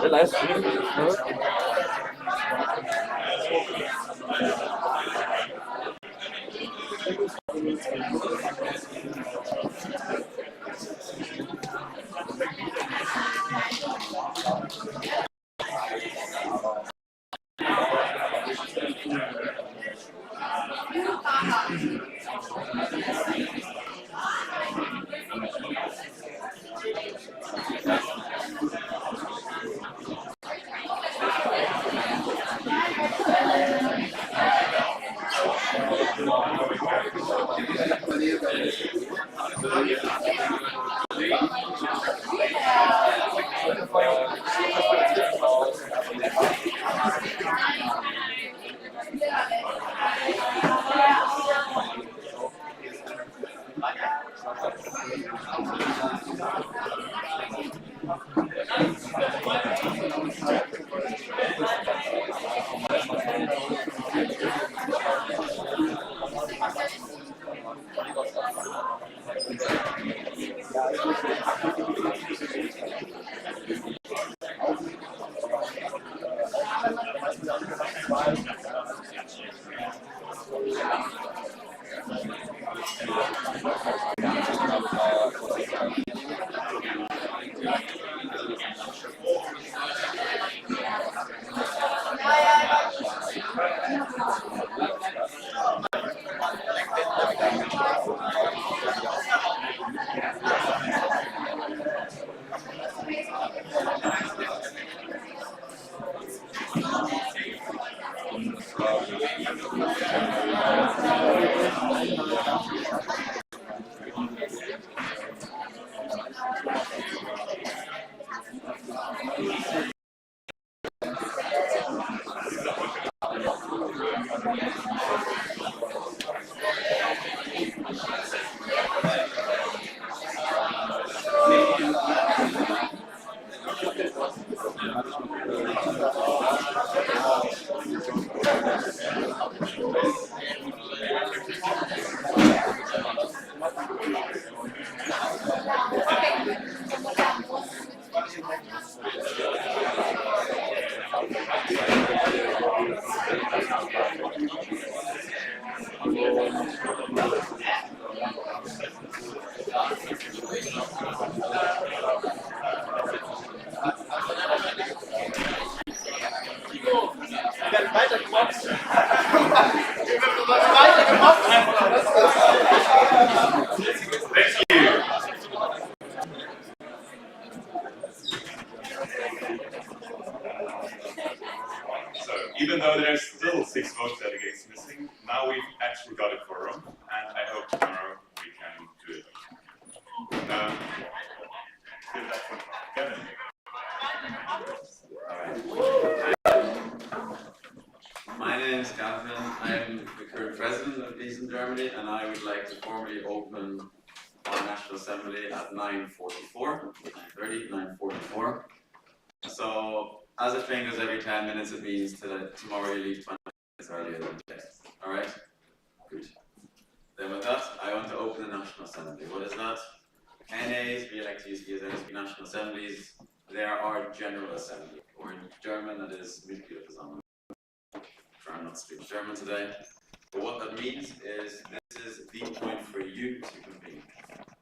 live stream. Even though there's still 6 vote delegates missing, now we've actually got a quorum, and I hope tomorrow we can do it. Kevin. My name is Gavin. I'm the current president of Eastern Germany, and I would like to formally open our National Assembly at 9:44, 9:30, 9:44. So, as a train goes every 10 minutes, it means that tomorrow you leave 20 minutes earlier than today. Alright? Good. Then with that, I want to open the National Assembly. What is that? NAs, we like to use these as National Assemblies. They are our General Assembly, or in German that is Mitgliederversammlung. I'm not speaking German today. But what that means is this is the point for you to convene.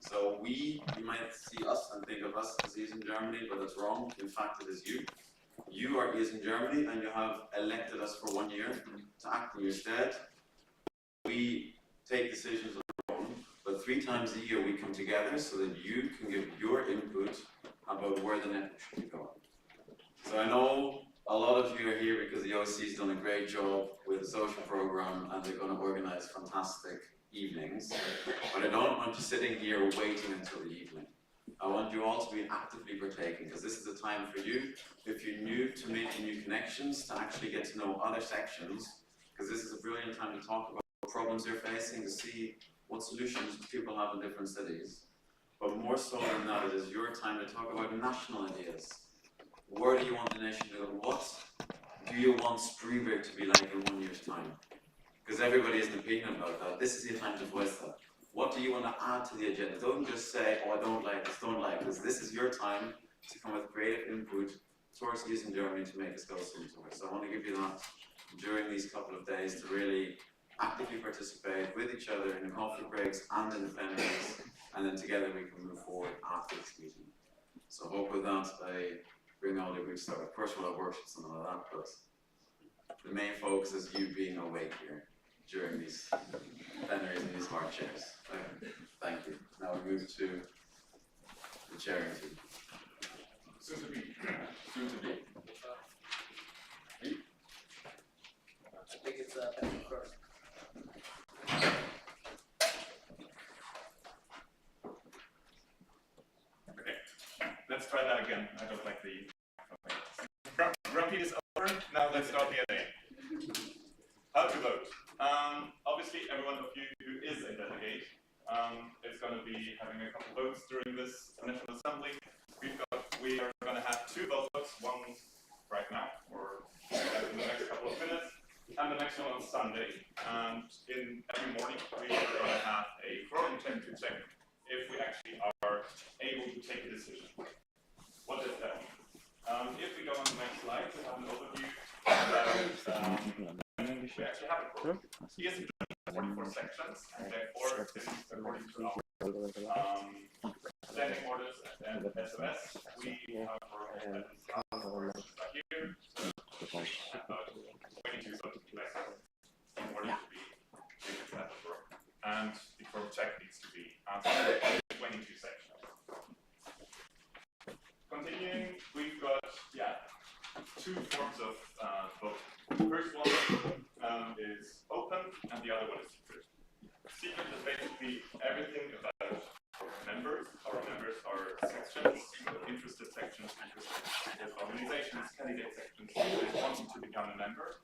So you might see us and think of us as East in Germany, but that's wrong. In fact, it is you. You are East in Germany, and you have elected us for 1 year to act in your stead. We take decisions on our own, but 3 times a year we come together so that you can give your input about where the network should be going. So I know a lot of you are here because the OC's done a great job with the social program and they're going to organize fantastic evenings. But I don't want you sitting here waiting until the evening. I want you all to be actively partaking because this is the time for you, if you're new, to make new connections, to actually get to know other sections, because this is a brilliant time to talk about what problems you're facing, to see what solutions people have in different cities. But more so than that, it is your time to talk about national ideas. Where do you want the nation to go? What do you want Springburg to be like in 1 year's time? Because everybody has an opinion about that. This is your time to voice that. What do you want to add to the agenda? Don't just say, oh, I don't like this, don't like this. This is your time to come with creative input towards using Germany to make us go somewhere. So I want to give you that during these couple of days to really actively participate with each other in the coffee breaks and in the plenaries, and then together we can move forward after this meeting. So hope with that I bring all the good stuff. Of course we'll have workshops and all of that, but the main focus is you being awake here during these plenaries and these hard chairs. Okay. Thank you. Now we move to the chairing team. Soon to be. I think it's Patrick first. Okay, let's try that again. I don't like the grumpy is over. Now let's start the NA. How to vote. Obviously, every one of you who is a delegate is going to be having a couple votes during this National Assembly. We are going to have 2 votes, one right now, or in the next couple of minutes, and the next one on Sunday. And in every morning, we are going to have a quorum check to check if we actually are able to take a decision. What does that mean? If we go on the next slide, we have an overview about we actually have a quorum. ESG 44 sections, and therefore, according to our standing orders and SOS, we have here, so about 22 voting places in order to be able to have a quorum. And the quorum check needs to be answered in 22 sections. Continuing, we've got 2 forms of voting. The first one is open, and the other one is secret. Secret is basically everything about our members. Our members are sections, interested sections, interested organizations, candidate sections, wanting to become a member,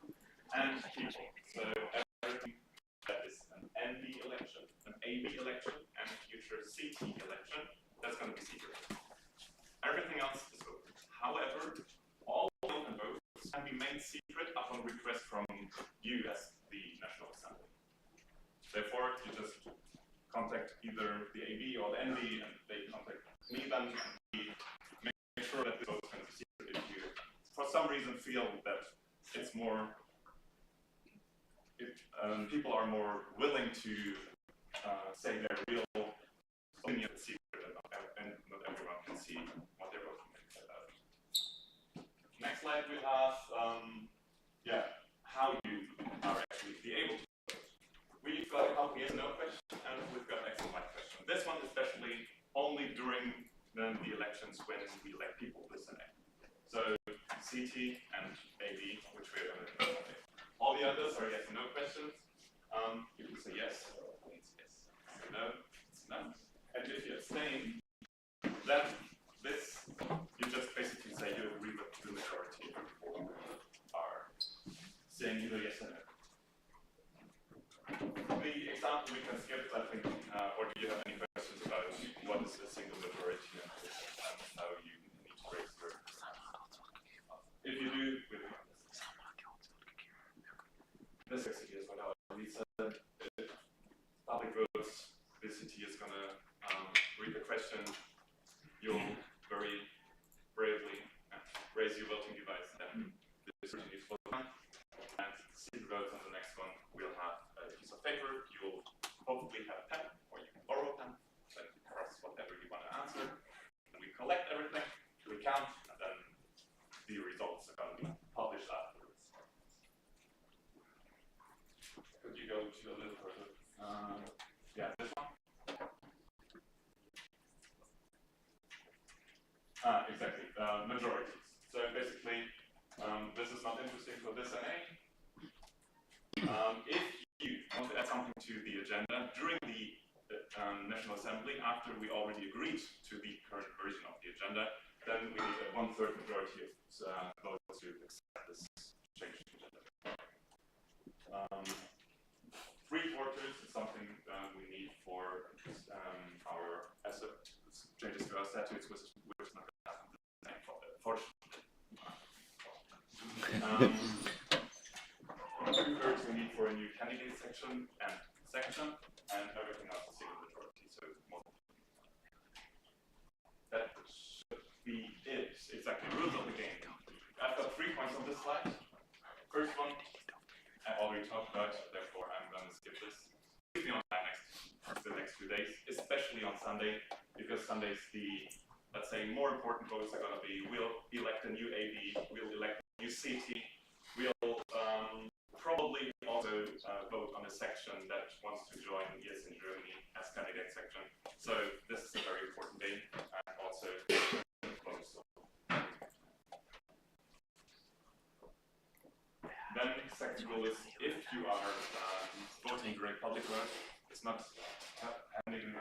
and people. So everything that is an NB election, an AB election, and a future CT election, that's going to be secret. Everything else is open. However, all open votes can be made secret upon request from you as the National Assembly. Therefore, you just contact either the AB or the NB, and they contact me then, and we make sure that the vote can be secret if you, for some reason, feel that it's more, people are more willing to say their real opinion secret, and not everyone can see what they're voting about. Next slide, we have how you are actually be able to vote. We've got a couple yes no question, and we've got X and Y question. This one especially only during the elections when we elect people with an A. So CT and AB, which we are going to do today. All the others are yes and no questions. You can say yes, it's yes. Say no, it's no. And if you abstain, then this, you just basically say you agree with the majority of people are saying either yes or no. The example we can skip, I think, or do you have any questions about what is a single majority and how you need to raise your if you do, with this basically is what Lisa said. If public votes, this CT is going to read the question. You'll very bravely raise your voting device and this routine is voted on. And see the votes on the next one. We'll have a piece of paper. You'll hopefully have a pen, or you can borrow a pen. Then you press whatever you want to answer. And we collect everything, we count, and then the results are going to be published afterwards. Could you go to a little further? This one. Exactly. Majorities. So basically, this is not interesting for this NA. If you want to add something to the agenda during the National Assembly, after we already agreed to the current version of the agenda, then we need a 1/3 majority of votes to accept this change to agenda. 3/4 is something we need for our changes to our statutes, which is not going to happen unfortunately. 2/3 we need for a new candidate section, and everything else is single majority, so multiple. That should be it. Exactly. Rules of the game. got 3 points on this slide. First one, I already talked about, therefore I'm going to skip this. Keep me on time the next 2 days, especially on Sunday, because Sunday's let's say, more important votes are going to be, we'll elect a new AD, we'll elect a new city, we'll probably also vote on a section that wants to join Yes in Germany as candidate section. So this is a very important day, and also votes. Then second rule is, if you are voting during public vote, it's not having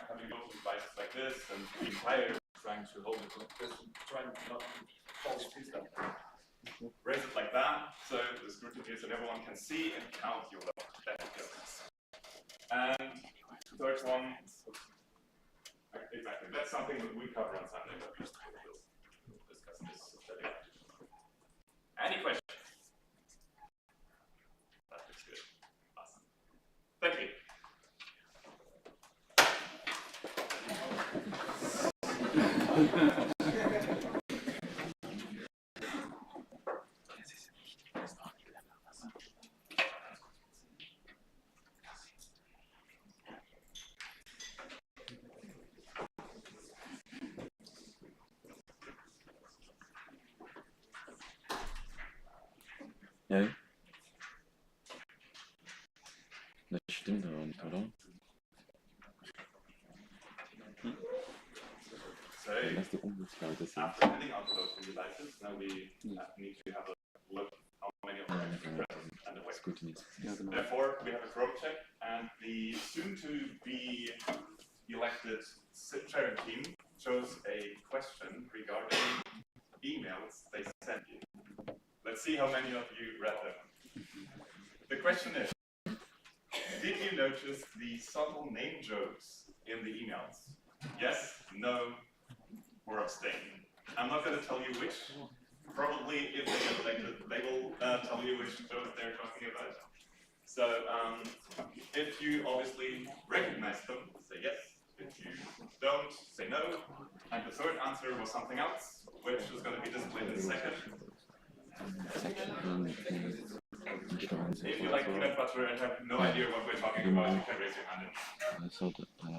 voting devices like this and being tired trying to hold it like this and trying not to fall asleep. Raise it like that, so the scrutiny is that everyone can see and count your vote. That's difference. And third one, exactly, that's something that we cover on Sunday, but we will discuss this later. Any questions? That looks good. Awesome. Thank you. Ja. Das stimmt aber nicht, oder? So, Lass die Umweltleute sind. after handing out the voting devices, now we need to have a look how many of them are present and away. Das Gute nicht. Therefore, we have a throat check, and the soon-to-be elected chair team chose a question regarding emails they sent you. Let's see how many of you read them. The question is, did you notice the subtle name jokes in the emails? Yes, no, or abstain. I'm not going to tell you which. Probably if they get elected, they will tell you which joke they're talking about. So if you obviously recognize them, say yes. If you don't, say no. And the third answer was something else, which is going to be displayed in a second. If you like peanut butter and have no idea what we're talking about, you can raise your hand.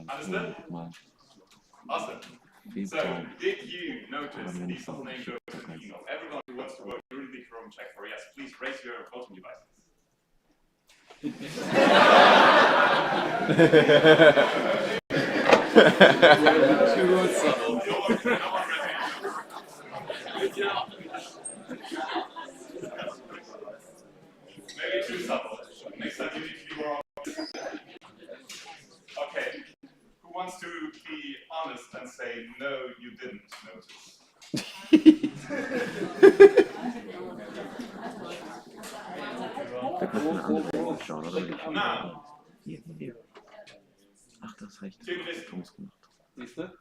Understood? Awesome. So, did you notice these little name jokes in the email? Everyone who wants to vote during the room check for yes, please raise your voting devices. Maybe too subtle. Next time you need to be more honest. Okay. Who wants to be honest and say no, you didn't notice? Da kannst du eine andere schauen, oder? No. Hier. Ach, das reicht. Two listen. Thomas gemacht. Siehst du?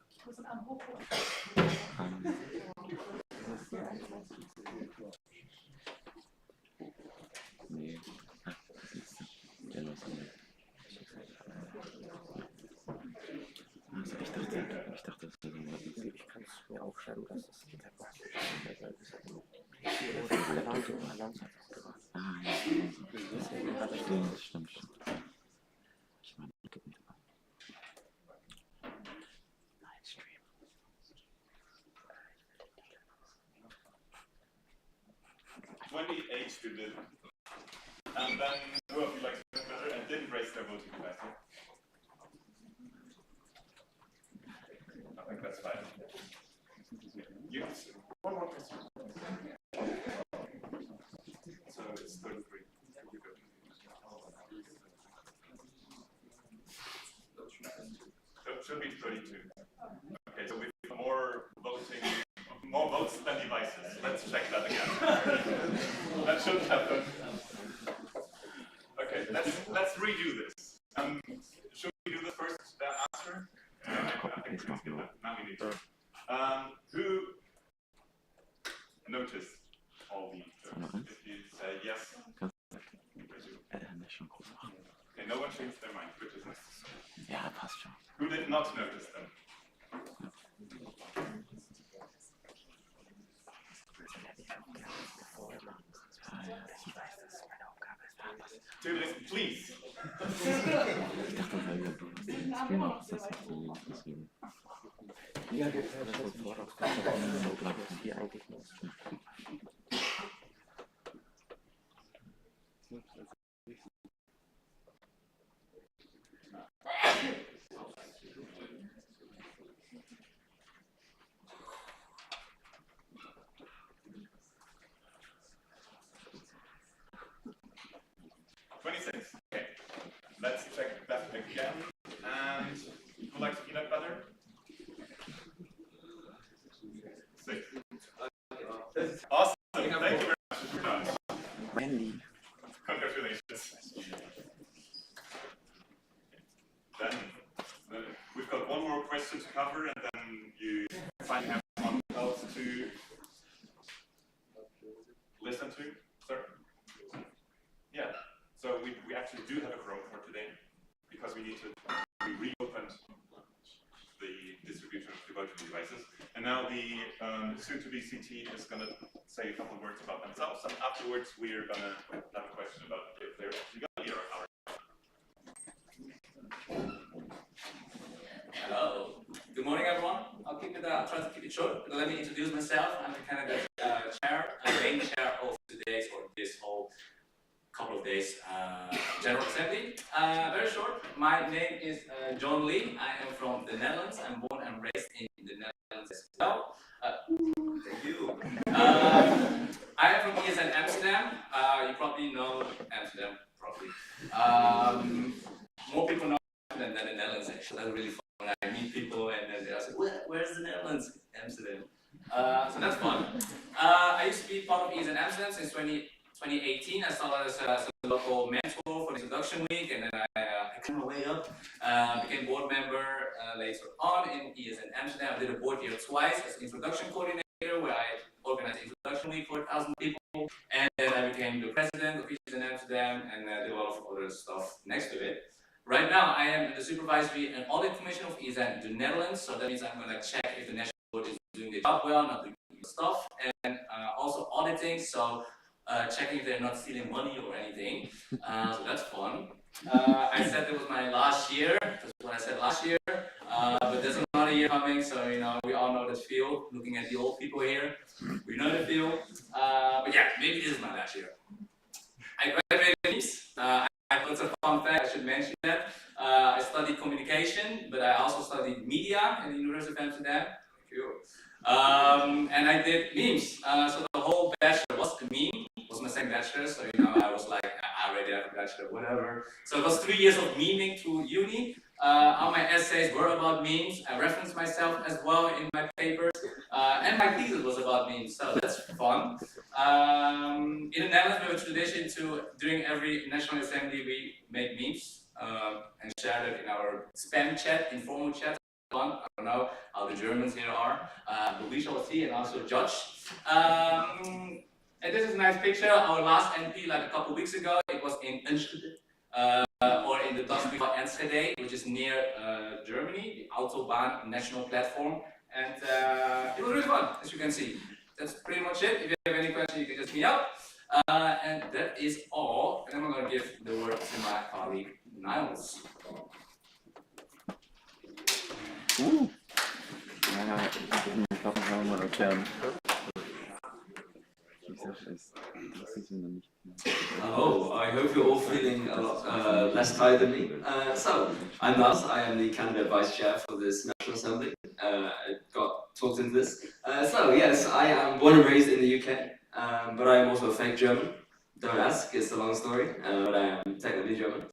Nee. Ach, siehst du. Der los. Also ich dachte, das wäre so ein Ich kann es mir aufschreiben, dass das geht einfach. Ah, ja. Stimmt. Ich meine, geht nicht mal. Livestream. 28 who did. And then who of you likes it better and didn't raise their voting device? I think that's fine. Yes. One more question. So it's 33. You go. So it should be 32. Okay, so we have more votes than devices. Let's check that again. That should happen. Okay, let's redo this. Should we do the first answer? I think we can skip that. Now we need to. Who noticed all the jokes? If you say yes. Schon groß machen. Okay, no one changed their mind, which is nice. Ja, passt schon. Who did not notice them? to listen, please. Ich dachte, das wäre wieder Spiel noch, ist das nicht die Sieben. Ja, das ist wohl Vorratsdaten, so glaube ich, die eigentlich noch. Okay, let's check that again. And who likes peanut butter? 6. Awesome. Thank you very much. We're done. Mandy. Congratulations. Then we've got one more question to cover, and then you finally have someone else to listen to. Sir? Yeah. So we actually do have a Chrome for today because we reopened the distribution of devoted devices, and now the soon-to-be CT is going to say a couple of words about themselves, and afterwards we're going to have a question about if they're actually going to hear our. Hello. Good morning, everyone. I'll try to keep it short, but let me introduce myself. I'm the candidate main chair of today's or this whole couple of days General Assembly. Very short. My name is John Lee. I am from the Netherlands. I'm born and raised in the Netherlands as well. Thank you. I am from ESN Amsterdam. You probably know Amsterdam properly. More people know Amsterdam than the Netherlands. Actually, that's really fun when I meet people and then they're like, "Where's the Netherlands?" Amsterdam. So that's fun. I used to be part of ESN Amsterdam since 2018. I started as a local mentor for the introduction week, and then I climbed my way up, became board member later on in ESN Amsterdam. I did a board year twice as introduction coordinator, where I organized introduction week for 1,000 people, and then I became the president of ESN Amsterdam and did a lot of other stuff next to it. Right now, I am in the supervisory and audit commission of ESN the Netherlands, so that means I'm going to check if the national board is doing the job well, not doing stuff, and also auditing. So. Checking if they're not stealing money or anything, so that's fun. I said it was my last year, that's what I said last year, but there's another year coming, so you know, we all know that feel, looking at the old people here, we know the feel, but yeah, maybe this is my last year. I graduated in Nice. I thought a fun fact, I should mention that. I studied communication, but I also studied media at the University of Amsterdam. And I did memes, so the whole bachelor was a meme. Was my second bachelor, so you know I was like, I already have a bachelor, whatever. So it was 3 years of meming through uni. All my essays were about memes. I referenced myself as well in my papers, and my thesis was about memes, so that's fun. In the Netherlands, we have a tradition to, during every National Assembly, we make memes and share it in our spam chat, informal chat. I don't know how the Germans here are, but we shall see and also judge. And this is a nice picture. Our last NP, like a couple weeks ago, it was in Enschede, or in the Dutch we call Enschede, which is near Germany, the Autobahn national platform. And it was really fun, as you can see. That's pretty much it. If you have any questions, you can just meet up. And that is all. And I'm going to give the word to my colleague, Niles. Ja, ich glaube, wir haben mal erklären. Oh, I hope you're all feeling a lot less tired than me. So, I'm Niles. I am the candidate vice chair for this National Assembly. I got talked into this. So, yes, I am born and raised in the UK, but I am also a fake German. Don't ask, it's a long story, but I am technically German.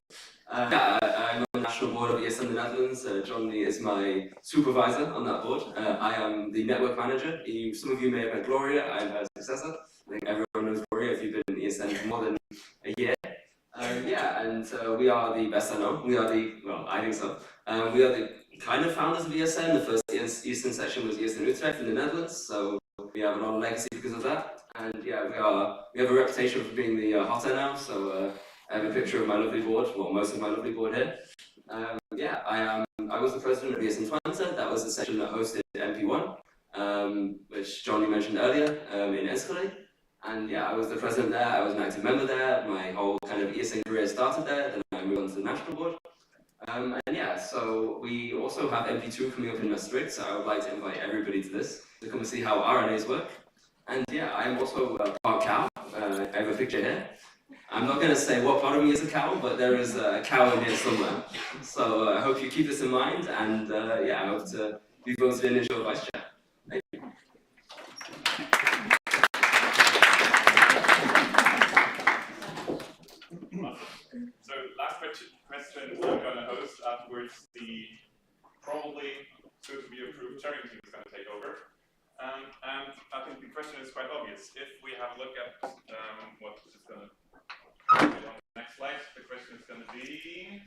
Yeah, I'm on the national board of ESN the Netherlands. John Lee is my supervisor on that board. I am the network manager. Some of you may have met Gloria. I'm her successor. I think everyone knows Gloria if you've been in ESN for more than a year. Yeah, and we are the best I know. We are the, well, I think so. We are the kind of founders of ESN. The first ESN section was ESN Utrecht in the Netherlands, so we have a lot of legacy because of that. And yeah, we have a reputation for being the hot air now, so I have a picture of my lovely board, well, most of my lovely board here. Yeah, I was the president of ESN Twente. That was the session that hosted MP1, which Johnny mentioned earlier, in Enschede. And yeah, I was the president there, I was an active member there, my whole kind of ESA career started there, then I moved on to the national board. And yeah, so we also have MP2 coming up in Maastricht, so I would like to invite everybody to this, to come and see how RNAs work. And yeah, I'm also part cow, I have a picture here. I'm not going to say what part of me is a cow, but there is a cow in here somewhere. So I hope you keep this in mind, and yeah, I hope to be voted in as your vice chair. Thank you. So last question I'm going to host afterwards, the probably soon to be approved chairing team is going to take over. And I think the question is quite obvious. If we have a look at what is going to on the next slide, the question is going to be,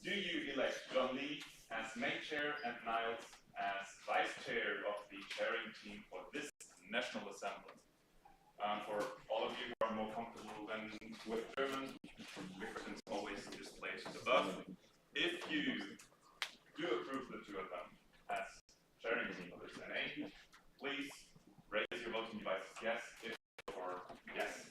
do you elect John Lee as main chair and Niles as vice chair of the chairing team for this National Assembly? For all of you who are more comfortable than with German, the question is always displayed above. If you do approve the two of them as chairing team for this NA, please raise your voting devices yes or yes.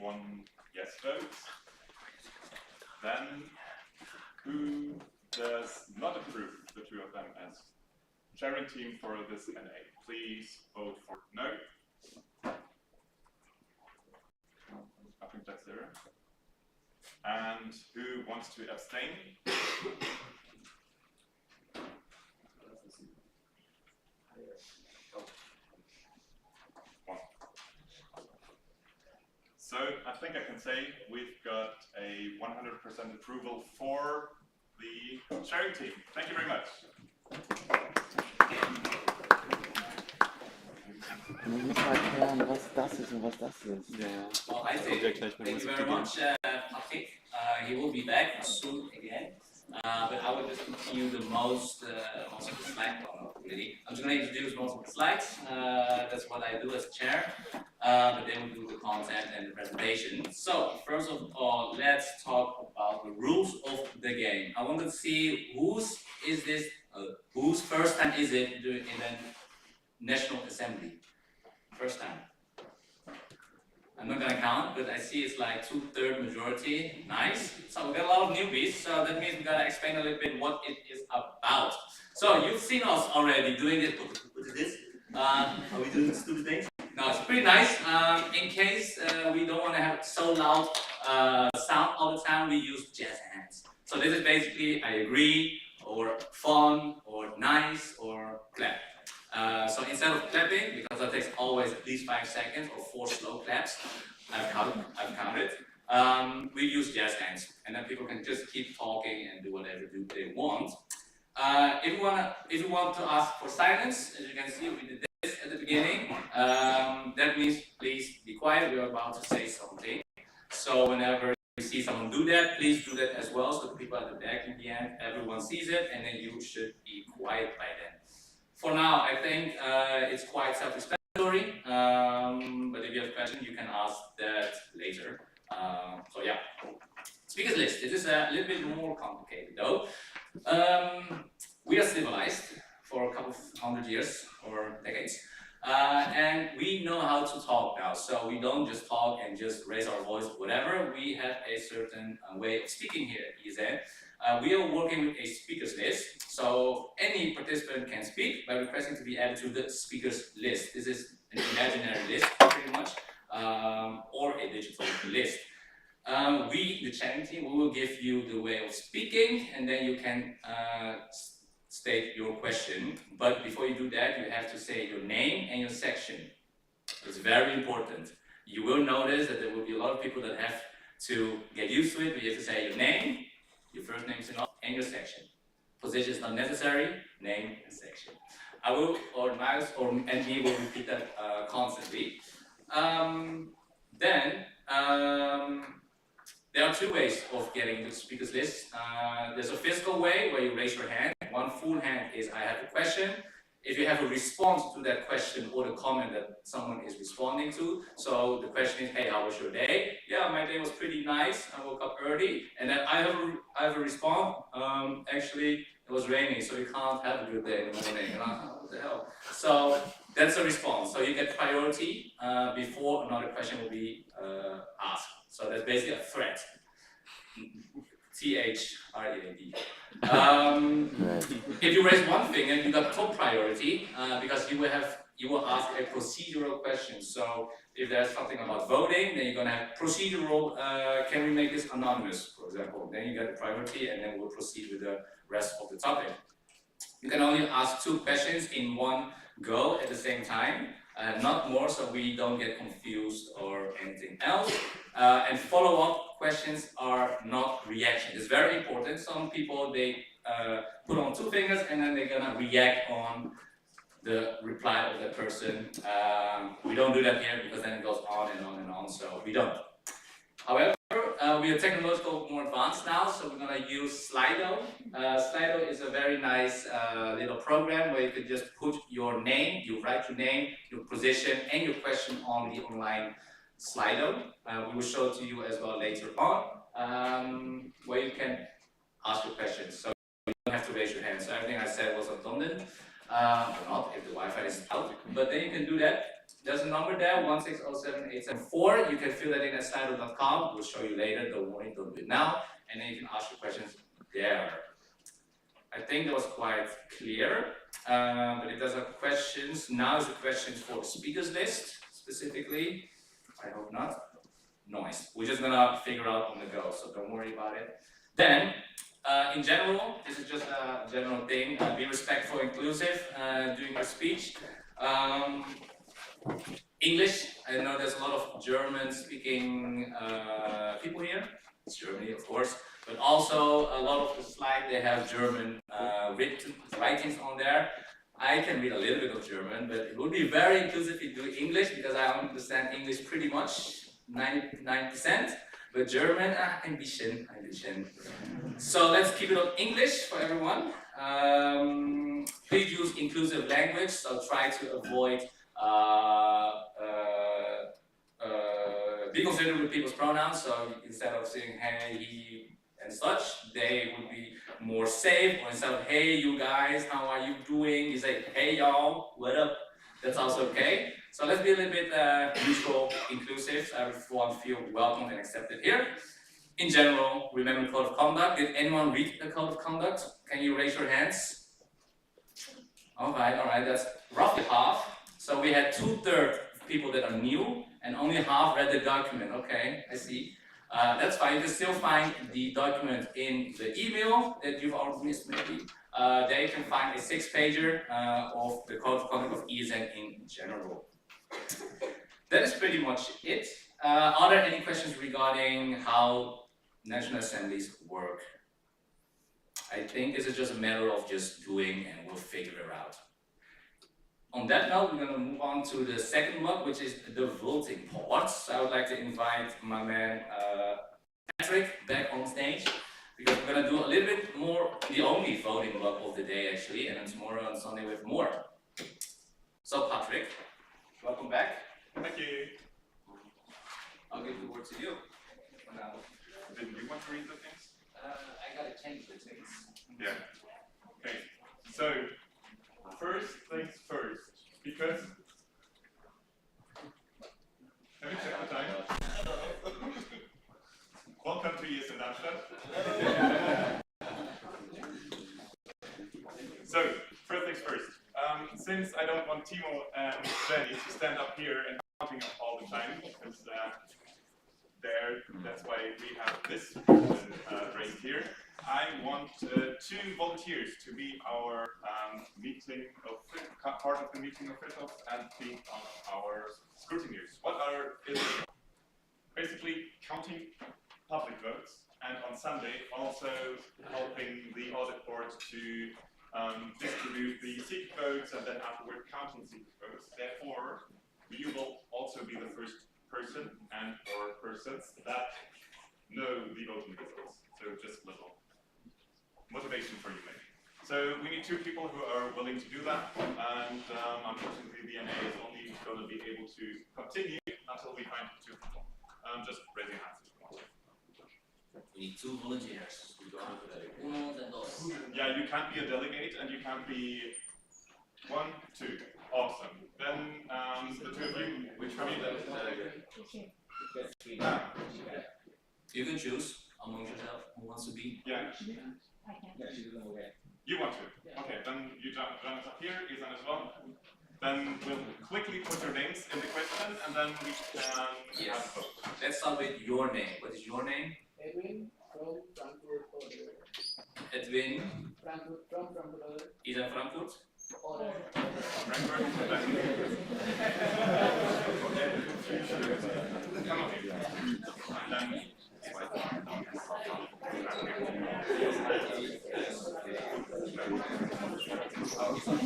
One yes votes. Then who does not approve the two of them as chairing team for this NA? Please vote for no. I think that's there. And who wants to abstain? So I think I can say we've got a 100% approval for the chairing team. Thank you very much. Du musst mal erklären, was das ist und was das ist. Well, I think, thank you very much, Patrick. He will be back soon again. But I will just give you the most of the slide, really. I'm just going to introduce most of the slides. That's what I do as chair. But then we do the content and the presentation. So, first of all, let's talk about the rules of the game. I want to see whose first time is it in the National Assembly? First time. I'm not gonna count, but I see it's like 2/3 majority. Nice. So we got a lot of newbies, so that means we gotta explain a little bit what it is about. So you've seen us already doing it. What is this? Are we doing stupid things? No, it's pretty nice. In case we don't want to have so loud sound all the time, we use jazz hands. So this is basically I agree, or fun, or nice, or clap. So instead of clapping, because that takes always at least 5 seconds or 4 slow claps, I've counted. We use jazz hands, and then people can just keep talking and do whatever they want. If you want to ask for silence, as you can see, we did this at the beginning. That means please be quiet. We're about to say something. So whenever you see someone do that, please do that as well. So the people at the back in the end, everyone sees it, and then you should be quiet by then. For now, I think it's quite self-explanatory, but if you have questions, you can ask that later. So yeah, speakers list. It is a little bit more complicated though. We are civilized for a couple of 100 years or decades, and we know how to talk now. So we don't just talk and just raise our voice, whatever. We have a certain way of speaking here at ESN. We are working with a speakers list, so any participant can speak by requesting to be added to the speakers list. This is an imaginary list, pretty much, or a digital list. We, the chairing team, we will give you the way of speaking, and then you can state your question. But before you do that, you have to say your name and your section. It's very important. You will notice that there will be a lot of people that have To get used to it, we have to say your name, your first name is enough, and your section. Position is not necessary, name and section. I will, or Miles and me will repeat that constantly. There are two ways of getting the speakers list. There's a physical way where you raise your hand. One full hand is I have a question. If you have a response to that question or the comment that someone is responding to, so the question is, hey, how was your day? Yeah, my day was pretty nice. I woke up early, and then I have a response. Actually, it was raining, so you can't have a good day in the morning. And what the hell? So that's a response. So you get priority before another question will be asked. So that's basically a threat. THREAD. If you raise one finger, you got top priority because you will ask a procedural question. So if there's something about voting, then you're gonna have procedural. Can we make this anonymous, for example? Then you get the priority, and then we'll proceed with the rest of the topic. You can only ask 2 questions in one go at the same time, not more, so we don't get confused or anything else. And follow-up questions are not reaction. It's very important. Some people, they put on 2 fingers and then they're gonna react on the reply of that person. We don't do that here because then it goes on and on and on, so we don't. However, we are technological more advanced now, so we're gonna use Slido. Slido is a very nice little program where you can just put your name, you write your name, your position, and your question on the online Slido. We will show it to you as well later on, where you can ask your questions. So you don't have to raise your hand. So everything I said was redundant, or not if the Wi-Fi is out. But then you can do that. There's a number there, 1607874. You can fill that in at slido.com. We'll show you later. Don't worry, don't do it now. And then you can ask your questions there. I think that was quite clear. But if there's questions, now is the questions for the speakers list specifically. I hope not. Nice. We're just gonna figure out on the go, so don't worry about it. Then, in general, this is just a general thing. Be respectful, inclusive during your speech. English. I know there's a lot of German-speaking people here. It's Germany, of course, but also a lot of the slides they have German writings on there. I can read a little bit of German, but it would be very inclusive if you do English because I understand English pretty much 99%, but German, ein bisschen. So let's keep it on English for everyone. Please use inclusive language, so try to avoid be considerate with people's pronouns. So instead of saying hey, he, and such, they would be more safe. Or instead of hey, you guys, how are you doing? You say hey, y'all, what up? That's also okay. So let's be a little bit neutral, inclusive, so everyone feel welcome and accepted here. In general, remember the code of conduct. Did anyone read the code of conduct? Can you raise your hands? All right, that's roughly half. So we had 2/3 people that are new and only half read the document. Okay, I see. That's fine. You can still find the document in the email that you've already missed maybe. There you can find a 6-pager of the code of conduct of ESN in general. That is pretty much it. Are there any questions regarding how national assemblies work? I think this is just a matter of just doing and we'll figure it out. On that note, we're going to move on to the second block, which is the voting part. So I would like to invite my man Patrick back on stage because we're going to do a little bit more, the only voting block of the day actually, and then tomorrow on Sunday with more. So Patrick, welcome back. Thank you. I'll give the word to you for now. Didn't you want to read the things? I gotta change the things. Yeah. Okay. So, first things first, because let me check the time. Welcome to ESN Darmstadt. So, first things first. Since I don't want Timo and Jenny to stand up here and counting up all the time, because that's why we have this raised here. I want 2 volunteers to be our part of the meeting officials and be our scrutineers. What is basically counting votes, and on Sunday also helping the audit board to distribute the secret votes and then afterward counting secret votes. Therefore, you will also be the first person and or persons that know the voting results. So just a little motivation for you maybe. So we need 2 people who are willing to do that, and unfortunately the NA is only going to be able to continue until we find 2 people. Just raise your hands if you want. We need 2 volunteers. Yeah, you can't be a delegate and you can't be 1, 2. Awesome. Then the 2 of you, which one of you then? You can choose among yourself who wants to be. Yeah. You want to? Okay, then you join us up here, Izan as well. Then we'll quickly put your names in the question and then we can have a vote. Let's start with your name. What is your name? Edwin from Frankfurt. Edwin. From Frankfurt. Izan Frankfurt. Frankfurt. Come on. And then okay, awesome.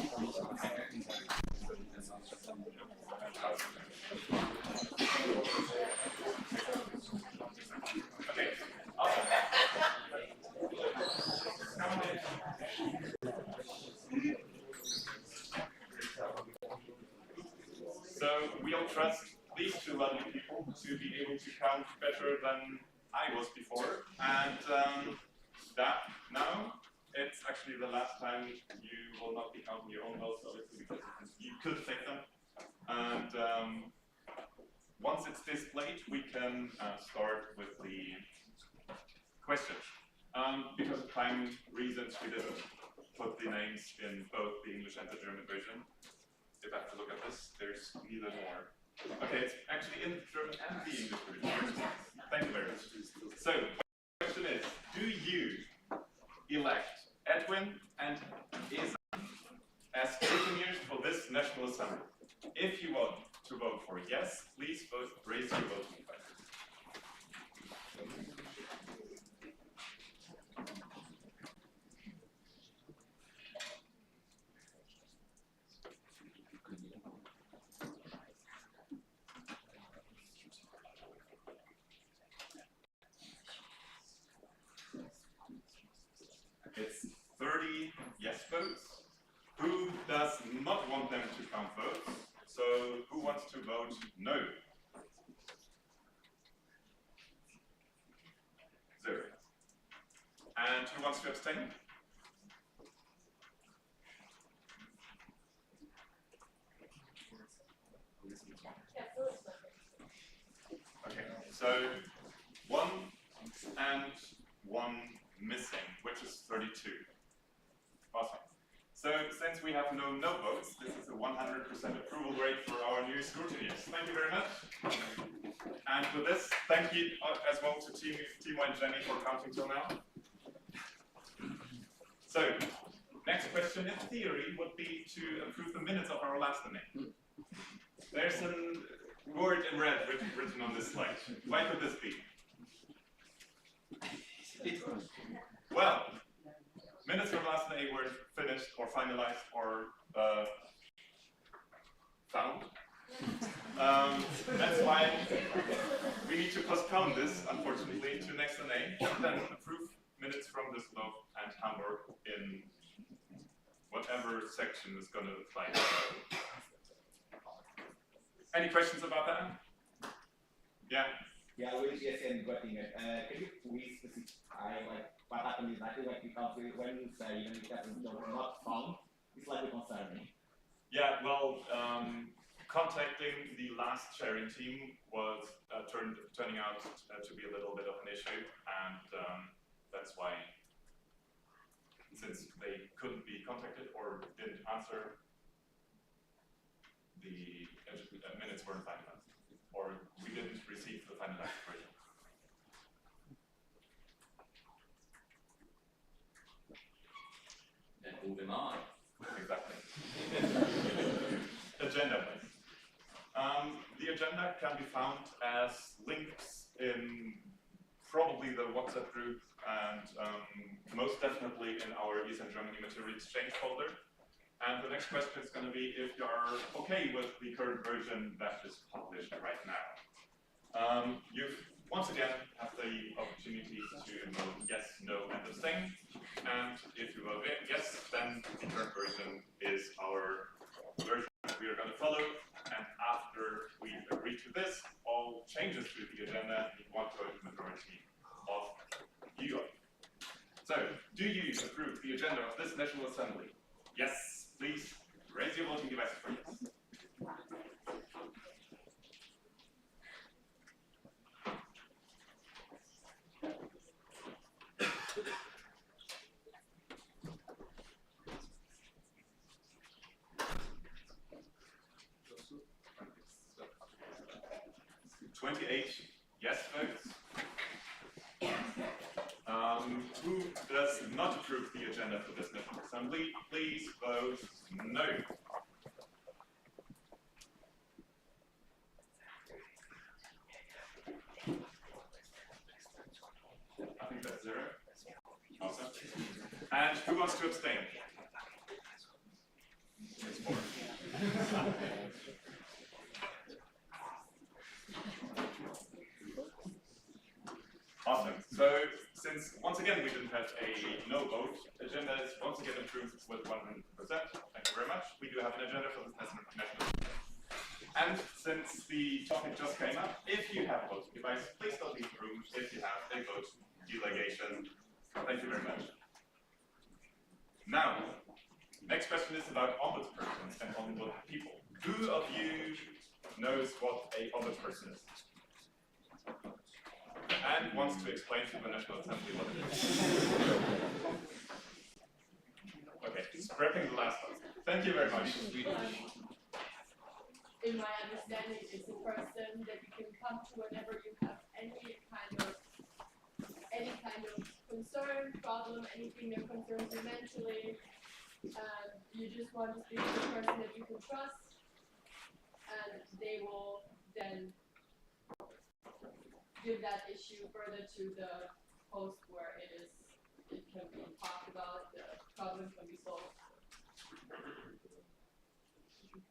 So we'll trust these 2 lovely people to be able to count better than I was before, and that now it's actually the last time you will not be counting your own votes, obviously, because you could fake them. And once it's displayed, we can start with the question. Because of time reasons, we didn't put the names in both the English and the German version. If I have to look at this, there's neither nor. Okay, it's actually in the German and the English version. Thank you very much. So, the question is, do you elect Edwin and Izan as scrutineers for this National Assembly? If you want to vote for yes, please raise your voting button. It's 30 yes votes. Who does not want them to count votes? So who wants to vote no? 0. And who wants to abstain? Okay, so 1 and 1 missing, which is 32. Awesome. So since we have no votes, this is a 100% approval rate for our new scrutineers. Thank you very much. And with this, thank you as well to Timo and Jenny for counting till now. So, next question in theory would be to approve the minutes of our last meeting. There's a word in red written on this slide. Why could this be? Well, minutes from last day were finished or finalized or found. That's why we need to postpone this, unfortunately, to next day, and then approve minutes from Düsseldorf and Hamburg in whatever section is going to apply. Any questions about that? Yeah? Yeah, we just voting it. Can you please specify what happened exactly? Because when you say even if that is not found, it's slightly concerning. Yeah, well, contacting the last sharing team was turning out to be a little bit of an issue, and that's why, since they couldn't be contacted or didn't answer, the minutes weren't finalized, or we didn't receive the finalized version. Then moving on. Exactly. Agenda, please. The agenda can be found as links in probably the WhatsApp group and most definitely in our ESN Germany material exchange folder. And the next question is going to be if you're okay with the current version that is published right now. You once again have the opportunity to vote yes, no, and abstain. And if you vote yes, then the current version is our version that we are going to follow. And after we agree to this, all changes to the agenda need one vote majority of you. So, do you approve the agenda of this National Assembly? Yes, please raise your voting devices for yes. Yes votes. Who does not approve the agenda for this National Assembly, please vote no. I think that's 0. Awesome. And who wants to abstain? It's 4. Awesome. So, since once again we didn't have a no vote, agenda is once again approved with 100%. Thank you very much. We do have an agenda for this national. And since the topic just came up, if you have a voting device, please don't leave the room if you have a vote delegation. Thank you very much. Now, next question is about ombudspersons and ombuds people. Who of you knows what a ombudsperson is? And wants to explain to the National Assembly what it is. Okay, scrapping the last one. Thank you very much. In my understanding, it's a person that you can come to whenever you have any kind of concern, problem, anything that concerns you mentally. You just want to speak to a person that you can trust, and they will then give that issue further to the post where it can be talked about, the problem can be solved.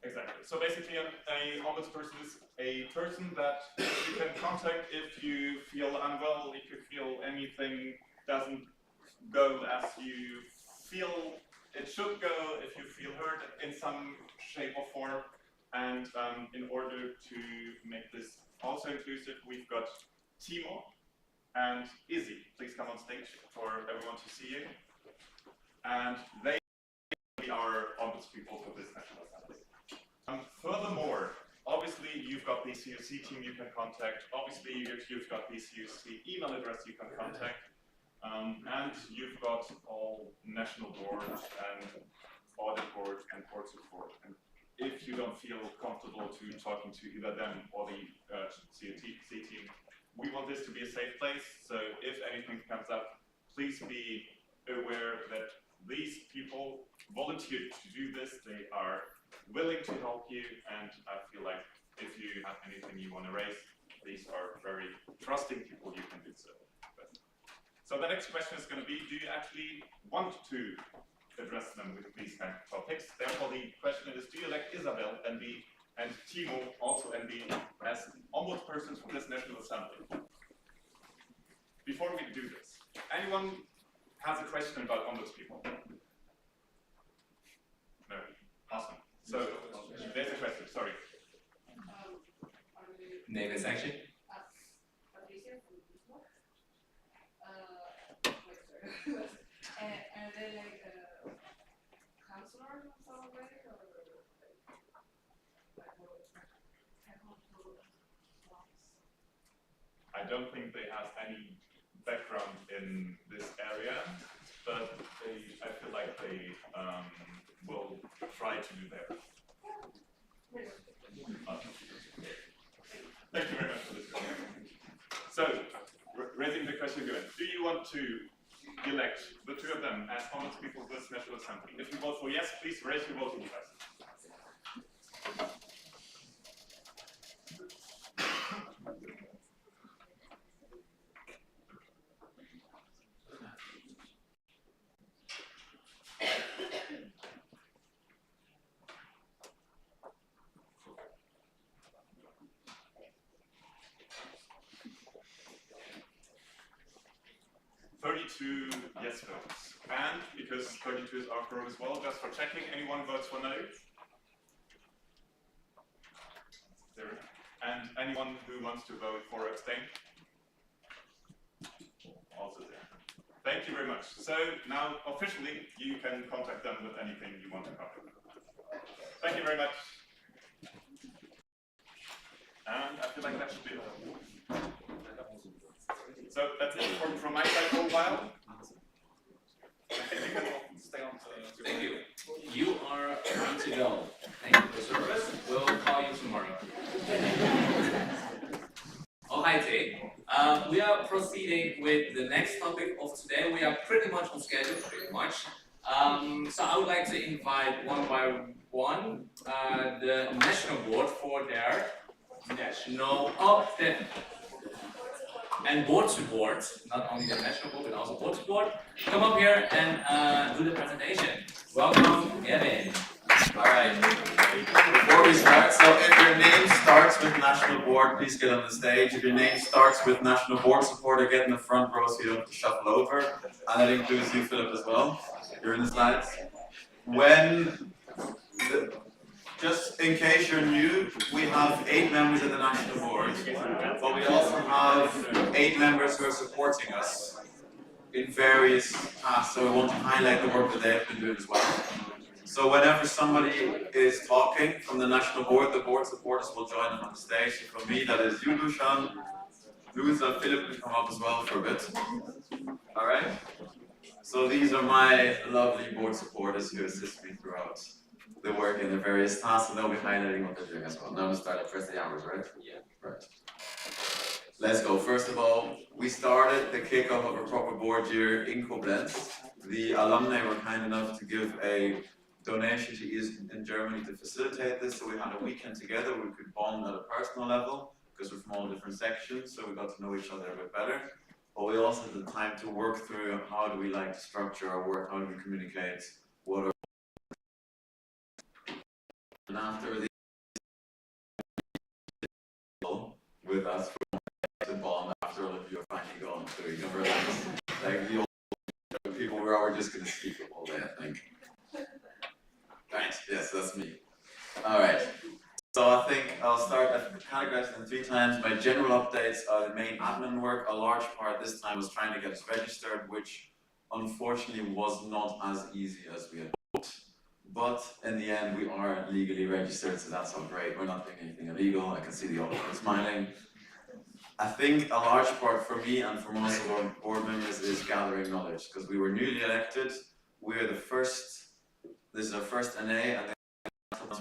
Exactly. So basically, a ombudsperson is a person that you can contact if you feel unwell, if you feel anything doesn't go as you feel it should go, if you feel hurt in some shape or form. And in order to make this also inclusive, we've got Timo and Izzy. Please come on stage for everyone to see you. And they are ombudspeople for this National Assembly. Furthermore, obviously you've got the CUC team you can contact. Obviously you've got the CUC email address you can contact. And you've got all national boards and audit board and board support. And if you don't feel comfortable to talking to either them or the CUC team, we want this to be a safe place. So if anything comes up, please be aware that these people volunteered to do this. They are willing to help you, and I feel like if you have anything you want to raise, these are very trusting people you can do so. So the next question is going to be, do you actually want to address them with these kind of topics? Therefore, the question is, do you elect Isabel, NB, and Timo, also NB, as ombudspersons for this National Assembly? Before we do this, anyone has a question about ombudspeople? No? Awesome. So, there's a question, sorry. Name and section? Are they like counselors in some way, or I don't think they have any background in this area, but I feel like they will try to do their best. Thank you very much for this question. So, raising the question again, do you want to elect the two of them as ombudspeople of this National Assembly? If you vote for yes, please raise your voting device. 32 yes votes. And because 32 is our quorum as well, just for checking, anyone votes for no? Zero. And anyone who wants to vote for abstain? Also zero. Thank you very much. So now officially you can contact them with anything you want to cover. Thank you very much. And I feel like that should be it. So that's it from my side for a while. I think we can all stay on to Thank you. You are free to go. Thank you for service. We'll call you tomorrow. Oh, hi, Tay. We are proceeding with the next topic of today. We are pretty much on schedule, pretty much. So I would like to invite one by one the national board for their national and board support, not only the national board but also board support. Come up here and do the presentation. Welcome, Gavin. Alright, before we start, so if your name starts with National Board, please get on the stage. If your name starts with National Board Supporter, get in the front row so you don't have to shuffle over. And that includes you, Philip, as well. You're in the slides. Just in case you're new, we have 8 members of the National Board, but we also have 8 members who are supporting us in various tasks, so we want to highlight the work that they've been doing as well. So whenever somebody is talking from the National Board, the board supporters will join them on the stage. So for me, that is you, Lushan, Luisa, Philip can come up as well for a bit. Alright? So these are my lovely board supporters who assist me throughout the work in the various tasks, and they'll be highlighting what they're doing as well. Now we start at first the hours, right? Yeah. Right. Let's go. First of all, we started the kickoff of a proper board year in Koblenz. The alumni were kind enough to give a donation to EASE in Germany to facilitate this, so we had a weekend together. We could bond at a personal level because we're from all different sections, so we got to know each other a bit better. But we also had the time to work through how do we like to structure our work, how do we communicate, what are. And after the with us to bond after all of you are finally gone, so you can relax. Like the old people were just going to speak all day, I think. Right, yes, that's me. Alright, so I think I'll start, I've categorized them 3 times. My general updates are the main admin work. A large part this time was trying to get us registered, which unfortunately was not as easy as we had hoped. But in the end, we are legally registered, so that's all great. We're not doing anything illegal. I can see the auditor smiling. I think a large part for me and for most of our board members is gathering knowledge, because we were newly elected. We're the first, this is our first NA, and then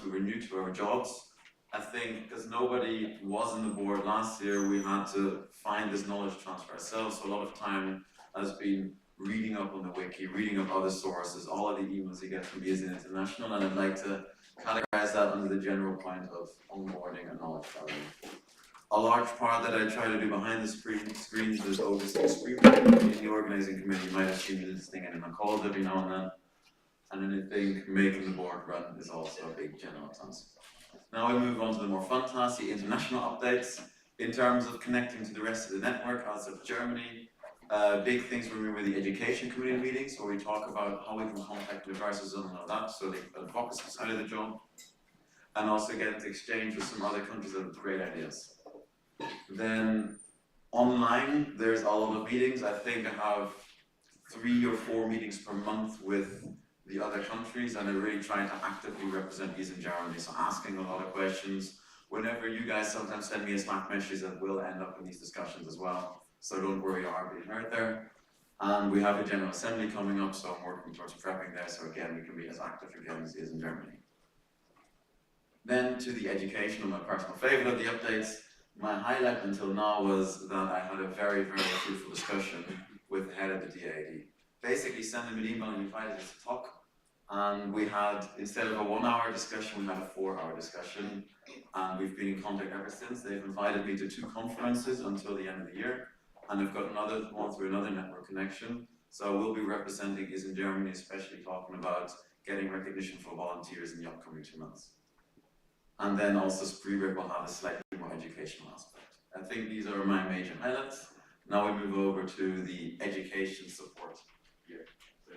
we were new to our jobs. I think because nobody was in the board last year, we had to find this knowledge transfer ourselves. So a lot of time has been reading up on the wiki, reading up other sources, all of the emails you get from EASE International, and I'd like to categorize that under the general point of onboarding and knowledge gathering. A large part that I try to do behind the screens is oversee screen in the organizing committee. You might have seen this thing in my calls every now and then. And then I think making the board run is also a big general task. Now we move on to the more fun tasks, the international updates. In terms of connecting to the rest of the network outside of Germany, big things for me were the education community meetings, where we talk about how we can contact advisors and all that, so the advocacy side of the job, and also get into exchange with some other countries that have great ideas. Then online, there's a lot of meetings. I think I have 3 or 4 meetings per month with the other countries, and I'm really trying to actively represent EASE in Germany, so asking a lot of questions. Whenever you guys sometimes send me a Slack message, that will end up in these discussions as well, so don't worry, you are being heard there. And we have a General Assembly coming up, so I'm working towards prepping there, so again, we can be as active again as EASE in Germany. Then to the education, my personal favorite of the updates. My highlight until now was that I had a very, very fruitful discussion with the head of the DAD. Basically sent him an email and invited us to talk. And we had, instead of a 1-hour discussion, we had a 4-hour discussion. And we've been in contact ever since. They've invited me to 2 conferences until the end of the year. And I've got another one through another network connection. So I will be representing EASE in Germany, especially talking about getting recognition for volunteers in the upcoming 2 months. And then also Spreeware will have a slightly more educational aspect. I think these are my major highlights. Now we move over to the education support here. So,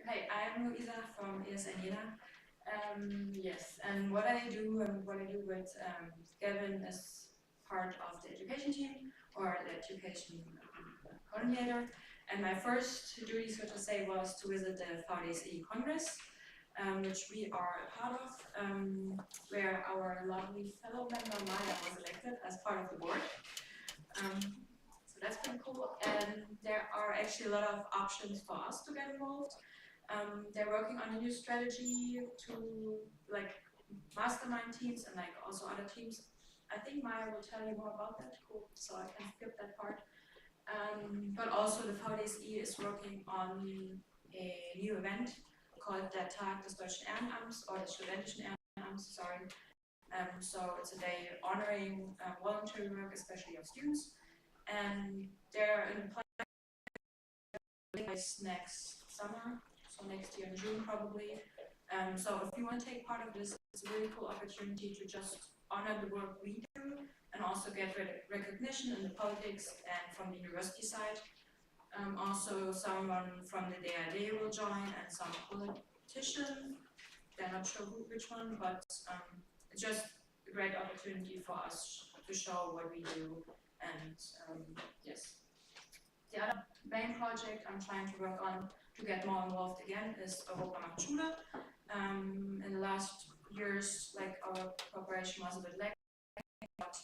Hi, I'm Luisa from ESN Jena. Yes, and what I do with Gavin is part of the education team or the education coordinator. And my first duty, so to say, was to visit the VDSI Congress, which we are a part of, where our lovely fellow member Maya was elected as part of the board. So that's pretty cool. And there are actually a lot of options for us to get involved. They're working on a new strategy to like mastermind teams and like also other teams. I think Maya will tell you more about that, cool, so I can skip that part. But also the VDSI is working on a new event called der Tag des Deutschen Ehrenamts or the Studentischen Ehrenamts, sorry. So it's a day honoring voluntary work, especially of students. And they're in place next summer, so next year in June probably. So if you want to take part of this, it's a really cool opportunity to just honor the work we do and also get recognition in the politics and from the university side. Also someone from the DAD will join and some politician, they're not sure which one, but it's just a great opportunity for us to show what we do and yes. The other main project I'm trying to work on to get more involved again is Europa macht Schule. In the last years, like our cooperation was a bit lacking, but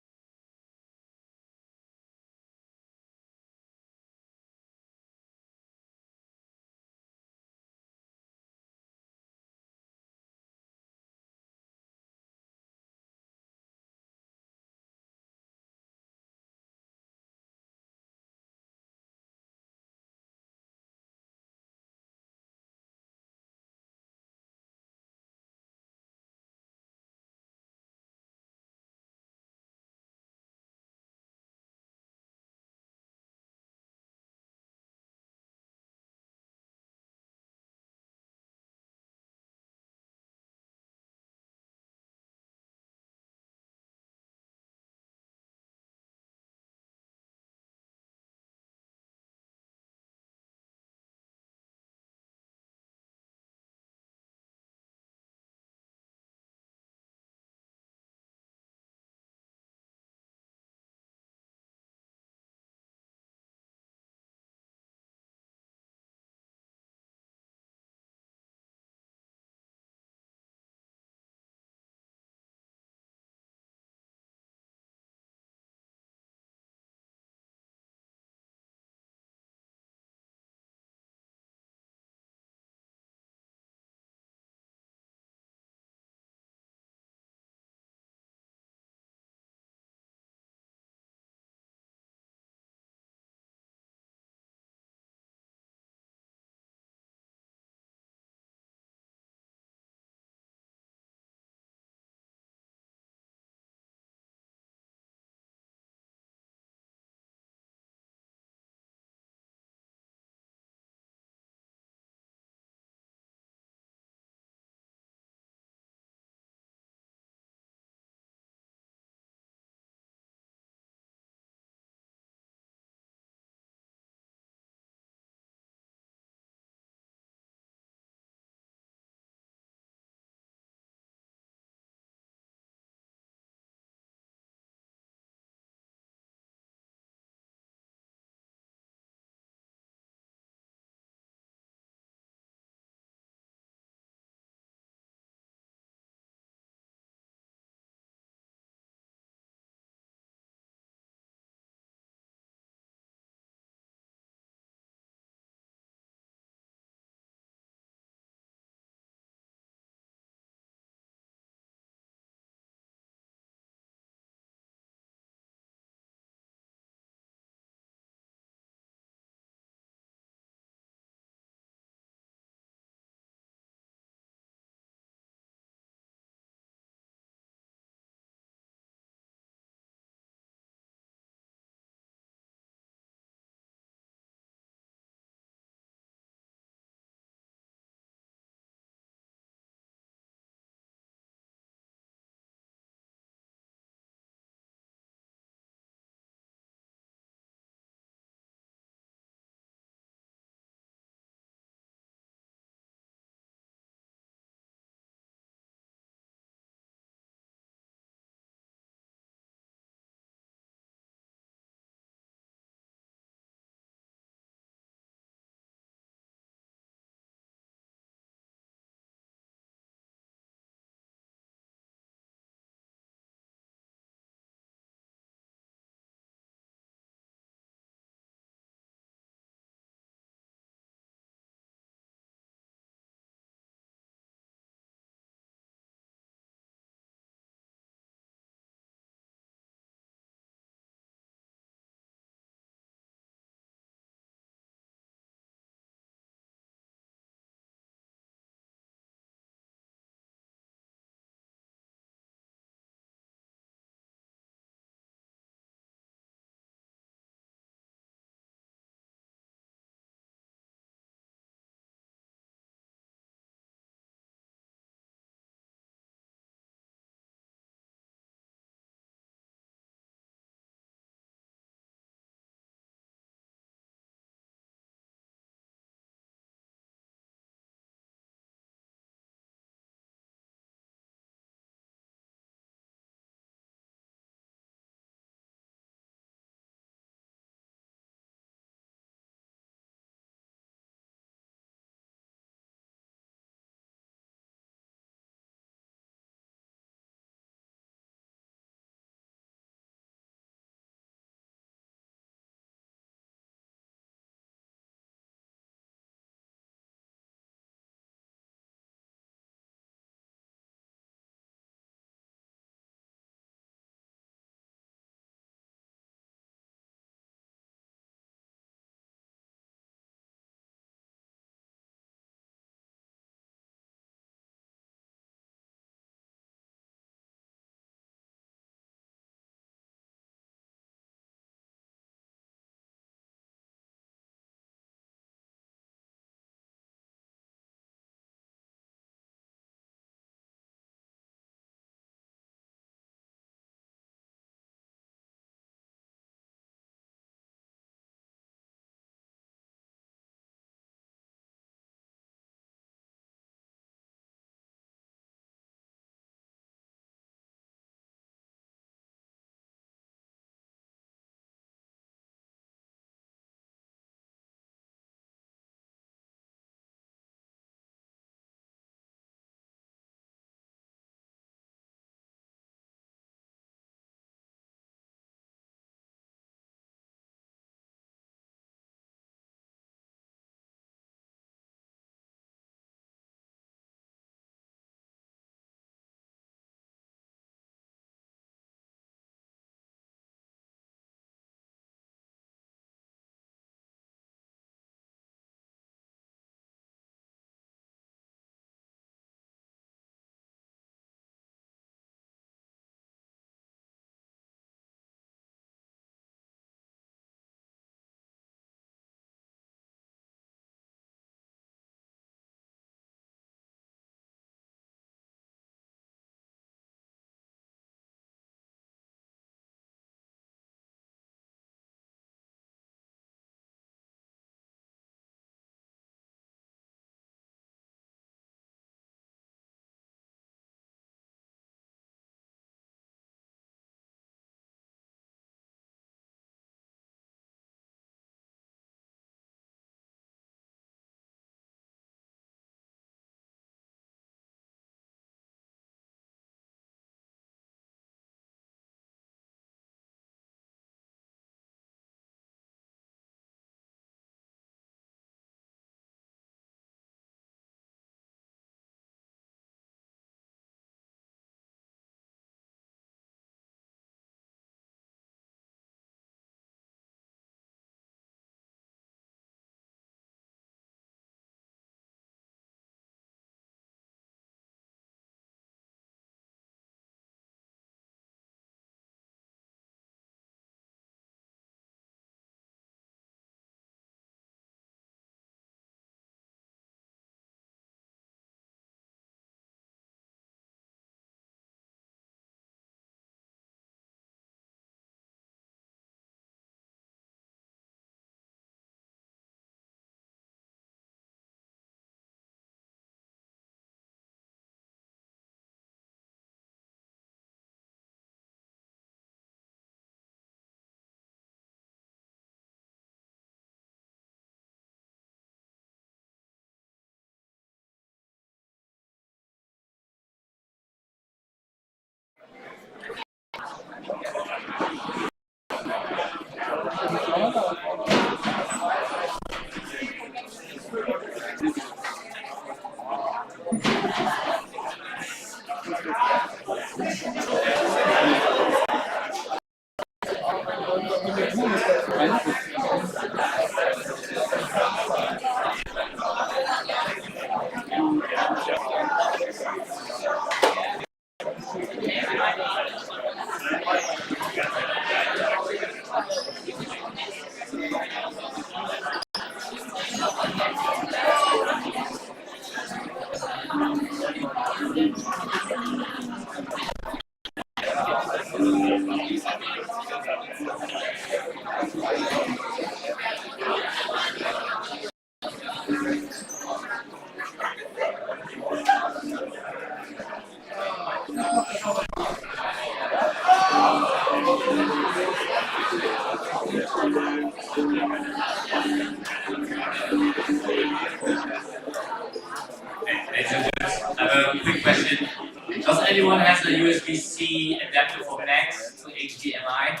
anyone has a USB-C adapter for Macs to HDMI?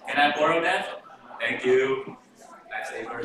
Can I borrow that? Thank you. Lifesaver.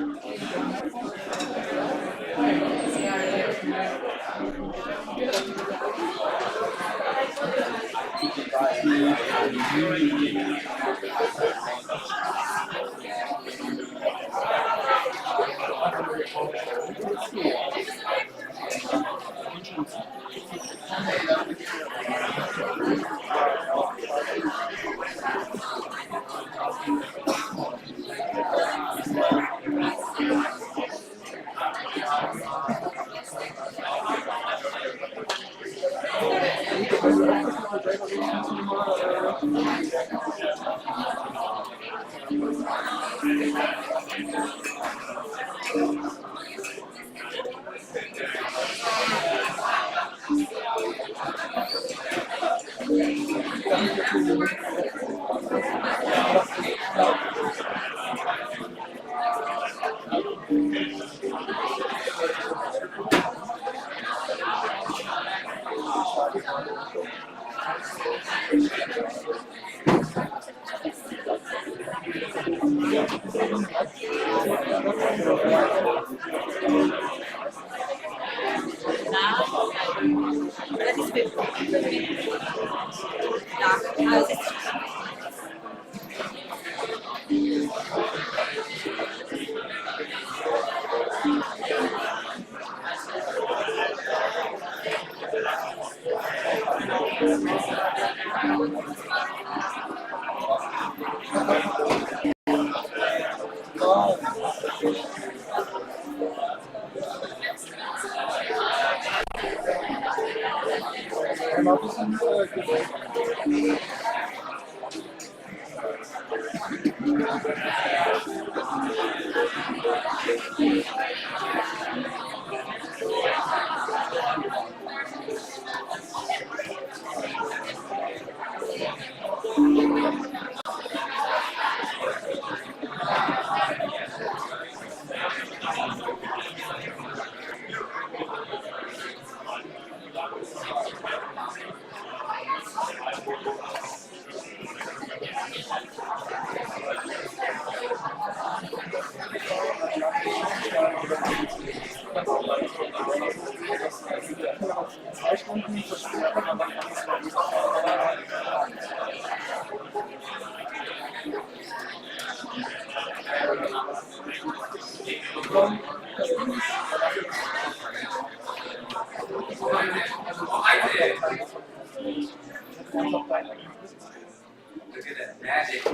Look at that magic.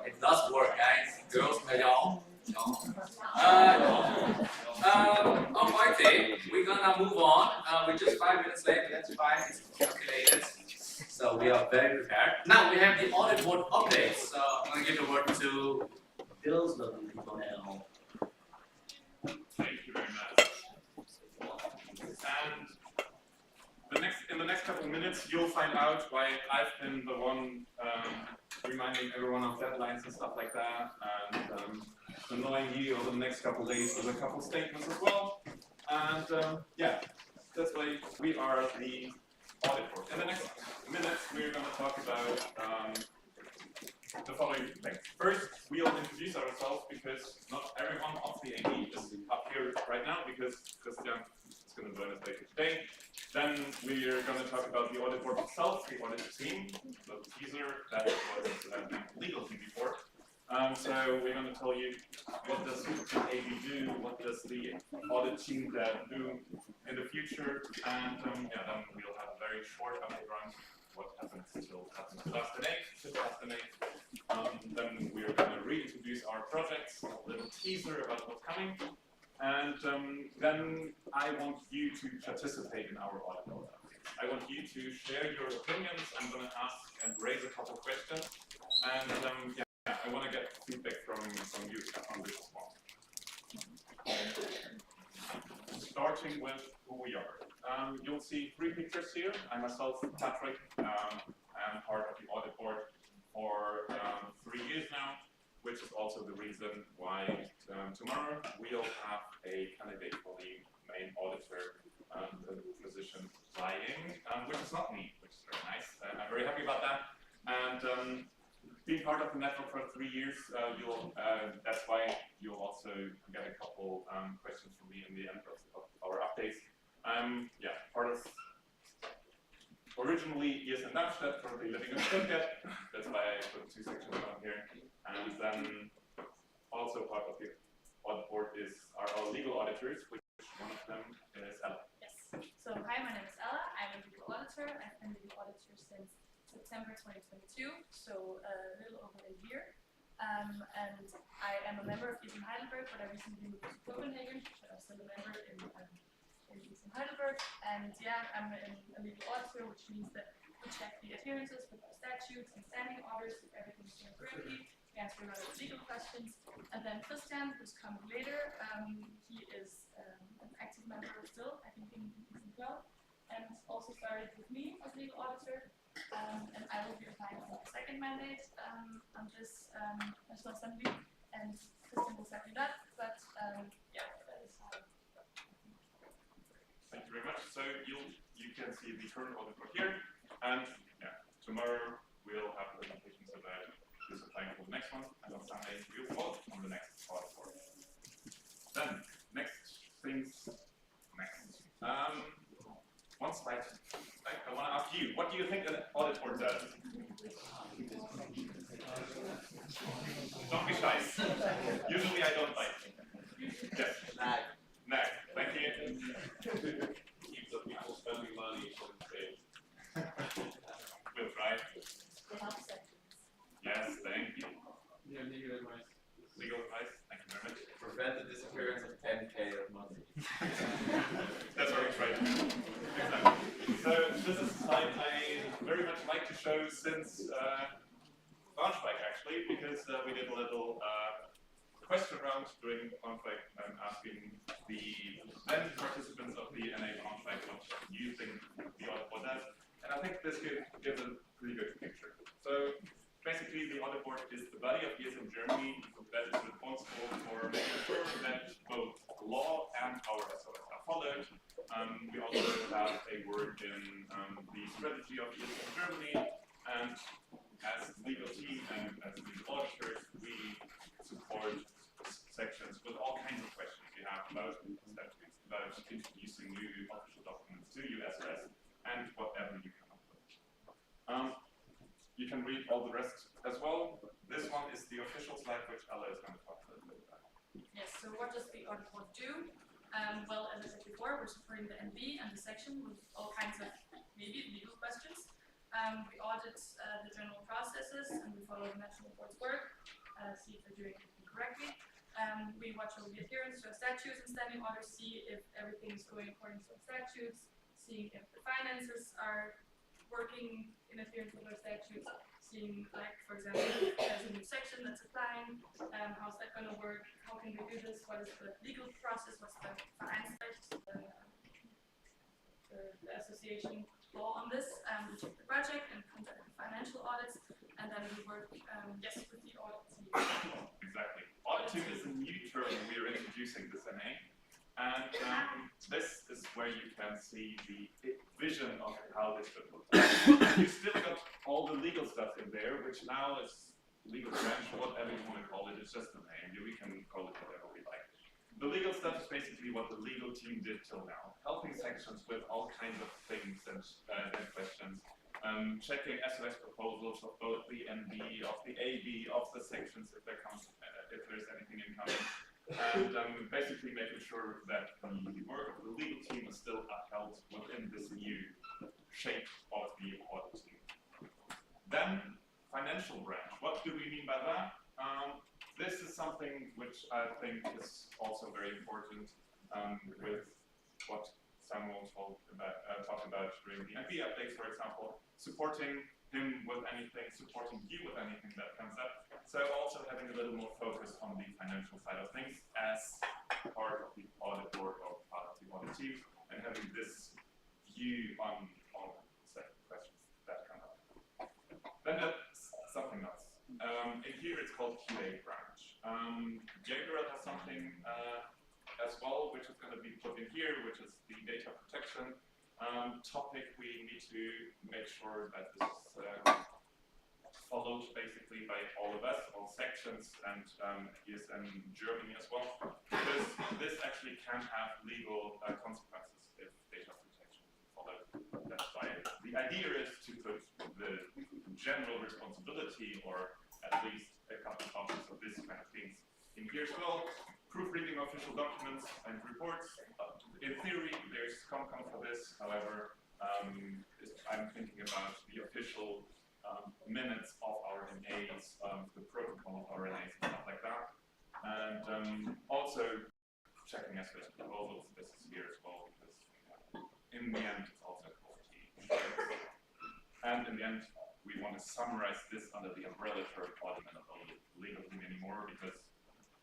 It does work, guys. Girls, y'all. Alrighty, we're gonna move on. We're just 5 minutes late. That's fine. It's calculated. So we are very prepared. Now we have the audit board updates. So I'm gonna give the word to Bill's lovely people now. Thank you very much. And in the next couple of minutes, you'll find out why I've been the one reminding everyone of deadlines and stuff like that, and annoying you over the next couple of days with a couple of statements as well. And yeah, that's why we are the audit board. In the next minutes, we're going to talk about the following things. First, we'll introduce ourselves because not everyone of the AD is up here right now because Christian is going to join us later today. Then we're going to talk about the audit board itself, the audit team, the teaser that was the legal team before. So we're going to tell you what does the AD do, what does the audit team do in the future, and yeah, then we'll have a very short update run what happens till 2008. Then we're going to reintroduce our projects, a little teaser about what's coming, and then I want you to participate in our audit process. I want you to share your opinions. I'm going to ask and raise a couple questions, and yeah, I want to get feedback from you on this one. Starting with who we are. You'll see 3 pictures here. I myself, Patrick, am part of the audit board for 3 years now, which is also the reason why tomorrow we'll have a candidate for the main auditor position applying, which is not me, which is very nice. being part of the network for 3 years, that's why you'll also get a couple questions from me in the end of our updates. Yeah, part of originally ESN Darmstadt, currently living in Stuttgart. That's why I put 2 sections down here. And then also part of the audit board are our legal auditors, which one of them is Ella. Yes. So hi, my name is Ella. I'm a legal auditor. I've been a legal auditor since September 2022, so a little over a year. And I am a member of ESN Heidelberg, but I recently moved to Copenhagen, but I'm still a member in ESN Heidelberg. And yeah, I'm a legal auditor, which means that we check the adherences with our statutes and standing orders, if everything's going correctly. We answer a lot of legal questions. And then Christian, who's coming later, he is an active member still, I think, in ESN Club, and also started with me as legal auditor. And I will be applying for my second mandate on this National Assembly, and Christian will second that. But yeah, that is how. Thank you very much. So you can see the current audit report here, and yeah, tomorrow we'll have presentations about who's applying for the next one, and on Sunday we'll vote on the next audit report. Then next things next. One slide. I want to ask you, what do you think an audit board does? Don't be shy. Usually I don't like. Yes. Nag. Thank you. Keeps the people spending money, shouldn't say. We'll try. Yes, thank you. Yeah, legal advice. Legal advice. Thank you very much. Prevent the disappearance of 10K of money. That's what we try to do. Exactly. So this is a slide I very much like to show since Braunschweig, actually, because we did a little question round during Braunschweig asking the then participants of the NA Braunschweig what you think the audit board does. And I think this gives a pretty good picture. So basically, the audit board is the body of ESN Germany that is responsible for making sure that both law and our SOS are followed. We also have a word in the strategy of ESN Germany, and as legal team and as legal auditors, we support sections with all kinds of questions we have about statutes, about introducing new official documents to USS, and whatever you come up with. You can read all the rest as well. This one is the official slide, which Ella is going to talk a little bit about. Yes, so what does the audit board do? Well, as I said before, we're supporting the NB and the section with all kinds of maybe legal questions. We audit the general processes and we follow the national board's work, see if they're doing everything correctly. We watch over the adherence to our statutes and standing orders, see if everything is going according to our statutes, seeing if the finances are working in adherence with our statutes, seeing, like, for example, if there's a new section that's applying, how's that going to work, how can we do this, what is the legal process, what's the Vereinsrecht, the association law on this. We check the project and conduct the financial audits, and then we work, yes, with the audit team. Exactly. Audit team is a new term we are introducing this NA, and this is where you can see the vision of how this should look like. You still got all the legal stuff in there, which now is legal branch, whatever you want to call it, it's just a name. We can call it whatever we like. The legal stuff is basically what the legal team did till now, helping sections with all kinds of things and questions, checking SOS proposals of both the NB, of the AB, of the sections if there comes, if there's anything incoming. And basically making sure that the work of the legal team is still upheld within this new shape of the audit team. Then, financial branch. What do we mean by that? This is something which I think is also very important with what Samuel talked about during the NB updates, for example, supporting him with anything, supporting you with anything that comes up. So also having a little more focus on the financial side of things as part of the audit board or part of the audit team, and having this view on all set questions that come up. Then that's something else. In here it's called QA branch. Gabriel has something as well, which is going to be put in here, which is the data protection topic. We need to make sure that this is followed basically by all of us, all sections, and ESN Germany as well, because this actually can have legal consequences if data protection is followed. That's why the idea is to put the general responsibility, or at least a couple of options of this kind of things in here as well. Proofreading official documents and reports. In theory, there's ComCom for this. However, I'm thinking about the official minutes of our NAs, the protocol of our NAs and stuff like that. And also checking SPS proposals. This is here as well, because in the end, it's also quality assurance. And in the end, we want to summarize this under the umbrella term audit and not only legal team anymore, because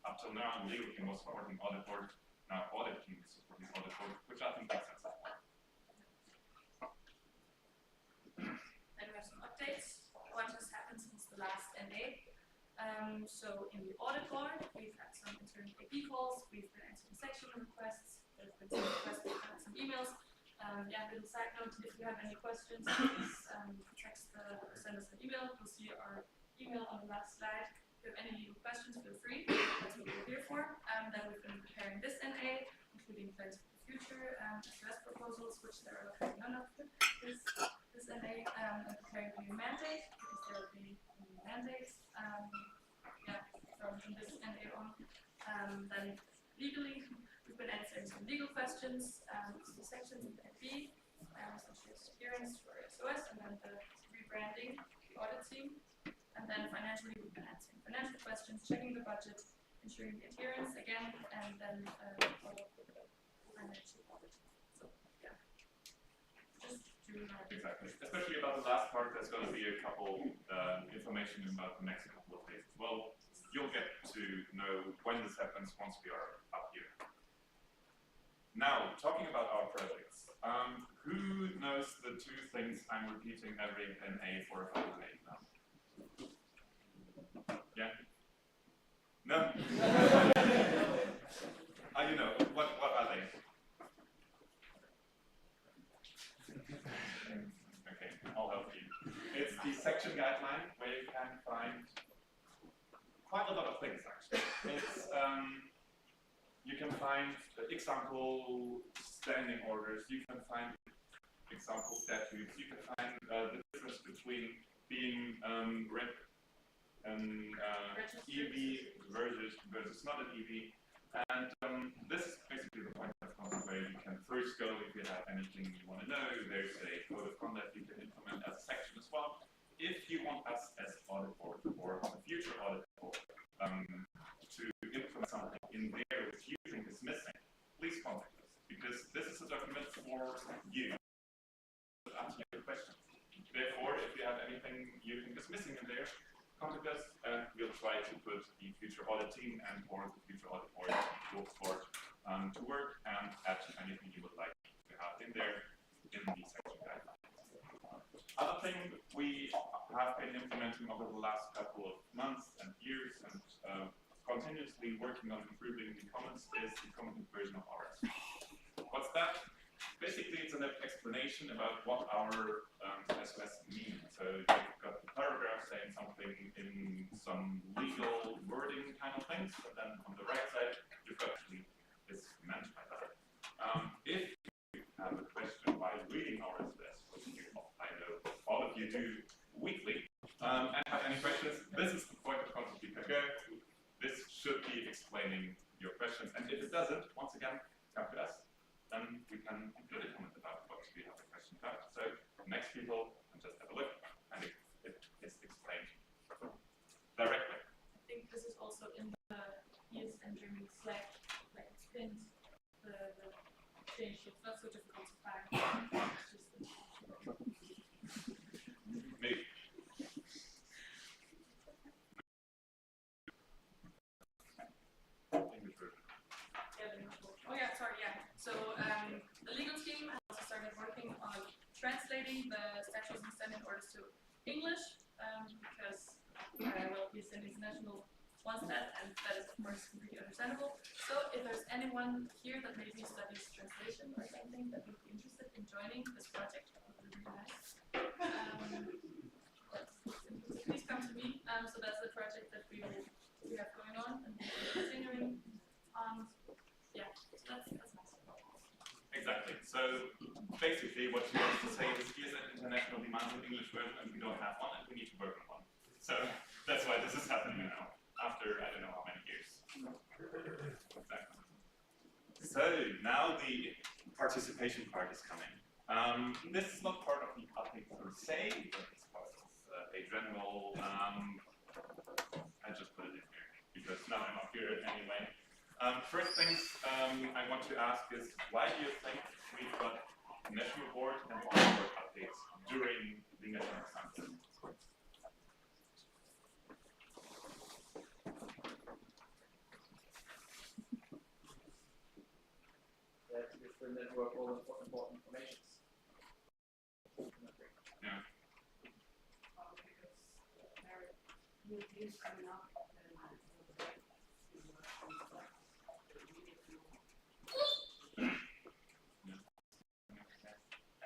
up till now, the legal team was supporting audit board. Now audit team is supporting audit board, which I think makes sense. Then we have some updates. What has happened since the last NA? So in the audit board, we've had some internal AP calls, we've been answering section requests, there's been some requests, we've had some emails. Yeah, little side note, if you have any questions, please text send us an email. You'll see our email on the last slide. If you have any legal questions, feel free. That's what we're here for. Then we've been preparing this NA, including plans for the future, SPS proposals, which there are luckily none of this NA, and preparing the new mandate, because there will be new mandates from this NA on. Then legally, we've been answering some legal questions, some sections in the NB, some shared experience for SOS, and then the rebranding, the audit team. And then financially, we've been answering financial questions, checking the budget, ensuring the adherence again, and then follow up with the financial audit. So, yeah. Just to exactly. Especially about the last part, there's going to be a couple information about the next couple of days as well. You'll get to know when this happens once we are up here. Now, talking about our projects, who knows the two things I'm repeating every NA for a couple of days now? Yeah? No? You know, what are they? Okay, I'll help you. It's the section guideline, where you can find quite a lot of things, actually. It's, you can find example standing orders, you can find example statutes, you can find the difference between being EV versus not an EV. And this is basically the point of contact where you can first go if you have anything you want to know. There's a code of conduct you can implement as a section as well. If you want us as audit board or a future audit board to implement something in there which you think is missing, please contact us, because this is a document for you to answer your questions. Therefore, if you have anything you think is missing in there, contact us and we'll try to put the future audit team and or the future audit board to work and add anything you would like to have in there in the section guidelines. Other thing we have been implementing over the last couple of months and years and continuously working on improving the comments is the comment version of RS. What's that? Basically, it's an explanation about what our SOS means. So you've got the paragraph saying something in some legal wording kind of things, and then on the right side, you've got actually this meant by that. If you have a question while reading our SOS, which I know all of you do weekly, and have any questions, this is the point of contact you can go. This should be explaining your questions, and if it doesn't, once again, come to us. Then we can include a comment about what we have a question about. So next people can just have a look, and it's explained directly. I think this is also in the ESN Germany Slack, like it's pinned the change. It's not so difficult to find. It's just Maybe. Oh yeah, sorry, yeah. So the legal team has also started working on translating the statutes and standing orders to English, because well, ESN International wants that, and that is of course completely understandable. So if there's anyone here that maybe studies translation or something that would be interested in joining this project, that would be really nice. That's interesting. please come to me. So that's the project that we have going on and we're continuing. Yeah, so that's nice. Exactly. So basically what you want to say is here's an international demand in English version and we don't have one and we need to work on one. So that's why this is happening now, after I don't know how many years. Exactly. So now the participation part is coming. This is not part of the update per se, but it's part of a general, I just put it in here because now I'm up here anyway. First things I want to ask is, why do you think we've got national board and audit board updates during the national exams? That is the network all important information. Yeah. Coming up.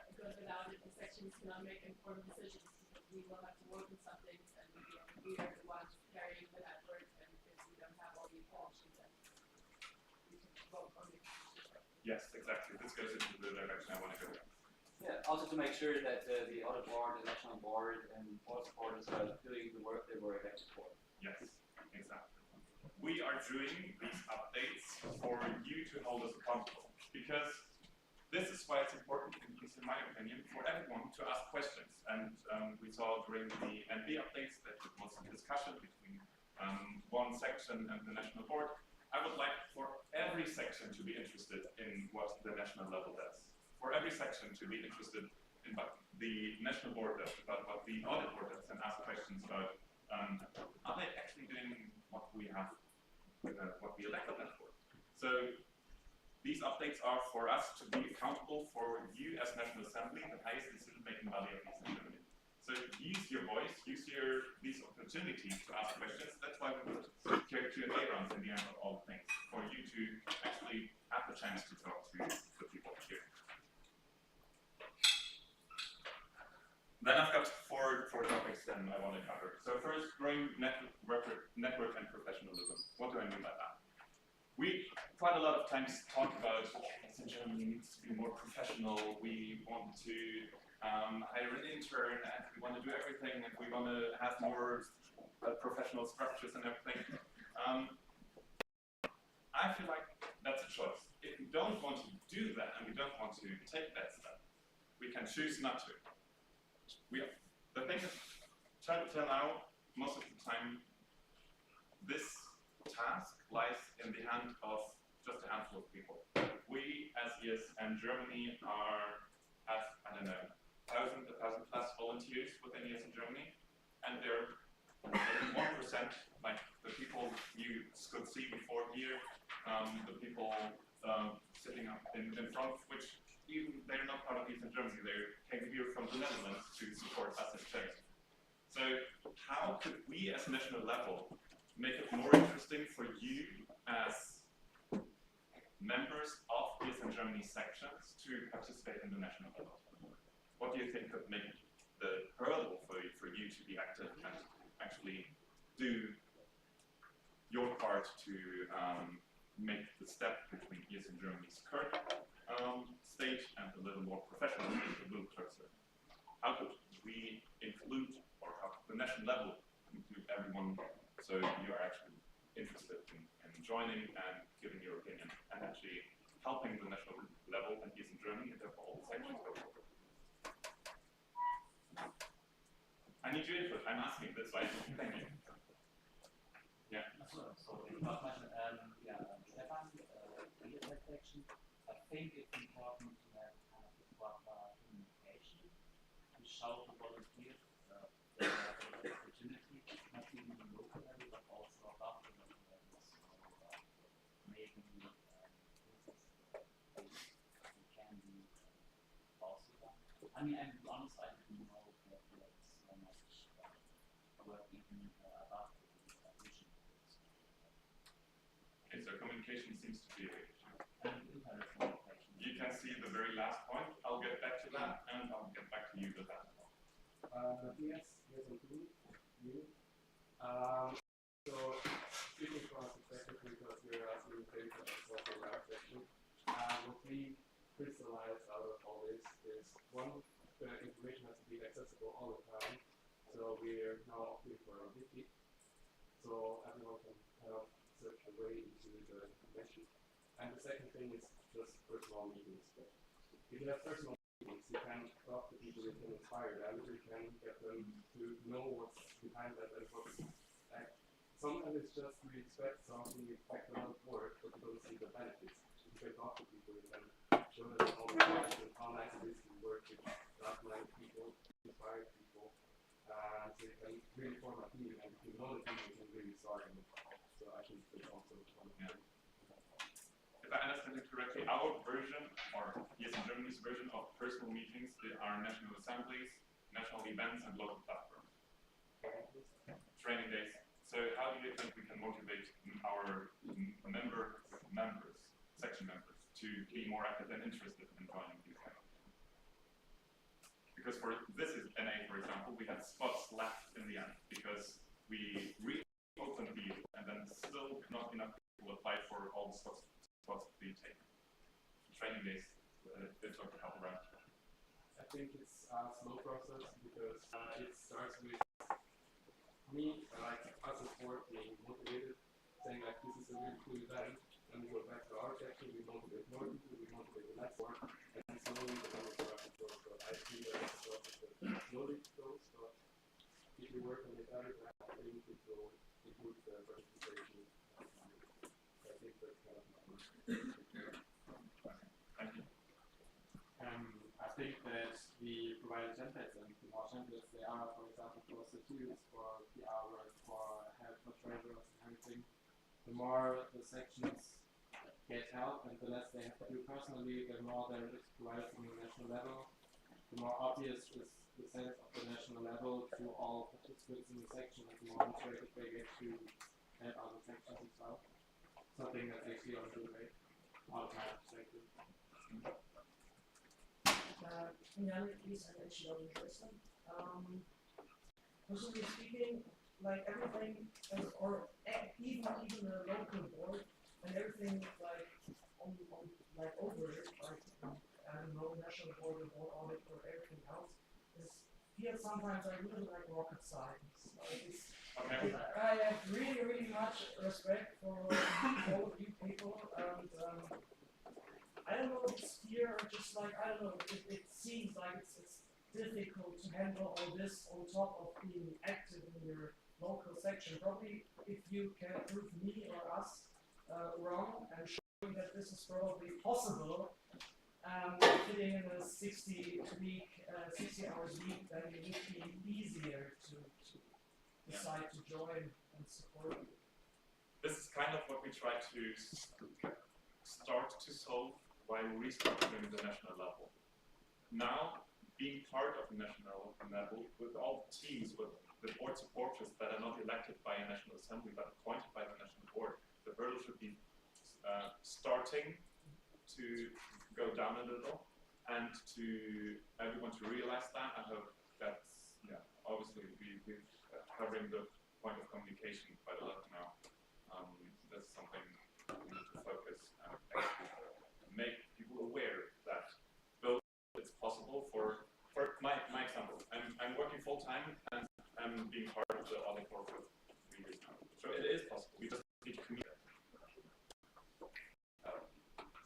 Because without it, the sections cannot make informed decisions. We will have to work on some things, and we are the ones carrying the network, and if we don't have all the information, then we can vote on the information. Yes, exactly. This goes into the direction I want to go. Yeah, also to make sure that the audit board, the national board, and board supporters are doing the work they were elected for. Yes, exactly. We are doing these updates for you to hold us accountable, because this is why it's important, at least in my opinion, for everyone to ask questions. And we saw during the NB updates that it was a discussion between one section and the national board. I would like for every section to be interested in what the national level does. For every section to be interested in what the national board does, about what the audit board does, and ask questions about are they actually doing what we have, what we elected them for. So these updates are for us to be accountable for you as National Assembly, the highest decision-making body of East Germany. So use your voice, use these opportunities to ask questions. That's why we put Q&A rounds in the end of all things, for you to actually have the chance to talk to the people here. Then I've got four topics then I want to cover. So first, growing network and professionalism. What do I mean by that? We quite a lot of times talk about, okay, Germany needs to be more professional. We want to hire an intern, and we want to do everything, and we want to have more professional structures and everything. I feel like that's a choice. If we don't want to do that, and we don't want to take that step, we can choose not to. The thing is, till now, most of the time, this task lies in the hand of just a handful of people. We, as ESN Germany, have, I don't know, 1,000 plus volunteers within ESN Germany, and they're maybe 1%, like the people you could see before here, the people sitting up in front, which even they're not part of ESN Germany, they came here from the Netherlands to support us as chairs. So how could we as national level make it more interesting for you as members of ESN Germany sections to participate in the national level? What do you think could make the hurdle for you to be active and actually do your part to make the step between ESN Germany's current stage and a little more professional stage, a little closer? How could we include, or how could the national level include everyone so you are actually interested in joining and giving your opinion and actually helping the national level and ESN Germany and therefore all sections go forward? I need your input. I'm asking this, right? Thank you. Yeah. So the first question, Stefan, leader section. I think it's important to have kind of proper communication and show the volunteers that they have the opportunity, not even in the local level, but also above the local level. So maybe this is we can be also done. I mean, I'm honest, I didn't know that there is so much work even above the vision. Okay, so communication seems to be a big issue. You can see the very last point. I'll get back to that, and I'll get back to you with that as well. Yes, I do. We team. So speaking from a perspective, because we're asking data as well for lab section, what we crystallize out of all this is one, the information has to be accessible all the time. So we're now opting for a wiki, so everyone can kind of search their way into the information. And the second thing is just personal meetings. If you have personal meetings, you can talk to people, you can inspire them, you can get them to know what's behind that and what's sometimes it's just we expect something, we expect a lot of work, but we don't see the benefits. You can talk to people, you can show them all the benefits and how nice it is to work with like-minded people, inspired people. So you can really form a team, and if you know the team, you can really start them. So I think that's also one of them. If I understand it correctly, our version, or yes, in Germany's version of personal meetings, are national assemblies, national events, and local platforms. Training days. So how do you think we can motivate our section members, to be more active and interested in joining these kind of things? Because for this is NA, for example, we had spots left in the end because we reopened the and then still not enough people applied for all the spots to be taken. Training days, it took a couple rounds. I think it's a slow process because it starts with me, like us as board being motivated, saying like this is a really cool event, and we go back to our section, we motivate more people, we motivate the next one, and then slowly the numbers start to grow. So I see that it's a process that slowly goes, but if you work on it every time, I think it will improve the participation. I think that's kind of Thank you. I think that we provide templates, and the more templates they are, for example, for statutes, for PR work, for help for treasurers and everything, the more the sections get help and the less they have to do personally, the more there is provided from the national level, the more obvious is the sense of the national level to all participants in the section, and the more motivated they get to help other sections as well. Something that's actually on the way, out of my perspective. Jan is actually interesting. Personally speaking, like everything, or even the local board and everything, like on like over it, like I don't know, national board or board audit or everything else, feels sometimes like a little like rocket science. Like I have really much respect for all of you people, and I don't know if it's fear or just like, I don't know, it seems like it's difficult to handle all this on top of being active in your local section. Probably if you can prove me or us wrong and showing that this is probably possible, fitting in a 60 hours week, then it would be easier to decide to join and support you. This is kind of what we try to start to solve while restructuring the national level. Now, being part of the national level with all teams, with the board supporters that are not elected by a national assembly but appointed by the national board, the hurdle should be starting to go down a little, and to everyone to realize that. I hope that's, obviously we're covering the point of communication quite a lot now. That's something we need to focus and make people aware that though it's possible for my example, I'm working full time and I'm being part of the audit board for 3 years now. So it is possible. We just need to communicate.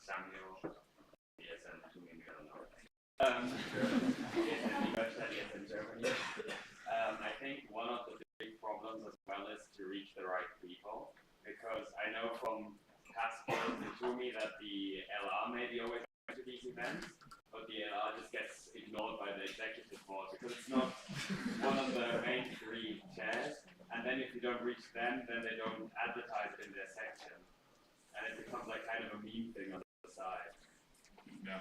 Samuel, ESN, I don't know. ESN in Germany. I think one of the big problems as well is to reach the right people, because I know from past boards and to me that the LR may be always going to these events, but the LR just gets ignored by the executive board because it's not one of the main 3 chairs, and then if you don't reach them, then they don't advertise it in their section, and it becomes like kind of a meme thing on the side. Yeah,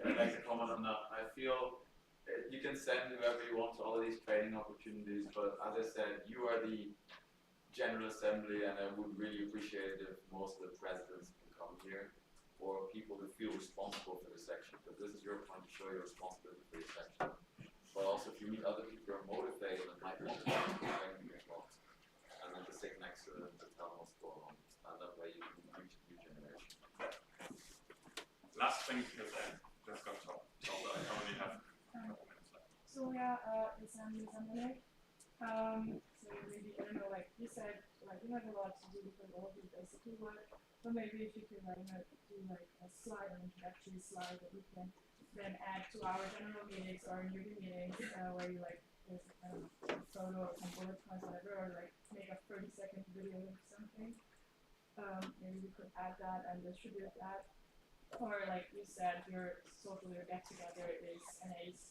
I'd like to comment on that. I feel you can send whoever you want to all of these training opportunities, but as I said, you are the General Assembly, and I would really appreciate it if most of the presidents can come here, or people who feel responsible for the section, because this is your time to show your responsibility for your section. but also if you meet other people who are motivated and might want to be involved. And then just sit next to them to tell them what's going on. And that way you can reach a new generation. Last thing, because I just got told I only have a couple minutes left. So yeah, it's Samele. So maybe, I don't know, like you said, like you have a lot to do with all of your basically work, but maybe if you could like do like a slide, an introductory slide that we can then add to our general meetings or newbie meetings, where you like there's a kind of photo or some bullet points, whatever, or like make a 30-second video or something. Maybe we could add that and distribute that. Or like you said, your get together is NA's.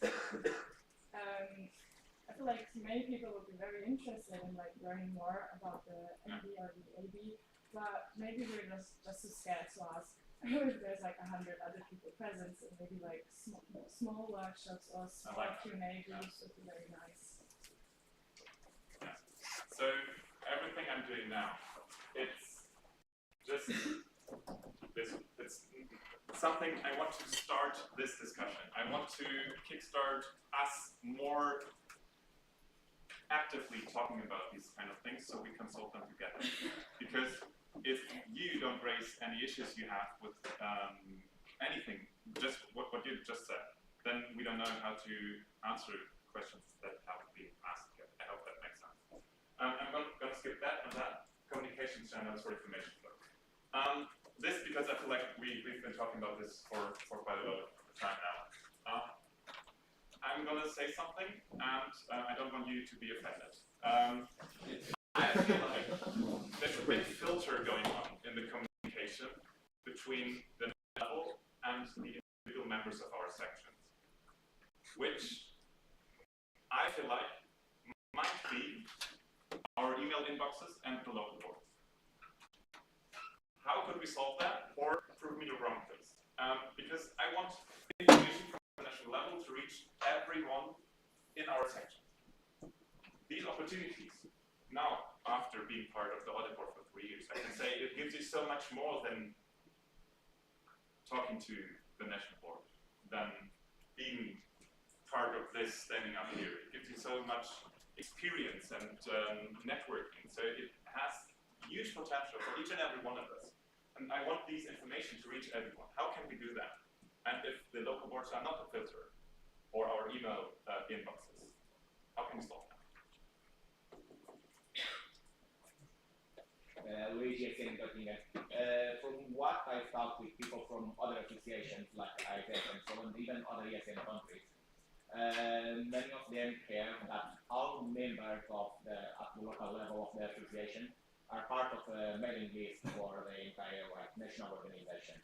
I feel like many people would be very interested in like learning more about the NB or the AB, but maybe we're just too scared to ask. If there's like 100 other people present, so maybe like small workshops or small Q&A groups would be very nice. Yeah. So everything I'm doing now, it's just this. It's something I want to start this discussion. I want to kickstart us more actively talking about these kind of things so we can solve them together. Because if you don't raise any issues you have with anything, just what you just said, then we don't know how to answer questions that have been asked yet. I hope that makes sense. I'm going to skip that and that. Communication channels for information flow. This because I feel like we've been talking about this for quite a lot of time now. I'm going to say something, and I don't want you to be offended. I feel like there's a big filter going on in the communication between the level and the individual members of our sections, which I feel like might be our email inboxes and the local boards. How could we solve that? Or prove me wrong, please. Because I want information from the national level to reach everyone in our section. These opportunities, now after being part of the audit board for 3 years, I can say it gives you so much more than talking to the national board, than being part of this standing up here. It gives you so much experience and networking. So it has huge potential for each and every one of us. And I want these information to reach everyone. How can we do that? And if the local boards are not a filter, or our email inboxes, how can we solve that? Luigi again, from what I've talked with people from other associations like ISF and so on, even other ESN countries, many of them care that all members of at the local level of the association are part of a mailing list for the entire national organization,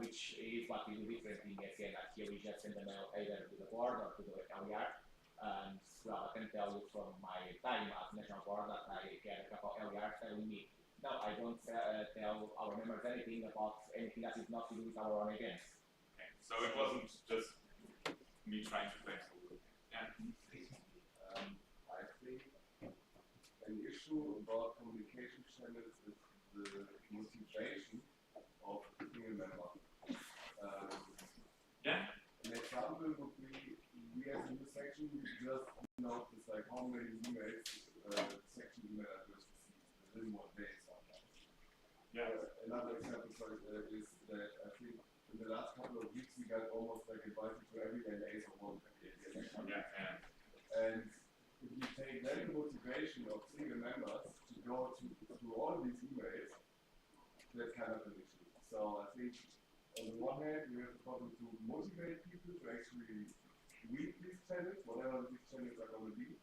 which is what we do different in ESN. That here we just send a mail either to the board or to the LER. And well, I can tell you from my time at national board that I get a couple of LERs telling me, no, I don't tell our members anything about anything that is not to do with our own events. Okay. So it wasn't just me trying to play. Yeah. I think an issue about communication channels is the motivation of the single member. Yeah. An example would be, we as a new section, we just notice like how many emails section email address receives within 1 day sometimes. Yeah. Another example is that I think in the last couple of weeks we got almost like invited to every NA's of one. Yeah. And if you take then the motivation of single members to go through all these emails, that's kind of an issue. So I think on the one hand, we have the problem to motivate people to actually read these channels, whatever these channels are going to be.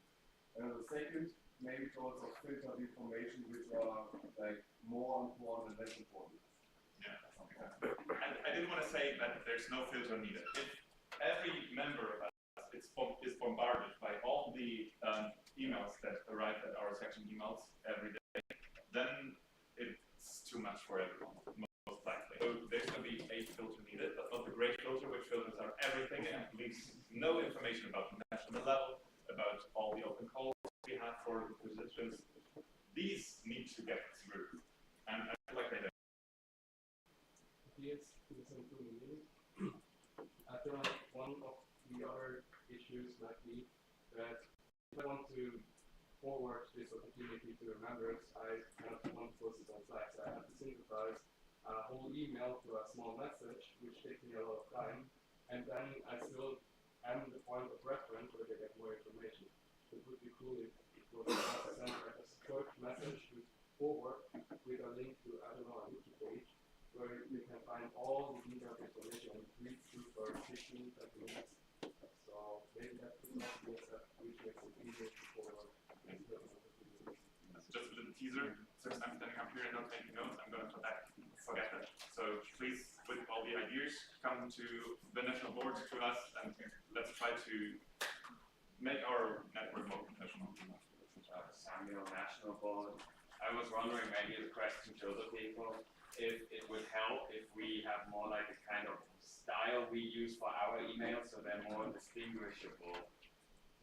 And on the second, maybe to also filter the information which are like more important and less important. Yeah. And I didn't want to say that there's no filter needed. If every member of us is bombarded by all the emails that arrive at our section emails every day, then it's too much for everyone, most likely. So there's going to be a filter needed, but not the great filter, which filters out everything and leaves no information about the national level, about all the open calls we have for the positions. These need to get through, and I feel like they do. Yes, to listen to me. I feel like one of the other issues might be members, I kind of want to post it on Slack, so I have to synthesize a whole email to a small message, which takes me a lot of time, and then I still am the point of reference where they get more information. It would be cool if it was sent like a support message with forward with a link to, I don't know, a wiki page, where you can find all the detailed information and read through for 15, 20 minutes. So maybe that could not be a step which makes it easier to forward. Just a little teaser, since I'm standing up here and not taking notes, I'm going to forget that. So please, with all the ideas, come to the national boards to us, and let's try to make our network more professional. Samuel, national board. I was wondering, maybe the question to other people, if it would help if we have more like a kind of style we use for our emails, so they're more distinguishable.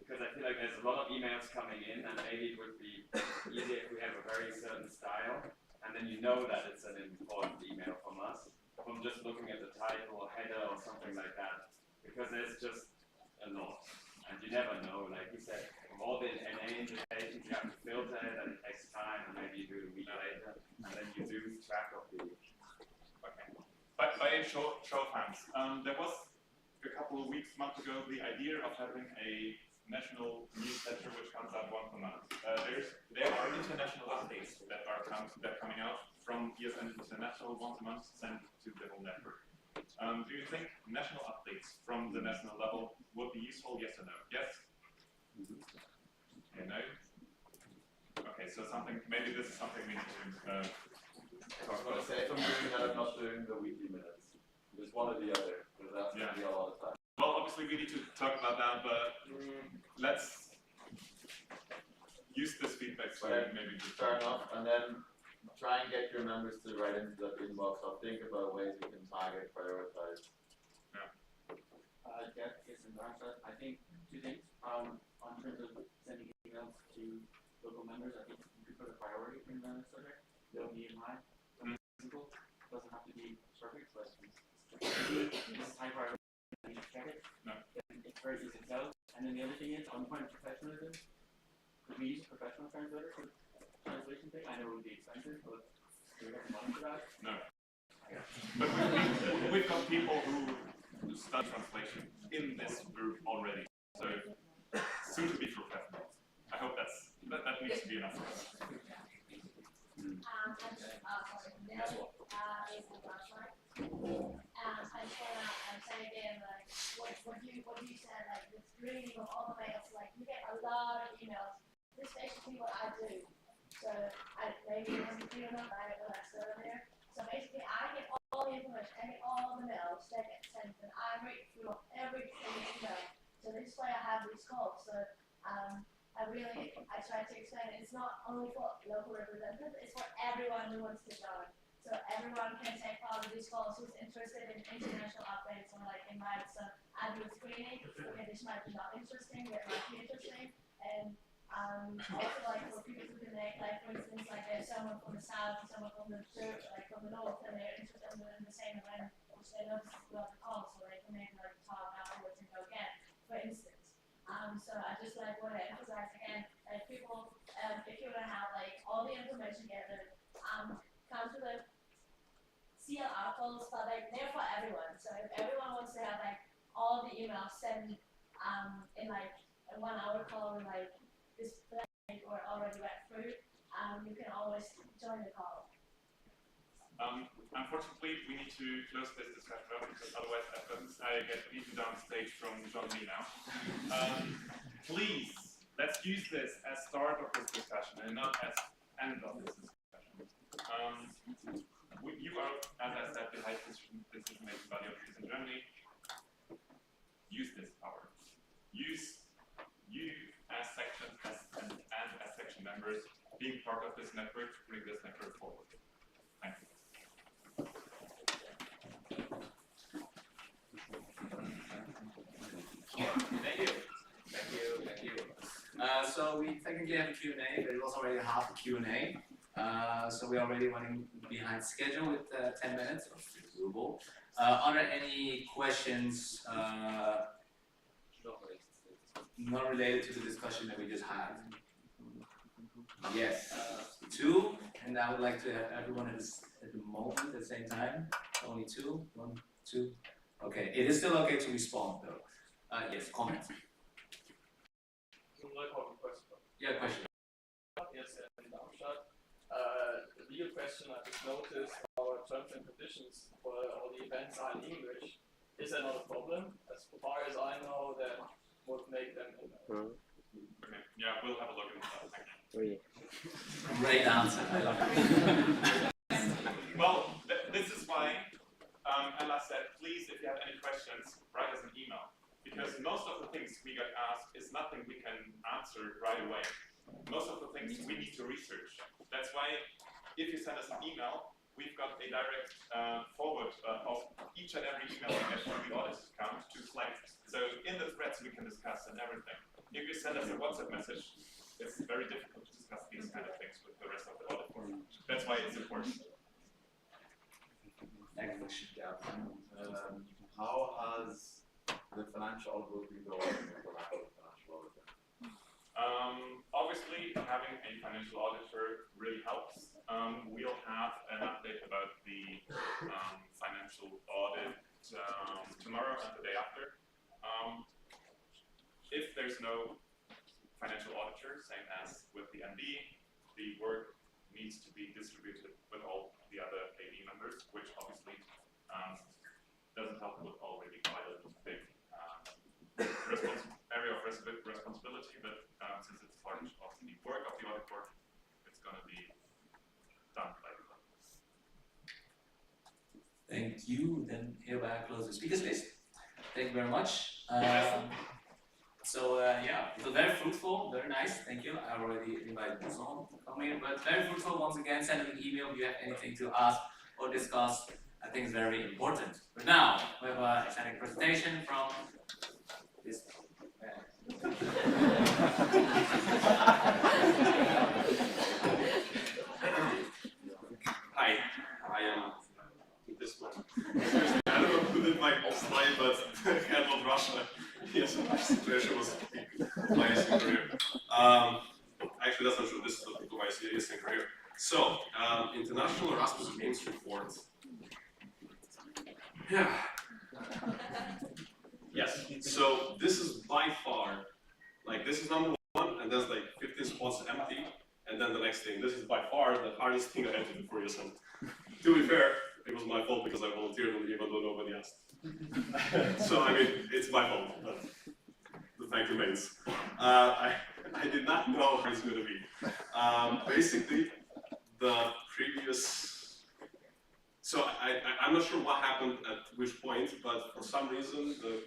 Because I feel like there's a lot of emails coming in, and maybe it would be easier if we have a very certain style, and then you know that it's an important email from us, from just looking at the title or header or something like that. Because there's just a lot, and you never know. Like you said, from all the NA invitations, you have to filter it, and it takes time, and maybe you do it a week later, and then you lose track of the. Okay. But by a show of hands, there was a couple of months ago, the idea of having a national newsletter which comes out once a month. There are international updates that are coming out from ESN International once a month, sent to the whole network. Do you think national updates from the national level would be useful? Yes or no? Yes? Okay, no? Okay, so maybe this is something we need to I was going to say, if I'm doing that, I'm not doing the weekly minutes. Just one or the other, because that's going to be a lot of time. Well, obviously we need to talk about that, but let's use this feedback to maybe just fair enough, and then try and get your members to write into that inbox. I'll think about ways we can target, prioritize. Jeff is in Darmstadt. I think two things. On terms of sending emails to local members, I think you could put a priority in the subject. They'll be in mind. Simple. Doesn't have to be perfect, but this is high priority. I need to check it. No. It's very easy to tell. And then the other thing is, on the point of professionalism, could we use a professional translator for translation thing? I know it would be expensive, but do we have the money for that? No. But we've got people who study translation in this group already, so soon to be professional. I hope that needs to be enough for us. I just want to say again, like, what you said, like, the screening of all the mails, like, you get a lot of emails. This is basically what I do. So, maybe it wasn't clear enough, I don't know that's still there. So basically, I get all the information, I get all the mails that get sent, and I read through every single email. So this is why I have these calls. So, I try to explain it. It's not only for local representatives, it's for everyone who wants to join. So everyone can take part of these calls who's interested in international updates or like invite. So I do a screening. Okay, this might be not interesting, that might be interesting. And also like for people who can make, like for instance, like there's someone from the south and someone from the north, and they're interested in the same event, which they know this is about the call, so they can maybe like talk afterwards and go again, for instance. So I just like want to emphasize again that people, if you want to have like all the information gathered, come to the CLR calls, but like they're for everyone. So if everyone wants to have like all the emails sent in like a 1 hour call and like display or already read through, you can always join the call. Unfortunately, we need to close this discussion up because otherwise I get beaten down stage from John Lee now. Please, let's use this as start of this discussion and not as end of this discussion. You are, as I said, the highest decision-making body of peace in Germany. Use this power. Use you as sections and as section members being part of this network to bring this network forward. Thank you. Thank you. So we technically have a Q&A, but it was already half a Q&A. So we're already running behind schedule with 10 minutes, so it's doable. Are there any questions not related to the discussion that we just had? Yes, two, and I would like to have everyone at the moment at the same time. Only two, one, two. Okay, it is still okay to respond though. Yes, comment. Yeah, question. Yes, in Darmstadt. The real question I just noticed our terms and conditions for all the events are in English. Is that not a problem? As far as I know, that would make them. Okay. Yeah, we'll have a look into that. Thank you. Great answer. I love it. Well, this is why Ella said, please, if you have any questions, write us an email. Because most of the things we get asked is nothing we can answer right away. Most of the things we need to research. That's why if you send us an email, we've got a direct forward of each and every email we get from the audit account to Slack. So in the threads we can discuss and everything. If you send us a WhatsApp message, it's very difficult to discuss these kind of things with the rest of the audit board. That's why it's important. How has the financial audit been going with the lack of financial auditor? Obviously, having a financial auditor really helps. We'll have an update about the financial audit tomorrow and the day after. If there's no financial auditor, same as with the MD, the work needs to be distributed with all the other AD members, which obviously doesn't help with already quite a big area of responsibility, but since it's part of the work of the audit board, it's going to be done by the board. Thank you. Then hereby I close the speakers list. Thank you very much. Yeah, it was very fruitful, very nice. Thank you. I already invited someone to come in, but very fruitful. Once again, send an email if you have anything to ask or discuss. I think it's very important. But now we have an exciting presentation from this. Hi, I am this one. I don't know who did my slide, but Handled Russia. Yes, my situation was my ESN career. Actually, that's not true. This is the peak of my ESN career. So, International Erasmus Games report. Yeah. Yes. So this is by far, like this is number one, and there's like 15 spots empty, and then the next thing. This is by far the hardest thing I had to do for ESN. To be fair, it was my fault because I volunteered even though nobody asked. So I mean, it's my fault, but the fact remains. I did not know how it's going to be. Basically, the previous. So I'm not sure what happened at which point, but for some reason the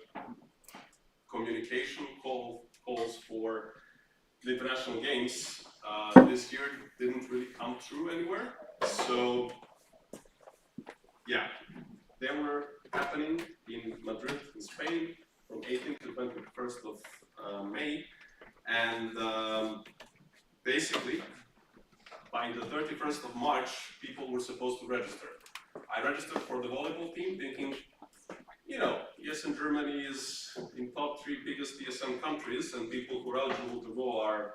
communication calls for the international games this year didn't really come through anywhere. So yeah, they were happening in Madrid, in Spain, from 18th to 21st of May, and basically by the 31st of March, people were supposed to register. I registered for the volleyball team thinking, you know, ESN Germany is in top 3 biggest ESN countries, and people who are eligible to go are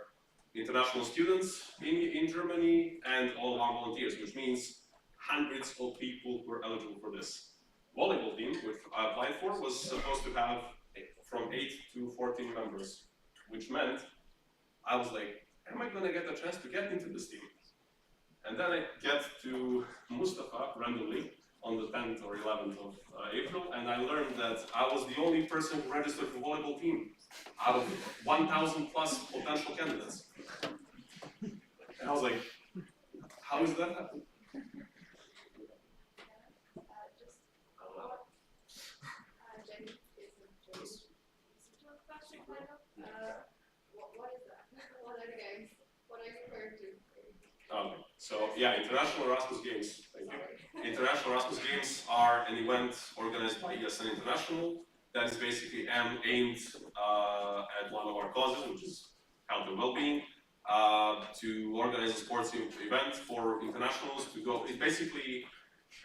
international students in Germany and all of our volunteers, which means hundreds of people who are eligible for this. Volleyball team, which I applied for, was supposed to have from 8 to 14 members, which meant I was like, am I going to get a chance to get into this team? And then I get to Mustafa randomly on the 10th or 11th of April, and I learned that I was the only person who registered for the volleyball team out of 1,000 plus potential candidates. And I was like, how is that happening? What is that? What are the games? What are you referring to? So yeah, International Erasmus Games. Thank you. International Erasmus Games are an event organized by ESN International that is basically aimed at one of our causes, which is health and well-being, to organize a sports event for internationals to go. It's basically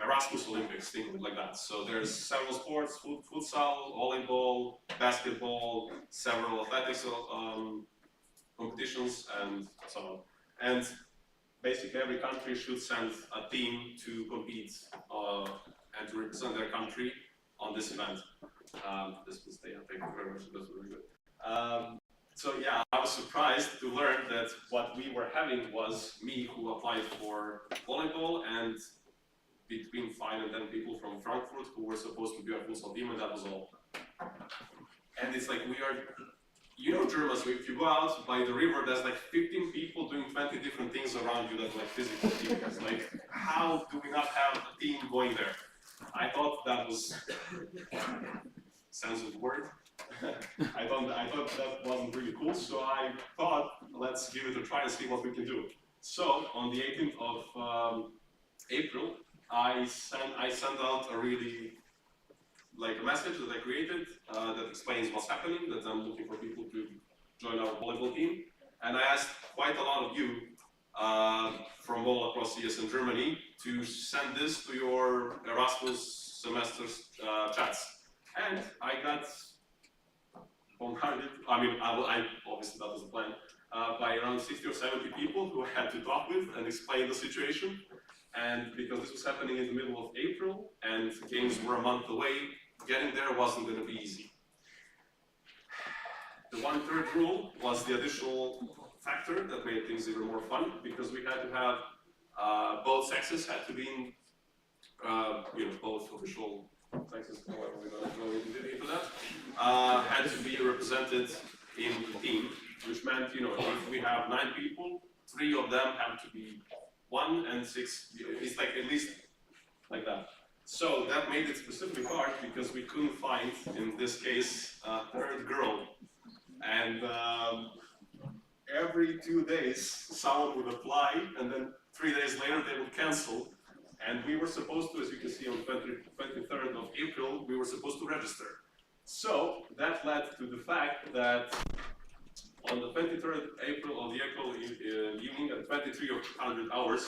Erasmus Olympics, think of it like that. So there's several sports: futsal, volleyball, basketball, several athletics competitions, and so on. and basically every country should send a team to compete and to represent their country on this event. This was thank you very much, that was really good. So yeah, I was surprised to learn that what we were having was me who applied for volleyball and between 5 and 10 people from Frankfurt who were supposed to be a futsal team, and that was all. And it's like we are, you know, Germans, so if you go out by the river, there's like 15 people doing 20 different things around you that like physical team. It's like, how do we not have a team going there? I thought that was, sounds of word. I thought that wasn't really cool, so I thought, let's give it a try and see what we can do. So on the 18th of April, I sent out a really, like a message that I created that explains what's happening, that I'm looking for people to join our volleyball team. And I asked quite a lot of you from all across ES and Germany to send this to your Erasmus semesters chats. And I got bombarded, I mean, I obviously that was the plan, by around 60 or 70 people who I had to talk with and explain the situation. And because this was happening in the middle of April and games were a month away, getting there wasn't going to be easy. The 1/3 rule was the additional factor that made things even more fun, because we had to have both sexes had to be in, you know, both official sexes, however we're going to go into that, had to be represented in the team, which meant, you know, if we have 9 people, 3 of them have to be 1 and 6, it's like at least like that. So that made it specifically hard because we couldn't find, in this case, a 3rd girl. And every 2 days, someone would apply, and then 3 days later they would cancel. And we were supposed to, as you can see on 23rd of April, we were supposed to register. So that led to the fact that on the 23rd April of the April evening at 2300 hours,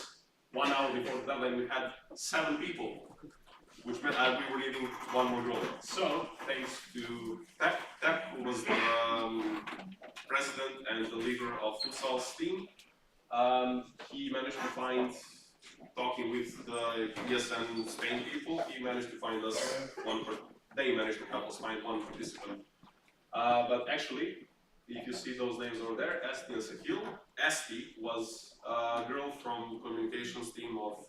1 hour before the deadline, we had 7 people, which meant we were needing 1 more girl. So thanks to Tep, who was the president and the leader of futsal's team, he managed to find, talking with the ESN Spain people, he managed to find us they managed to help us find 1 participant. But actually, if you see those names over there, Esti and Sakil, Esti was a girl from communications team of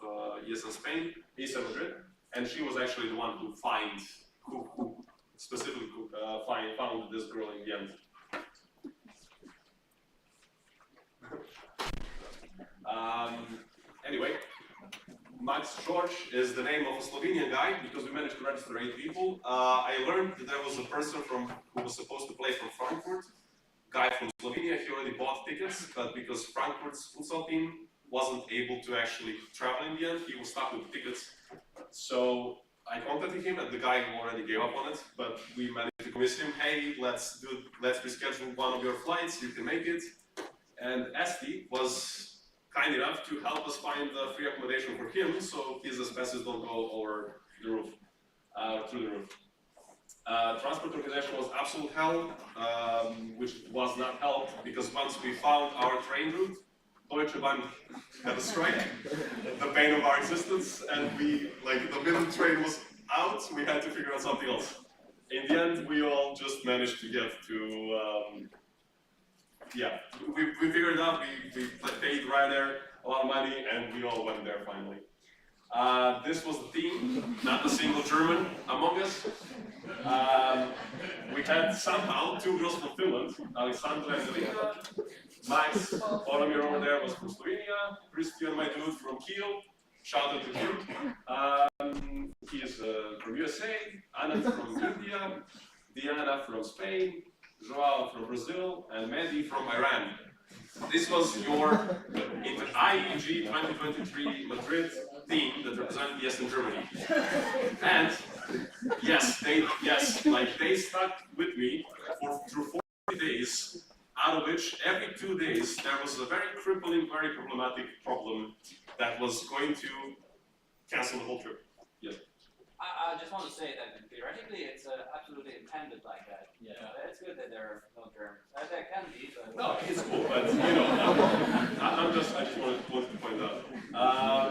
ESN Spain, ESN Madrid, and she was actually the one who specifically found this girl in the end. Anyway, Max George is the name of a Slovenian guy because we managed to register 8 people. I learned that there was a person who was supposed to play from Frankfurt, guy from Slovenia. He already bought tickets, but because Frankfurt's futsal team wasn't able to actually travel in the end, he was stuck with tickets. So I contacted him, and the guy already gave up on it, but we managed to convince him, hey, let's reschedule one of your flights, you can make it. And Esti was kind enough to help us find free accommodation for him, so his expenses don't go over the roof, through the roof. Transport organization was absolute hell, which was not helped because once we found our train route, Deutsche Bahn had a strike, the pain of our existence, and the middle train was out, we had to figure out something else. In the end, we all just managed to get to, yeah, we figured it out, we paid Ryanair a lot of money, and we all went there finally. This was the team, not a single German among us. We had somehow 2 girls from Finland, Alexandra and Elena. Max, Boromir over there was from Slovenia. Christian, my dude, from Kiel. Shout out to him. He is from USA. Anna from India. Diana from Spain. Joao from Brazil. And Mehdi from Iran. This was your IEG 2023 Madrid team that represented ES in Germany. And yes, they stuck with me through 40 days, out of which every 2 days there was a very crippling, very problematic problem that was going to cancel the whole trip. Yes. I just want to say that theoretically it's absolutely intended like that. Yeah. it's good that there are no Germans. There can be, but No, it's cool, but you know, I just wanted to point out.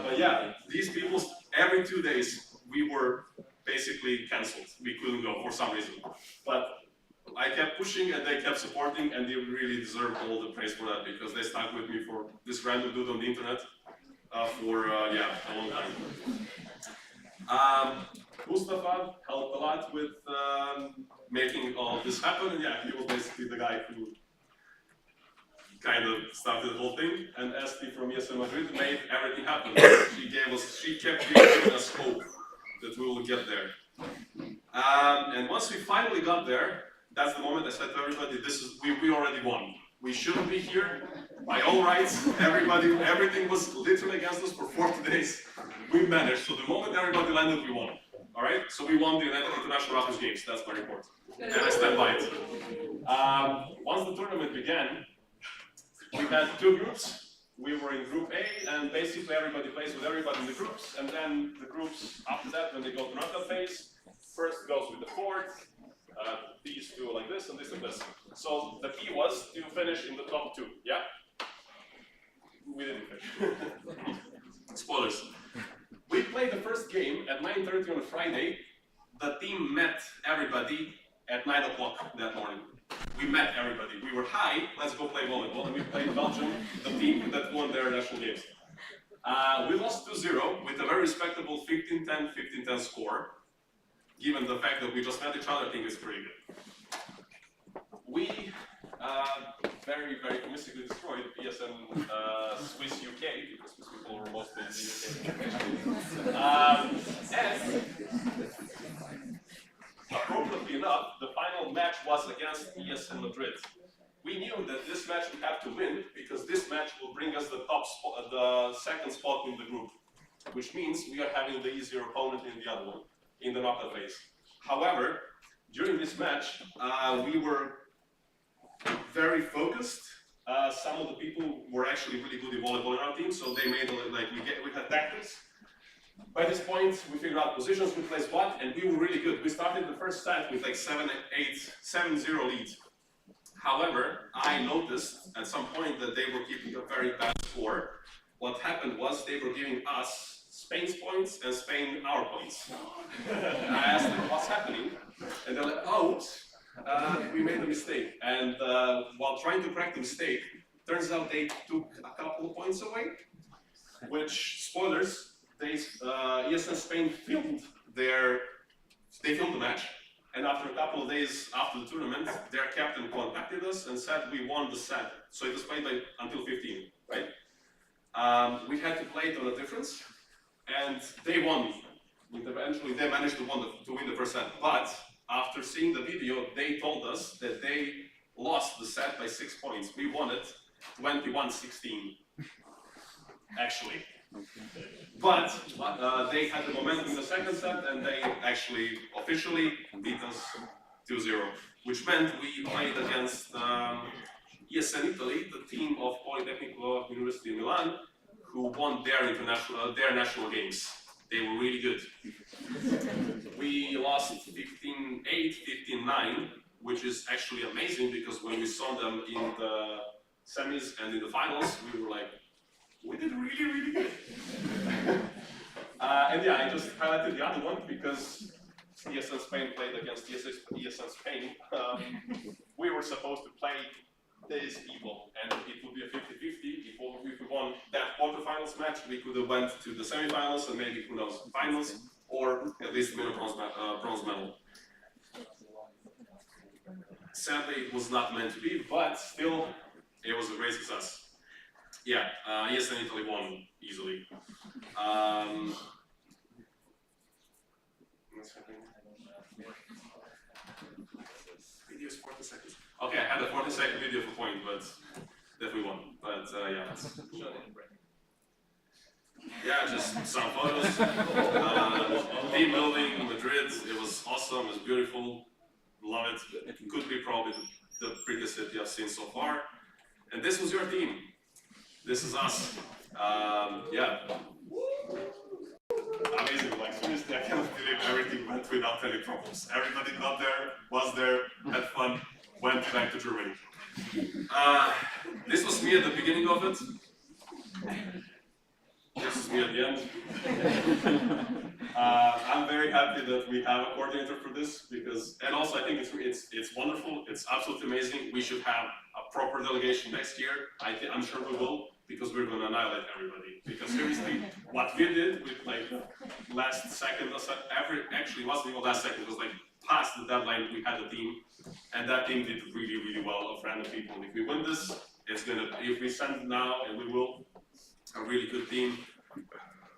But yeah, these people, every 2 days, we were basically cancelled. We couldn't go for some reason. But I kept pushing and they kept supporting, and they really deserve all the praise for that because they stuck with me for this random dude on the internet for yeah, a long time. Mustafa helped a lot with making all of this happen, and yeah, he was basically the guy who kind of started the whole thing. And Esti from ESN Madrid made everything happen. She kept giving us hope that we will get there. And once we finally got there, that's the moment I said to everybody, we already won. We shouldn't be here. By all rights, everything was literally against us for 40 days. We managed. So the moment everybody landed, we won. All right. So we won the International Erasmus Games. That's my report, and I stand by it. Once the tournament began, we had 2 groups. We were in Group A, and basically everybody plays with everybody in the groups. And then the groups after that, when they go to knockout phase, first goes with the fourth. These two like this and this like this. So the key was to finish in the top 2. Yeah. We didn't finish. Spoilers. We played the first game at 9:30 on a Friday. The team met everybody at 9 o'clock that morning. We met everybody. We were high, let's go play volleyball, and we played Belgium, the team that won their national games. We lost 2-0 with a very respectable 15-10, 15-10 score. Given the fact that we just met each other, I think it's pretty good. We very, very mystically destroyed ESN Swiss UK, because Swiss people were mostly in the UK. And appropriately enough, the final match was against ESN Madrid. We knew that this match we had to win, because this match will bring us the top spot, the second spot in the group, which means we are having the easier opponent in the other one, in the knockout phase. However, during this match, we were very focused. Some of the people were actually really good in volleyball in our team, so they made we had tactics. By this point, we figured out positions, we placed what, and we were really good. We started the first set with like 7-0 lead. However, I noticed at some point that they were keeping a very bad score. What happened was they were giving us Spain's points and Spain our points. And I asked them what's happening, and they're like, oh, we made a mistake. And while trying to correct the mistake, turns out they took a couple of points away, which, spoilers, ESN Spain filmed the match. And after a couple of days after the tournament, their captain contacted us and said we won the set. So it was played until 15, right? We had to play it on a difference, and they won. Eventually, they managed to win the first set. But after seeing the video, they told us that they lost the set by 6 points. We won it 21-16, actually. But they had the momentum in the second set, and they actually officially beat us 2-0, which meant we played against ESN Italy, the team of Politecnico University in Milan, who won their national games. They were really good. We lost 15-8, 15-9, which is actually amazing because when we saw them in the semis and in the finals, we were like, we did really, really good. And yeah, I just highlighted the other one because ESN Spain played against ESN Spain. We were supposed to play these people, and it would be a 50-50. If we won that quarterfinals match, we could have went to the semifinals and maybe, who knows, finals, or at least win a bronze medal. Sadly, it was not meant to be, but still, it was a great success. Yeah, ESN Italy won easily. Video is 40 seconds. Okay, I had a 40-second video for point, but definitely won. But yeah. Yeah, just some photos. Team building in Madrid. It was awesome. It was beautiful. Love it. It could be probably the prettiest city I've seen so far. And this was your team. This is us. Yeah. Amazing. Like seriously, I cannot believe everything went without without any problems. Everybody got there, was there, had fun, went back to Germany. This was me at the beginning of it. This is me at the end. I'm very happy that we have a coordinator for this because, and also I think it's wonderful. It's absolutely amazing. We should have a proper delegation next year. I'm sure we will because we're going to annihilate everybody. Because seriously, what we did with like last second, actually it wasn't even last second. It was like past the deadline. We had a team, and that team did really, really well of random people. If we win this, it's gonna. If we send now, and we will, a really good team,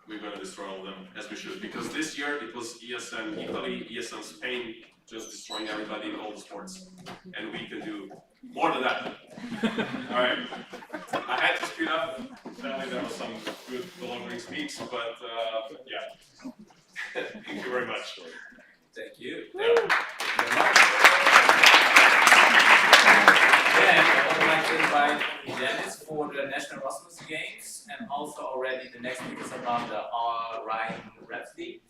we're going to destroy all of them, as we should. Because this year, it was ESN Italy, ESN Spain, just destroying everybody in all the sports. And we can do more than that. Alright. I had to speed up. Sadly, there was some good belonging speaks, but yeah. Thank you very much. Thank you. Yeah. Then I would like to invite Dennis for the National Erasmus Games, and also already the next week is about the Rhine Rhapsody.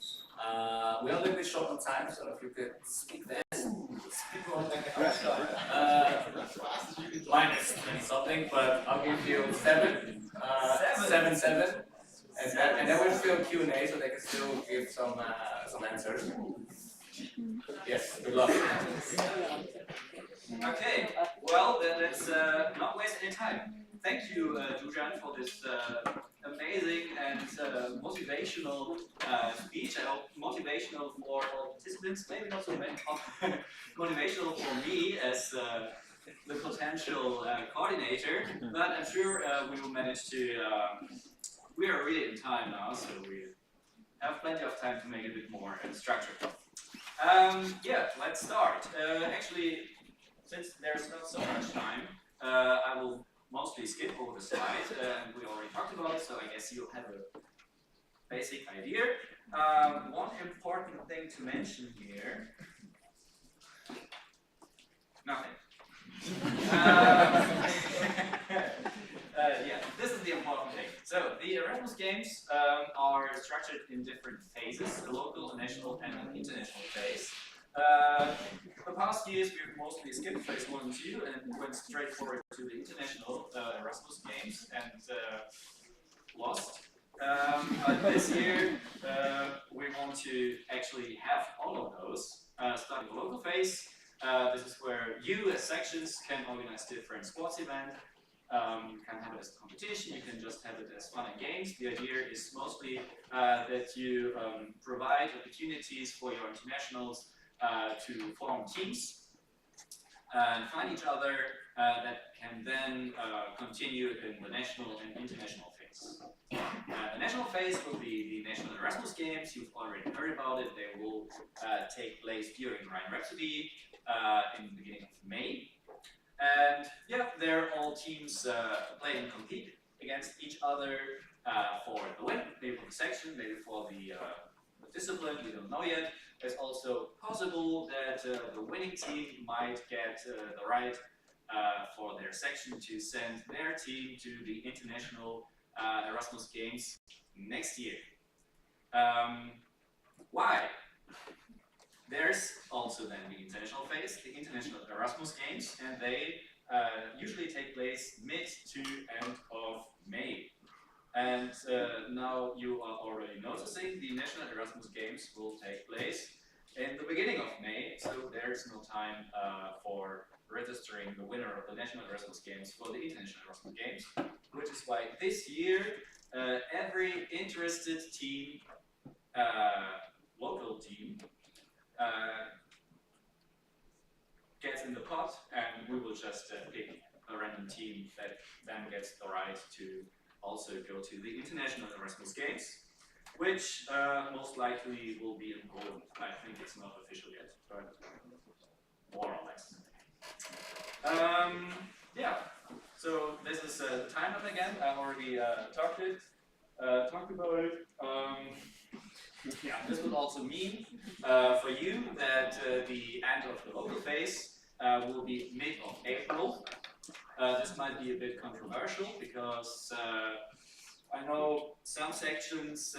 We are a little bit short on time, so if you could speak fast, speak on minus 20 something, but I'll give you 7, and then we'll still Q&A, so they can still give some answers. Yes, good luck. Okay, well then let's not waste any time. Thank you, Dujan, for this amazing and motivational speech. I hope motivational for all participants, maybe not so many, motivational for me as the potential coordinator, but I'm sure we will manage to, we are really in time now, so we have plenty of time to make it a bit more structured. Yeah, let's start. Actually, since there's not so much time, I will mostly skip over the slide, and we already talked about it, so I guess you'll have a basic idea. One important thing to mention here, nothing. Yeah, this is the important thing. So the Erasmus Games are structured in different phases, the local, the national, and an international phase. The past years we've mostly skipped phase 1 and 2 and went straight forward to the international Erasmus Games and lost. But this year we want to actually have all of those, starting the local phase. This is where you as sections can organize different sports events. You can have it as a competition, you can just have it as fun and games. The idea is mostly that you provide opportunities for your internationals to form teams and find each other that can then continue in the national and international phase. The national phase will be the National Erasmus Games. You've already heard about it. They will take place during Rhine Rhapsody in the beginning of May. And yeah, there all teams play and compete against each other for the win, maybe for the section, maybe for the discipline, we don't know yet. It's also possible that the winning team might get the right for their section to send their team to the international Erasmus Games next year. Why? There's also then the international phase, the international Erasmus Games, and they usually take place mid to end of May. And now you are already noticing the National Erasmus Games will take place in the beginning of May, so there's no time for registering the winner of the National Erasmus Games for the International Erasmus Games, which is why this year every interested team, local team, gets in the pot, and we will just pick a random team that then gets the right to also go to the International Erasmus Games, which most likely will be in Poland. I think it's not official yet, but more or less. Yeah, so this is the timeline again. I already talked about it. Yeah, this would also mean for you that the end of the local phase will be mid of April. This might be a bit controversial because I know some sections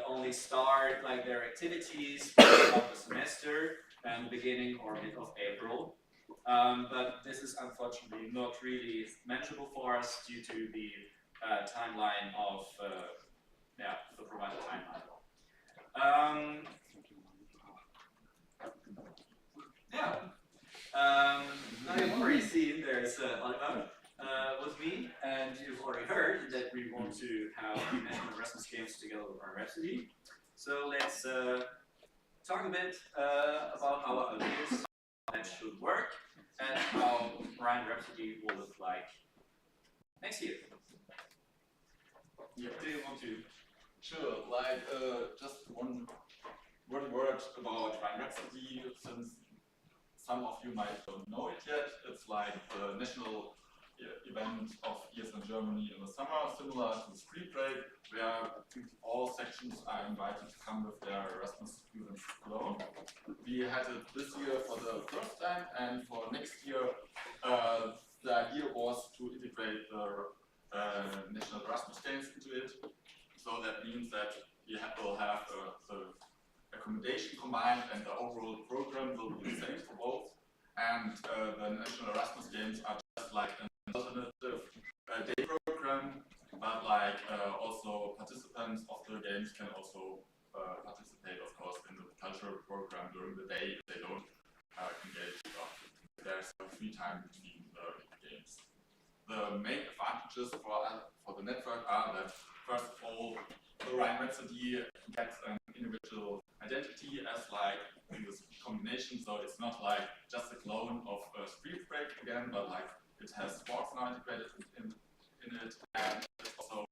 only start like their activities of the semester and beginning or mid of April. But this is unfortunately not really manageable for us due to the timeline of the provided timeline. Now you've already seen there's Oliver with me, and you've already heard that we want to have the National Erasmus Games together with our Rhapsody. So let's talk a bit about our ideas, how that should work, and how Rhine Rhapsody will look like next year. Yeah. Do you want to? Sure, like just one word about Rhine Rhapsody, since some of you might don't know it yet. It's like the national event of ESN Germany in the summer, similar to Street Break, where all sections are invited to come with their Erasmus students alone. We had it this year for the first time, and for next year, the idea was to integrate the National Erasmus Games into it. So that means that we will have the accommodation combined, and the overall program will be the same for both. And the National Erasmus Games are just like an alternative day program, but like also participants of the games can also participate, of course, in the cultural program during the day if they don't engage. There's free time between the games. The main advantages for the network are that, first of all, the Rhine Rhapsody gets an individual identity as like in this combination, so it's not like just a clone of Street Break again, but like it has sports now integrated in it, and it also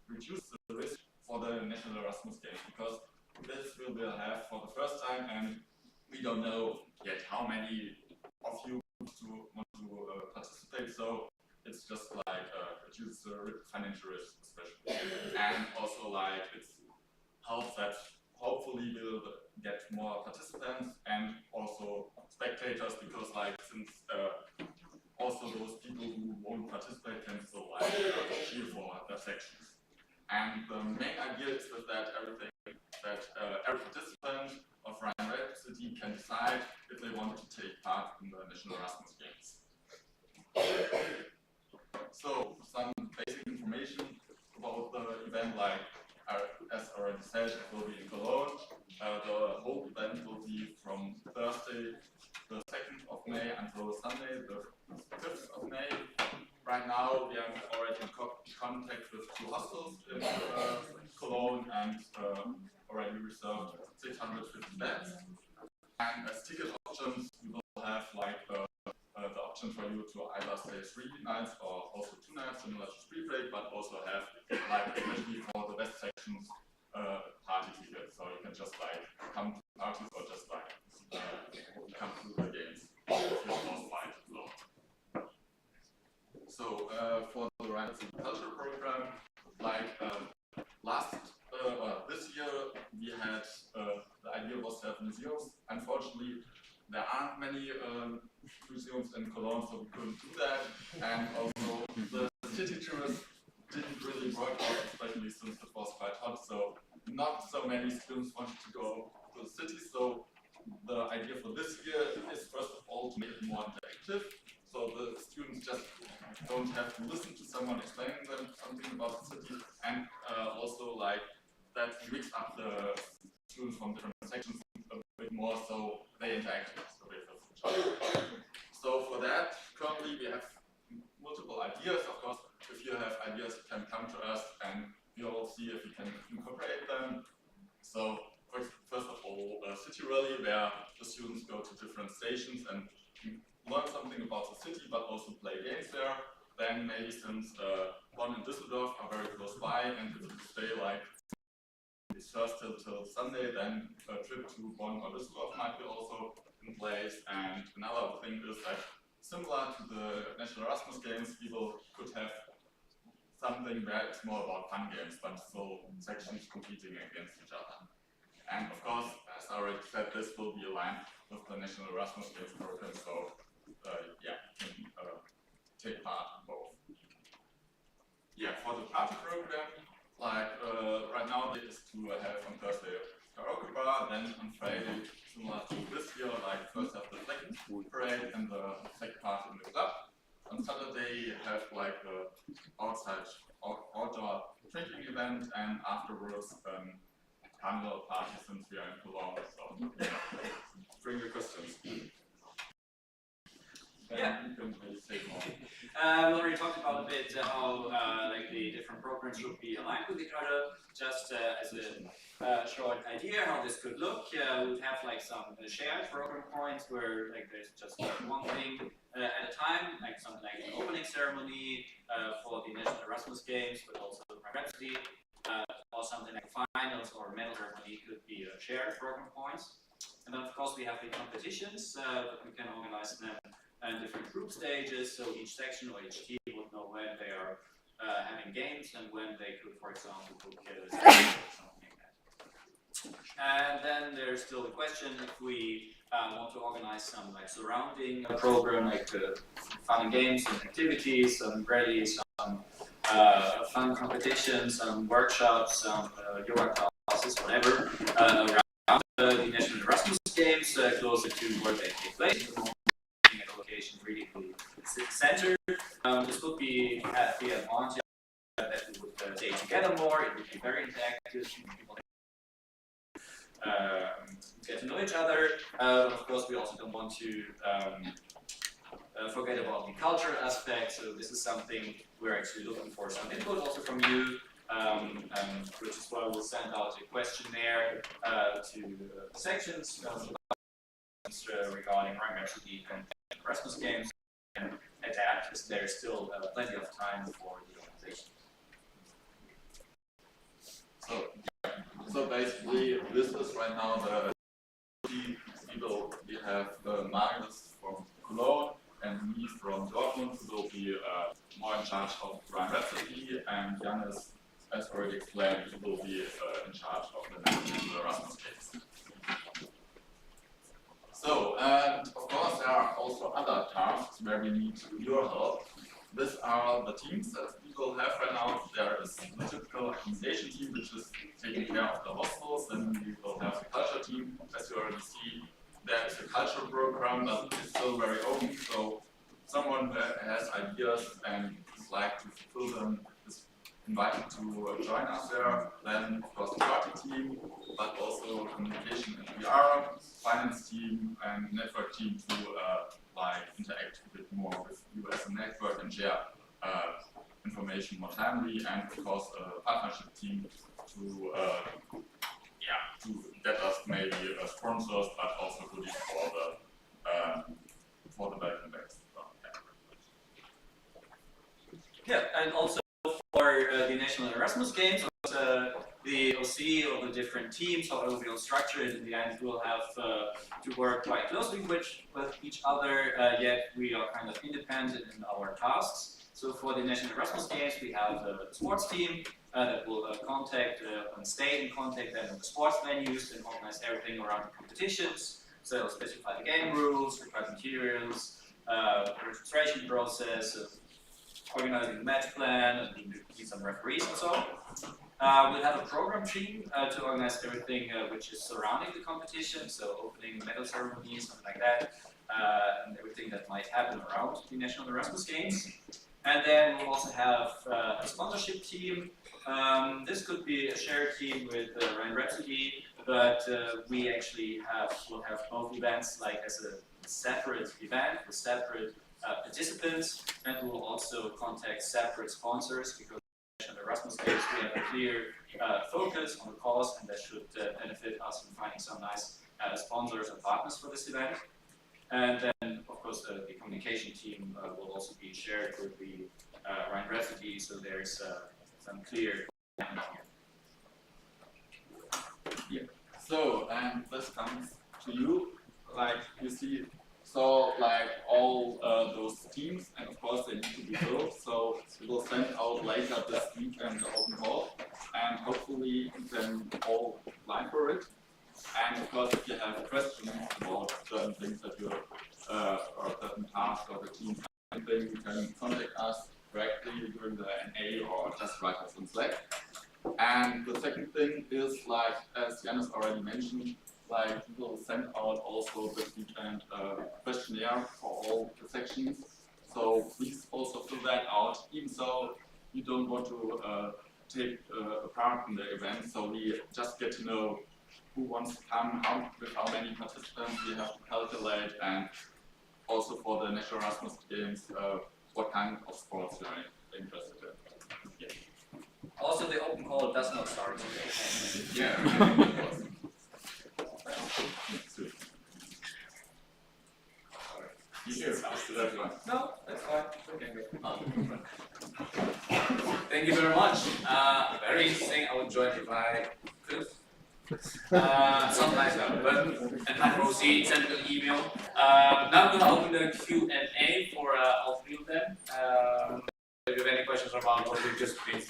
reduces the risk for the National Erasmus Games, because this we will have for the first time, and we don't know yet how many of you want to participate, so it's just like reduces the financial risk especially, and also like it helps that hopefully we'll get more participants and also spectators, because like since also those people who won't participate can still like cheer for their sections. And the main idea is that every participant of Rhine Rhapsody can decide if they want to take part in the National Erasmus Games. So some basic information about the event, like as already said, it will be in Cologne. The whole event will be from Thursday, the 2nd of May, until Sunday, the 5th of May. Right now, we are already in contact with 2 hostels in Cologne, and already reserved 650 beds. And as ticket options, we will have like the option for you to either stay 3 nights or also 2 nights, similar to Street Break, but also have like especially for the best sections party tickets, so you can just like come to parties or just like come to the games if you're qualified. So for the Rhine Rhapsody Culture program, like this year we had the idea was to have museums. Unfortunately, there aren't many museums in Cologne, so we couldn't do that. And also the city tours didn't really work out, especially since it was quite hot. So not so many students wanted to go to the city. So the idea for this year is first of all to make it more interactive. So the students just don't have to listen to someone explaining them something about the city, and also like that mix up the students from different sections a bit more, so they interact with each other. So for that, currently we have multiple ideas. Of course, if you have ideas, you can come to us, and we will see if we can incorporate them. So first of all, City Rally, where the students go to different stations and learn something about the city, but also play games there. Then maybe since Bonn and Düsseldorf are very close by, and if you stay like it's first till Sunday, then a trip to Bonn or Düsseldorf might be also in place. And another thing is that similar to the National Erasmus Games, people could have something where it's more about fun games, but still sections competing against each other. And of course, as I already said, this will be aligned with the National Erasmus Games program, so yeah, you can take part in both. yeah, for the party program, like right now it is to have on Thursday karaoke bar, then on Friday, similar to this year, like first have the flag parade and the flag party in the club. On Saturday you have like a outdoor drinking event, and afterwards carnival party since we are in Cologne, so bring your questions. Yeah. You can really say more. We already talked about a bit how like the different programs should be aligned with each other. Just as a short idea how this could look, we'd have like some shared program points where like there's just one thing at a time, like something like an opening ceremony for the national Erasmus Games, but also Rhapsody, or something like finals or medal ceremony could be shared program points. And then of course we have the competitions, but we can organize them and different group stages, so each section or each team would know when they are having games and when they could, for example, book a stage or something like that. And then there's still the question if we want to organize some like surrounding program, like fun games and activities, some rallies, some fun competitions, some workshops, some yoga classes, whatever, around the National Erasmus Games, closer to where they take place. Location really center. This would be at the advantage that we would stay together more. It would be very interactive. People get to know each other. Of course, we also don't want to forget about the cultural aspect. So this is something we're actually looking for some input also from you, which is why we'll send out a questionnaire to the sections regarding Rhapsody and Erasmus Games, and adapt because there's still plenty of time for the organization. So basically, this is right now the people. We have Marius from Cologne and me from Dortmund, who will be more in charge of Rhapsody, and Janis, as already explained, he will be in charge of the national Erasmus Games. So, and of course there are also other tasks where we need your help. These are the teams that we will have right now. There is the typical organization team, which is taking care of the hostels. Then we will have the culture team. As you already see, there is a cultural program that is still very open. So someone who has ideas and would like to fulfill them is invited to join us there. Then of course the party team, but also communication and PR, finance team and network team to like interact a bit more with you as a network and share information more timely, and of course a partnership team to get us maybe sponsors, but also goodies for the welcome bags. Yeah, and also for the National Erasmus Games, the OC or the different teams, however we'll structure it, in the end we'll have to work quite closely with each other, yet we are kind of independent in our tasks. So for the National Erasmus Games, we have a sports team that will contact and stay in contact then with the sports venues and organize everything around the competitions. So they'll specify the game rules, require materials, registration process, organizing the match plan, and need some referees and so on. We'll have a program team to organize everything which is surrounding the competition, so opening medal ceremonies, something like that, and everything that might happen around the National Erasmus Games. And then we'll also have a sponsorship team. This could be a shared team with Rhapsody, but we actually will have both events like as a separate event with separate participants, and we will also contact separate sponsors because in the Erasmus Games we have a clear focus on the cause, and that should benefit us in finding some nice sponsors and partners for this event. And then, of course, the communication team will also be shared with the Rhapsody, so there's some clear. Yeah. So, and this comes to you, like you see. So, like all those teams, and of course they need to be built. So we will send out later this weekend the open call, and hopefully you can all apply for it. And of course, if you have questions about certain things that you or certain tasks or the team, then you can contact us. correctly during the NA or just write us on Slack. And the second thing is, like, as Janis already mentioned, like, we will send out also this weekend a questionnaire for all the sections. So please also fill that out, even though you don't want to take a part in the event. So we just get to know who wants to come, with how many participants we have to calculate, and also for the National Erasmus Games, what kind of sports you're interested in. Yes. Also, the open call does not start. Yeah. No, that's fine. Okay. Thank you very much. Very interesting. I would join if I could. Something like that. But and I proceed, send an email. Now I'm going to open the Q&A for all three of them. If you have any questions about what we've just been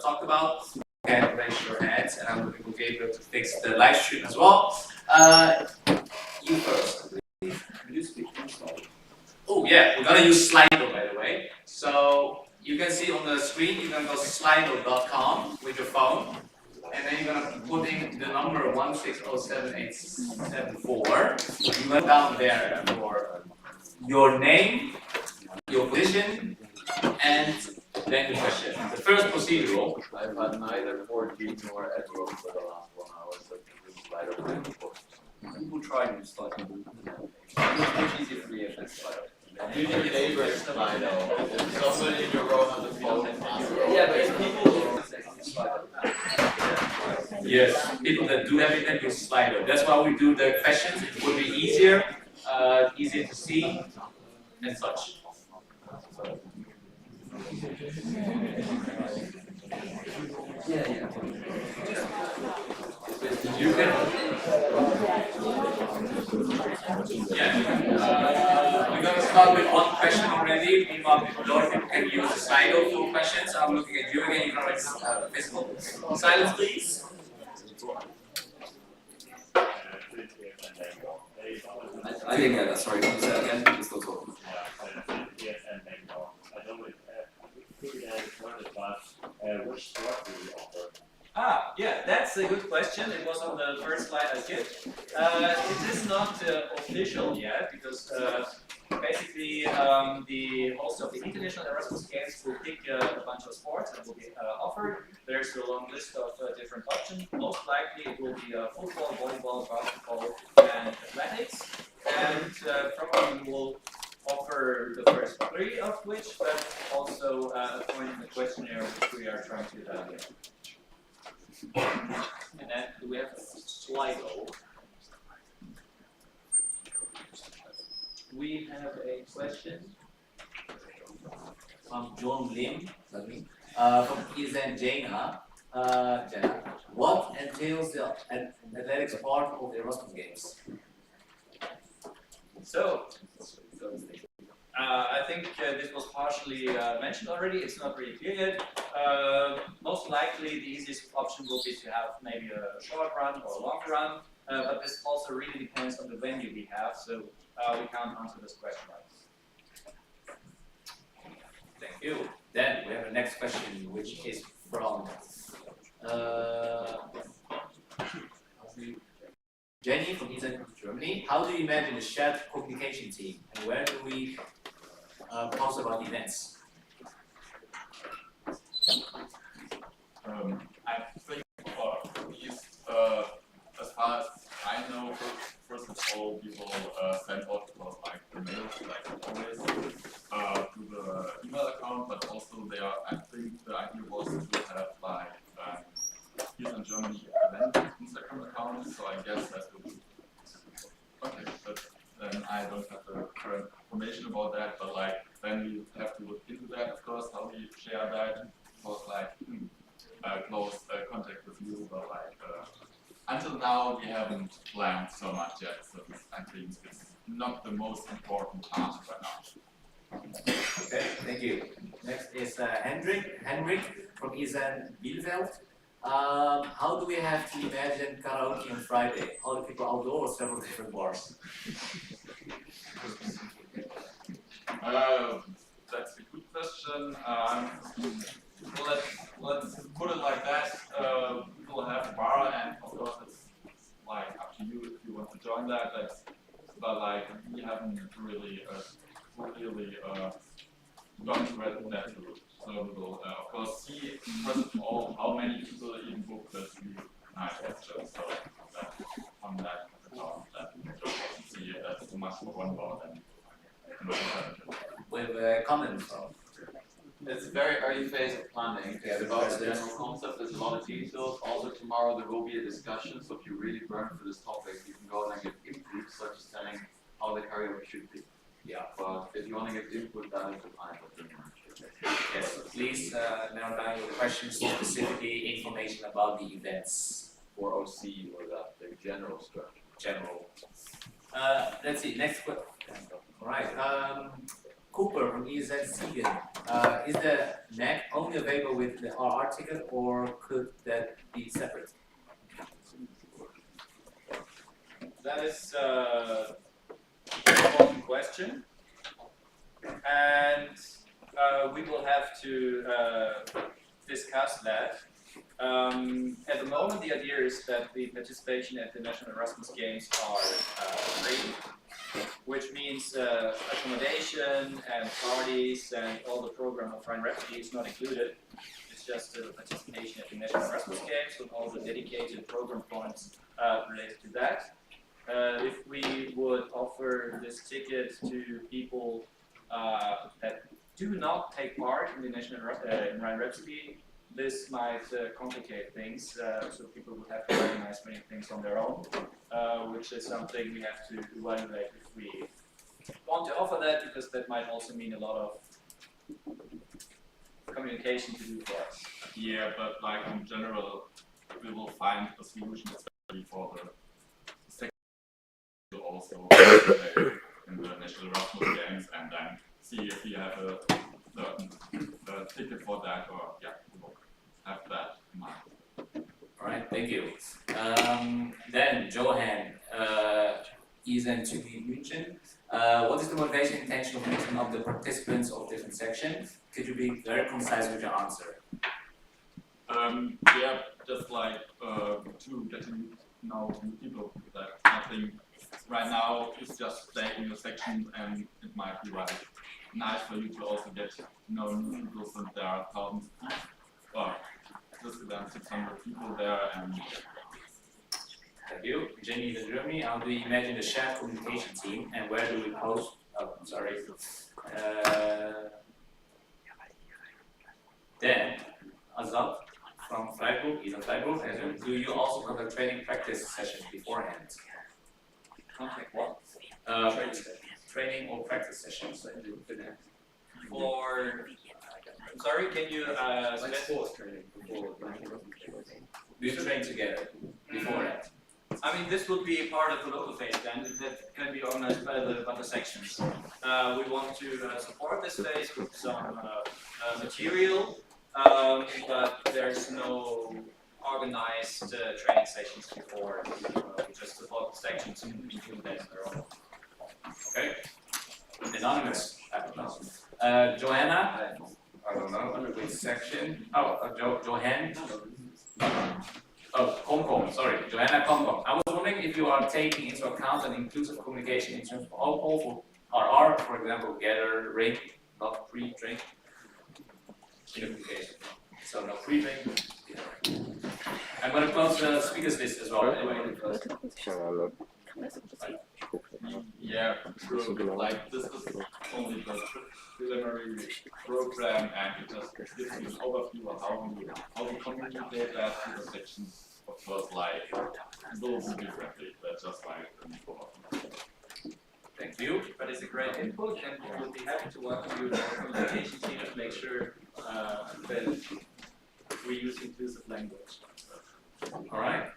talked about, you can raise your hands, and I'm looking for Gabriel to fix the live stream as well. You first. Will you speak slowly? Oh yeah, we're gonna use Slido, by the way. So you can see on the screen, you're gonna go slido.com with your phone, and then you're gonna put in the number 1607874. You went down there for your name, your position, and then the question. The first procedural. I've had neither 4G nor Edward for the last 1 hour, so this Slido. People try to start. It's easy for me if it's Slido. You need a neighbor Slido. Somebody in your row has a phone. Yeah, but if people. Yes, people that do everything use Slido. That's why we do the questions. It would be easier, easier to see, and such. Yeah. You can. We're going to start with one question already. Meanwhile, people can use the Slido for questions. I'm looking at you again. You can write visible. Silence, please. I didn't get that. Sorry, can you say that again? I'm still talking. Which sport do you offer? Yeah, that's a good question. It was on the first slide I skipped. It is not official yet because basically the host of the International Erasmus Games will pick a bunch of sports that will be offered. There's a long list of different options. Most likely it will be football, volleyball, basketball, and athletics. And probably we will offer the first three of which, but also a point in the questionnaire which we are trying to evaluate. And then do we have a Slido? We have a question from John Lim, from Izan Jana. What entails the athletics part of the Erasmus Games? So, I think this was partially mentioned already. It's not really clear yet. Most likely, the easiest option will be to have maybe a short run or a long run, but this also really depends on the venue we have, so we can't answer this question right. Thank you. Then we have the next question, which is from Jenny from Eastern Germany. How do you imagine a shared communication team, and where do we post about events? I think as far as I know, first of all, we will send out like the mails, like always, to the email account, but also I think the idea was to have like here in Germany event Instagram account, so I guess that will be okay, but then I don't have the current information about that, but like then we have to look into that, of course, how we share that, because like close contact with you, but like until now we haven't planned so much yet, so I think it's not the most important part right now. Okay, thank you. Next is Henrik from Isan Bielefeld. How do we have to imagine karaoke on Friday? All the people outdoors or several different bars? That's a good question. Let's put it like that. People have a bar, and of course it's like up to you if you want to join that. But like we haven't really gone through that route. So we will of course see first of all how many people even book this night lecture. So on that see that's too much for one bar and with a comment from. It's a very early phase of planning. It's about the general concept. There's a lot of details. Also tomorrow there will be a discussion. So if you really burn for this topic, you can go and give input, such as telling how the karaoke should be. Yeah. But if you want to give input, that is the time for doing it. Yes. Please narrow down your questions to specifically information about the events. For OC or that the general structure. General. Let's see. Next question. All right. Cooper from EZ Siegen. Is the NAC only available with the RR ticket, or could that be separate? That is an important question, and we will have to discuss that. At the moment, the idea is that the participation at the National Erasmus Games are free, which means accommodation and parties and all the program of Rhine Rhapsody is not included. It's just the participation at the National Erasmus Games with all the dedicated program points related to that. If we would offer this ticket to people that do not take part in the National Rhine Rhapsody, this might complicate things, so people would have to organize many things on their own, which is something we have to evaluate if we want to offer that, because that might also mean a lot of communication to do for us. Yeah, but like in general, we will find a solution, especially for the second also in the National Erasmus Games, and then see if we have a certain ticket for that, or yeah, we will have that in mind. All right, thank you. Then Johan, Isen to München. What is the motivation intention of mixing up the participants of different sections? Could you be very concise with your answer? Yeah, just like to get to know new people. That I think right now it's just stay in your section, and it might be like nice for you to also get to know new people, since there are thousands of people. Well, just around 600 people there, and thank you. Jenny in Germany, how do you imagine the shared communication team, and where do we post? Oh, sorry. Then, Azad from Freiburg, he's in Freiburg. Do you also conduct training practice sessions beforehand? Contact what? Training or practice sessions. For, sorry, can you sports training before? Do you train together beforehand? I mean, this would be part of the local phase then, that can be organized by the sections. We want to support this phase with some material, but there's no organized training sessions before. We just support the sections and do that on their own. Okay. Anonymous. Joanna, I don't know which section. Oh, Johan. Oh, Comcom, sorry, Joanna Comcom. I was wondering if you are taking into account an inclusive communication in terms of alcohol for RR, for example, gather, drink, not pre-drink. Communication. So no pre-drink. I'm going to close the speakers list as well. Anyway. yeah, true. Like this is only the preliminary program, and it just gives you an overview of how we communicate that to the sections. Of course, like it will be differently, but just like before. Thank you. But it's a great input, and we'll be happy to work with you in our communication team to make sure that we use inclusive language. All right.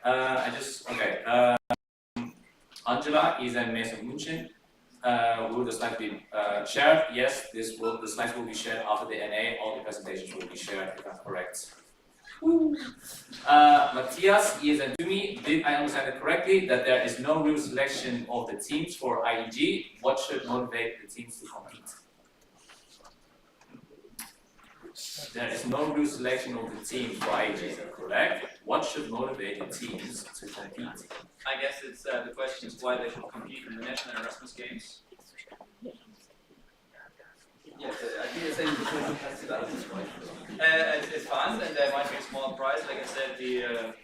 Angela is in Mesa München. Will the slides be shared? Yes, the slides will be shared after the NA. All the presentations will be shared, if I'm correct. Matthias is in Tumi. Did I understand it correctly that there is no real selection of the teams for IEG? What should motivate the teams to compete? there is no new selection of the team for ages, correct? What should motivate the teams to compete? I guess it's the question is why they should compete in the national Erasmus games. Yes, I think the same question has to that as well. It's fun, and there might be a small prize. Like I said, the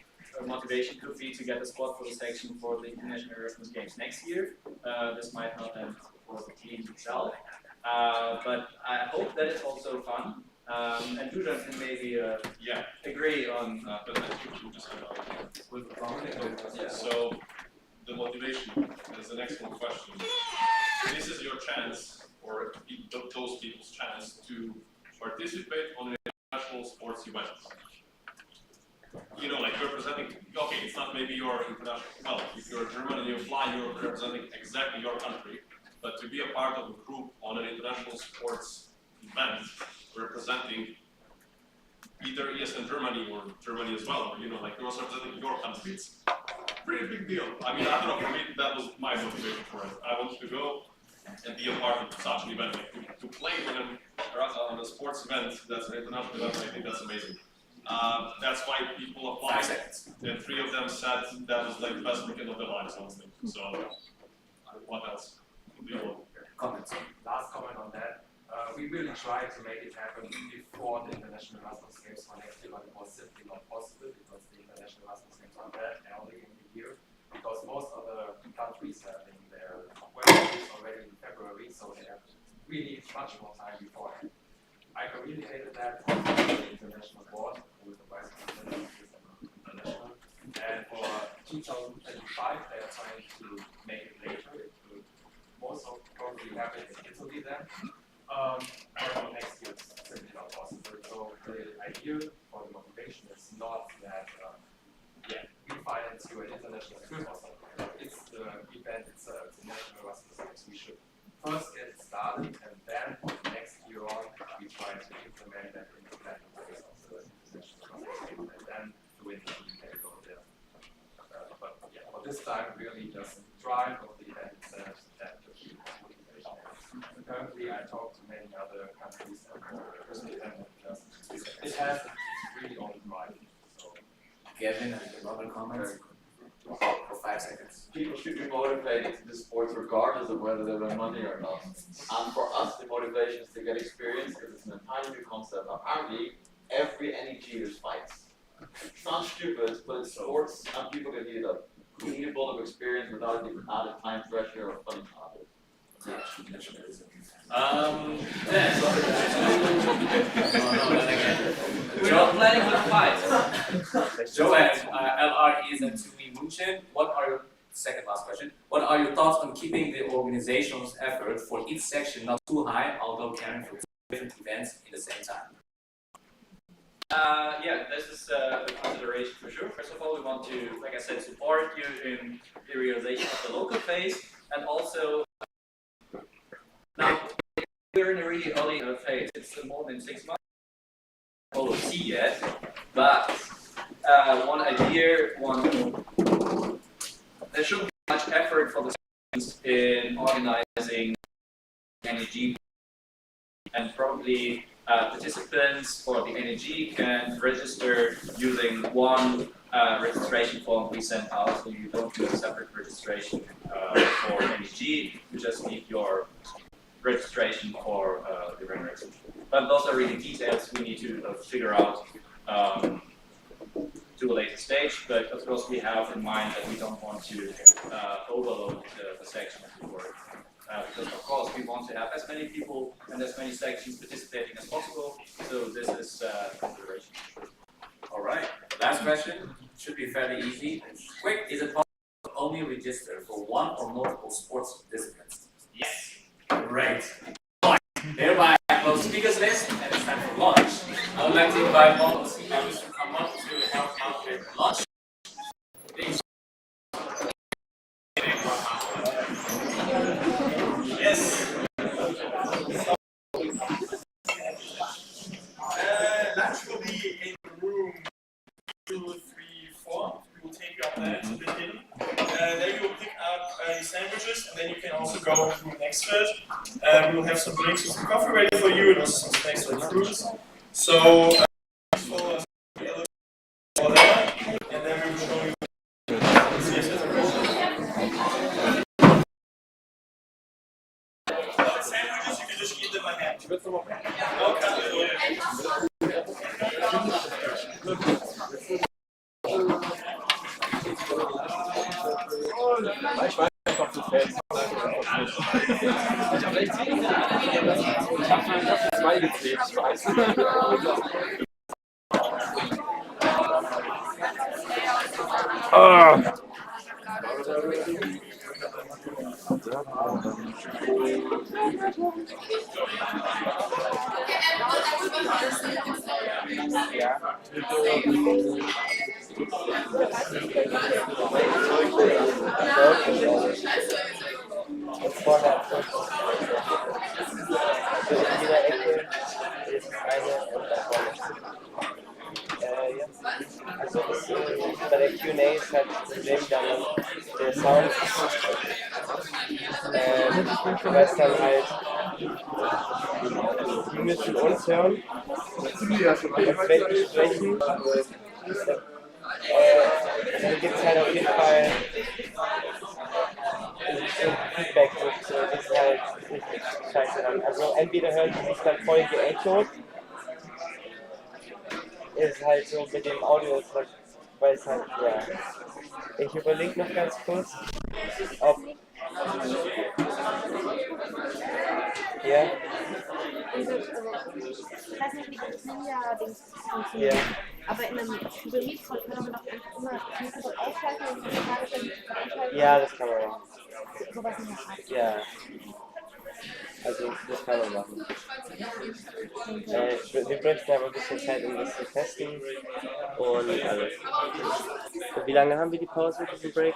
motivation could be to get a spot for the section for the International Erasmus Games next year. This might not end for the team itself, but I hope that it's also fun. And Dujan can maybe agree on. But I think you just with the comment. So the motivation is an excellent question. This is your chance, or those people's chance, to participate on an international sports event. You know, like representing, okay, it's not maybe your international, well, if you're German and you fly, you're representing exactly your country, but to be a part of a group on an international sports event representing either ESN Germany or Germany as well, or, you know, like you're also representing your country, it's a pretty big deal. I mean, I don't know, for me, that was my motivation for it. I wanted to go and be a part of such an event, like to play on a sports event that's an international event. I think that's amazing. That's why people applied, and 3 of them said that was like the best weekend of their lives, honestly. So, what else? Comments. Last comment on that. We really tried to make it happen before the International Erasmus Games for next year, but it was simply not possible because the International Erasmus Games are that early in the year. Because most of the countries are in their weddings already in February, so they have really much more time beforehand. I communicated that to the international board with the vice president of international, and for 2025 they are trying to make it later. It will most of probably happen in Italy then. But for next year it's simply not possible. So the idea for the motivation is not that we finance you an international trip or something. It's the event itself, the national Erasmus Games. We should first get it started, and then next year on, we try to implement that in the planning phase of the international Erasmus Games, and then the winner can go there. But yeah, for this time, really just the drive of the event itself that the motivation. Currently, I talk to many other countries and it has really on drive. Kevin, another comment? For 5 seconds. People should be motivated to do sports regardless of whether they win money or not. And for us, the motivation is to get experience because it's an entirely new concept. Apparently, every NEG there's fights. It sounds stupid, but it's sports and people can eat it up. You need a ball of experience without the added time pressure or funny habits. We're not planning for the fight. Joanne, LREs and Tumi Munchen, what are your, second last question, what are your thoughts on keeping the organization's effort for each section not too high, although caring for 2 different events in the same time? Yeah, this is a consideration for sure. First of all, we want to, like I said, support you in the realization of the local phase, and also now we're in a really early phase. It's more than 6 months. Follow T yet, but one idea, there shouldn't be much effort for the students in organizing NEG, and probably participants for the NEG can register using one registration form we sent out, so you don't do a separate registration for NEG, you just need your registration for the rendering. But those are really details we need to figure out to a later stage, but of course we have in mind that we don't want to overload the section of the work. Because of course we want to have as many people and as many sections participating as possible, so this is consideration. Alright, last question, should be fairly easy. Quick, is it possible to only register for one or multiple sports disciplines? Yes. Great. Hereby I close the speakers list and it's time for lunch. I would like to invite all the speakers to come up to help out with lunch. Please. Yes. Lunch will be in room 234. We will take you up there to the hidden. There you will pick up your sandwiches, and then you can also go to the next bit. We will have some drinks and some coffee ready for you, and also some snacks and fruits. So, and then we will show you CSS. Sandwiches, you can just eat them by hand. No Ich weiß nicht, ob du fällst. Ich habe zwei gezählt, ich weiß. Und vorne am Tisch. Also in jeder Ecke ist eine und da vorne. Ja. Also das, bei der Q&A ist halt das Problem dann der Sound. Du weißt dann halt, die müssen uns hören. Und wenn die sprechen, dann gibt es halt auf jeden Fall so ein Feedback, das ist halt richtig scheiße dann. Also entweder hören die sich dann voll geechot, ist halt so mit dem Audio, weil es halt, ja. Ich überlege noch ganz kurz, ob. Ja. Ich weiß nicht, wie das Ninja-Dings funktioniert. Ja. Aber in einem Hybrid-Call kann man doch einfach immer, kannst du doch ausschalten und die Frage einschalten. Ja, das kann man machen. Sowas in der Art. Ja. Also, das kann man machen. Wir bräuchten aber ein bisschen Zeit, um das zu testen. Und alles. Und wie lange haben wir die Pause, diesen Break?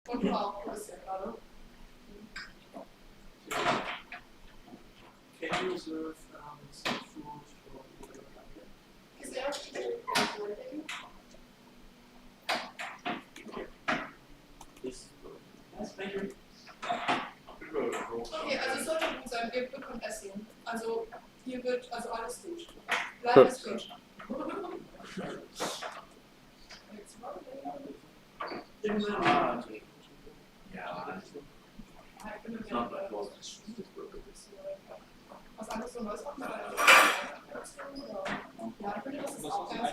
Und auch Kurs ja gerade. Can you reserve some food for the Is there a working? Yes, thank you. Okay, also es sollte gut sein, ihr bekommt Essen. Also hier wird, also alles gut. Bleibt es gut. Was anderes so Neues machen? Ja, ich finde, das ist auch ganz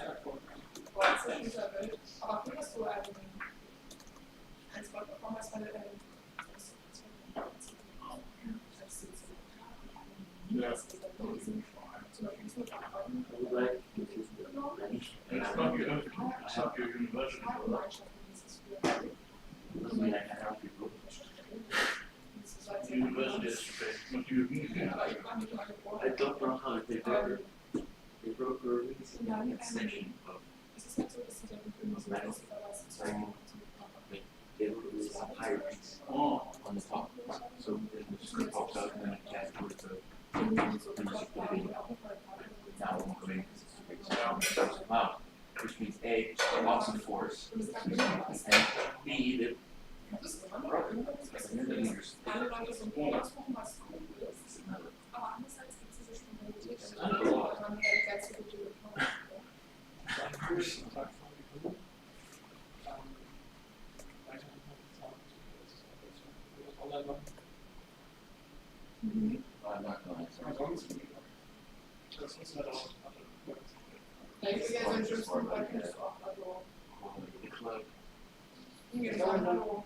aber findest du ein Spot Performance bei der Stop your university. Doesn't mean I can help you. University is great. What do you mean? I don't know how they broker. They broker an extension of mathematics. They will release a higher piece on the top. So the script pops out and then it can't do the music video. Now I'm going to wow, which means A, lots of force, and B, that alle Leute so ein Ausbuchen, was cool ist. Aber andererseits gibt es diese Spontanität, man hält ganz so gute Hallo.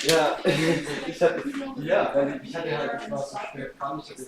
Ja, ich hatte halt, ich war so spät dran, ich hatte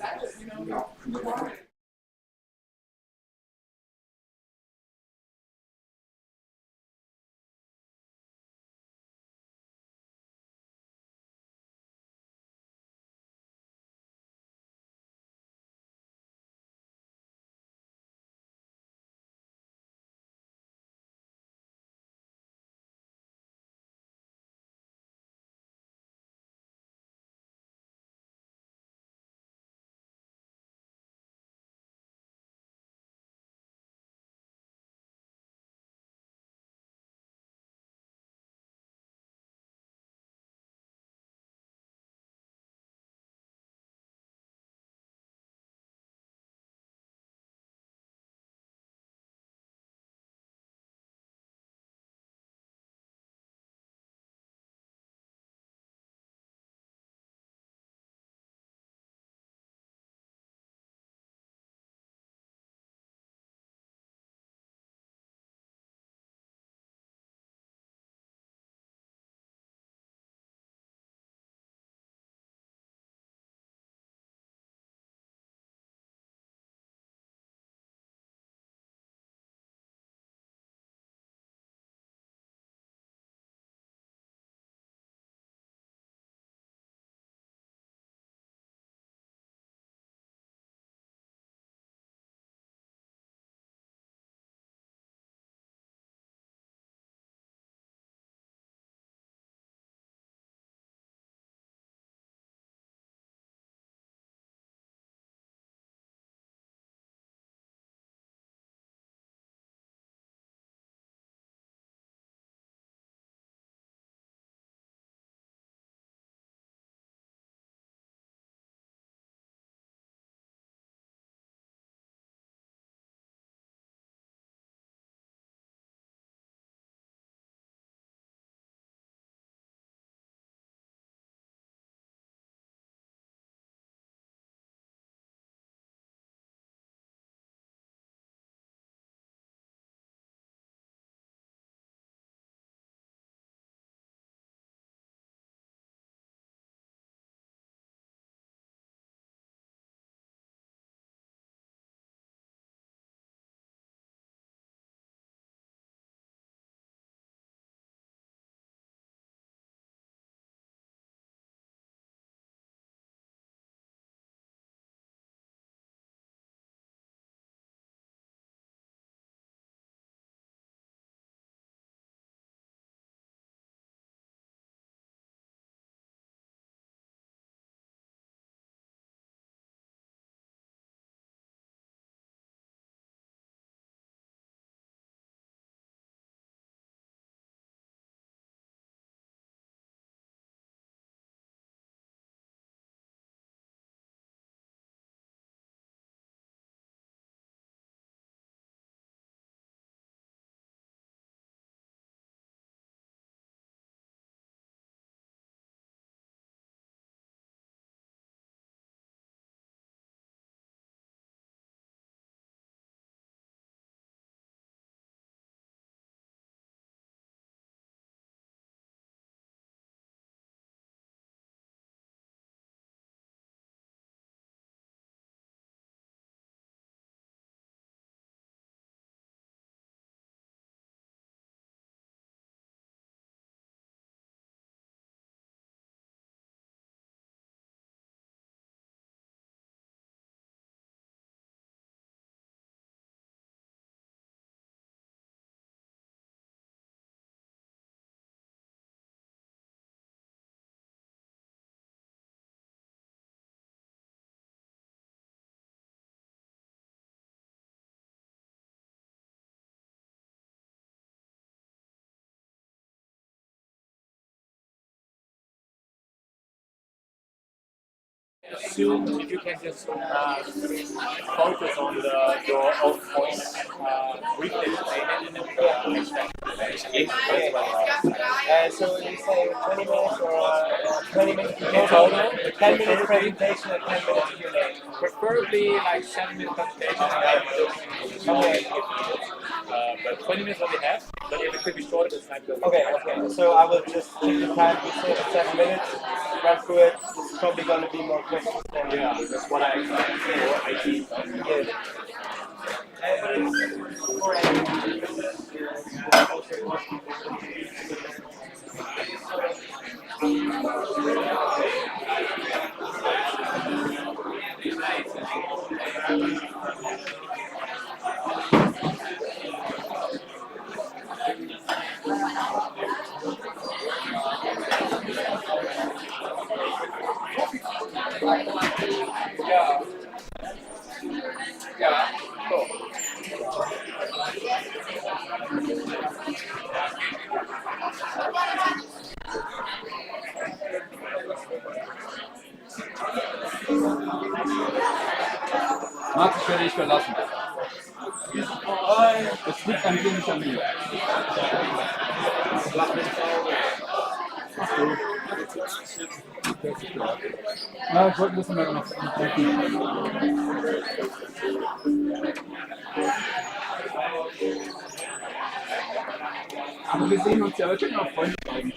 soon, if you can just focus on your own points, briefly explain it, and then we can extend the debate. So you say 20 minutes or 20 minutes in total? 10 minutes presentation and 10 minutes Q&A. Preferably like 7-minute presentation and okay. But 20 minutes what we have, but if it could be shorter, it's like the Okay, so I will just take the time to say 7 minutes, run through it. It's probably going to be more questions than that's what I expect for IT stuff. Yeah. But it's for everyone. Yeah, cool. Markus werde ich verlassen. Das liegt an dir, nicht an mir. Ach so. Na, ich wollte ein bisschen mehr noch entdecken. Aber wir sehen uns ja, wir können auch Freunde bleiben.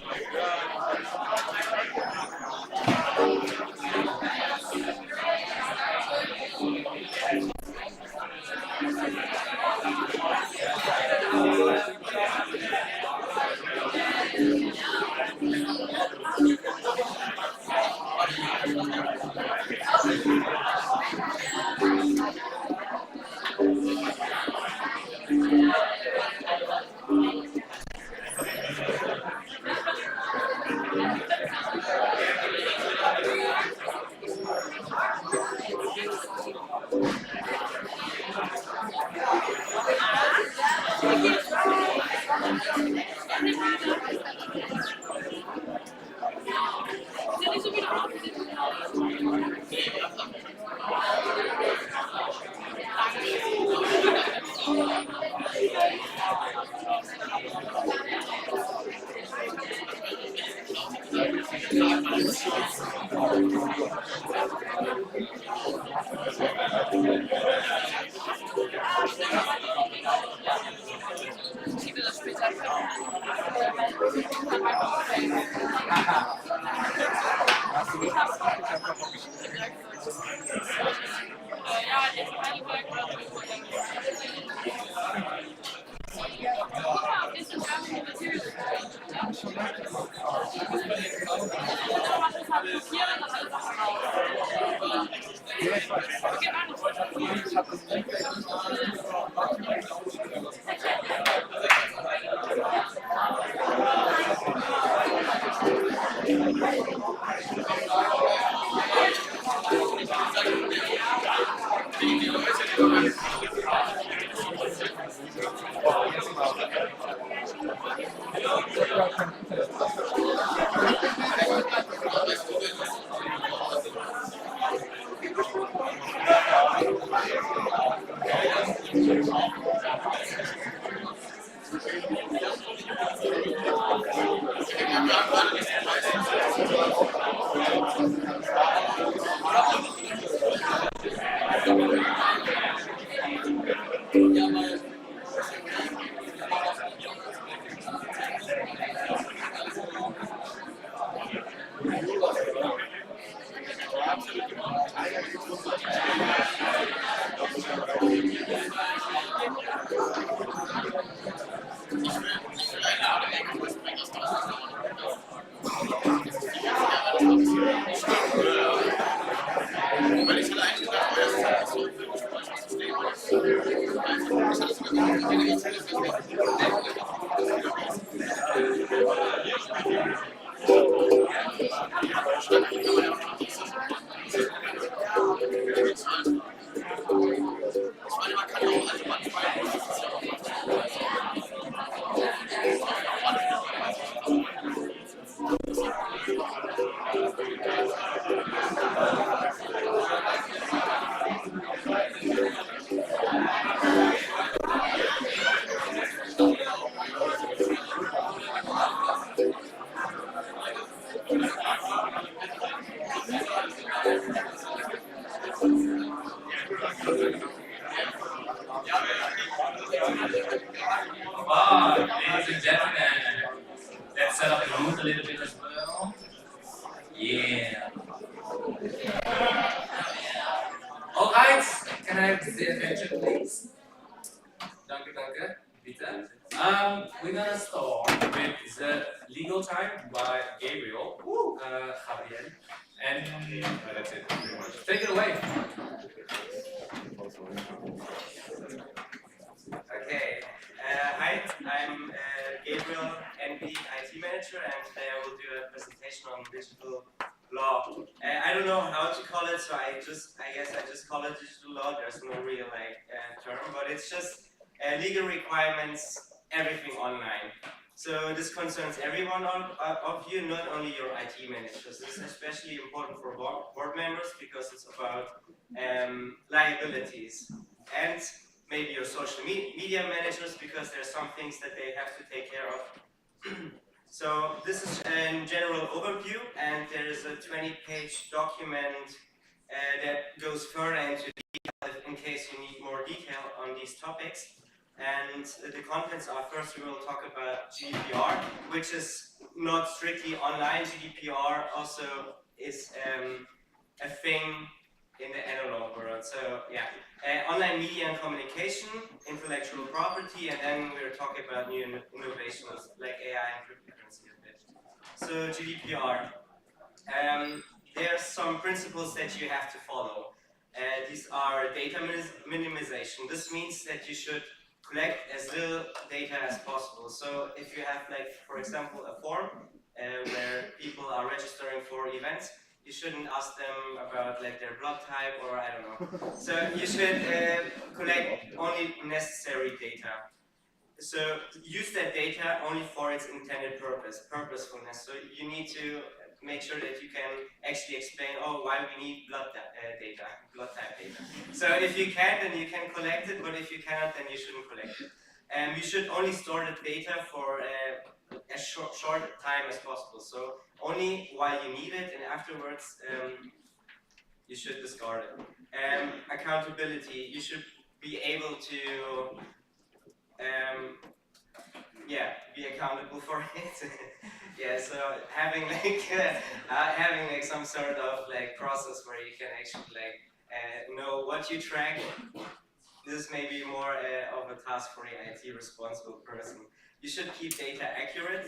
Gabriel, Gabriel, and that's it pretty much. Take it away. Okay, hi, I'm Gabriel, NB IT Manager, and today I will do a presentation on digital law. I don't know how to call it, so I guess I just call it digital law. There's no real term, but it's just legal requirements, everything online. So this concerns everyone of you, not only your IT managers. This is especially important for board members because it's about liabilities. And maybe your social media managers because there's some things that they have to take care of. So this is a general overview, and there is a 20-page document that goes further into detail in case you need more detail on these topics. And the contents are, first we will talk about GDPR, which is not strictly online. GDPR also is a thing in the analog world. So yeah, online media and communication, intellectual property, and then we're talking about new innovations like AI and cryptocurrency a bit. So GDPR. There are some principles that you have to follow. These are data minimization. This means that you should collect as little data as possible. So if you have, like, for example, a form where people are registering for events, you shouldn't ask them about like their blood type or I don't know. So you should collect only necessary data. So use that data only for its intended purposefulness. So you need to make sure that you can actually explain, oh, why we need blood type data. So if you can, then you can collect it, but if you cannot, then you shouldn't collect it. And you should only store the data for as short time as possible. So only while you need it, and afterwards you should discard it. Accountability, you should be able to be accountable for it. Yeah, so having like some sort of like process where you can actually know what you track. This may be more of a task for the IT responsible person. You should keep data accurate.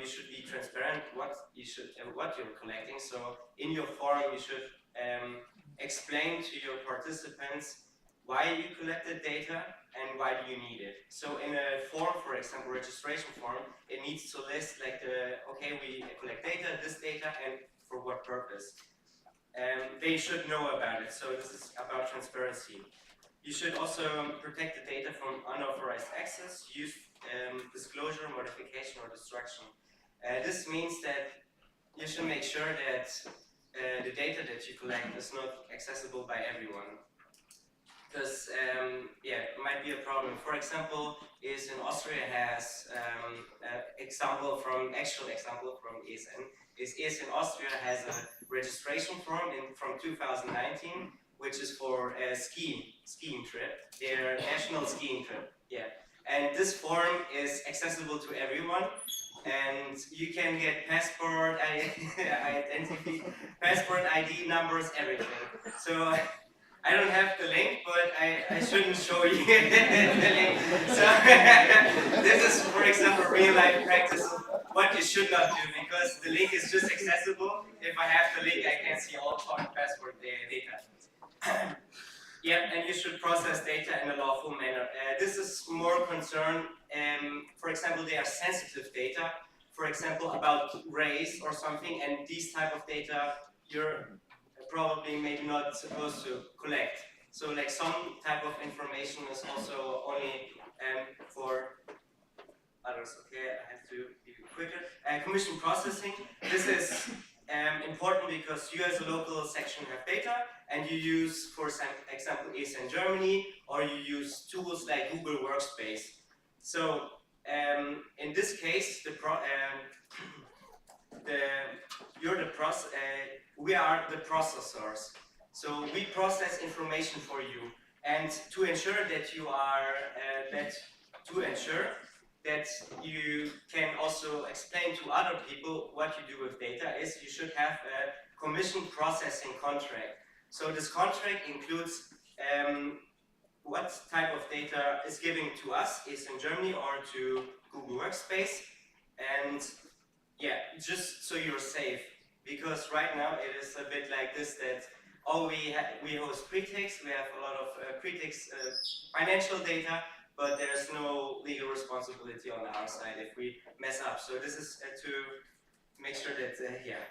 You should be transparent what you're collecting. So in your form, you should explain to your participants why you collected data and why do you need it. So in a form, for example, registration form, it needs to list like okay, we collect data, this data, and for what purpose. They should know about it. So this is about transparency. You should also protect the data from unauthorized access, use, disclosure, modification, or destruction. This means that you should make sure that the data that you collect is not accessible by everyone. Because it might be a problem. For example, is in Austria has actual example from ESN. ESN Austria has a registration form from 2019, which is for a skiing trip, their national skiing trip. Yeah, and this form is accessible to everyone. And you can get passport identity, passport ID numbers, everything. So I don't have the link, but I shouldn't show you the link. So this is, for example, real life practice of what you should not do, because the link is just accessible. If I have the link, I can see all passport data. Yeah, and you should process data in a lawful manner. This is more concerned, for example, they are sensitive data, for example, about race or something, and these type of data you're probably maybe not supposed to collect. So like some type of information is also only for others. Okay, I have to be quicker. Commission processing. This is important because you as a local section have data and you use, for example, ESN Germany, or you use tools like Google Workspace. So in this case, we are the processors. So we process information for you, and to ensure that you are that you can also explain to other people what you do with data is you should have a commission processing contract. So this contract includes what type of data is given to us, is in Germany or to Google Workspace, and yeah, just so you're safe, because right now it is a bit like this that we host critics, we have a lot of critics financial data, but there's no legal responsibility on our side if we mess up. So this is to make sure that yeah.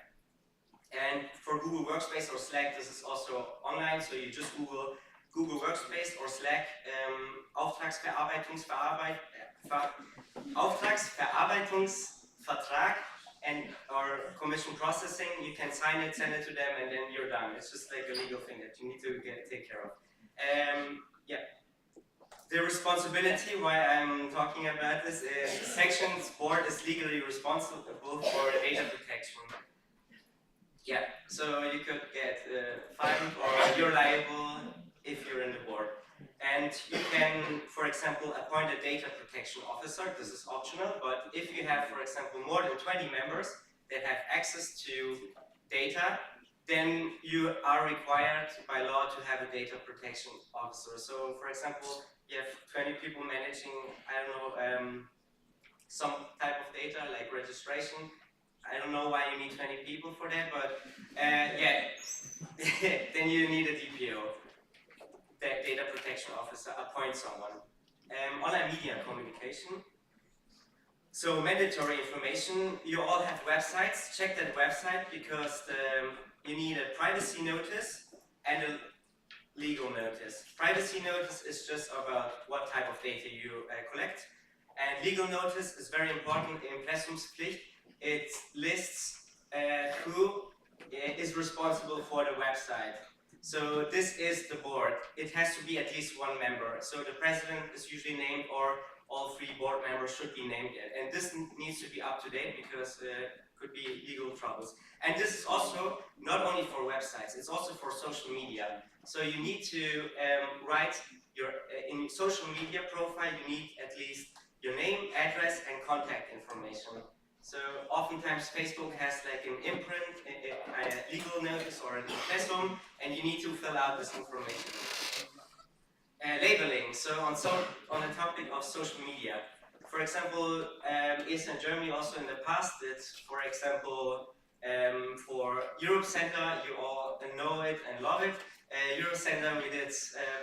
And for Google Workspace or Slack, this is also online, so you just Google Workspace or Slack Auftragsverarbeitungsvertrag and or commission processing. You can sign it, send it to them, and then you're done. It's just like a legal thing that you need to take care of. Yeah. The responsibility, why I'm talking about this, is Sections Board is legally responsible for data protection. Yeah, so you could get fined or you're liable if you're in the board. And you can, for example, appoint a data protection officer. This is optional, but if you have, for example, more than 20 members that have access to data, then you are required by law to have a data protection officer. So, for example, you have 20 people managing, I don't know, some type of data like registration. I don't know why you need 20 people for that, but yeah, then you need a DPO, data protection officer, appoint someone. Online media communication. So mandatory information, you all have websites, check that website because you need a privacy notice and a legal notice. Privacy notice is just about what type of data you collect, and legal notice is very important in Impressumspflicht. It lists who is responsible for the website. So this is the board. It has to be at least one member. So the president is usually named, or all 3 board members should be named. And this needs to be up to date because could be legal troubles. And this is also not only for websites, it's also for social media. So you need to write your, in social media profile, you need at least your name, address, and contact information. So oftentimes Facebook has like an imprint, a legal notice or an impressum, and you need to fill out this information. Labeling, so on the topic of social media. For example, is in Germany also in the past, it's for example, for Europe Center, you all know it and love it. Euro Center, we did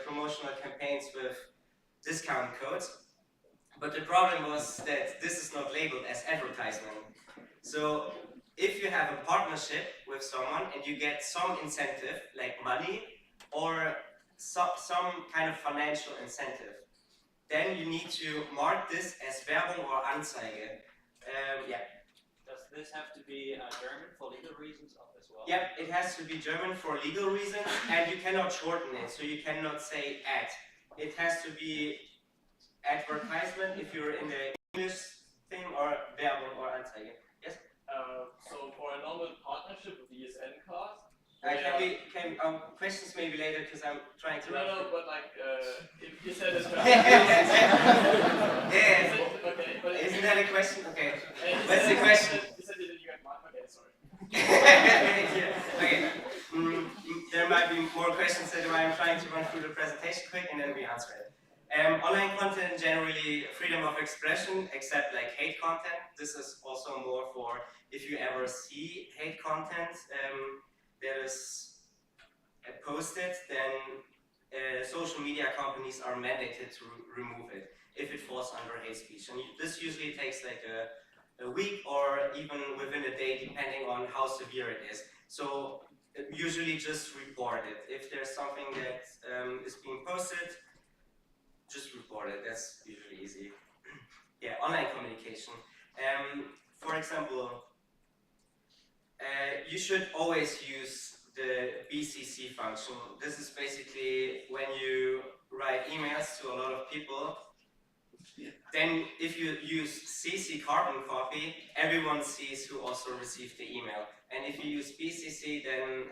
promotional campaigns with discount codes. But the problem was that this is not labeled as advertisement. So if you have a partnership with someone and you get some incentive, like money, or some kind of financial incentive, then you need to mark this as Werbung or Anzeige. Yeah. Does this have to be German for legal reasons as well? Yep, it has to be German for legal reasons, and you cannot shorten it, so you cannot say ad. It has to be advertisement if you're in the English thing, or Werbung or Anzeige. Yes? So for a normal partnership with the ESN card, Can questions maybe later because I'm trying to. No, but like if you said it's yeah. Okay, but isn't that a question? Okay. What's the question? You said you got mine. Okay, sorry. Yeah. Okay. There might be more questions that I'm trying to run through the presentation quick, and then we answer it. Online content, generally freedom of expression, except like hate content. This is also more for if you ever see hate content that is posted, then social media companies are mandated to remove it if it falls under hate speech. And this usually takes like a week or even within a day, depending on how severe it is. So usually just report it. If there's something that is being posted, just report it. That's usually easy. Yeah, online communication. For example, you should always use the BCC function. This is basically when you write emails to a lot of people. Then if you use CC carbon copy, everyone sees who also received the email. And if you use BCC, then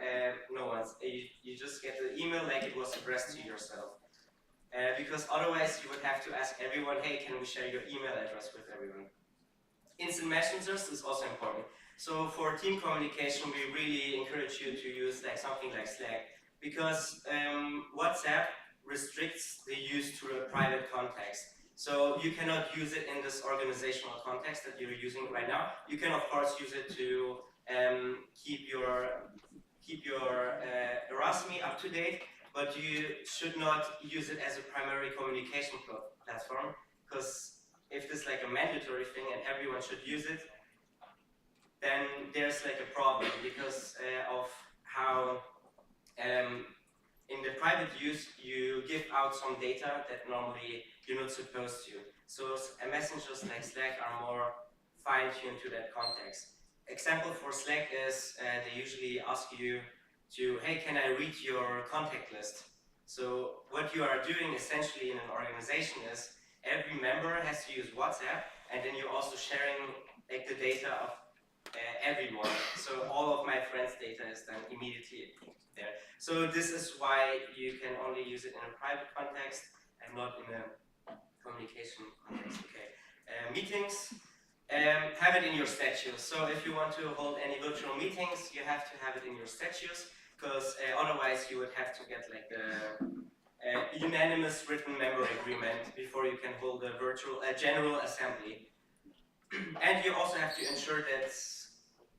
no one's. You just get the email like it was addressed to yourself. Because otherwise you would have to ask everyone, hey, can we share your email address with everyone? Instant messengers is also important. So for team communication, we really encourage you to use like something like Slack, because WhatsApp restricts the use to a private context. So you cannot use it in this organizational context that you're using right now. You can of course use it to keep your Erasmus up to date, but you should not use it as a primary communication platform, because if this is like a mandatory thing and everyone should use it, then there's like a problem because of how in the private use you give out some data that normally you're not supposed to. So messengers like Slack are more fine-tuned to that context. Example for Slack is they usually ask you to, hey, can I read your contact list? So what you are doing essentially in an organization is every member has to use WhatsApp, and then you're also sharing like the data of everyone. So all of my friends' data is then immediately there. So this is why you can only use it in a private context and not in a communication context. Okay. Meetings, have it in your statues. So if you want to hold any virtual meetings, you have to have it in your statues, because otherwise you would have to get like a unanimous written member agreement before you can hold a general assembly. And you also have to ensure that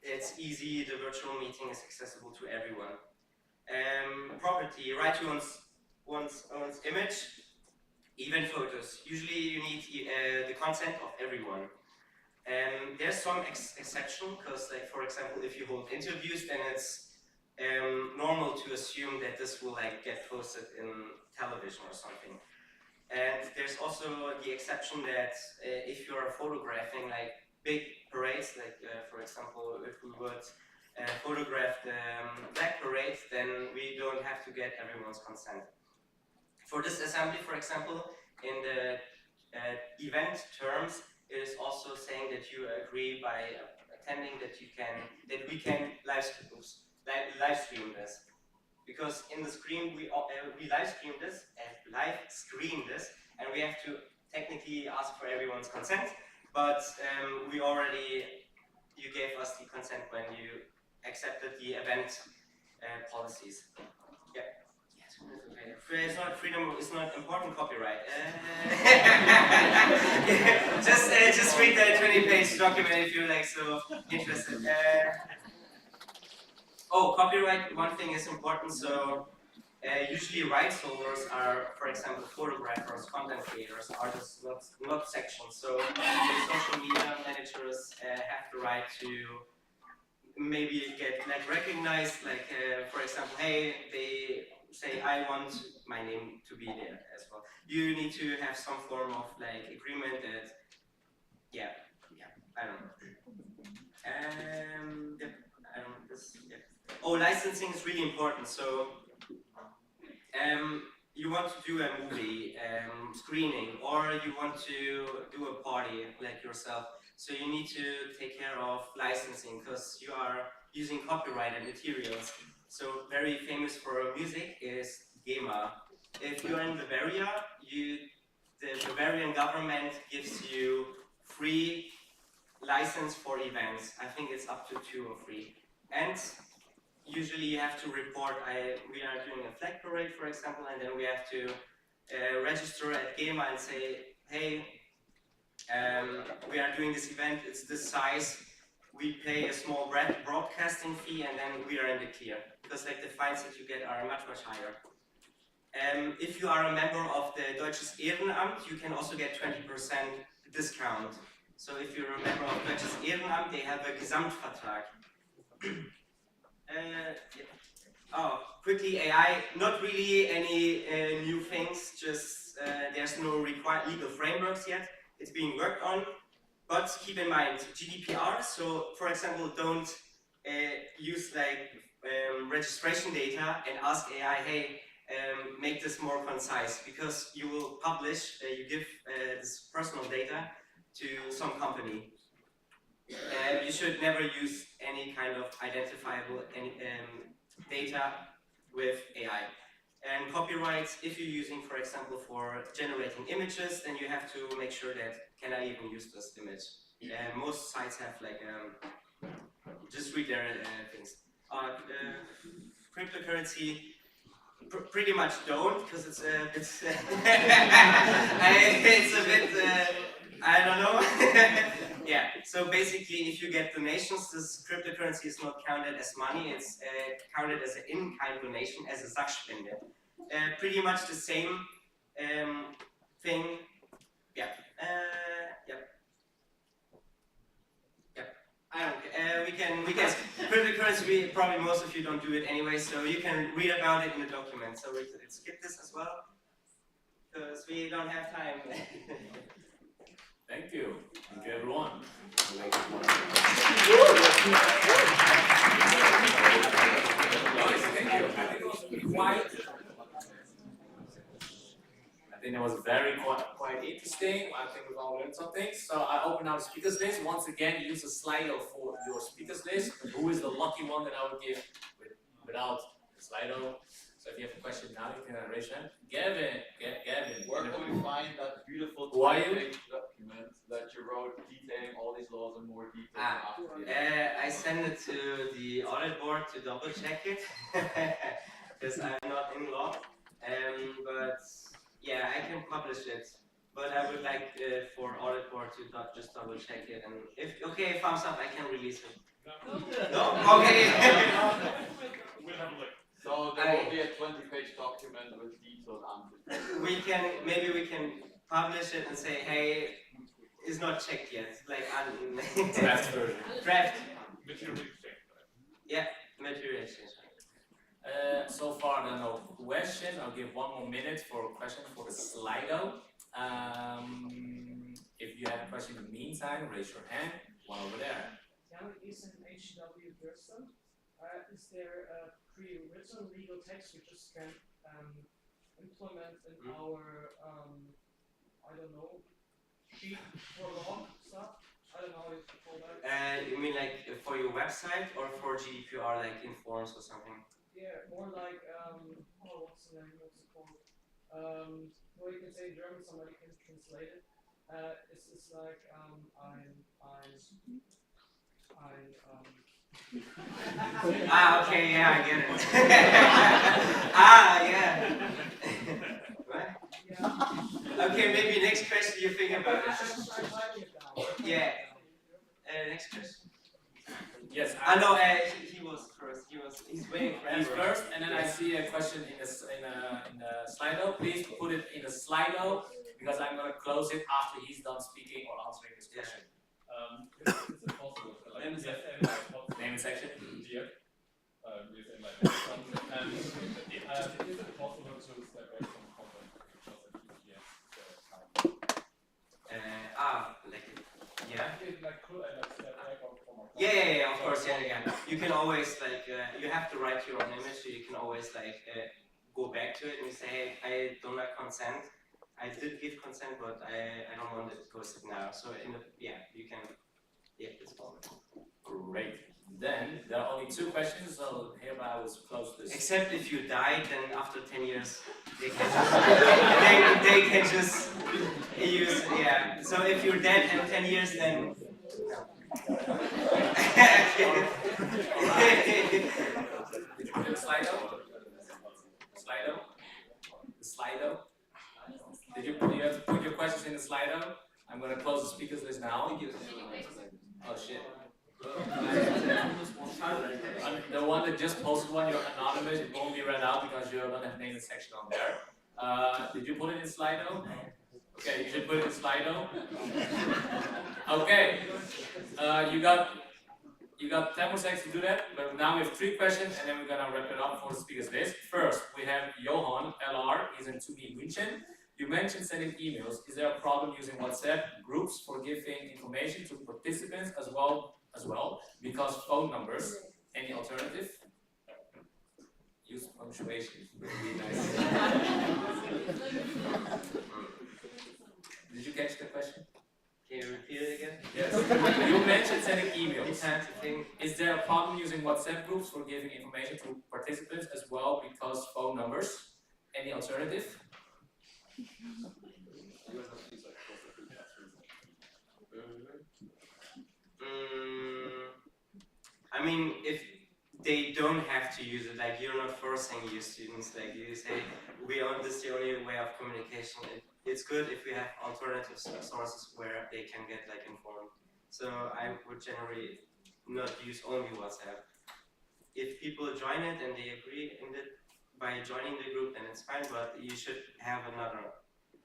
it's easy, the virtual meeting is accessible to everyone. Property, right to one's own image, even photos. Usually you need the consent of everyone. There's some exception, because like for example, if you hold interviews, then it's normal to assume that this will like get posted in television or something. And there's also the exception that if you're photographing like big parades, like for example, if we would photograph the Black Parade, then we don't have to get everyone's consent. For this assembly, for example, in the event terms, it is also saying that you agree by attending that we can live stream this. Because in the screen we live stream this, and we have to technically ask for everyone's consent. But you gave us the consent when you accepted the event policies. Yeah. Okay. It's not freedom. It's not important copyright. Just read the 20-page document if you're like so interested. Oh, copyright. One thing is important. So usually rights holders are, for example, photographers, content creators, artists, not sections. So the social media managers have the right to maybe get like recognized, like for example, hey, they say I want my name to be there as well. You need to have some form of like agreement that, yeah, I don't know. Oh, licensing is really important. So you want to do a movie screening, or you want to do a party like yourself. So you need to take care of licensing, because you are using copyrighted materials. So very famous for music is GEMA. If you're in Bavaria, the Bavarian government gives you free license for events. I think it's up to 2 or 3. And usually you have to report, we are doing a flag parade, for example, and then we have to register at GEMA and say, hey, we are doing this event, it's this size, we pay a small broadcasting fee, and then we are in the clear. Because like the fines that you get are much, much higher. If you are a member of the Deutsches Ehrenamt, you can also get 20% discount. So if you're a member of Deutsches Ehrenamt, they have a Gesamtvertrag. Oh, quickly AI, not really any new things, just there's no legal frameworks yet. It's being worked on, but keep in mind GDPR. So for example, don't use like registration data and ask AI, hey, make this more concise, because you will publish, you give this personal data to some company. You should never use any kind of identifiable data with AI. And copyrights, if you're using, for example, for generating images, then you have to make sure that, can I even use this image? Most sites have like, just read their things. Cryptocurrency, pretty much don't, because it's a bit, it's a bit, I don't know. Yeah, so basically if you get donations, this cryptocurrency is not counted as money, it's counted as an in-kind donation, as a Sachspende. Pretty much the same thing, yeah. I don't care. We can, cryptocurrency, probably most of you don't do it anyway, so you can read about it in the document. So we can skip this as well, because we don't have time. Thank you. Thank you, everyone. Nice, thank you. I think it was quite. I think it was quite interesting. I think we've all learned something. So I open now the speakers list. Once again, use a Slido for your speakers list. Who is the lucky one that I would give without the Slido? So if you have a question now, you can raise your hand. Gavin. Where can we find that beautiful Who are you? 20-page document that you wrote detailing all these laws in more detail after the I send it to the audit board to double check it, because I'm not in law. But yeah, I can publish it. But I would like for audit board to just double check it, and if okay, thumbs up, I can release it. No? Okay. We'll have a look. So there will be a 20-page document with detailed answers. Maybe we can publish it and say, hey, it's not checked yet. Like Draft version. Draft. Material exchange. Yeah, material exchange. So far, there are no questions. I'll give 1 more minute for a question for the Slido. If you have a question in the meantime, raise your hand. One over there. Jan is an HW person. Is there a pre-written legal text we just can implement in our, I don't know, sheet for law stuff? I don't know how you call that. You mean like for your website or for GDPR, like in forms or something? Yeah, more like, what's the name, what's it called? Well, you can say in German, somebody can translate it. It's like, okay, yeah, I get it. Yeah. What? Yeah. Okay, maybe next question you think about it. Yeah. Next question. Yes. No, he was first. He's waiting forever. He's first, and then I see a question in the Slido. Please put it in the Slido because I'm gonna close it after he's done speaking or answering this question. Is it possible to like Name and section. Dear, we say like and is it possible to step back from content just at ETS Yeah. Could I like step back from my Yeah, of course, yeah. You can always like you have to write your own image, so you can always like go back to it and say, hey, I do not consent. I did give consent, but I don't want it posted now. So you can, it's possible. Great. Then there are only 2 questions, so hereby I will close this. Except if you die, then after 10 years, they can just use, yeah. So if you're dead in 10 years, then no. Slido? Did you have to put your questions in the Slido? I'm going to close the speakers list now. Oh shit. The one that just posted one, you're anonymous, it won't be read out because you don't have name and section on there. Did you put it in Slido? Okay, you should put it in Slido. Okay, you got 10 more seconds to do that, but now we have 3 questions and then we're gonna wrap it up for the speakers list. First, we have Johan, LR, he's in 2B München. You mentioned sending emails. Is there a problem using WhatsApp groups for giving information to participants as well? Because phone numbers, any alternative? Use punctuation, would be nice. Did you catch the question? Can you repeat it again? Yes. You mentioned sending emails. Is there a problem using WhatsApp groups for giving information to participants as well because phone numbers? Any alternative? I mean, if they don't have to use it. Like you're not forcing your students. Like you say, this is the only way of communication. It's good if we have alternative sources where they can get like informed. So I would generally not use only WhatsApp. If people join it and they agree in it by joining the group, then it's fine. But you should have another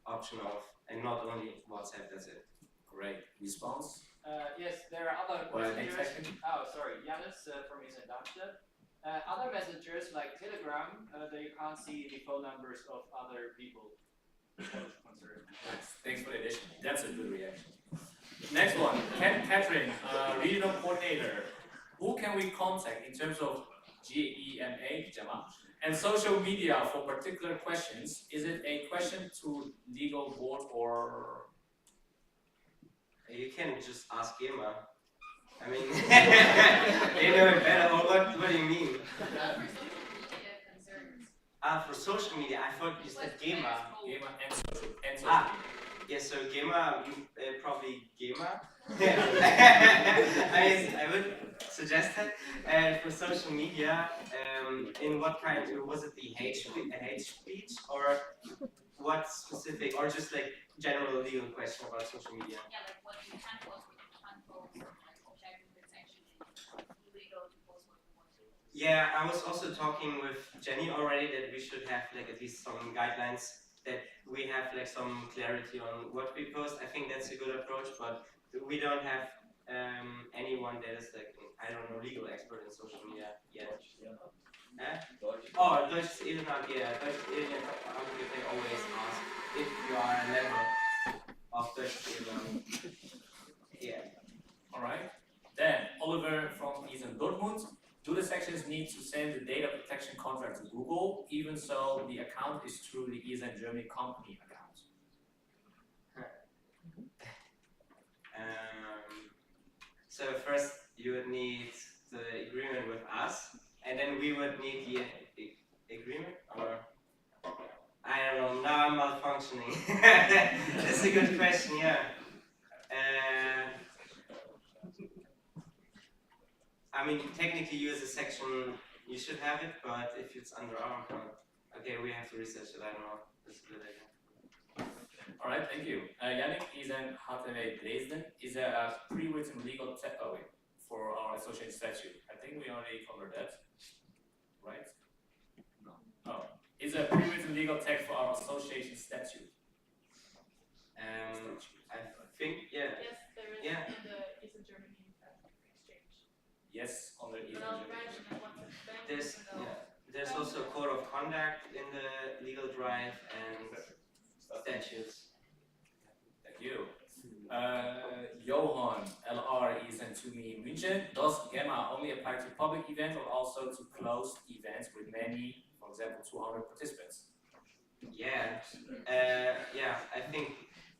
option of, and not only WhatsApp. That's it. Great response. Yes, there are other messengers. Oh, sorry, Janis from East Darmstadt. Other messengers like Telegram, that you can't see the phone numbers of other people. Thanks for the addition. That's a good reaction. Next one, Catherine, regional coordinator. Who can we contact in terms of GEMA, and social media for particular questions? Is it a question to legal board or? You can just ask GEMA. I mean, they know it better. Or what do you mean? For social media, I thought you said GEMA. GEMA and social media. Yeah, so GEMA, probably GEMA. I would suggest that. For social media, in what kind? Was it the hate speech, or what specific, or just like general legal question about social media? Yeah, like what you can post, what you can't post, like objective that's actually illegal to post what you want to. Yeah, I was also talking with Jenny already that we should have like at least some guidelines, that we have like some clarity on what we post. I think that's a good approach, but we don't have anyone that is like, I don't know, legal expert in social media yet. Oh, Deutsch ist yeah, Deutsch ist they always ask if you are a level of Deutsch yeah. Alright. Then Oliver from East Dortmund. Do the sections need to send the data protection contract to Google, even so the account is through the East Germany company account? So first you would need the agreement with us, and then we would need the agreement, or I don't know, now I'm malfunctioning. That's a good question, yeah. I mean, technically you as a section, you should have it, but if it's under our account, okay, we have to research it, I don't know. That's a good idea. Alright, thank you. Yannick is in HTML Dresden. Is there a pre-written legal text for our association statute? I think we already covered that, right? No. Oh, is there a pre-written legal text for our association statute? I think, yeah. Yes, there is yeah. in the Eastern Germany exchange. Yes, on the Eastern Germany. There's also a code of conduct in the legal drive and statutes. Thank you. Johan, LR is sent to me in München. Does GEMA only apply to public events or also to closed events with many, for example, 200 participants? Yeah, I think,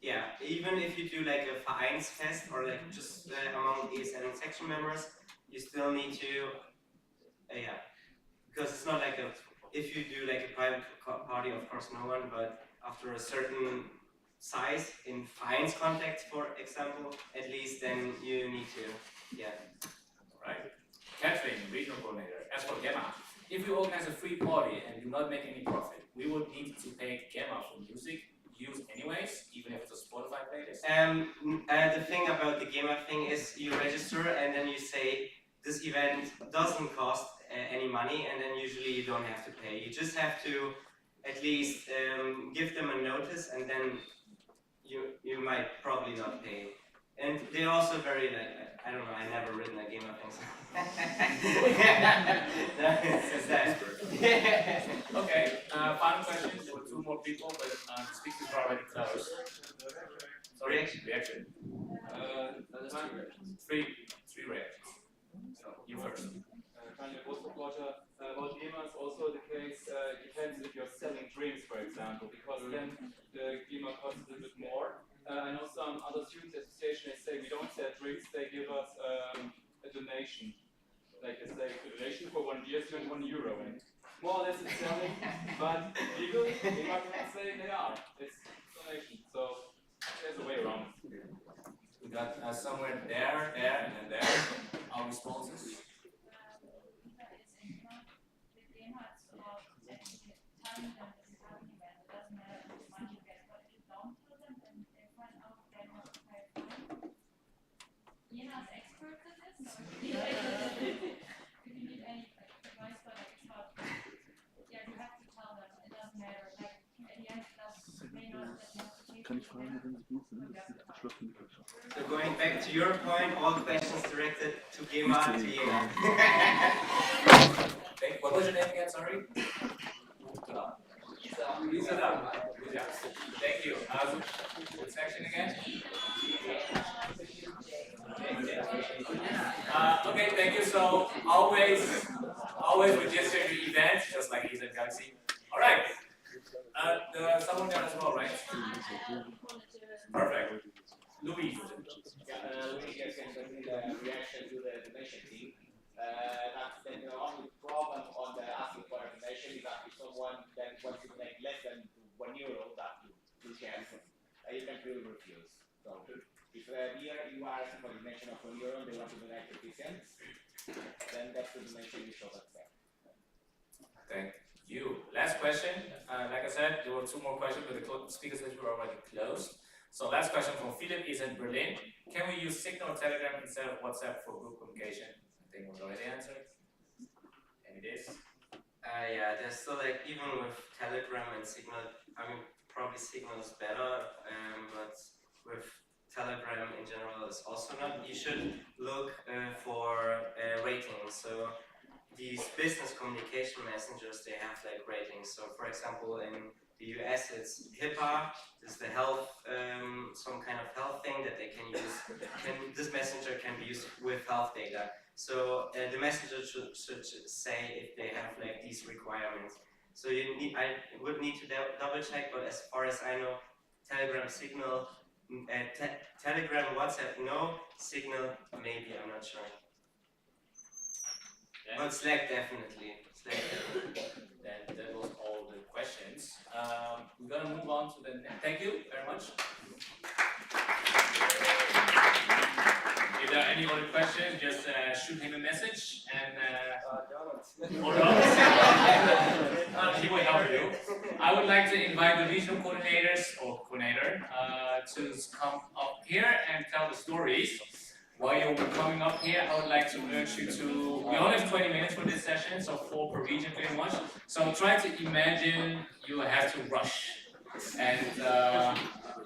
even if you do like a Vereinsfest or like just among ESN section members, you still need to, because it's not like if you do like a private party, of course no one, but after a certain size in Vereins context, for example, at least then you need to, Right. Catherine, regional coordinator. As for GEMA, if we organize a free party and do not make any profit, we would need to pay GEMA for music use anyways, even if it's a Spotify playlist? The thing about the GEMA thing is you register and then you say this event doesn't cost any money, and then usually you don't have to pay. You just have to at least give them a notice, and then you might probably not pay. And they're also very like, I don't know, I never written a GEMA thing. Okay, final question for two more people, but the speakers are already closed. Sorry, reaction. Three reactions. So, you first. About GEMA is also the case, it depends if you're selling drinks, for example, because then the GEMA costs a little bit more. I know some other students associations, they say we don't sell drinks, they give us a donation. Like they say, a donation for 1 year is €1, and more or less it's selling, but legally, GEMA can say they are. It's donation, so there's a way around it. We got somewhere there, and then there. Our responses. Kann ich fragen, wenn Sie gut sind? Das ist abgeschlossen. So going back to your point, all questions directed to Gema, to Jena. What was your name again, sorry? Lisa. Yeah. Thank you. What section again? Okay, thank you. So always register your events, just like he's at Galaxy. All right. Someone there as well, right? Perfect. Louis. Louis can bring the reaction to the donation thing. That's the only problem on the asking for a donation is that if someone then wants to donate less than €1 that you can clearly refuse. So if here you are asking for a donation of €1 and they want to donate 50 cents, then that's the donation you should accept. Thank you. Last question. Like I said, there were 2 more questions, but the speakers list were already closed. So last question from Philip is in Berlin. Can we use Signal or Telegram instead of WhatsApp for group communication? I think it was already answered. And it is. Yeah, there's still like, even with Telegram and Signal, I mean, probably Signal is better, but with Telegram in general is also not. You should look for ratings. So these business communication messengers, they have like ratings. So for example, in the US, it's HIPAA. This is the health, some kind of health thing that they can use. This messenger can be used with health data. So the messenger should say if they have like these requirements. So I would need to double check, but as far as I know, Telegram, Signal, Telegram, WhatsApp, no. Signal, maybe, I'm not sure. Yeah. But Slack, definitely. Slack. Then that was all the questions. We're gonna move on to the next. Thank you very much. If there are any other questions, just shoot him a message and he will help you. I would like to invite the regional coordinators or coordinator to come up here and tell the stories. While you're coming up here, I would like to urge you to, we only have 20 minutes for this session, so 4 per region pretty much. So try to imagine you have to rush and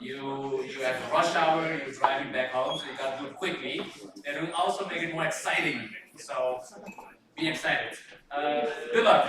you have a rush hour, you're driving back home, so you gotta do it quickly. It will also make it more exciting, so be excited. Good luck.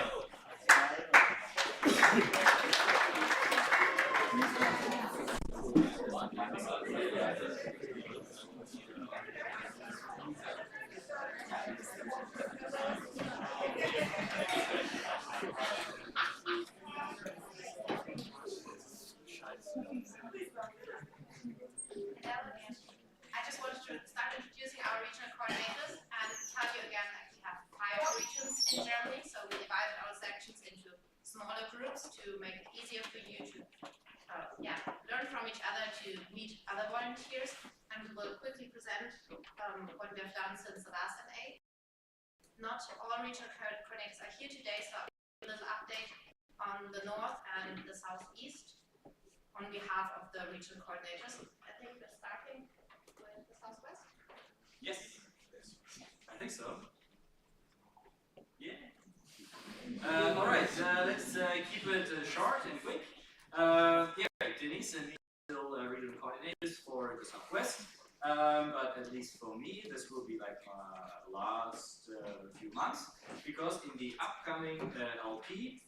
I just wanted to start introducing our regional coordinators and tell you again that we have 5 regions in Germany, so we divided our sections into smaller groups to make it easier for you to learn from each other, to meet other volunteers, and we will quickly present what we have done since the last NA. Not all regional coordinators are here today, so I'll give a little update on the north and the southeast on behalf of the regional coordinators. I think we're starting with the southwest. Yes, I think so. Yeah. All right, let's keep it short and quick. Denise and me are still regional coordinators for the southwest. But at least for me, this will be like my last few months, because in the upcoming LP,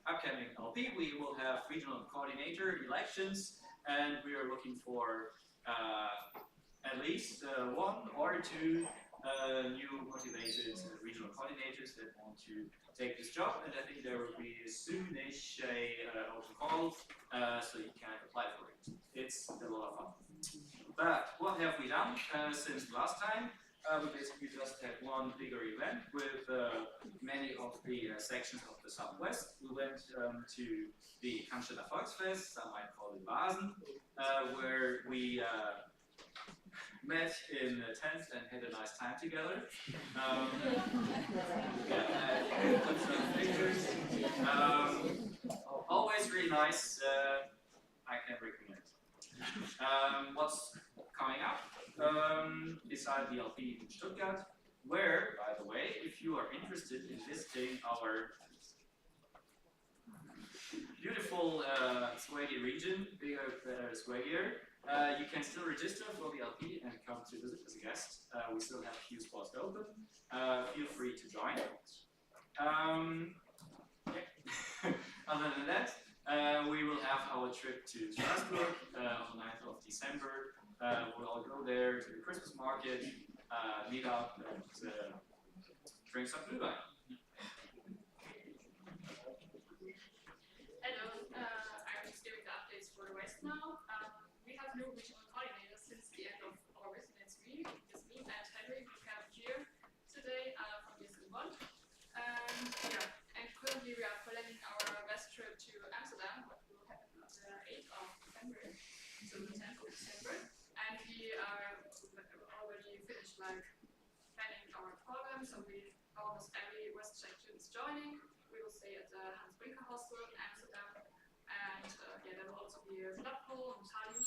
upcoming LP, we will have regional coordinator elections, and we are looking for at least 1 or 2 new motivated regional coordinators that want to take this job, and I think there will be soonish a open call, so you can apply for it. It's a lot of fun. But what have we done since last time? We basically just had one bigger event with many of the sections of the Southwest. We went to the Cannstatter Volksfest, some might call it Basen, where we met in a tent and had a nice time together. Took some pictures. Always really nice. I can recommend. What's coming up? Beside the LP in Stuttgart, where, by the way, if you are interested in visiting our beautiful beautiful swaggy region, bigger, better, swaggier. You can still register for the LP and come to visit as a guest. We still have a few spots open. Feel free to join. Yeah. Other than that, we will have our trip to Strasbourg on the 9th of December. We'll all go there to the Christmas market, meet up, and drink some Glühwein. Hello, I'm just giving the updates for the West now. We have new regional coordinators since the end of August, and it's me and Henry who have here today from Lisbon. Yeah, and currently we are planning our West trip to Amsterdam, what will happen on the 8th of December, so the 10th of December. And we are already finished like planning our program, so almost every West section is joining. We will stay at the Hans Brinker Hostel in Amsterdam, and yeah, there will also be a club hall in Tallinn.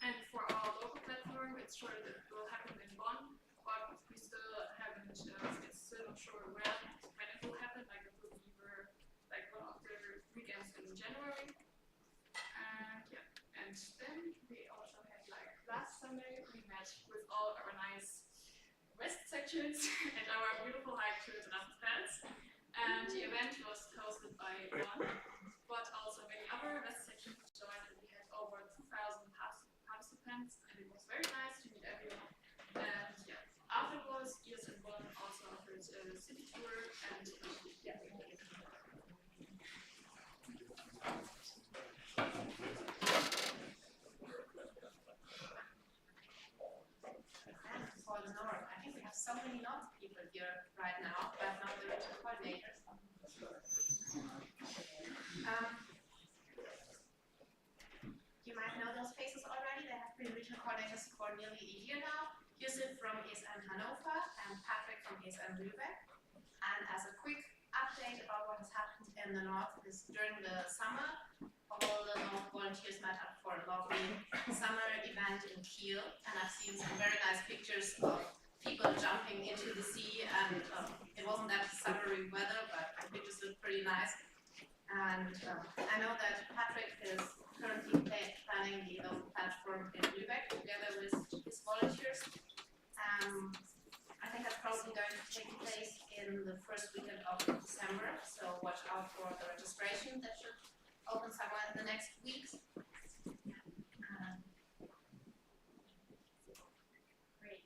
And for our local platform, it's sure that it will happen in Bonn, but we still haven't, it's still not sure when it will happen, like it will be like one of the weekends in January. And yeah, and then we also had like last Sunday, we met with all our nice West sections at our beautiful hike to the Raffenfels. And the event was hosted by one, but also many other West sections joined, and we had over 2,000 participants, and it was very nice to meet everyone. And yeah, afterwards, Iris and Bonn also offered a city tour, and yeah. And for the North, I think we have so many North people here right now, but not the regional coordinators. You might know those faces already. They have been regional coordinators for nearly a year now. Yusuf from ESM Hannover and Patrick from ESM Lübeck. And as a quick update about what has happened in the North is during the summer, all the North volunteers met up for a lovely summer event in Kiel. And I've seen some very nice pictures of people jumping into the sea, and it wasn't that summery weather, but the pictures look pretty nice. And I know that Patrick is currently planning the local platform in Lübeck together with his volunteers. I think that's probably going to take place in the first weekend of December, so watch out for the registration. That should open somewhere in the next weeks. Great.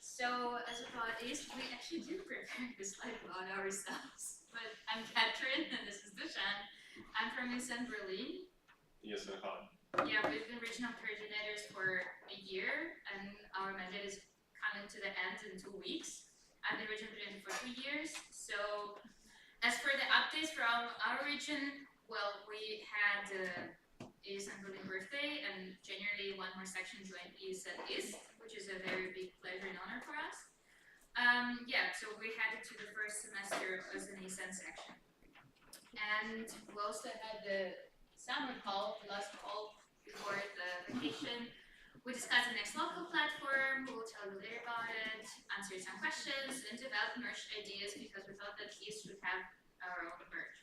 So as a parties, we actually did prepare this slide about ourselves. But I'm Katrin, and this is Dushan. I'm from ESN Berlin. Yes, and hi. Yeah, we've been regional coordinators for a year, and our mandate is coming to the end in 2 weeks. I've been regional coordinator for 2 years. So as for the updates from our region, well, we had ESN Berlin birthday, and generally one more section joined ESN East, which is a very big pleasure and honor for us. Yeah, so we headed to the first semester as an ESN section. And we also had the summer call, the last call before the vacation. We discussed the next local platform, we'll tell you later about it, answer some questions, and develop merge ideas because we thought that East should have our own merge.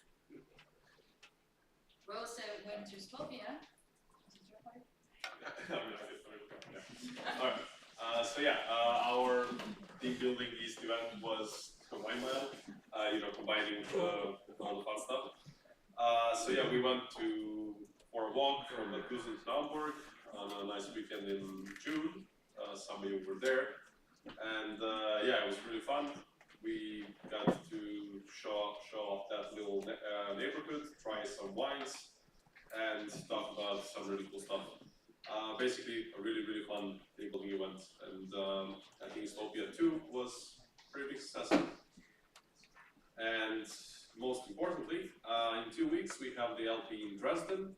We also went to Skopje. Alright, so yeah, our team building East event was combined well, combining all the fun stuff. So yeah, we went for a walk from the Kusen to Hamburg on a nice weekend in June. Some of you were there, and yeah, it was really fun. We got to show off that little neighborhood, try some wines, and talk about some really cool stuff. Basically, a really fun team building event, and I think Skopje 2 was a pretty big success. And most importantly, in 2 weeks we have the LP in Dresden,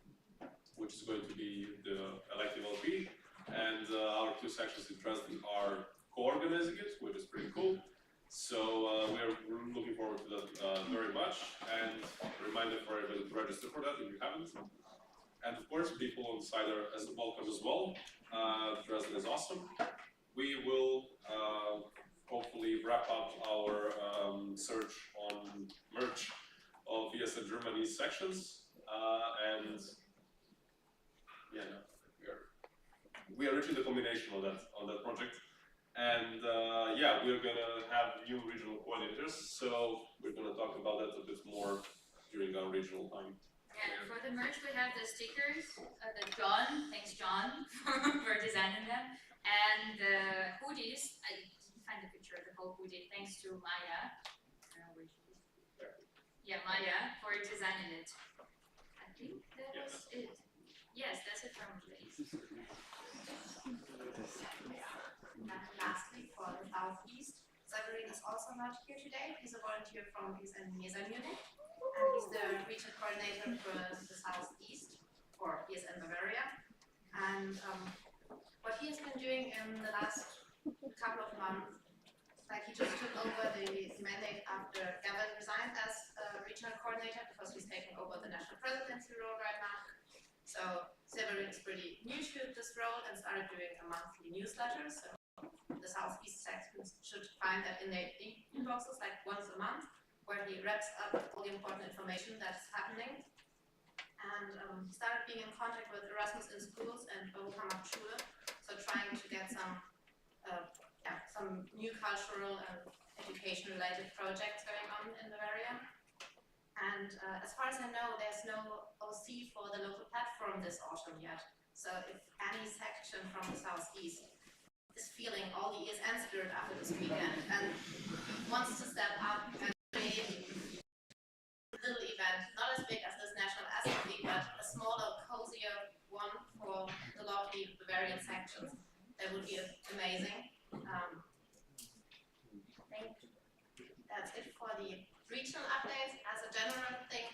which is going to be the elective LP, and our 2 sections in Dresden are co-organizing it, which is pretty cool. So we're looking forward to that very much, and a reminder for everybody to register for that if you haven't. And of course, people on the side are welcome as well. Dresden is awesome. We will hopefully wrap up our search on merge of ESN Germany sections and yeah, no, we are reaching the combination on that project. And yeah, we're gonna have new regional coordinators, so we're gonna talk about that a bit more during our regional time. Yeah, for the merch we have the stickers that John, thanks John for designing them, and the hoodies. I didn't find the picture of the whole hoodie, thanks to Maya. Yeah, Maya for designing it. I think that was it. Yes, that's it from today. And lastly, for the Southeast, Severin is also not here today. He's a volunteer from PSN Mesa Munich, and he's the region coordinator for the Southeast, or PSN Bavaria. And what he has been doing in the last couple of months, like he just took over the mandate after Gavin resigned as regional coordinator because he's taking over the national presidency role right now. So Severin is pretty new to this role and started doing a monthly newsletter. So the Southeast sections should find that in their inboxes like once a month, where he wraps up all the important information that's happening. And he started being in contact with Erasmus in schools and Schule, so trying to get some new cultural and education-related projects going on in Bavaria. And as far as I know, there's no OC for the local platform this autumn yet. So if any section from the Southeast is feeling all the ESN spirit after this weekend and wants to step up and create a little event, not as big as this National Assembly, but a smaller, cozier one for the lovely Bavarian sections, that would be amazing. I think that's it for the regional updates. As a general thing,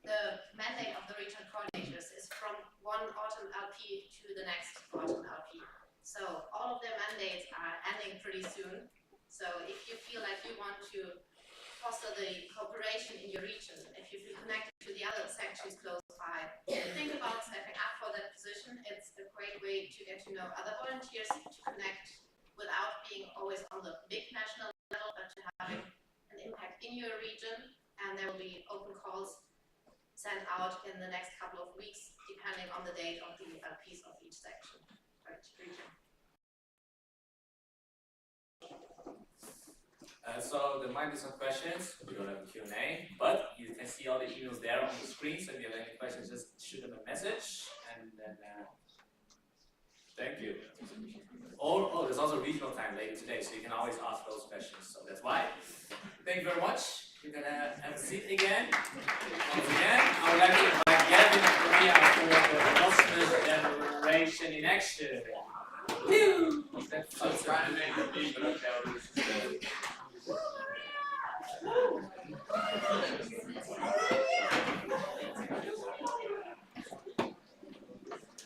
the mandate of the regional coordinators is from one autumn LP to the next autumn LP. So all of their mandates are ending pretty soon. So if you feel like you want to foster the cooperation in your region, if you feel connected to the other sections close by, think about stepping up for that position. It's a great way to get to know other volunteers, to connect without being always on the big national level, but to having an impact in your region. And there will be open calls sent out in the next couple of weeks, depending on the date of the LPs of each section or each region. So there might be some questions. We don't have a Q&A, but you can see all the emails there on the screen. So if you have any questions, just shoot them a message, and then thank you. Oh, there's also regional time later today, so you can always ask those questions. So that's why. Thank you very much. You're gonna have a seat again. Once again, I would like to invite Gavin and Maria for the Erasmus Generation in Action. Woo! That's so trying to make the beat, but okay.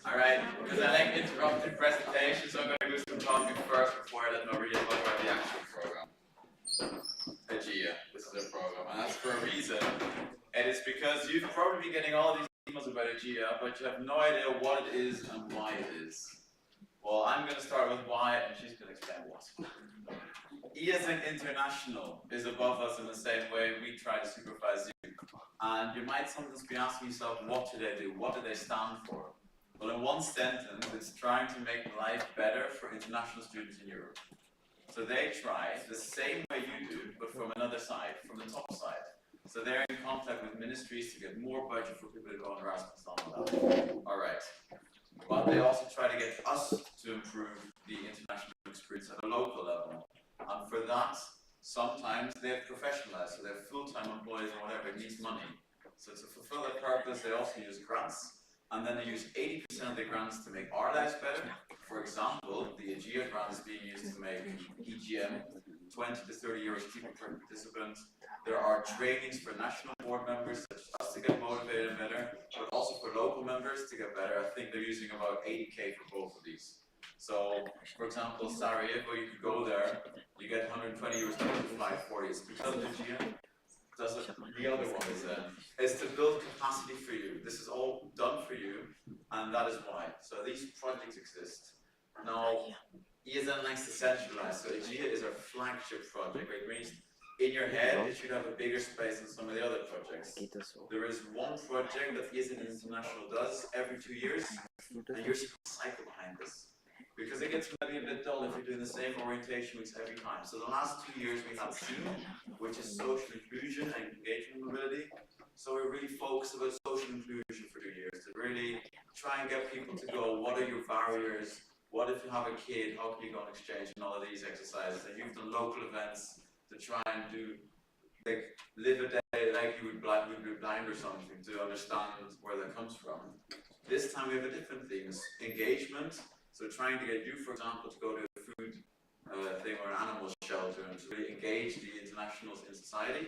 Alright, because I like interrupting presentations, so I'm going to do some talking first before I let Maria talk about the actual program. AGIA, this is a program, and that's for a reason. And it's because you've probably been getting all these emails about AGIA, but you have no idea what it is and why it is. Well, I'm going to start with why, and she's going to explain what. ESN International is above us in the same way we try to supervise you. And you might sometimes be asking yourself, what do they do? What do they stand for? Well, in one sentence, it's trying to make life better for international students in Europe. So they try the same way you do, but from another side, from the top side. So they're in contact with ministries to get more budget for people to go on Erasmus and all right. But they also try to get us to improve the international experience at a local level. And for that, sometimes they have professionalized, so they're full-time employees and whatever, it needs money. So to fulfill that purpose, they also use grants. And then they use 80% of the grants to make our lives better. For example, the AGIA grant is being used to make EGM 20 to 30 euros cheaper per participant. There are trainings for national board members such as us to get motivated and better, but also for local members to get better. I think they're using about 80k for both of these. So, for example, Sarajevo, you could go there, you get 120 euros to fly 40. It's because of AGIA. The other one is to build capacity for you. This is all done for you, and that is why. So these projects exist. Now, ESN likes to centralize, so AGIA is our flagship project, which means in your head, it should have a bigger space than some of the other projects. There is one project that Isn't International does every 2 years, and you're supposed to cycle behind this. Because it gets maybe a bit dull if you're doing the same orientation weeks every time. So the last 2 years we had SEAM, which is social inclusion and engagement mobility. So we really focused about social inclusion for 2 years, to really try and get people to go, what are your barriers? What if you have a kid, how can you go on exchange, and all of these exercises. And you've done local events to try and do, like, live a day like you would be blind or something, to understand where that comes from. This time we have a different theme, engagement. So trying to get you, for example, to go to a food thing or an animal shelter and to really engage the internationals in society,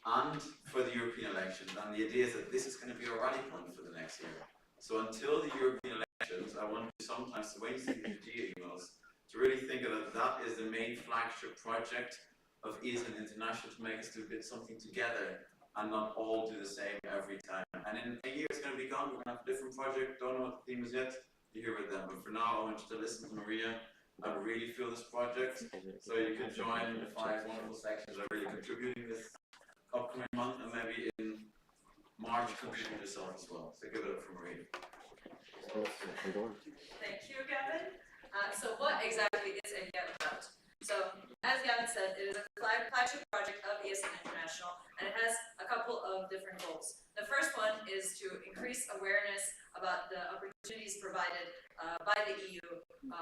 and for the European elections. And the idea is that this is going to be a rally point for the next year. So until the European elections, I want you sometimes, when you see the GA emails, to really think of that that is the main flagship project of Isn't International, to make us do something together and not all do the same every time. And in a year it's going to be gone, we're going to have a different project, don't know what the theme is yet. You hear with them, but for now I want you to listen to Maria and really feel this project, so you can join the 5 wonderful sections that are really contributing this upcoming month, and maybe in March contribute yourself as well. So give it up for Maria. Thank you, Gavin. So what exactly is AGAP about? So as Gavin said, it is a flagship project of ESN International, and it has a couple of different goals. The first one is to increase awareness about the opportunities provided by the EU,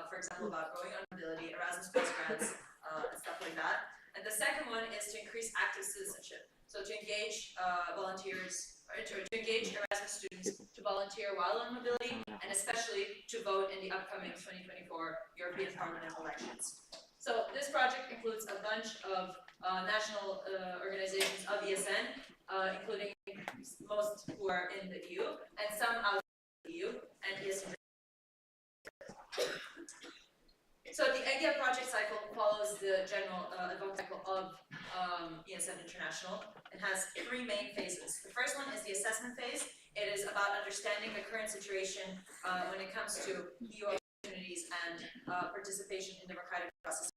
for example, about going on mobility, Erasmus grants, and stuff like that. And the second one is to increase active citizenship. So to engage volunteers, or to engage Erasmus students to volunteer while on mobility, and especially to vote in the upcoming 2024 European Parliament elections. So this project includes a bunch of national organizations of ESN, including most who are in the EU, and some outside the EU, and ESN. So the EGIA project cycle follows the general advocacy cycle of ESN International. It has 3 main phases. The first one is the assessment phase. It is about understanding the current situation when it comes to EU opportunities and participation in democratic processes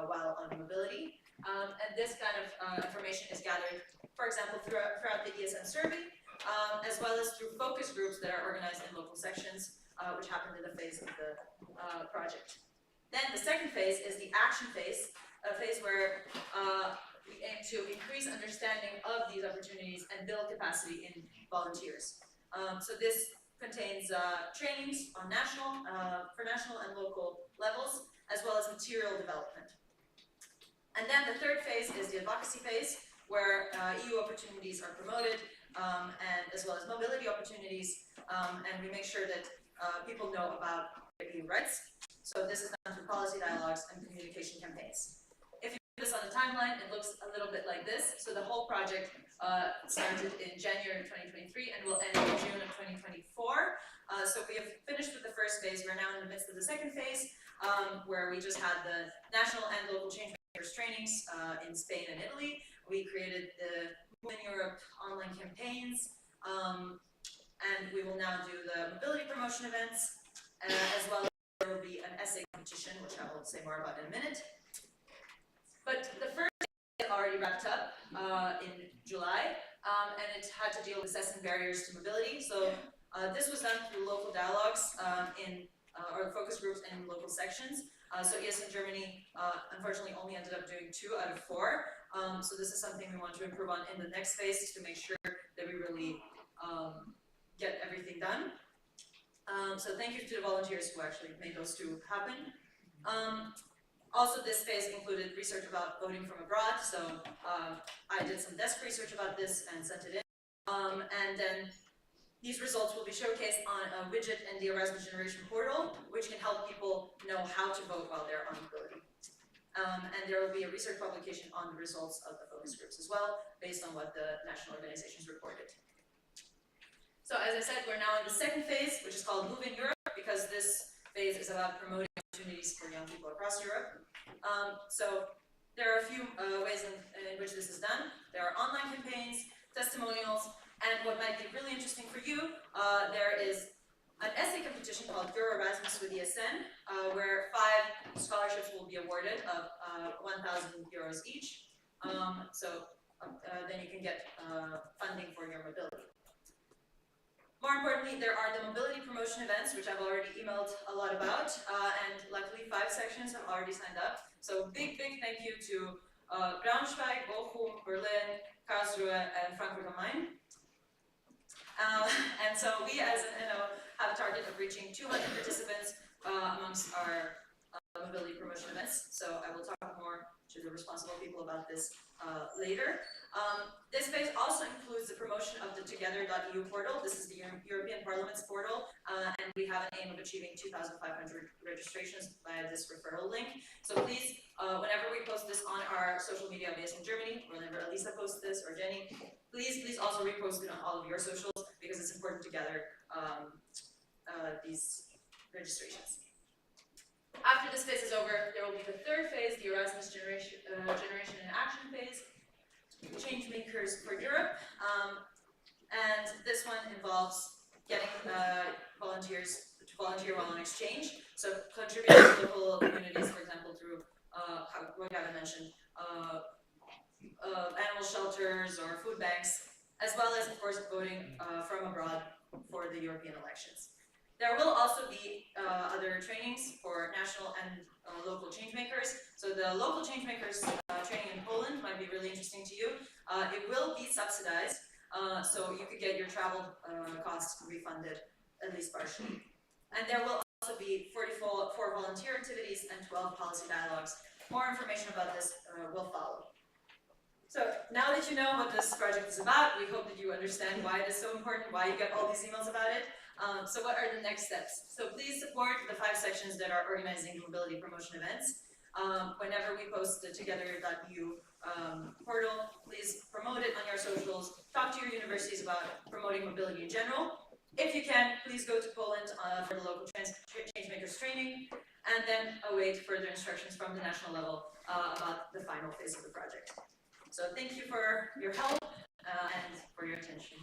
while on mobility. And this kind of information is gathered, for example, throughout the ESN survey, as well as through focus groups that are organized in local sections, which happened in the phase of the project. Then the second phase is the action phase, a phase where we aim to increase understanding of these opportunities and build capacity in volunteers. So this contains trainings on for national and local levels, as well as material development. And then the third phase is the advocacy phase, where EU opportunities are promoted, and as well as mobility opportunities, and we make sure that people know about their EU rights. So this is done through policy dialogues and communication campaigns. If you look at this on the timeline, it looks a little bit like this. So the whole project started in January 2023 and will end in June of 2024. So we have finished with the first phase. We're now in the midst of the second phase, where we just had the national and local change makers trainings in Spain and Italy. We created the Move in Europe online campaigns, and we will now do the mobility promotion events, as well as there will be an essay competition, which I will say more about in a minute. But the first phase already wrapped up in July, and it had to deal with assessing barriers to mobility. So this was done through local dialogues or focus groups in local sections. So ESN Germany unfortunately only ended up doing 2 out of 4. So this is something we want to improve on in the next phase to make sure that we really get everything done. So thank you to the volunteers who actually made those 2 happen. Also, this phase included research about voting from abroad. So I did some desk research about this and sent it in. And then these results will be showcased on a widget in the Erasmus Generation portal, which can help people know how to vote while they're on mobility. And there will be a research publication on the results of the focus groups as well, based on what the national organizations reported. So as I said, we're now in the second phase, which is called Move in Europe, because this phase is about promoting opportunities for young people across Europe. So there are a few ways in which this is done. There are online campaigns, testimonials, and what might be really interesting for you, there is an essay competition called Your Erasmus with ESN, where 5 scholarships will be awarded of 1,000 euros each. Then you can get funding for your mobility. More importantly, there are the mobility promotion events, which I've already emailed a lot about, and luckily 5 sections have already signed up. So big thank you to Braunschweig, Bochum, Berlin, Karlsruhe, and Frankfurt am Main. And so we as have a target of reaching 200 participants amongst our mobility promotion events. So I will talk more to the responsible people about this later. This phase also includes the promotion of the together.eu portal. This is the European Parliament's portal, and we have an aim of achieving 2,500 registrations via this referral link. So please, whenever we post this on our social media based in Germany, whenever Elisa posts this or Jenny, please also repost it on all of your socials because it's important to gather these registrations. After this phase is over, there will be the 3rd phase, the Erasmus Generation in Action phase, Change Makers for Europe, and this one involves getting volunteers to volunteer while on exchange, so contributing to local communities, for example, through what Gavin mentioned, animal shelters or food banks, as well as, of course, voting from abroad for the European elections. There will also be other trainings for national and local changemakers. So the local changemakers training in Poland might be really interesting to you. It will be subsidized, so you could get your travel costs refunded, at least partially. And there will also be 44 volunteer activities and 12 policy dialogues. More information about this will follow. So now that you know what this project is about, we hope that you understand why it is so important, why you get all these emails about it. So what are the next steps? So please support the 5 sections that are organizing mobility promotion events. Whenever we post the together.eu portal, please promote it on your socials, talk to your universities about promoting mobility in general. If you can, please go to Poland for the local changemakers training, and then await further instructions from the national level about the final phase of the project. So thank you for your help and for your attention.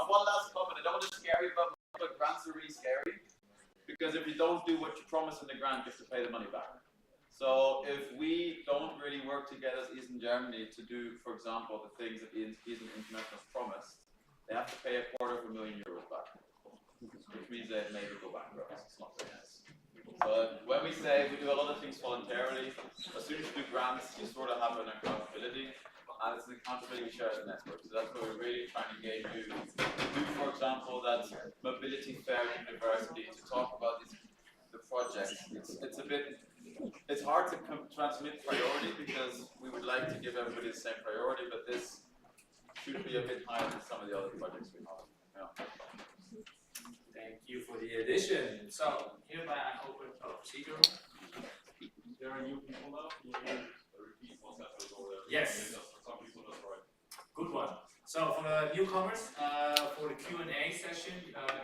One last comment. I don't want to scare you, but grants are really scary because if you don't do what you promise in the grant, you have to pay the money back. So if we don't really work together as Eastern Germany to do, for example, the things that Eastern International has promised, they have to pay €250,000 back, which means they maybe go bankrupt. It's not very nice. So when we say we do a lot of things voluntarily, as soon as you do grants, you sort of have an accountability, and it's an accountability we share as a network. So that's what we're really trying to engage you. Do, for example, that mobility fair at university to talk about the projects. It's hard to transmit priority because we would like to give everybody the same priority, but this should be a bit higher than some of the other projects we have. Yeah. Thank you for the addition. So, hereby I open a procedure. There are new people now. Can you repeat what that was already? Yes. Some people don't right. Good one. So, for the newcomers, for the Q&A session,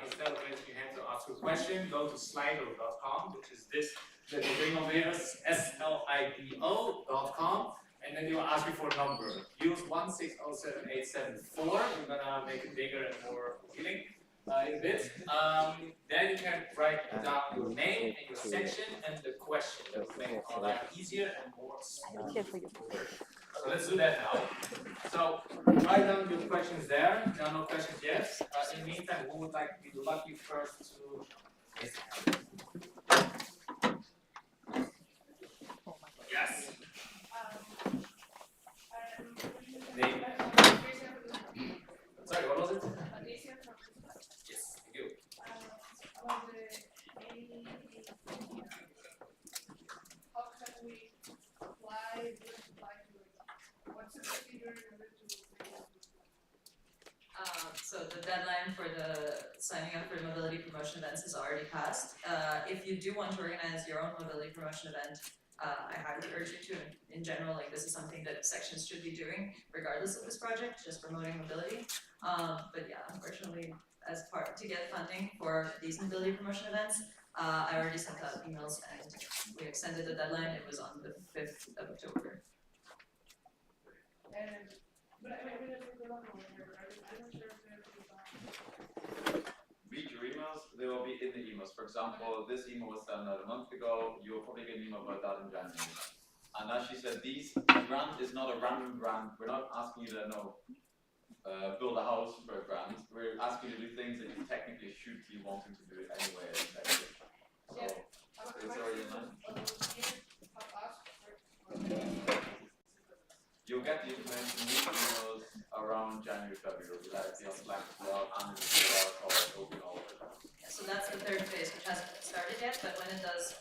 instead of raising your hand to ask a question, go to slido.com, which is this little thing over here, slido.com, and then it will ask you for a number. Use 1607874. We're gonna make it bigger and more appealing. In a bit. Then you can write down your name and your section and the question. That will make our life easier and more smooth. So let's do that now. So write down your questions there. There are no questions yet. In the meantime, who would like to be the lucky first to raise their hand? Yes. Name. Sorry, what was it? Yes, thank you. How can we apply to it? What's the procedure in order to So the deadline for the signing up for mobility promotion events has already passed. If you do want to organize your own mobility promotion event, I highly urge you to. In general, like this is something that sections should be doing, regardless of this project, just promoting mobility. But yeah, unfortunately, as part to get funding for these mobility promotion events, I already sent out emails and we extended the deadline. It was on the 5th of October. But I mean, I'm not sure if there's Read your email. emails, they will be in the emails. For example, this email was sent out a month ago, you'll probably get an email about that in January. And as she said, the grant is not a random grant. We're not asking you to build a house for a grant. We're asking you to do things that you technically should be wanting to do anyway. So, it's already in mind. You'll get the information in the emails around January, February. We'll let it be on Slack as well, and in the or open all of it. Yeah, so that's the third phase, which hasn't started yet, but when it does,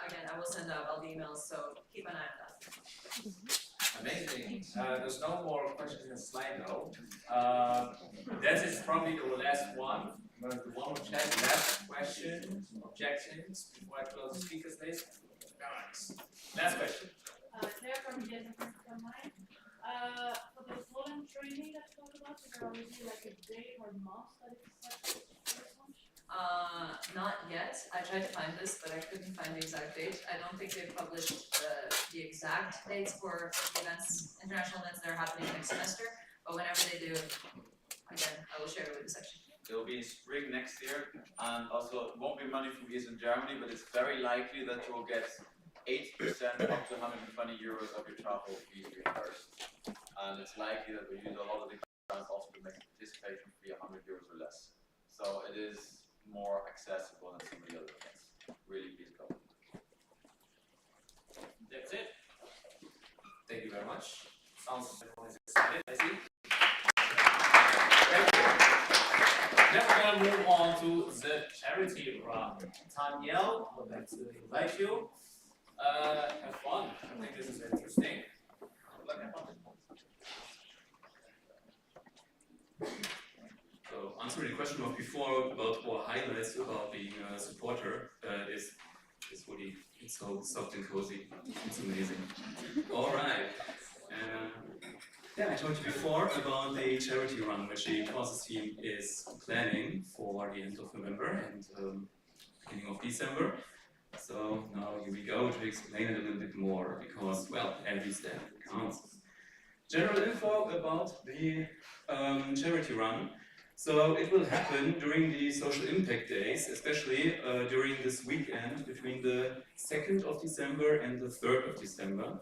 again, I will send out all the emails, so keep an eye on that. Amazing. There's no more questions in the slide now. That is probably the last one. I'm going to do one more check. Last question, objections before I close the speakers list. Nice. Last question. Claire from the online. For the Poland training that you talked about, is there already like a date or month that it's set for this one? Not yet. I tried to find this, but I couldn't find the exact date. I don't think they've published the exact dates for events, international events that are happening next semester, but whenever they do, again, I will share it with the section. It'll be in spring next year, and also it won't be money from EASE in Germany, but it's very likely that you will get 8% up to 120 euros of your travel fees reimbursed. And it's likely that we use a lot of the grants also to make the participation fee 100 euros or less. So it is more accessible than some of the other events. Really, please go. That's it. Thank you very much. Sounds like everyone is excited, I see. Thank you. Now we're going to move on to the charity run. Danielle, I would like to invite you. Have fun. I think this is interesting. Good luck, have fun. So, answering the question of before about our highlights about being a supporter is really, it's so soft and cozy. It's amazing. All right. Yeah, I told you before about the charity run which the courses team is planning for the end of November and beginning of December. So now here we go to explain it a little bit more because, well, every step counts. General info about the charity run. So it will happen during the social impact days, especially during this weekend between the 2nd of December and the 3rd of December.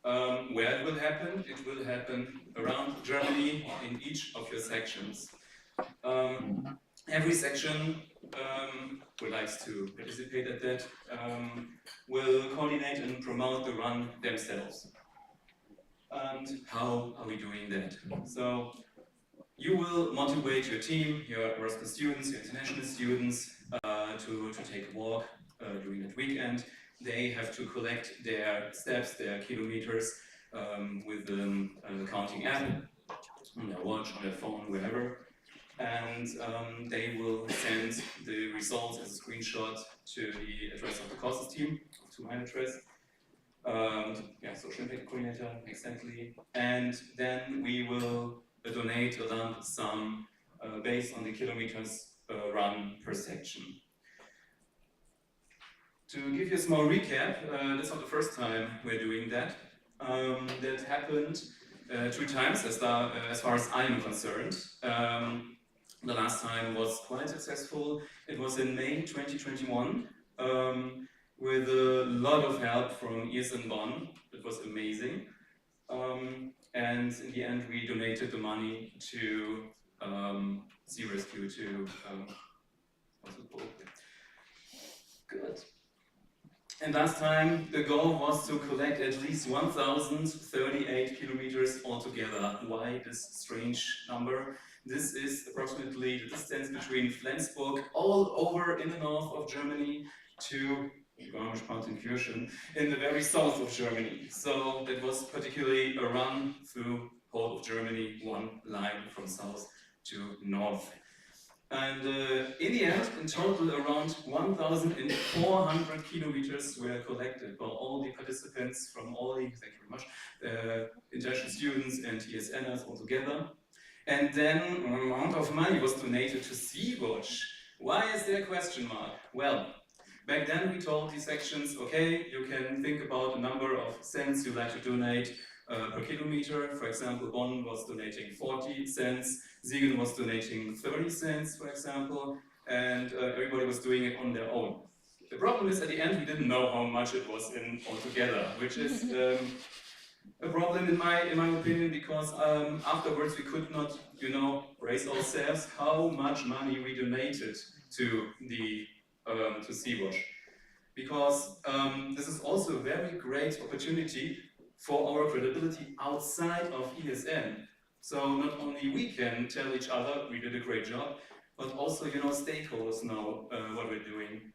Where it will happen around Germany in each of your sections. Every section who likes to participate at that will coordinate and promote the run themselves. And how are we doing that? So you will motivate your team, your Erasmus students, your international students to take a walk during that weekend. They have to collect their steps, their kilometers with the counting app on their watch, on their phone, wherever. And they will send the results as a screenshot to the address of the courses team, to my address. Yeah, social impact coordinator, exactly. And then we will donate a lump sum based on the kilometers run per section. To give you a small recap, that's not the first time we're doing that. That happened 2 times as far as I'm concerned. The last time was quite successful. It was in May 2021 with a lot of help from EASE in Bonn. It was amazing. And in the end, we donated the money to Sea Rescue, to what's it called? Good. And last time, the goal was to collect at least 1,038 kilometers altogether. Why this strange number? This is approximately the distance between Flensburg, all over in the north of Germany, to Garmisch-Partenkirchen in the very south of Germany. So that was particularly a run through whole of Germany, one line from south to north. And in the end, in total, around 1,400 kilometers were collected by all the participants from all the, thank you very much, international students and ESNers all together. And then an amount of money was donated to Sea-Watch. Why is there a question mark? Well, back then we told these sections, okay, you can think about a number of cents you like to donate per kilometer. For example, Bonn was donating 40 cents, Siegen was donating 30 cents, for example. and everybody was doing it on their own. The problem is, at the end, we didn't know how much it was in altogether, which is a problem in my opinion, because afterwards we could not, raise ourselves how much money we donated to the to Sea-Watch, because this is also a very great opportunity for our credibility outside of ESN. So not only we can tell each other we did a great job, but also stakeholders know what we're doing.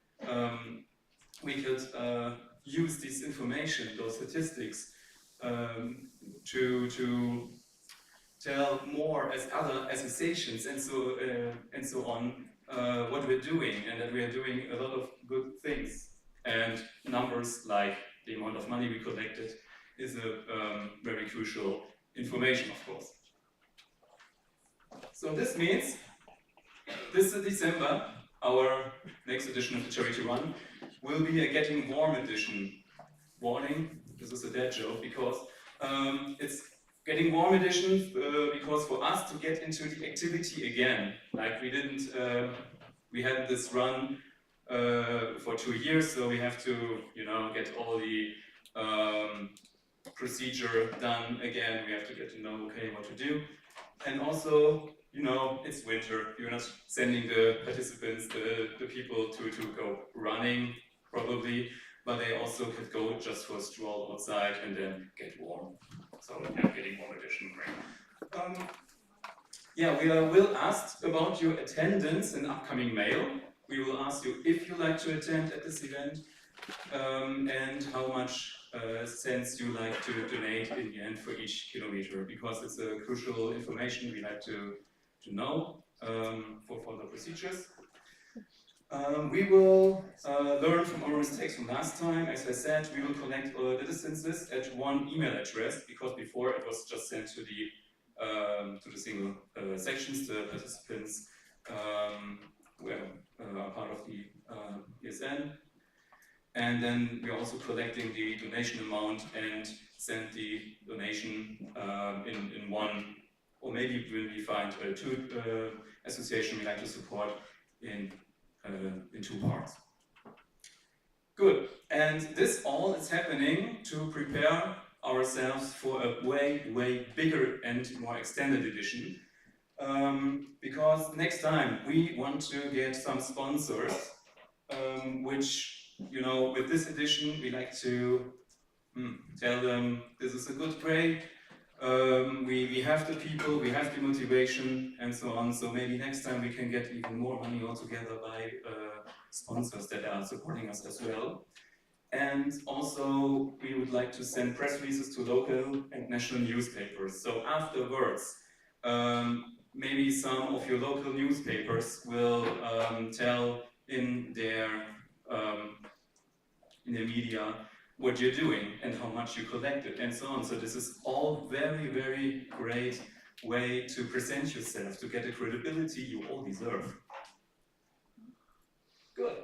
We could use this information, those statistics, to tell more as other associations and so on what we're doing, and that we are doing a lot of good things. And numbers like the amount of money we collected is a very crucial information, of course. So this means this December, our next edition of the charity run will be a Getting Warm edition. Warning, this is a dad joke, because it's Getting Warm edition because for us to get into the activity again, like we had this run for 2 years, so we have to, get all the procedure done again. We have to get to know, okay, what to do. And also, it's winter. You're not sending the participants, the people to go running, probably, but they also could go just for a stroll outside and then get warm. So, Getting Warm edition, great. We will ask about your attendance in upcoming mail. We will ask you if you like to attend at this event, and how much cents you like to donate in the end for each kilometer, because it's a crucial information we like to know for further procedures. We will learn from our mistakes from last time. As I said, we will collect the distances at one email address, because before it was just sent to the single sections. The participants were part of the ESN. And then we're also collecting the donation amount and send the donation in one, or maybe when we find two associations we like to support in 2 parts. Good, and this all is happening to prepare ourselves for a way bigger and more extended edition. Because next time we want to get some sponsors, which, with this edition we like to tell them this is a good way. We have the people, we have the motivation, and so on. So maybe next time we can get even more money altogether by sponsors that are supporting us as well. And also, we would like to send press releases to local and national newspapers. So afterwards, maybe some of your local newspapers will tell in their media what you're doing and how much you collected and so on. So this is all very great way to present yourself, to get the credibility you all deserve. Good.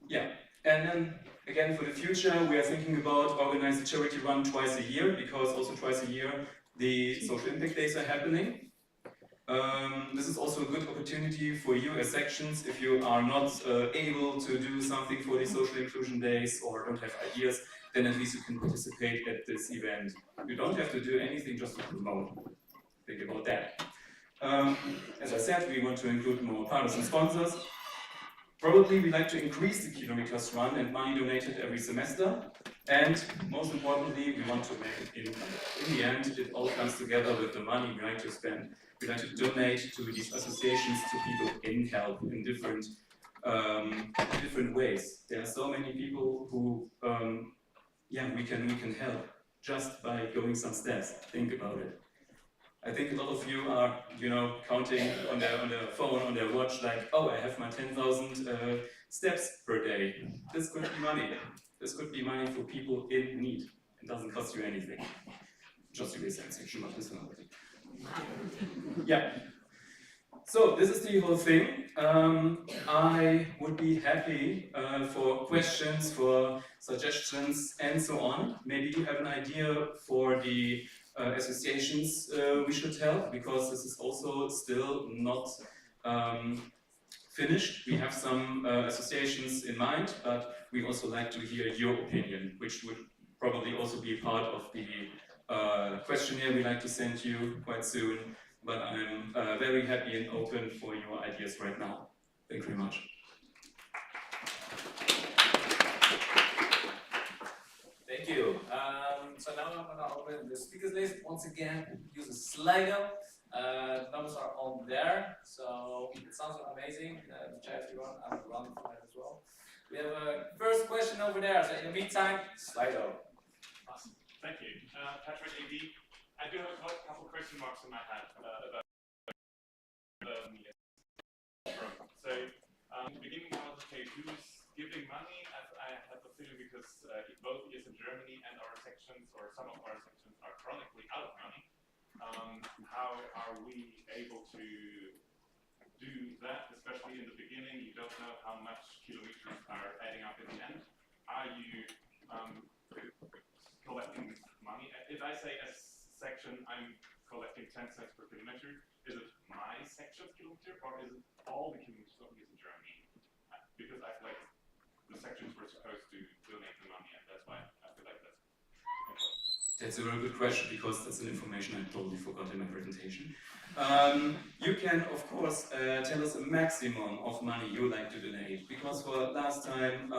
Yeah, and then again for the future we are thinking about organizing a charity run twice a year, because also twice a year the social impact days are happening. This is also a good opportunity for you as sections, if you are not able to do something for the social inclusion days or don't have ideas, then at least you can participate at this event. You don't have to do anything, just to promote. Think about that. As I said, we want to include more partners and sponsors. Probably we like to increase the kilometers run and money donated every semester. And most importantly, we want to make it income. In the end, it all comes together with the money we like to spend. We like to donate to these associations, to people in help in different ways. There are so many people who, we can help just by going some steps. Think about it. I think a lot of you are, counting on their phone, on their watch, like, oh, I have my 10,000 steps per day. This could be money. This could be money for people in need. It doesn't cost you anything. Just to be a section of this one. Yeah. So this is the whole thing. I would be happy for questions, for suggestions, and so on. Maybe you have an idea for the associations we should help, because this is also still not finished. We have some associations in mind, but we also like to hear your opinion, which would probably also be part of the questionnaire we like to send you quite soon. But I'm very happy and open for your ideas right now. Thank you very much. Thank you. So now I'm going to open the speakers list. Once again, use a Slido. Numbers are on there, so it sounds amazing. Chat if you want, I'm running for that as well. We have a first question over there. So in the meantime, Slido. Awesome. Thank you. Patrick AD. I do have a couple question marks in my head about so in the beginning I was okay, who's giving money? I have the feeling because both years in Germany and our sections, or some of our sections, are chronically out of money. How are we able to do that, especially in the beginning? You don't know how much kilometers are adding up in the end. Are you collecting money? If I say a section, I'm collecting 10 cents per kilometer, is it my section's kilometer, or is it all the kilometers of years in Germany? Because I feel like the sections were supposed to donate the money, and that's why I feel like that's. That's a very good question, because that's an information I totally forgot in my presentation. You can, of course, tell us a maximum of money you would like to donate, because for last time,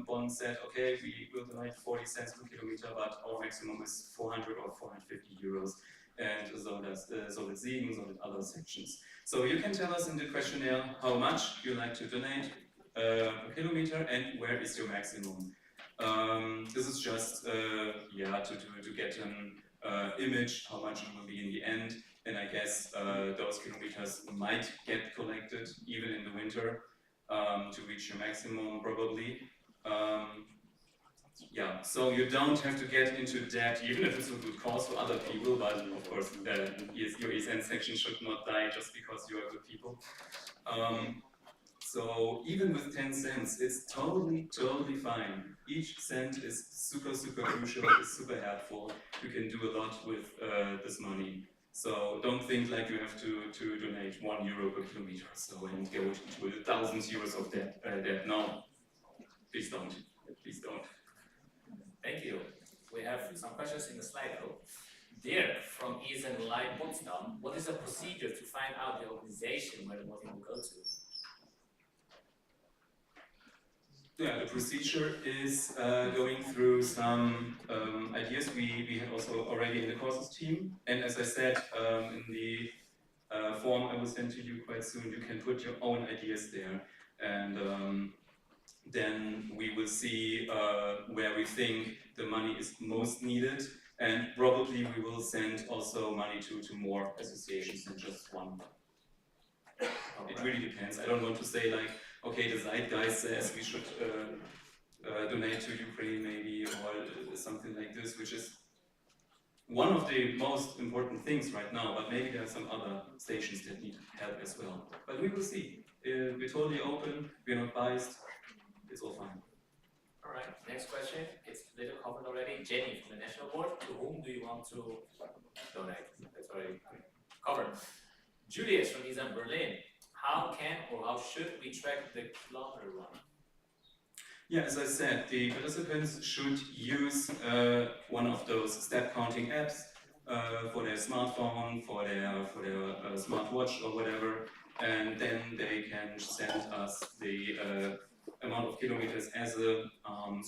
Bonn said, okay, we will donate 40 cents per kilometer, but our maximum is 400 or 450 euros, and so does Siegen, so did other sections. So you can tell us in the questionnaire how much you like to donate per kilometer and where is your maximum. This is just yeah, to get an image how much it will be in the end, and I guess those kilometers might get collected even in the winter to reach your maximum probably. Yeah, so you don't have to get into debt, even if it's a good cause for other people, but of course your ESN section should not die just because you are good people. So even with 10 cents, it's totally fine. Each cent is super crucial, it's super helpful. You can do a lot with this money. So don't think like you have to donate €1 per kilometer so and go to thousands of euros of debt. No, please don't. Please don't. Thank you. We have some questions in the Slido. Dirk from ESN Live Potsdam, what is the procedure to find out the organization where the money will go to? Yeah, the procedure is going through some ideas we had also already in the courses team, and as I said in the form I will send to you quite soon, you can put your own ideas there, and then we will see where we think the money is most needed, and probably we will send also money to more associations than just one. It really depends. I don't want to say like, okay, the zeitgeist says we should donate to Ukraine maybe, or something like this, which is one of the most important things right now, but maybe there are some other stations that need help as well. But we will see. We're totally open, we're not biased, it's all fine. All right, next question. It's a little covered already. Jenny from the National Board, to whom do you want to donate? That's already covered. Julius from ESN Berlin, how can or how should we track the kilometer run? Yeah, as I said, the participants should use one of those step counting apps for their smartphone, for their smartwatch or whatever, and then they can send us the amount of kilometers as a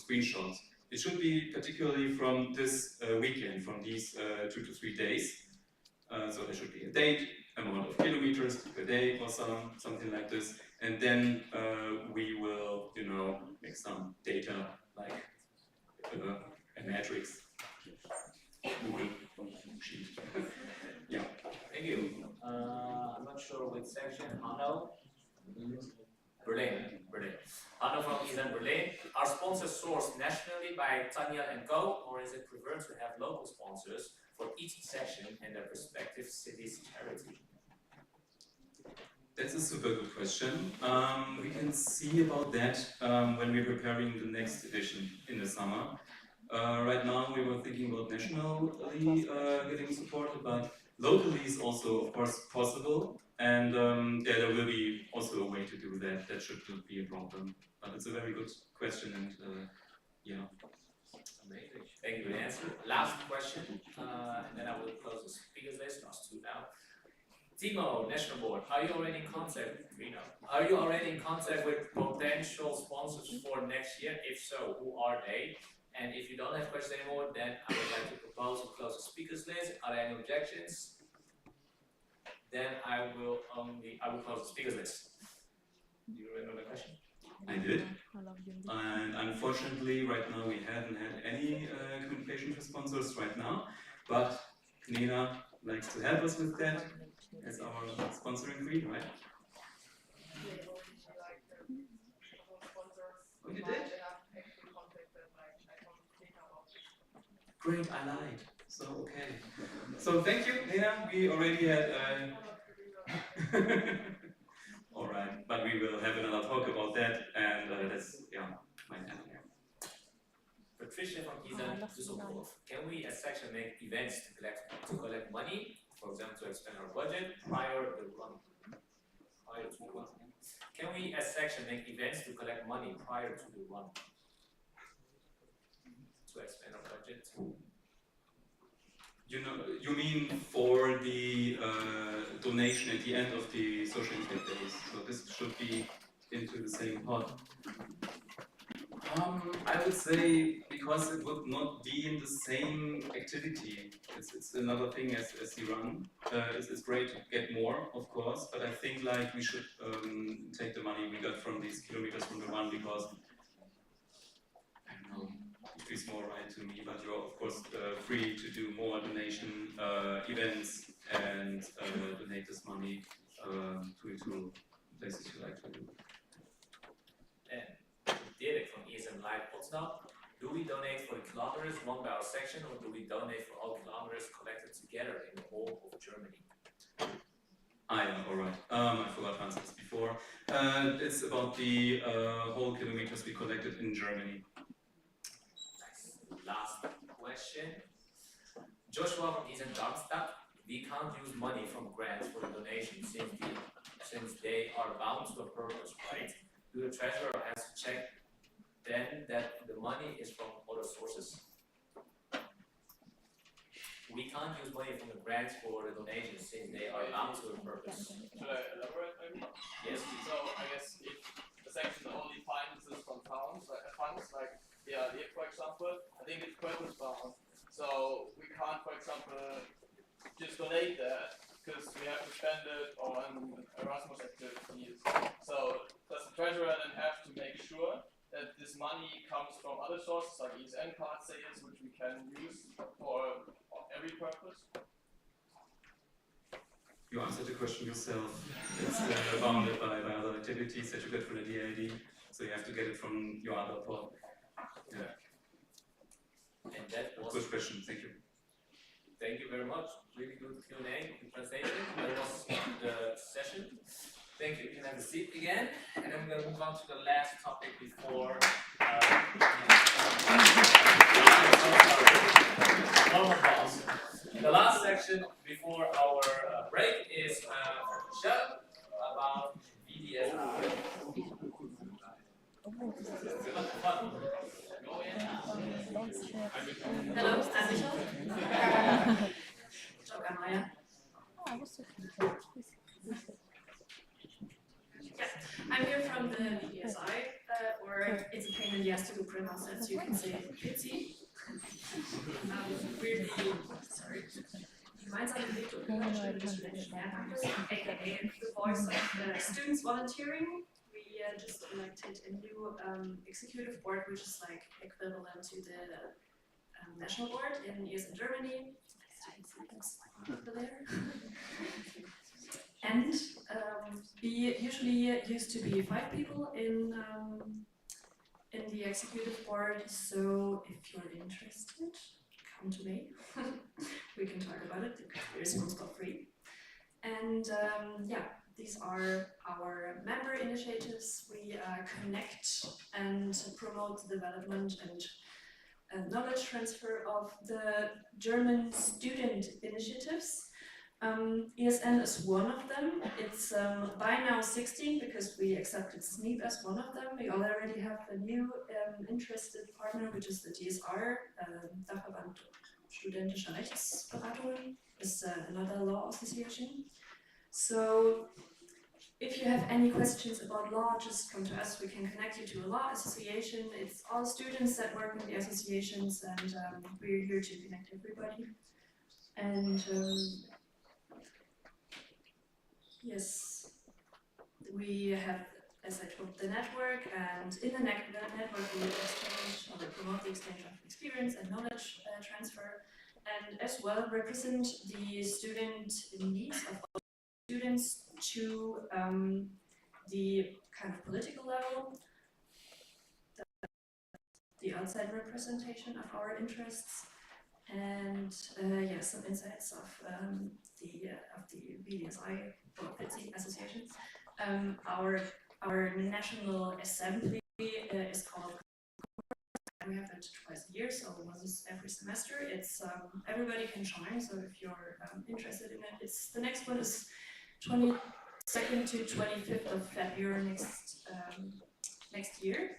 screenshot. It should be particularly from this weekend, from these 2 to 3 days. So there should be a date, amount of kilometers per day or something like this, and then we will, you know, make some data like a matrix. Google sheet. Yeah. Thank you. I'm not sure which section. Hanno? Berlin. Hanno from ESN Berlin. Are sponsors sourced nationally by Tanya and Co, or is it preferred to have local sponsors for each section and their respective city's charity? That's a super good question. We can see about that when we're preparing the next edition in the summer. Right now we were thinking about nationally getting supported, but locally is also of course possible. And yeah, there will be also a way to do that. That should not be a problem. But it's a very good question, and yeah. Amazing. Thank you for the answer. Last question, and then I will close the speakers list. Last two now. Timo, National Board, are you already in contact, are you already in contact with potential sponsors for next year? If so, who are they? And if you don't have questions anymore, then I would like to propose to close the speakers list. Are there any objections? Then I will close the speakers list. Do you remember the question? I did. And unfortunately, right now we haven't had any communication with sponsors right now, but Nina likes to help us with that as our sponsoring queen, right? Oh, you did? Great, I lied. So, okay. So, thank you, Nina. We already had Alright, but we will have another talk about that, and that's, yeah, my end here. Patricia from Düsseldorf. Can we as section make events to collect money, for example, to expand our budget prior to the run? Can we as section make events to collect money prior to the run? To expand our budget? You mean for the donation at the end of the social impact days? So this should be into the same pot. I would say because it would not be in the same activity. It's another thing as the run. It's great to get more, of course, but I think like we should take the money we got from these kilometers from the run because I don't know. It feels more right to me, but you're of course free to do more donation events and donate this money to places you like to do. And Derek from ESM Live Potsdam, do we donate for the kilometers won by our section, or do we donate for all kilometers collected together in the whole of Germany? Yeah, alright. I forgot to answer this before. It's about the whole kilometers we collected in Germany. Last question. Joshua from East Darmstadt. We can't use money from grants for the donation since they are bound to a purpose, right? Do the treasurer has to check then that the money is from other sources? We can't use money from the grants for the donations since they are bound to a purpose. Should I elaborate maybe? Yes. So I guess if the section only finances from funds like the idea, for example, I think it's purpose bound. So we can't, for example, just donate that because we have to spend it on Erasmus activities. So does the treasurer then have to make sure that this money comes from other sources like ESN card sales, which we can use for every purpose? You answered the question yourself. It's bounded by other activities that you get from the DAD, so you have to get it from your other pot. Yeah. And that was good question. Thank you. Thank you very much. Really good Q&A and translation. That was the session. Thank you. You can have a seat again, and then we're going to move on to the last topic before. The last section before our break is from Michelle about VDSR. Hello, I'm Michelle. I'm here from the VDSI, or it's a pain in the ass to do print assets, you can say PITSI. Weirdly, sorry. Gemeinsame Entwicklung aka the voice of the students volunteering. We just elected a new executive board, which is like equivalent to the national board in years in Germany. Over there. And we usually used to be 5 people in the executive board. So if you're interested, come to me. We can talk about it. The experience was free. And yeah, these are our member initiatives. We connect and promote the development and knowledge transfer of the German student initiatives. ESN is one of them. It's by now 16 because we accepted SNEEP as one of them. We already have a new interested partner, which is the DSR, Dachverband Studentische Rechtsberatungen, is another law association. So if you have any questions about law, just come to us. We can connect you to a law association. It's all students that work in the associations, and we're here to connect everybody. And yes, we have, as I told, the network, and in the network we exchange or promote the exchange of experience and knowledge transfer, and as well represent the student needs of all students to the kind of political level, the outside representation of our interests, and yeah, some insights of the VDSI or FITSI associations. Our National Assembly is called. We have it twice a year, so once every semester. It's everybody can join. So if you're interested in it, the next one is 22nd to 25th of February next year.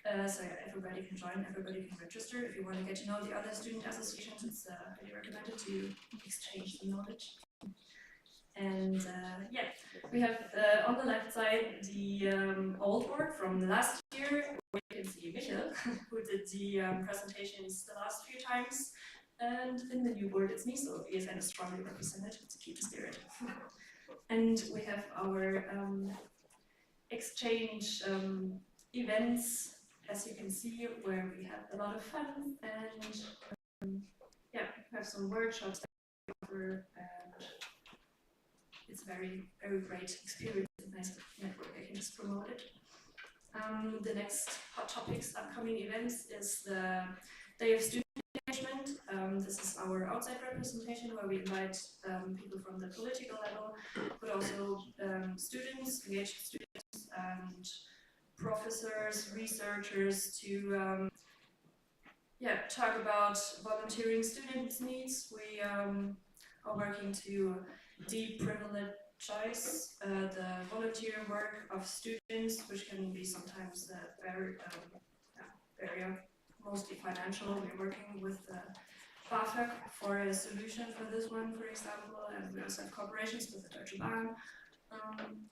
So yeah, everybody can join, everybody can register. If you want to get to know the other student associations, it's highly recommended to exchange the knowledge. And yeah, we have on the left side the old board from last year, where you can see Michael, who did the presentations the last few times. And in the new board, it's me, so ESN is strongly represented to keep the spirit. And we have our exchange events, as you can see, where we have a lot of fun, and yeah, we have some workshops that we cover, and it's a very, very great experience, a nice network. I can just promote it. The next hot topics, upcoming events, is the Day of Student Engagement. This is our outside representation, where we invite people from the political level, but also students, engaged students, and professors, researchers to yeah, talk about volunteering students' needs. We are working to deprivilege the volunteer work of students, which can be sometimes very mostly financial. We're working with BAföG for a solution for this one, for example, and we also have cooperations with the Deutsche Bahn.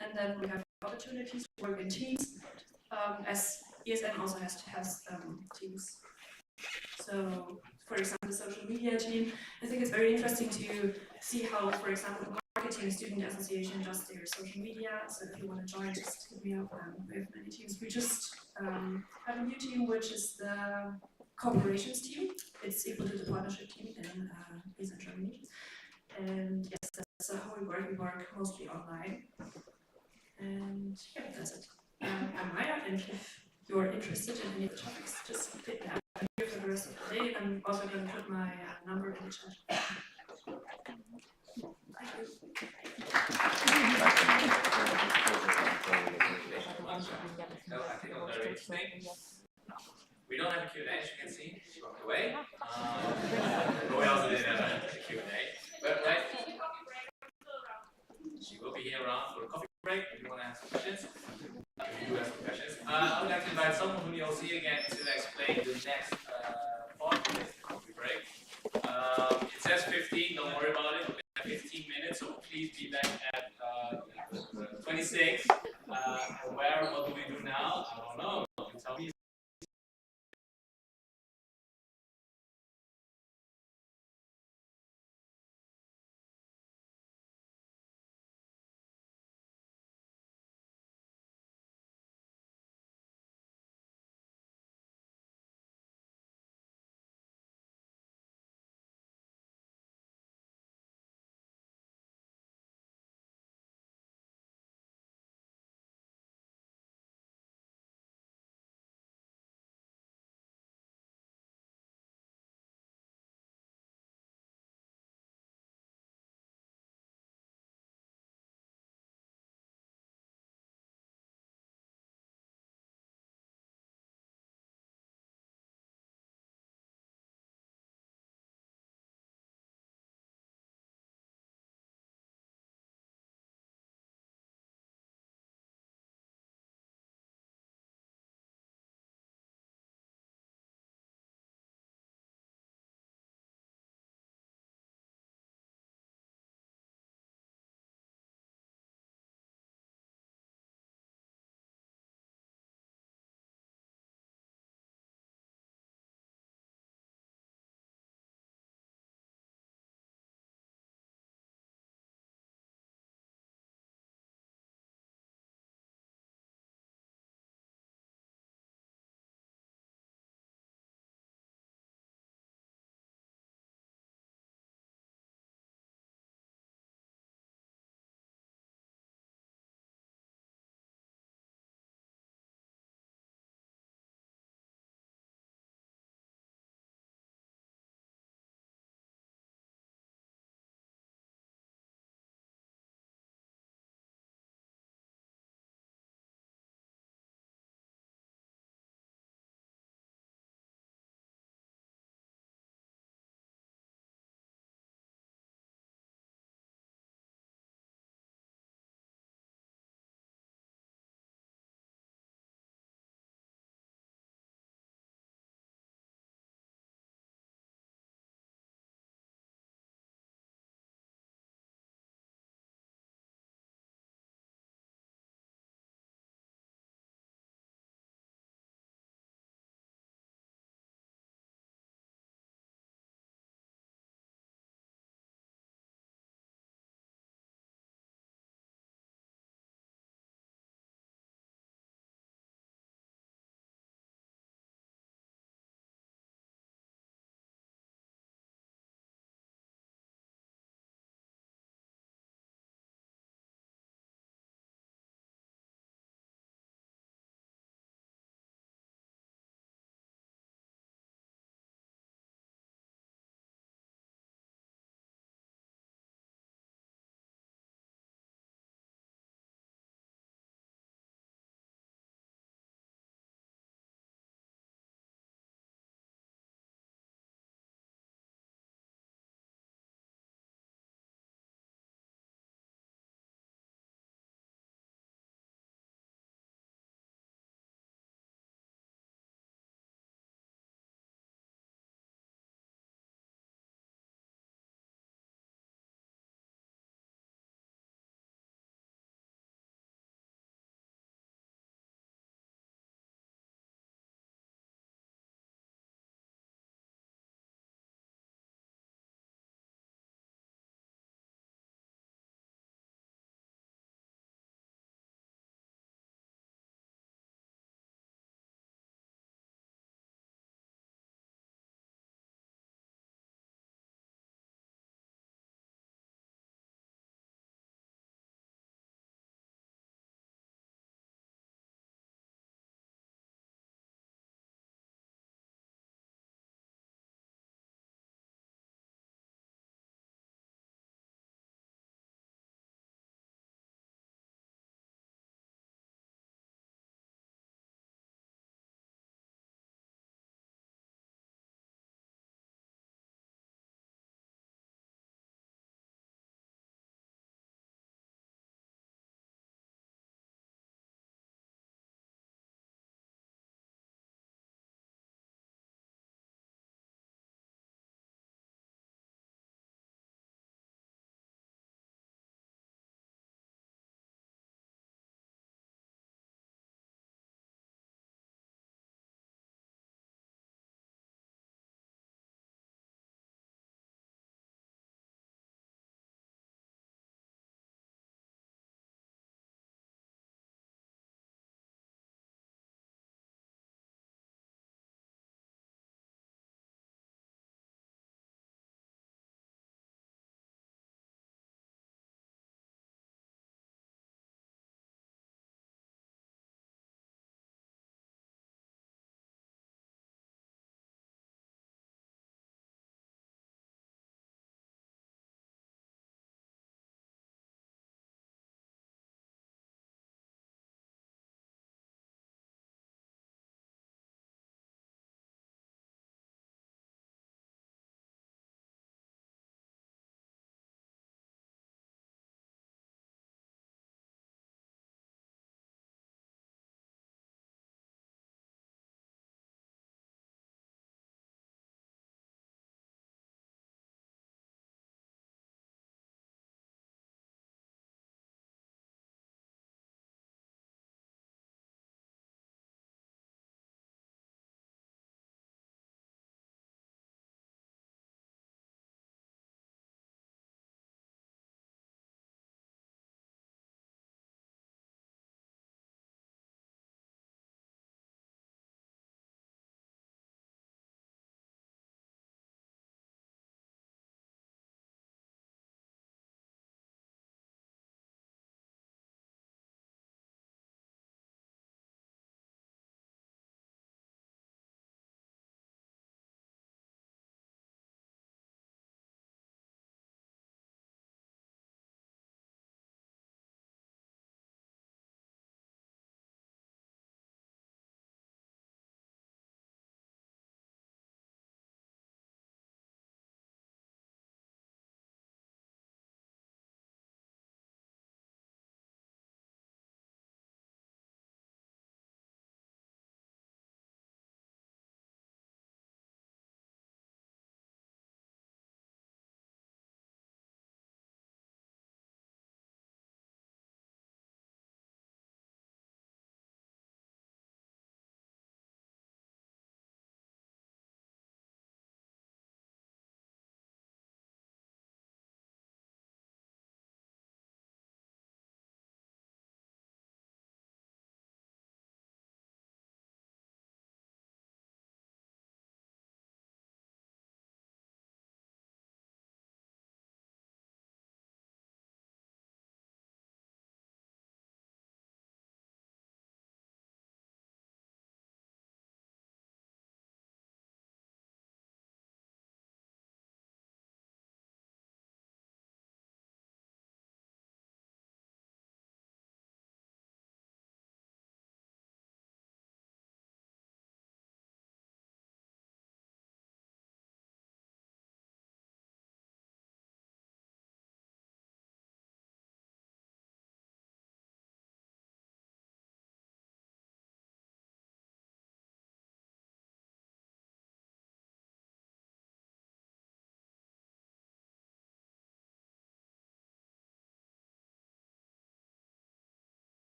And then we have opportunities to work in teams, as ESN also has teams. So, for example, the social media team, I think it's very interesting to see how, for example, marketing student association does their social media. So if you want to join, just hit me up. We have many teams. We just have a new team, which is the cooperations team. It's equal to the partnership team in Germany. And yes, that's how we work. We work mostly online. And yeah, that's it. I'm Maya, and if you're interested in any of the topics, just hit me up. I'm here for the rest of the day. I'm also going to put my number in the chat. No, I think it was very interesting. We don't have a Q&A, as you can see. She walked away. But we also did a Q&A. But right, she will be here around for a coffee break if you want to ask questions. If you do have some questions. I would like to invite someone whom you'll see again to explain the next part of the coffee break. It says 15, don't worry about it. We have 15 minutes, so please be back at 26. What do we do now? I don't know. You tell me.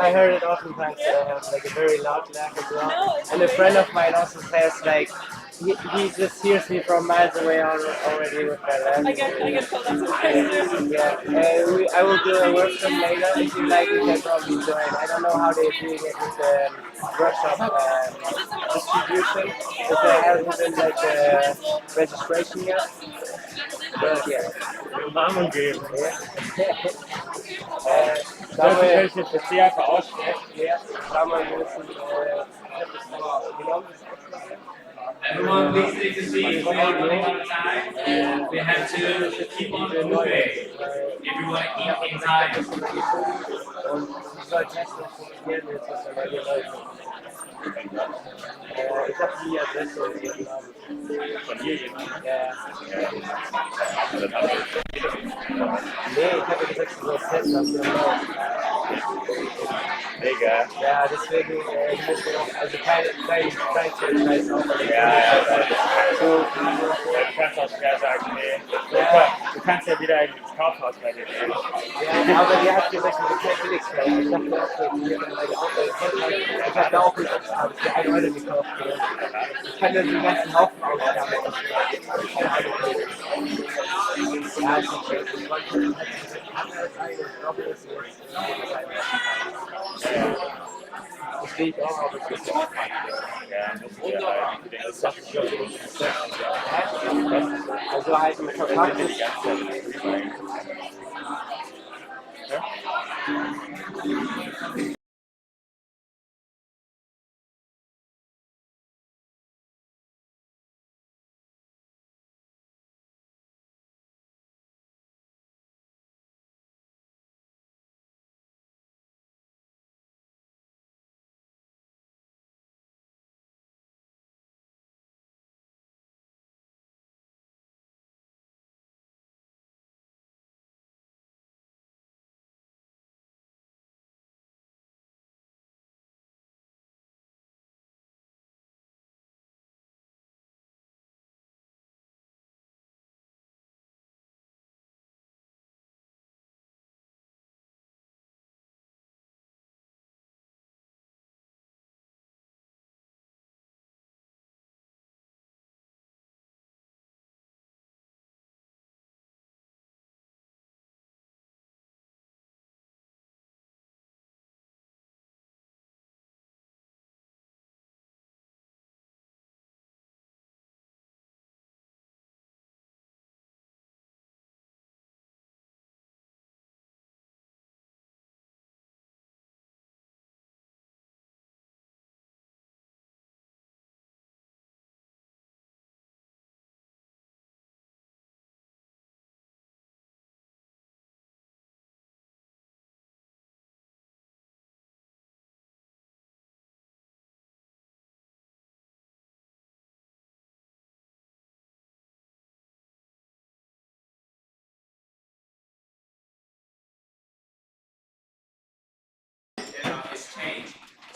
I heard it oftentimes that I have like a very loud laugh as well. And a friend of mine also says like he just hears me from miles away already with my laugh. I get told that sometimes. Yeah, I will do a workshop later. If you like, you can probably join. I don't know how they're doing it with the workshop distribution. If there hasn't been like registration yet. But yeah. Namen geben. Samuel, das sehr verausgabt. Samuel müssen Everyone, please take a seat. We are running out of time, and we have to keep on moving if we want to keep in time. Und sie soll testen, ob funktioniert jetzt, was er hier läuft. Ich habe die Adresse und ihren Namen. Von hier jemand? Ja. Nee, ich habe gesagt, sie soll es testen, ob sie läuft. Egal. Ja, deswegen muss man auch, also kein Scheiß auf. So, du kannst auch schwer sagen, nee. Ja. Du kannst ja wieder ins Kaufhaus bei dir gehen. Ja, aber die hat gesagt, das ist kein Billigfeld. Ich dachte auch, ich habe da auch nicht für 1 Euro gekauft. Ich kann ja den ganzen Haufen Ausgaben. Ja, ist okay. Ich wollte anders eigentlich noch ein bisschen. Das sehe ich auch, aber es ist ja wunderbar. Das dachte ich schon. Also halt mit verpackt ist.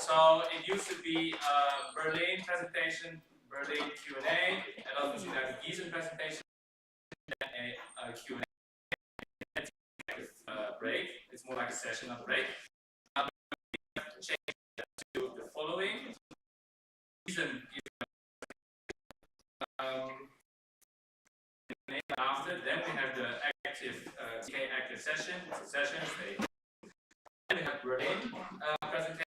So it used to be a Berlin presentation, Berlin Q&A, Erasmus United Gießen presentation, and a Q&A with break. It's more like a session, not a break. Change that to the following. After, then we have the active TK active session. It's a session. Then we have Berlin presentation.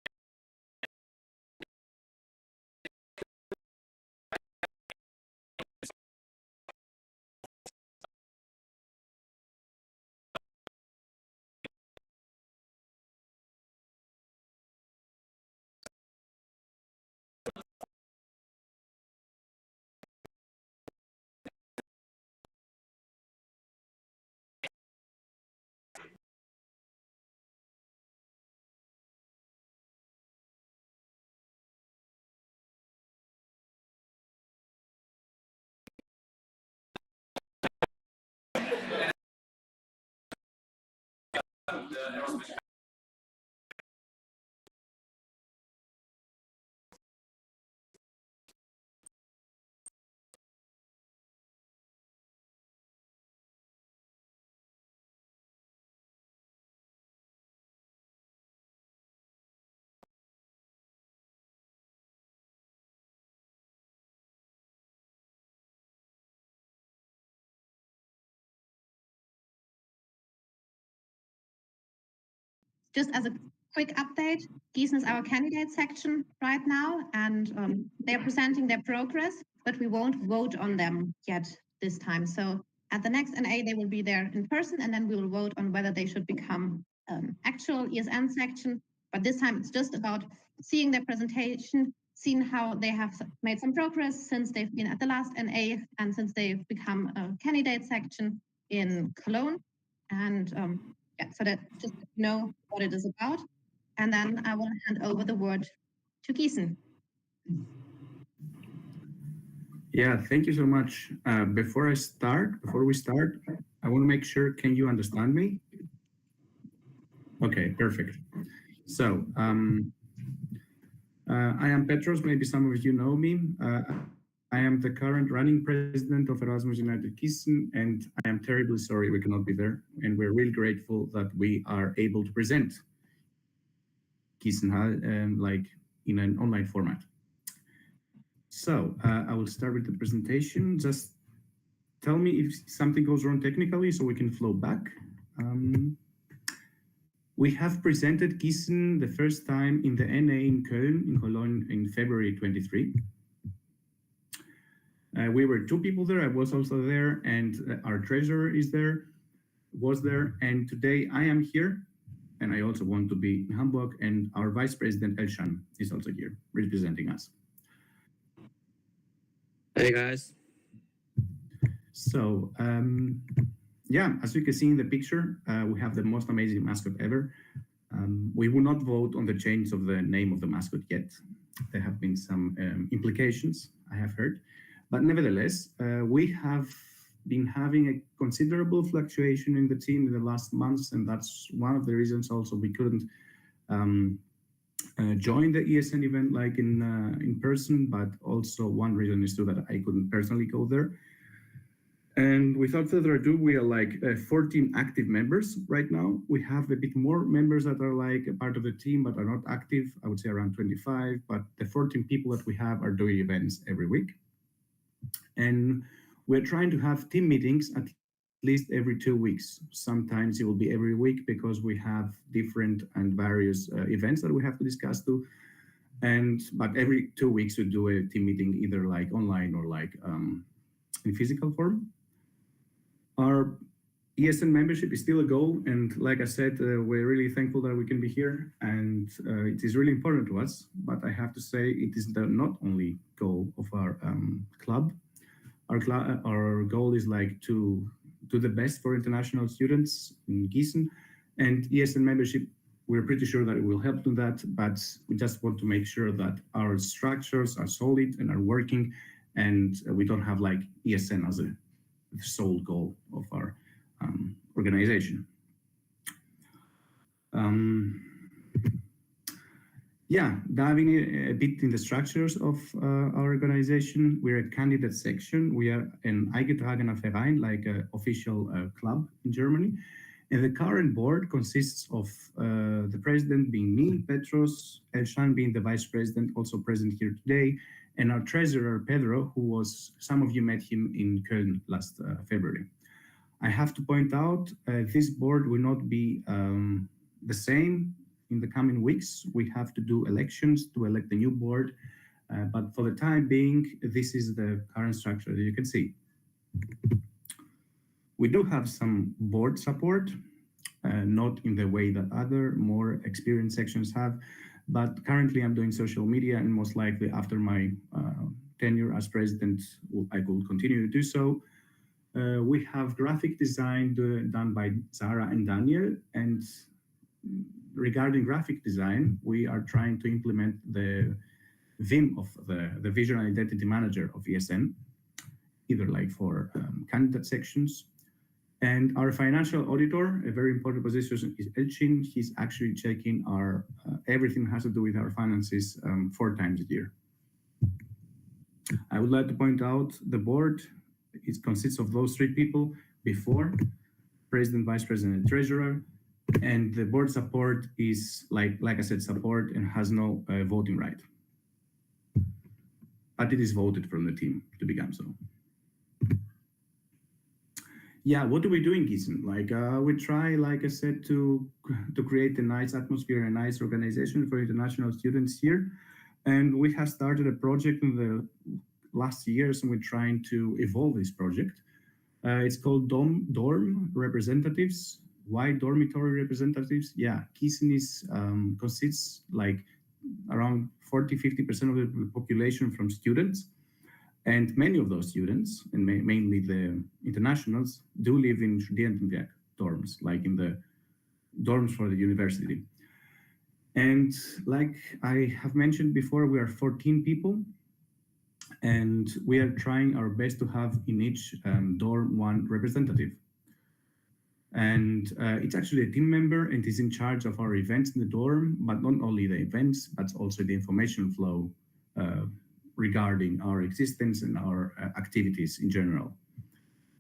The Erasmus Just as a quick update, Gießen is our candidate section right now, and they're presenting their progress, but we won't vote on them yet this time. So at the next NA, they will be there in person, and then we will vote on whether they should become actual ESN section. But this time it's just about seeing their presentation, seeing how they have made some progress since they've been at the last NA and since they've become a candidate section in Cologne. And yeah, so that just know what it is about. And then I will hand over the word to Gießen. Yeah, thank you so much. Before we start, I want to make sure, can you understand me? Okay, perfect. So, I am Petros, maybe some of you know me. I am the current running president of Erasmus United Gießen, and I am terribly sorry we cannot be there. And we're really grateful that we are able to present Gießen like in an online format. So I will start with the presentation. Just tell me if something goes wrong technically so we can flow back. We have presented Gießen the first time in the NA in Cologne in February 23. We were 2 people there. I was also there, and our treasurer was there. And today I am here, and I also want to be in Hamburg, and our vice president Elshan is also here representing us. Hey guys. So yeah, as you can see in the picture, we have the most amazing mascot ever. We will not vote on the change of the name of the mascot yet. There have been some implications, I have heard. But nevertheless, we have been having a considerable fluctuation in the team in the last months, and that's one of the reasons also we couldn't join the ESN event like in person, but also one reason is too that I couldn't personally go there. And without further ado, we are like 14 active members right now. We have a bit more members that are like a part of the team but are not active. I would say around 25, but the 14 people that we have are doing events every week. And we're trying to have team meetings at least every 2 weeks. Sometimes it will be every week because we have different and various events that we have to discuss too. But every 2 weeks we do a team meeting, either like online or like in physical form. Our ESN membership is still a goal, and like I said, we're really thankful that we can be here, and it is really important to us. But I have to say, it is not only goal of our club. Our goal is like to do the best for international students in Gießen, and ESN membership, we're pretty sure that it will help do that, but we just want to make sure that our structures are solid and are working, and we don't have like ESN as a sole goal of our organization. Yeah, diving a bit in the structures of our organization, we're a candidate section. We are an eingetragener Verein, like an official club in Germany. And the current board consists of the president being me, Petros, Elshan being the vice president, also present here today, and our treasurer, Pedro, who was, some of you met him in Köln last February. I have to point out, this board will not be the same in the coming weeks. We have to do elections to elect the new board, but for the time being, this is the current structure that you can see. We do have some board support, not in the way that other more experienced sections have, but currently I'm doing social media, and most likely after my tenure as president, I will continue to do so. We have graphic design done by Zara and Daniel, and regarding graphic design, we are trying to implement the VIM of the Visual Identity Manager of ESN, either like for candidate sections. And our financial auditor, a very important position, is Elchin. He's actually checking our everything has to do with our finances 4 times a year. I would like to point out the board, it consists of those 3 people before, president, vice president, and treasurer. And the board support is, like I said, support and has no voting right. But it is voted from the team to become so. Yeah, what do we do in Gießen? We try, like I said, to create a nice atmosphere, a nice organization for international students here. And we have started a project in the last years, and we're trying to evolve this project. It's called Dorm Representatives. Why dormitory representatives? Yeah, Gießen is consists like around 40–50% of the population from students, and many of those students, and mainly the internationals, do live in Studentenwerk dorms, like in the dorms for the university. And like I have mentioned before, we are 14 people, and we are trying our best to have in each dorm 1 representative. And it's actually a team member, and is in charge of our events in the dorm, but not only the events, but also the information flow regarding our existence and our activities in general.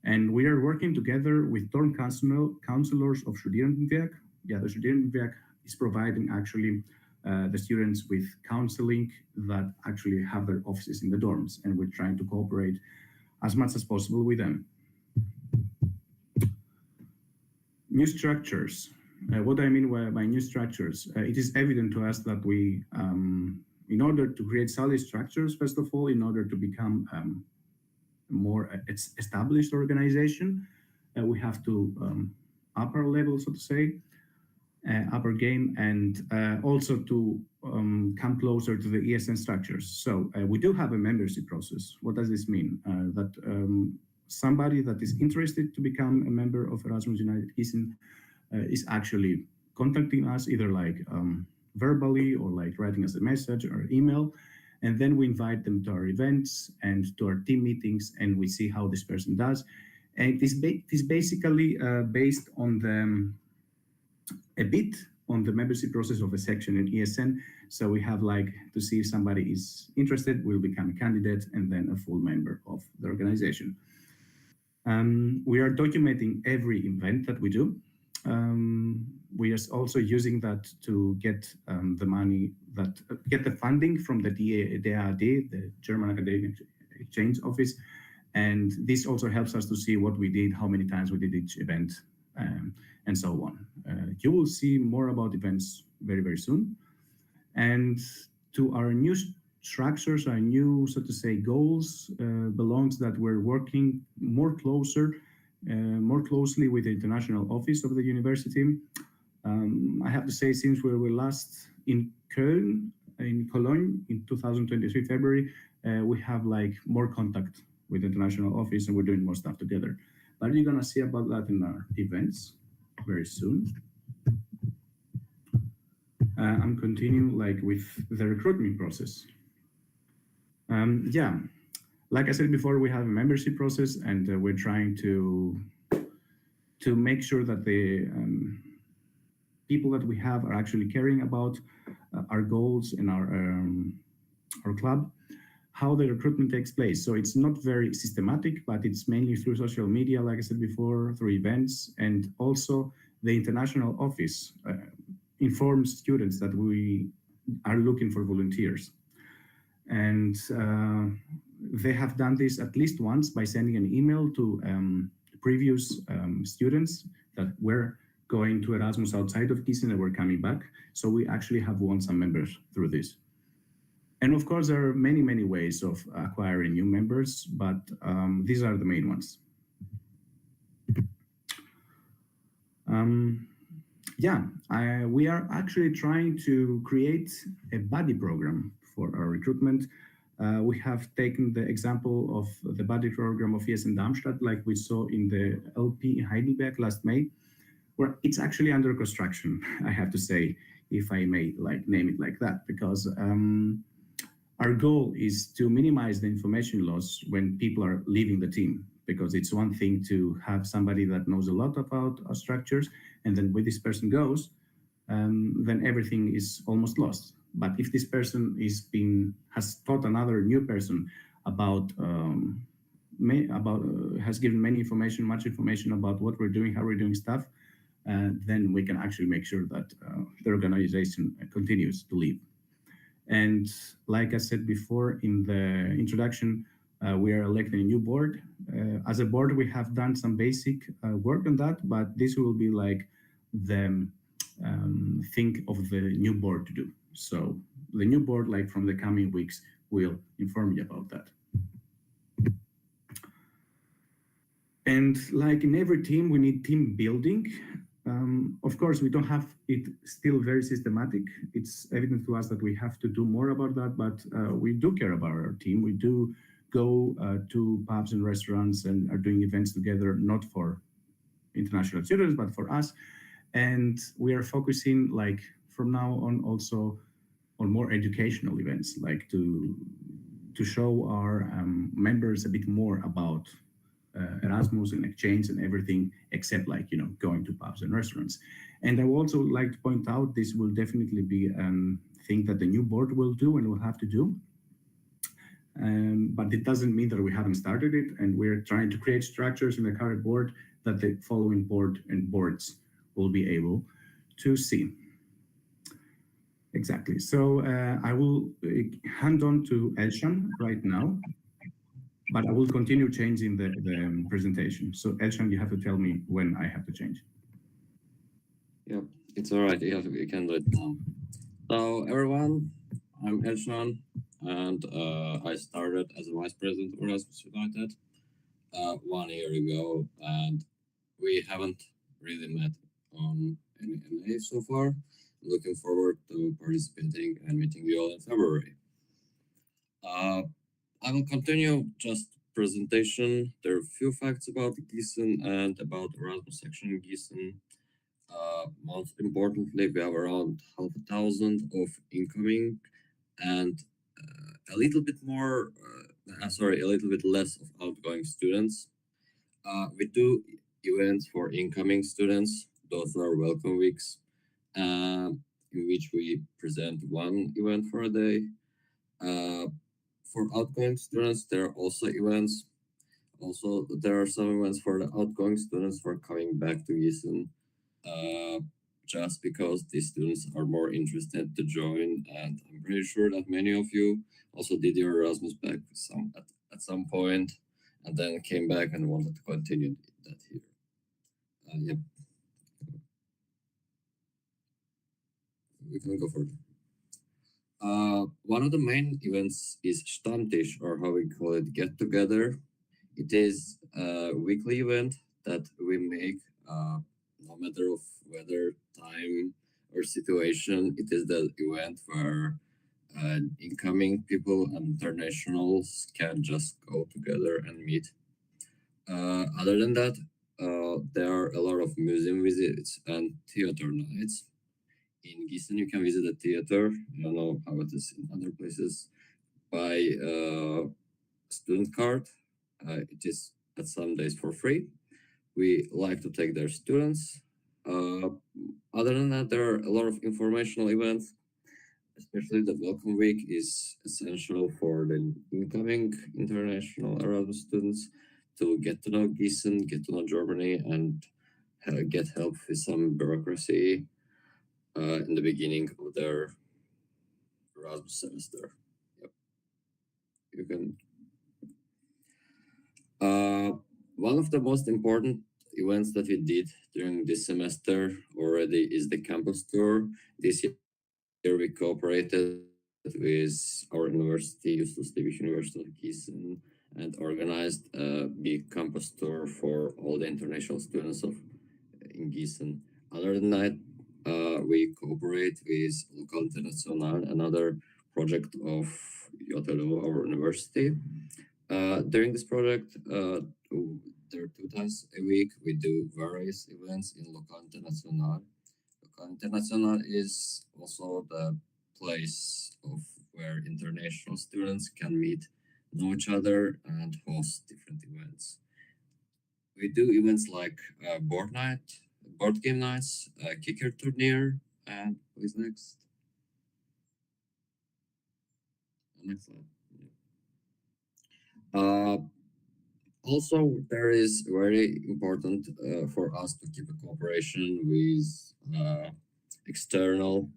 And we are working together with dorm counselors of Studentenwerk. Yeah, the Studentenwerk is providing actually the students with counseling that actually have their offices in the dorms, and we're trying to cooperate as much as possible with them. New structures. What I mean by new structures, it is evident to us that we, in order to create solid structures, first of all, in order to become a more established organization, we have to up our level, so to say, up our game, and also to come closer to the ESN structures. So we do have a membership process. What does this mean? That somebody that is interested to become a member of Erasmus United Gießen is actually contacting us, either like verbally or like writing us a message or email, and then we invite them to our events and to our team meetings, and we see how this person does. And it is basically based on a bit on the membership process of a section in ESN. So we have like to see if somebody is interested, will become a candidate, and then a full member of the organization. We are documenting every event that we do. We are also using that to get the money get the funding from the DAAD, the German Academic Exchange Office, and this also helps us to see what we did, how many times we did each event, and so on. You will see more about events very, very soon. And to our new structures, our new, so to say, goals belongs that we're working more closely with the international office of the university. I have to say, since we were last in Cologne in 2023 February, we have like more contact with the international office, and we're doing more stuff together. But you're gonna see about that in our events very soon. I'm continuing like with the recruitment process. Yeah, like I said before, we have a membership process, and we're trying to make sure that people that we have are actually caring about our goals and our club, how the recruitment takes place. So it's not very systematic, but it's mainly through social media, like I said before, through events, and also the international office informs students that we are looking for volunteers. And they have done this at least once by sending an email to previous students that were going to Erasmus outside of Gießen and were coming back. So we actually have won some members through this. And of course, there are many, many ways of acquiring new members, but these are the main ones. We are actually trying to create a buddy program for our recruitment. We have taken the example of the buddy program of ESN Darmstadt, like we saw in the LP in Heidelberg last May, where it's actually under construction, I have to say, if I may name it like that, because our goal is to minimize the information loss when people are leaving the team, because it's one thing to have somebody that knows a lot about our structures, and then when this person goes, then everything is almost lost. But if this person has taught another new person about, has given much information about what we're doing, how we're doing stuff, then we can actually make sure that the organization continues to live. And like I said before in the introduction, we are electing a new board. As a board, we have done some basic work on that, but this will be like the thing of the new board to do. So the new board, like from the coming weeks, will inform you about that. And like in every team, we need team building. Of course, we don't have it still very systematic. It's evident to us that we have to do more about that, but we do care about our team. We do go to pubs and restaurants and are doing events together, not for international students, but for us. And we are focusing, like from now on, also on more educational events, like to show our members a bit more about Erasmus and exchange and everything, except going to pubs and restaurants. And I would also like to point out this will definitely be a thing that the new board will do and will have to do. But it doesn't mean that we haven't started it, and we're trying to create structures in the current board that the following board and boards will be able to see. Exactly. So I will hand on to Elshan right now, but I will continue changing the presentation. So Elshan, you have to tell me when I have to change. Yeah, it's all right. You can do it now. So everyone, I'm Elshan, and I started as a vice president of Erasmus United 1 year ago, and we haven't really met on any NA so far. Looking forward to participating and meeting you all in February. I will continue just presentation. There are a few facts about Gießen and about Erasmus section in Gießen. Most importantly, we have around 500 of incoming and a little bit less of outgoing students. We do events for incoming students. Those are welcome weeks, in which we present one event for a day. For outgoing students, there are also events. Also, there are some events for the outgoing students who are coming back to Gießen, just because these students are more interested to join. And I'm pretty sure that many of you also did your Erasmus back at some point, and then came back and wanted to continue that here. Yep. We can go further. One of the main events is Stammtisch, or how we call it, get together. It is a weekly event that we make, no matter of weather, time, or situation. It is the event where incoming people and internationals can just go together and meet. Other than that, there are a lot of museum visits and theater nights. In Gießen, you can visit a theater. I don't know how it is in other places. Buy a student card. It is at some days for free. We like to take their students. Uh, Other than that, there are a lot of informational events, especially the Welcome Week is essential for the incoming international Erasmus students to get to know Gießen, get to know Germany, and get help with some bureaucracy in the beginning of their Erasmus semester. Yep. You can. One of the most important events that we did during this semester already is the campus tour. This year we cooperated with our university, Justus Liebig University of Gießen, and organized a big campus tour for all the international students of in Gießen. Other than that, we cooperate with Local International, another project of JLO, our university. During this project, there are 2 times a week we do various events in Local International. Local International is also the place of where international students can meet, know each other, and host different events. We do events like board game nights, kicker tournament, and what is next? Next slide. Uh, Also, there is very important for us to keep a cooperation with external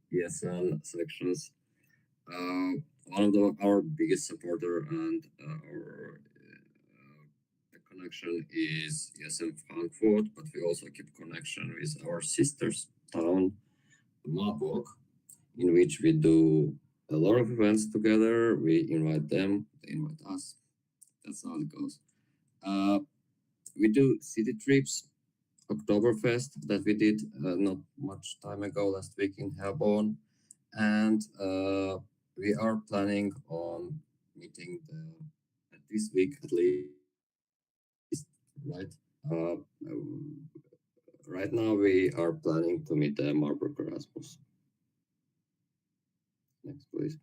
ESL sections. One of our biggest supporter and our connection is ESL Frankfurt, but we also keep connection with our sisters town, Marburg, in which we do a lot of events together. We invite them, they invite us. That's how it goes. We do city trips, Oktoberfest that we did not much time ago last week in Hamburg, and we are planning on meeting this week at least, right? Uh, right now we are planning to meet the Marburg Erasmus. Next, please.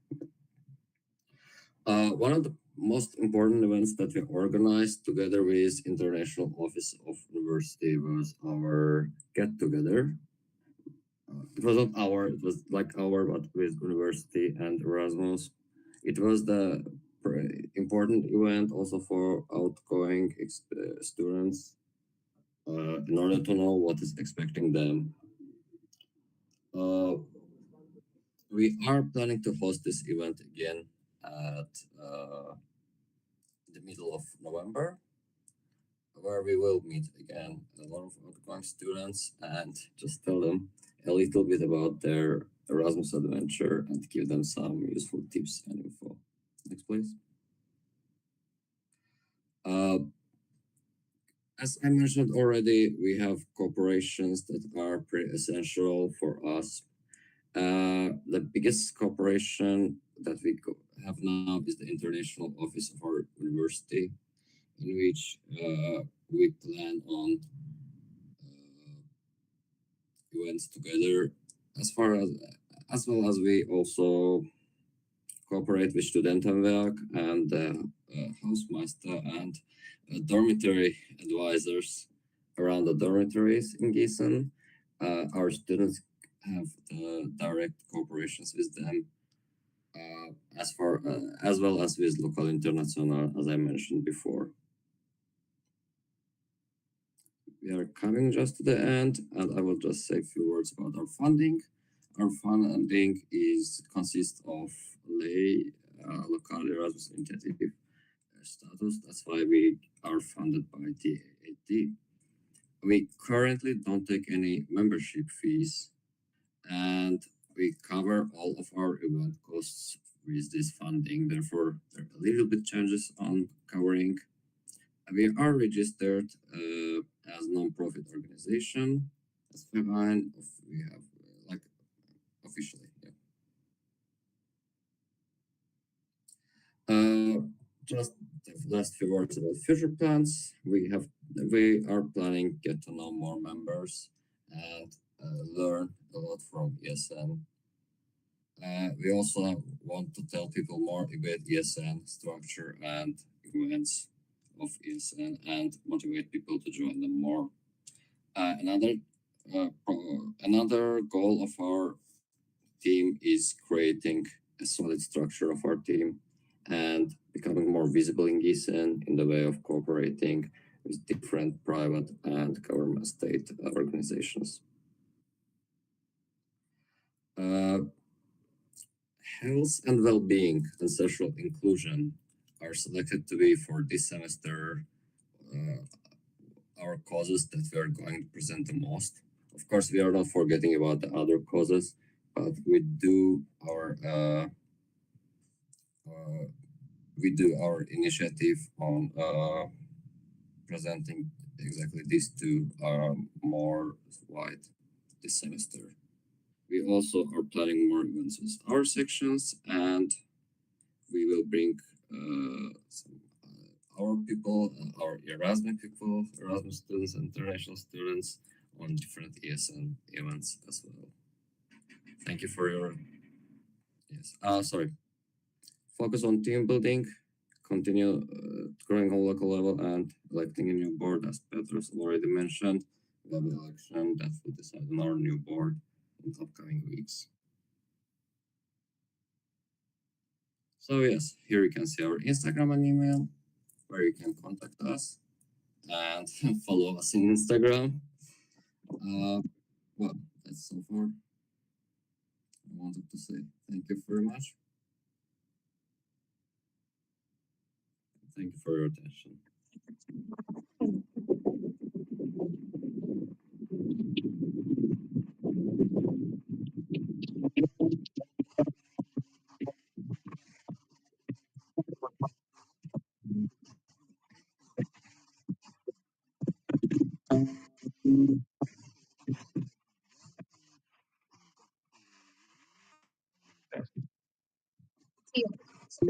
One of the most important events that we organized together with International Office of University was our get together. It was not our, it was like our, but with university and Erasmus. It was the important event also for outgoing students in order to know what is expecting them. We are planning to host this event again at the middle of November, where we will meet again a lot of outgoing students and just tell them a little bit about their Erasmus adventure and give them some useful tips and info. Next, please. As I mentioned already, we have corporations that are pretty essential for us. The biggest corporation that we have now is the International Office of our university, in which we plan on events together. As well as we also cooperate with Studentenwerk and Hausmeister and dormitory advisors around the dormitories in Gießen. Our students have direct cooperations with them, as well as with Local International, as I mentioned before. We are coming just to the end, and I will just say a few words about our funding. Our funding consists of lay local Erasmus initiative status. That's why we are funded by TAAT. We currently don't take any membership fees, and we cover all of our event costs with this funding. Therefore, there are a little bit changes on covering. We are registered as non-profit organization. That's fine. We have like officially. Yeah. Just the last few words about future plans. We are planning get to know more members and learn a lot from ESN. We also want to tell people more about ESN structure and events of ESN and motivate people to join them more. Another Another goal of our team is creating a solid structure of our team and becoming more visible in Gießen in the way of cooperating with different private and government state organizations. Health and well-being and social inclusion are selected to be for this semester our causes that we are going to present the most. Of course, we are not forgetting about the other causes, but we do our initiative on presenting exactly these two more wide this semester. We also are planning more events with our sections, and we will bring some our people, our Erasmus people, Erasmus students, and international students on different ESN events as well. Thank you for your focus on team building, continue growing on local level, and electing a new board, as Petrus already mentioned. We have an election that will decide on our new board in upcoming weeks. So yes, here you can see our Instagram and email, where you can contact us and follow us in Instagram. Well, that's so far. I wanted to say thank you very much. Thank you for your attention.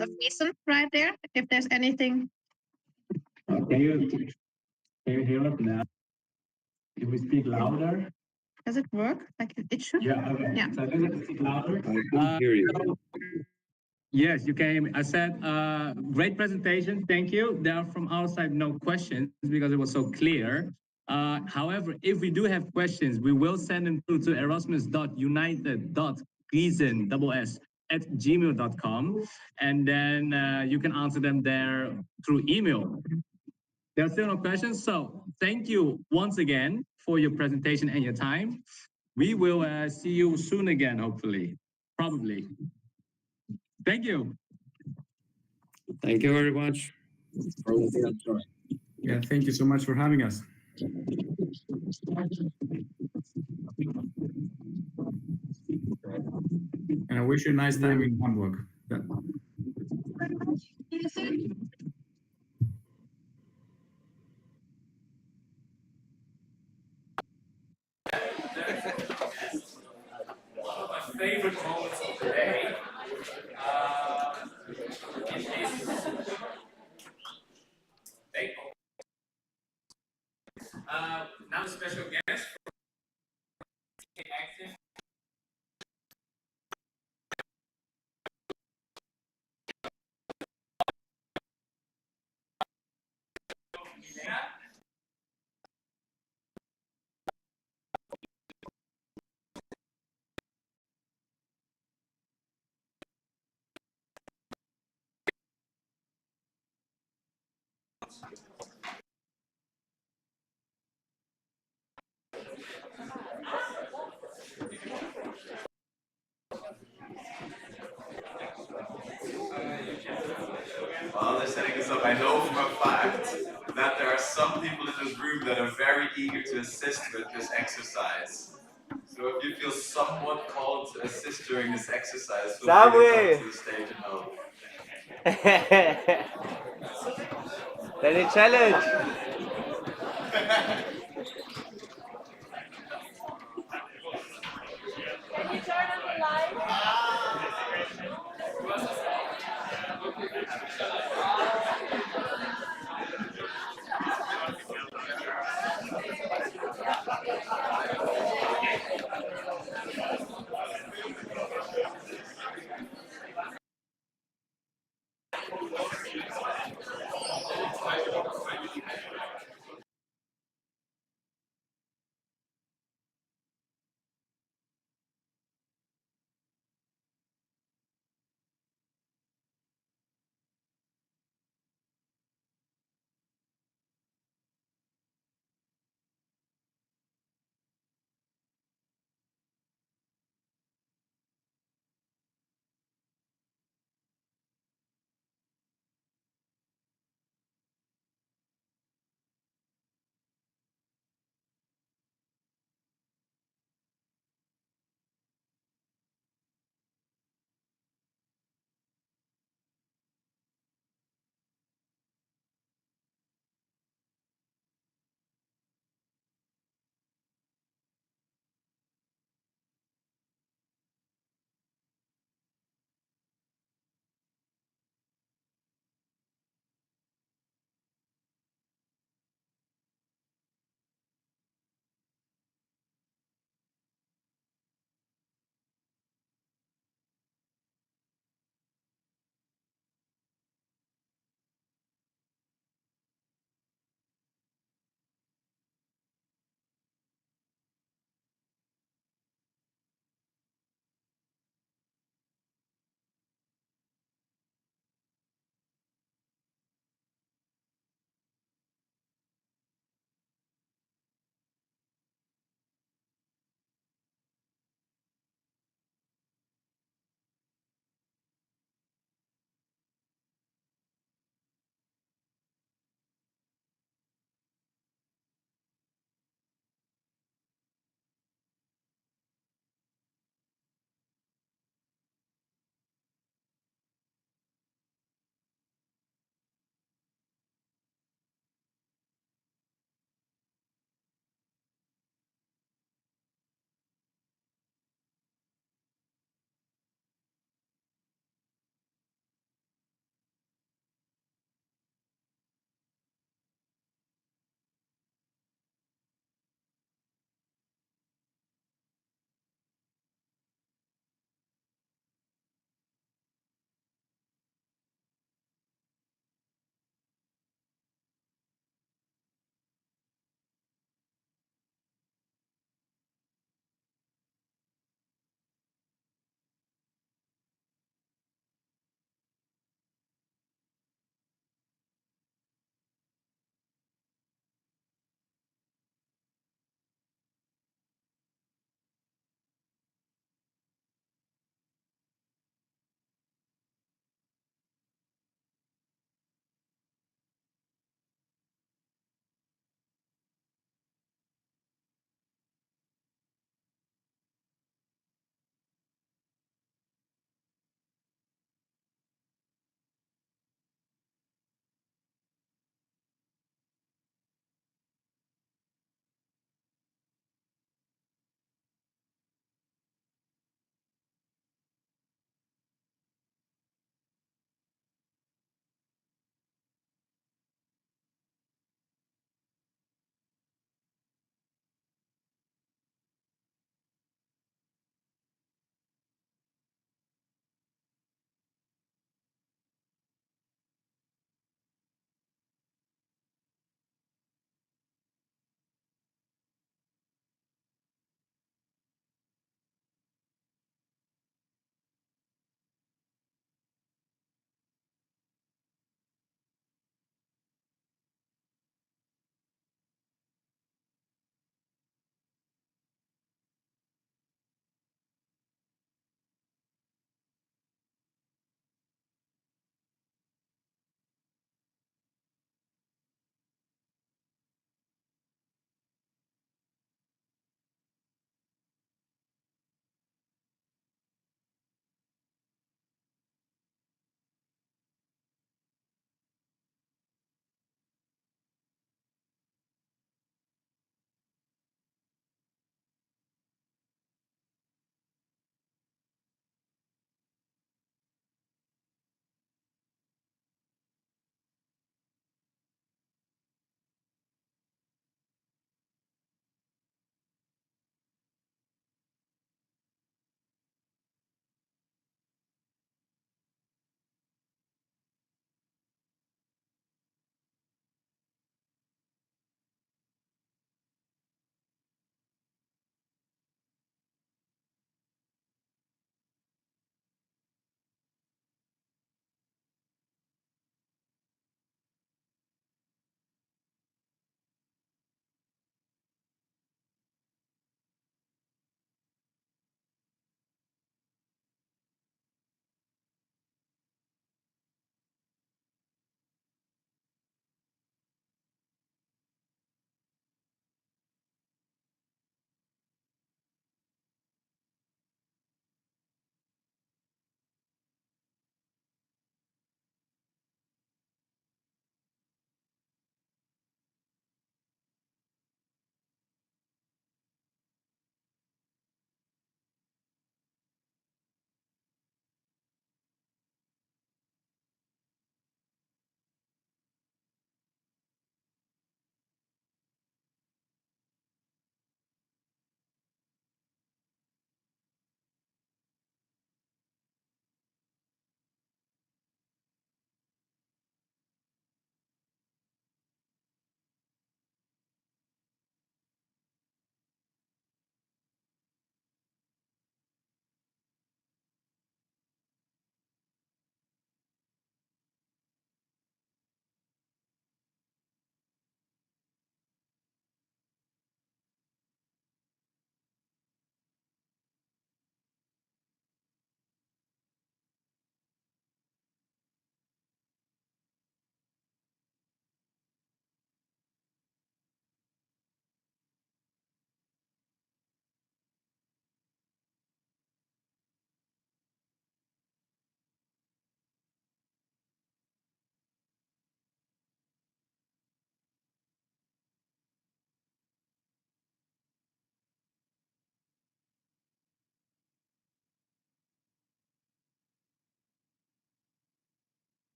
Of Gießen right there, if there's anything. Can you hear us now? If we speak louder? Does it work? Like it should? Yeah, okay. Yeah. So let's speak louder. Hear you. Yes, you came. I said, great presentation. Thank you. There are from our side no questions because it was so clear. However, if we do have questions, we will send them through to erasmus.united.gießen@gmail.com, and then you can answer them there through email. There are still no questions, so thank you once again for your presentation and your time. We will see you soon again, hopefully, probably. Thank you. Thank you very much. Yeah, thank you so much for having us. And I wish you a nice time in Hamburg. Yeah. One of my favorite moments of the day is now a special guest active. While they're setting this up, I know for a fact that there are some people in this room that are very eager to assist with this exercise. So if you feel somewhat called to assist during this exercise, feel free to come to the stage and help. Any challenge? Can you turn on the light?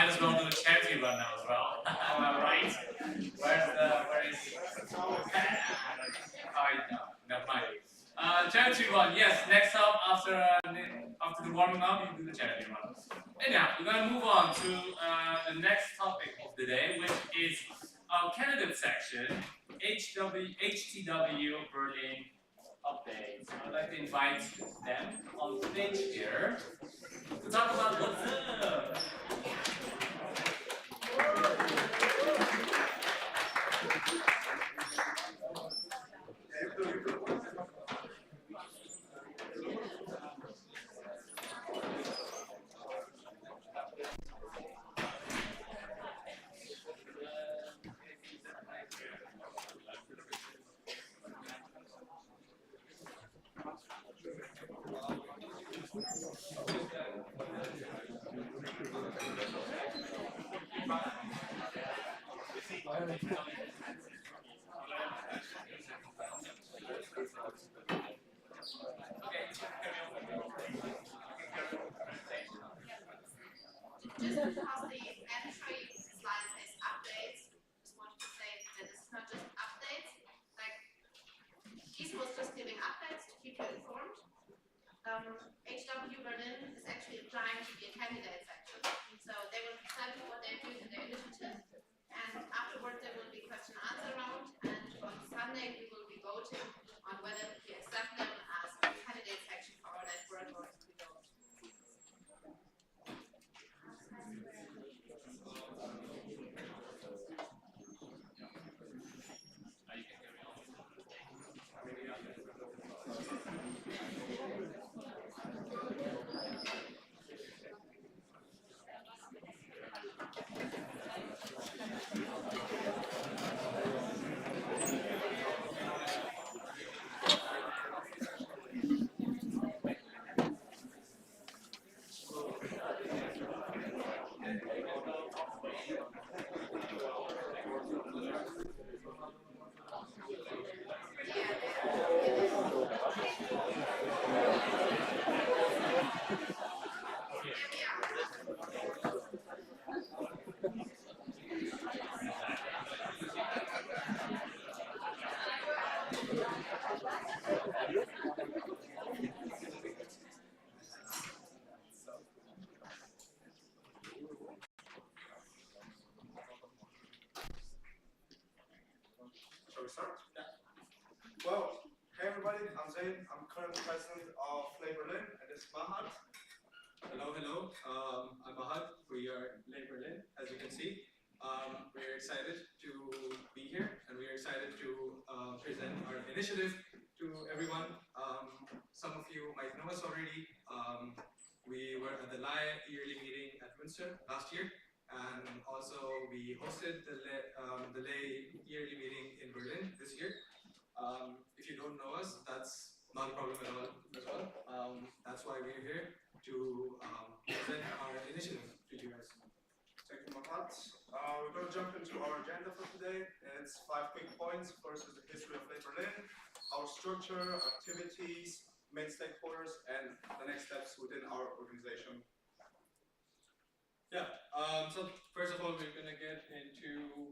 might as well do a charity run now as well. Right? Where is? No, never mind. Charity run. Yes. Next up, after the warming up, you do the charity run. Anyhow, we're gonna move on to the next topic of the day, which is our candidate section, HTW Berlin updates. I'd like to invite them on stage here to talk about what's up. Just because the entry slide says updates, just wanted to say that this is not just updates. Like, Gießen was just giving updates to keep you informed. HW Berlin is actually applying to be a candidate section. So they will tell you what they're doing in their initiative. And afterwards there will be question and answer round. And on Sunday we will be voting on whether we accept them as a candidate section for our network or if we don't. Shall we start? Yeah. Well, hey everybody, I'm Zain. I'm current president of Play Berlin, and this is Mahat. Hello, hello. I'm Mahat. We are Play Berlin, as you can see. We're excited to be here, and we're excited to present our initiative to everyone. Some of you might know us already. We were at the LAI yearly meeting at Münster last year. And also we hosted the LAI yearly meeting in Berlin this year. If you don't know us, that's not a problem at all as well. That's why we're here to present our initiative to you guys. Thank you, Mahat. We're going to jump into our agenda for today. It's 5 quick points. First is the history of Play Berlin, our structure, activities, main stakeholders, and the next steps within our organization. Yeah, so first of all, we're going to get into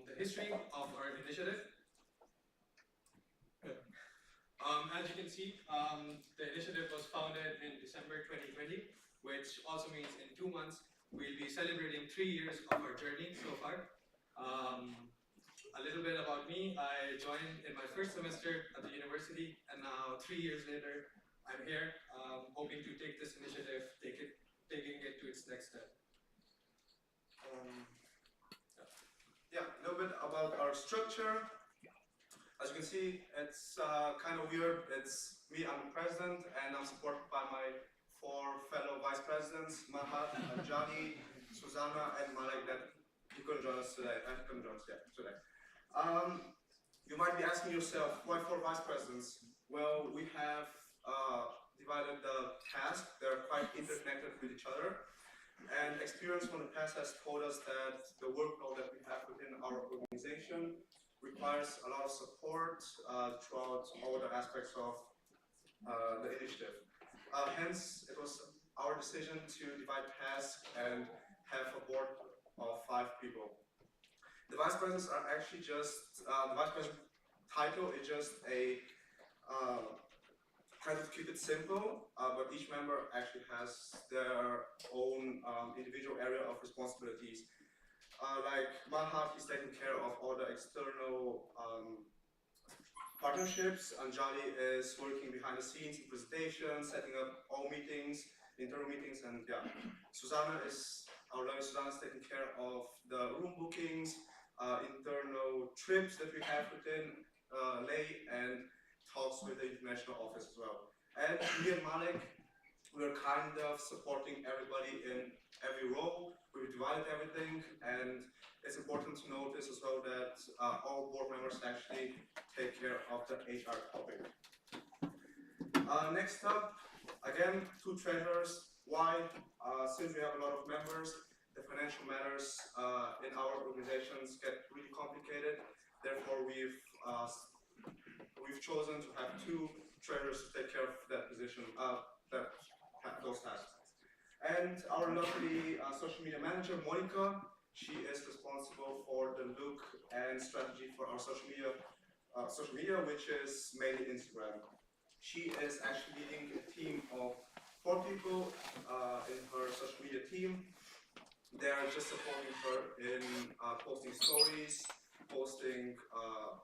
the history of our initiative. Yeah. As you can see, the initiative was founded in December 2020, which also means in 2 months, we'll be celebrating 3 years of our journey so far. A little bit about me, I joined in my first semester at the university, and now 3 years later, I'm here, hoping to take this initiative, taking it to its next step. Yeah, a little bit about our structure. As you can see, it's kind of weird. It's me, I'm the president, and I'm supported by my 4 fellow vice presidents, Mahat, Johnny, Susanna, and Malek, that you couldn't join us today. Today. You might be asking yourself, why 4 vice presidents? Well, we have divided the task. They're quite interconnected with each other. And experience from the past has told us that the workload that we have within our organization requires a lot of support throughout all the aspects of the initiative. Hence, it was our decision to divide tasks and have a board of 5 people. The vice presidents are actually just, the vice president title is just a title to keep it simple, but each member actually has their own individual area of responsibilities. Like Mahat is taking care of all the external partnerships, Anjali is working behind the scenes in presentations, setting up all meetings, internal meetings, and yeah. Our lovely Susanna is taking care of the room bookings, internal trips that we have within Lay, and talks with the international office as well. And me and Malik, we're kind of supporting everybody in every role. We've divided everything, and it's important to notice as well that all board members actually take care of the HR topic. Next up, again, 2 treasurers. Why? Since we have a lot of members, the financial matters in our organizations get really complicated. Therefore, we've chosen to have 2 treasurers to take care of that position, those tasks. And our lovely social media manager, Monica, she is responsible for the look and strategy for our social media, which is mainly Instagram. She is actually leading a team of 4 people in her social media team. They are just supporting her in posting stories, posting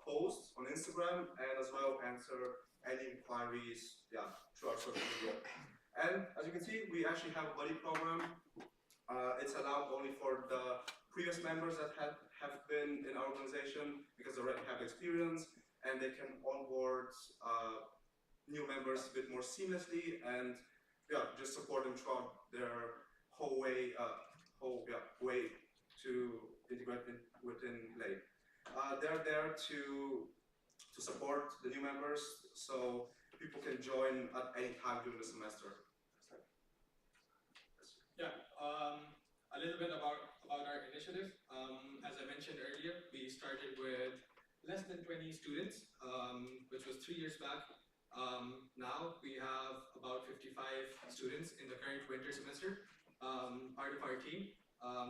posts on Instagram, and as well answer any inquiries through our social media. And as you can see, we actually have a buddy program. It's allowed only for the previous members that have been in our organization because they already have experience, and they can onboard new members a bit more seamlessly, and just support them throughout their whole way to integrate within Lay. They're there to support the new members, so people can join at any time during the semester. Yeah, a little bit about our initiative. As I mentioned earlier, we started with less than 20 students, which was 3 years back. Now we have about 55 students in the current winter semester, part of our team.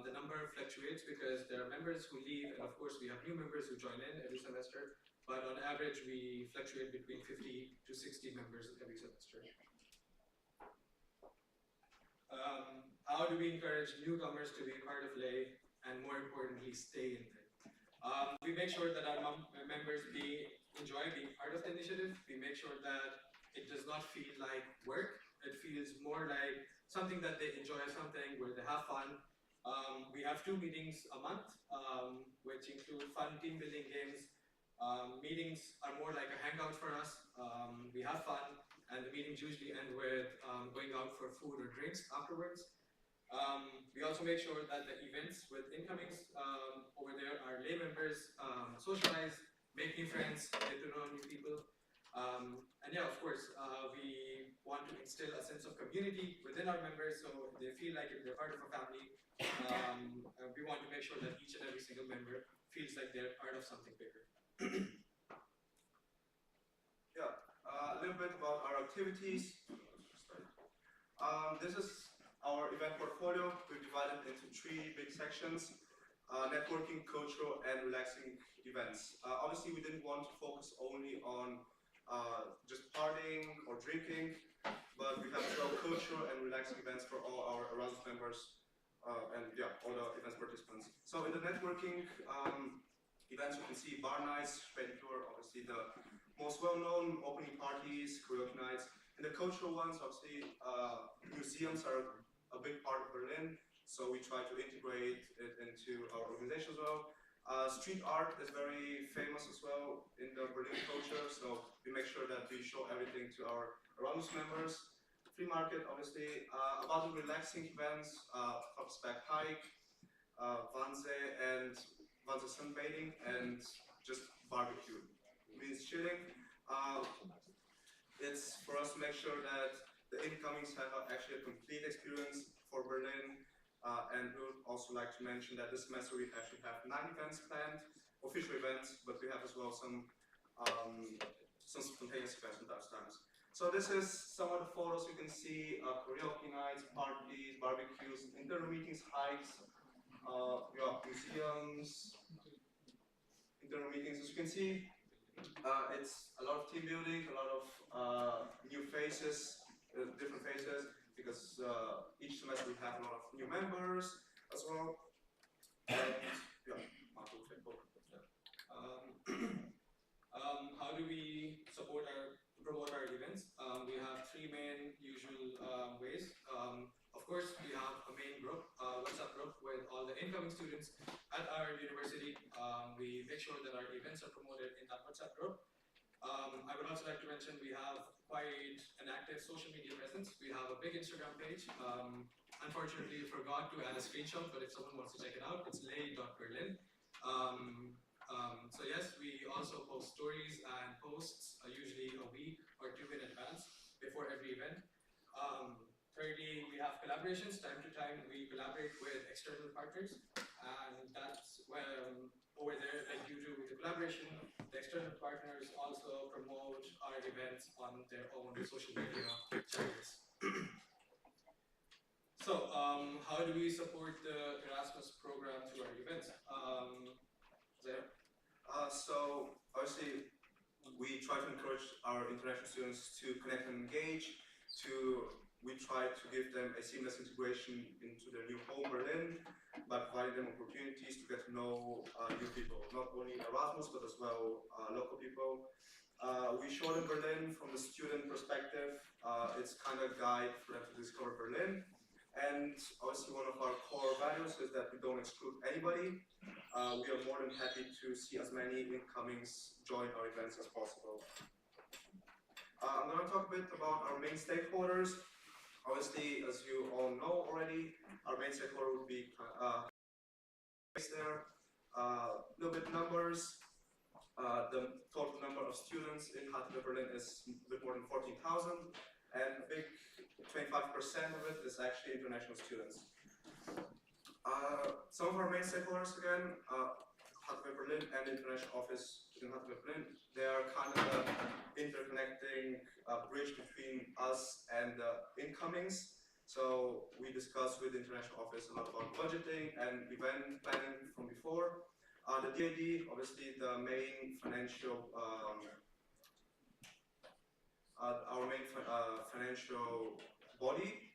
The number fluctuates because there are members who leave, and of course we have new members who join in every semester, but on average we fluctuate between 50 to 60 members every semester. How do we encourage newcomers to be part of Lay, and more importantly, stay in Lay? We make sure that our members enjoy being part of the initiative. We make sure that it does not feel like work. It feels more like something that they enjoy, something where they have fun. We have 2 meetings a month, which include fun team building games. Meetings are more like a hangout for us. We have fun, and the meetings usually end with going out for food or drinks afterwards. We also make sure that the events with incomings over there are Lay members socialize, make new friends, get to know new people. And yeah, of course, we want to instill a sense of community within our members so they feel like if they're part of a family. We want to make sure that each and every single member feels like they're part of something bigger. Yeah, a little bit about our activities. This is our event portfolio. We've divided into 3 big sections: networking, cultural, and relaxing events. Obviously, we didn't want to focus only on just partying or drinking, but we have as well cultural and relaxing events for all our Erasmus members and all the events participants. So in the networking events, you can see bar nights, pedicure, obviously the most well-known, opening parties, karaoke nights. And the cultural ones, obviously, museums are a big part of Berlin, so we try to integrate it into our organization as well. Street art is very famous as well in the Berlin culture, so we make sure that we show everything to our Erasmus members. Free market, obviously. About the relaxing events, Kopsberg hike, Wannsee sunbathing, and just barbecue. It means chilling. It's for us to make sure that the incomings have actually a complete experience for Berlin. And we would also like to mention that this semester we actually have 9 events planned, official events, but we have as well some spontaneous events from time to time. So this is some of the photos you can see, karaoke nights, parties, barbecues, internal meetings, hikes, museums, internal meetings. As you can see, it's a lot of team building, a lot of new faces, different faces, because each semester we have a lot of new members as well. And yeah, Marco will take over. How do we promote our events? We have three main usual ways. Of course, we have a main group, WhatsApp group with all the incoming students at our university. We make sure that our events are promoted in that WhatsApp group. I would also like to mention we have quite an active social media presence. We have a big Instagram page. Unfortunately, I forgot to add a screenshot, but if someone wants to check it out, it's lay.berlin. So yes, we also post stories and posts, usually a week or two in advance before every event. Thirdly, we have collaborations. Time to time, we collaborate with external partners, and that's when over there, like due to the collaboration, the external partners also promote our events on their own social media channels. So, how do we support the Erasmus program through our events? So, obviously, we try to encourage our international students to connect and engage. We try to give them a seamless integration into their new home, Berlin, by providing them opportunities to get to know new people, not only Erasmus, but as well local people. We show them Berlin from the student perspective. It's kind of a guide for them to discover Berlin. And obviously one of our core values is that we don't exclude anybody. We are more than happy to see as many incomings join our events as possible. I'm going to talk a bit about our main stakeholders. Obviously, as you all know already, our main stakeholder would be there. Little bit numbers. The total number of students in HTW Berlin is a bit more than 14,000, and a big 25% of it is actually international students. Some of our main stakeholders again, HTW Berlin and the international office in HTW Berlin, they are kind of the interconnecting bridge between us and the incomings. So we discussed with the international office a lot about budgeting and event planning from before. The DAD, obviously the main financial, our main financial body,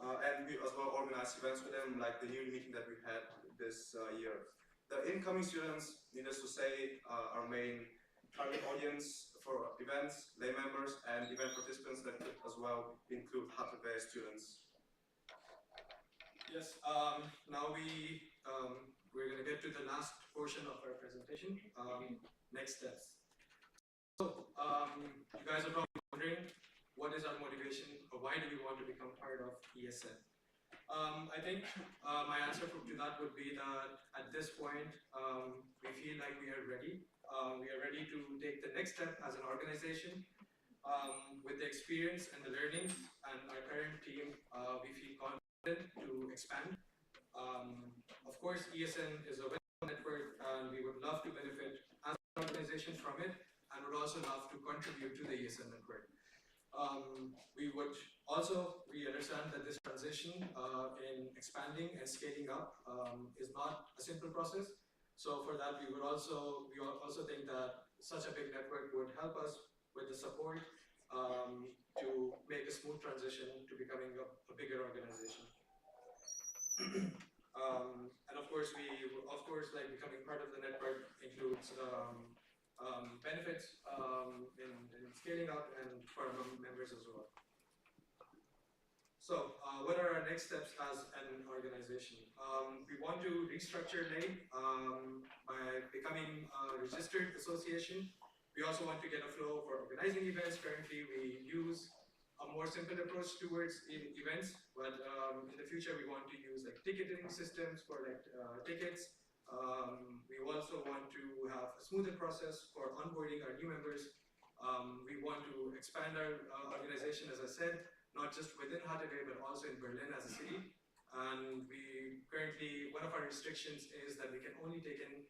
and we as well organize events with them, like the new meeting that we had this year. The incoming students, needless to say, our main target audience for events, lay members, and event participants that could as well include HTW students. Yes, now we're going to get to the last portion of our presentation, next steps. So, you guys are probably wondering, what is our motivation, or why do we want to become part of ESN? I think my answer to that would be that at this point, we feel like we are ready. We are ready to take the next step as an organization. With the experience and the learning and our current team, we feel confident to expand. Of course, ESN is a well-known network, and we would love to benefit as an organization from it, and would also love to contribute to the ESN network. We understand that this transition in expanding and scaling up is not a simple process. So for that, we also think that such a big network would help us with the support to make a smooth transition to becoming a bigger organization. And of course, like becoming part of the network includes benefits in scaling up and for our members as well. So, what are our next steps as an organization? We want to restructure LAY by becoming a registered association. We also want to get a flow for organizing events. Currently, we use a more simple approach towards events, but in the future, we want to use like ticketing systems for like tickets. We also want to have a smoother process for onboarding our new members. We want to expand our organization, as I said, not just within HTW, but also in Berlin as a city. And one of our restrictions is that we can only take in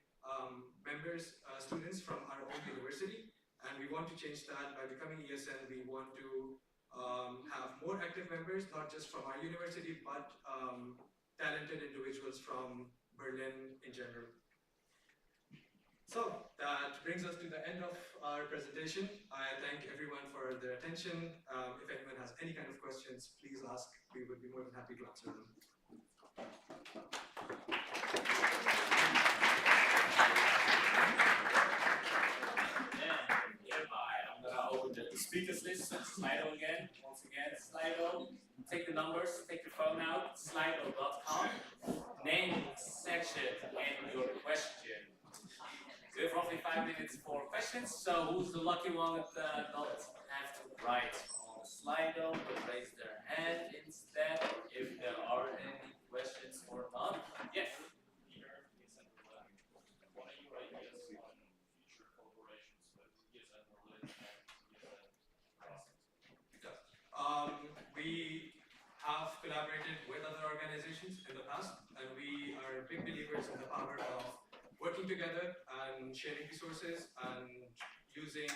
members, students from our own university. And we want to change that by becoming ESN. We want to have more active members, not just from our university, but talented individuals from Berlin in general. So that brings us to the end of our presentation. I thank everyone for their attention. If anyone has any kind of questions, please ask. We would be more than happy to answer them. I'm gonna open the speakers list, Slido again. Once again, Slido. Take the numbers, take your phone out, slido.com. Name, section, and your question. We have roughly 5 minutes for questions, so who's the lucky one that not have to write on Slido, but raise their hand instead, if there are any questions or not? Yes? What are your ideas on future collaborations with ESN Berlin and ESN Erasmus? We have collaborated with other organizations in the past, and we are big believers in the power of working together and sharing resources and using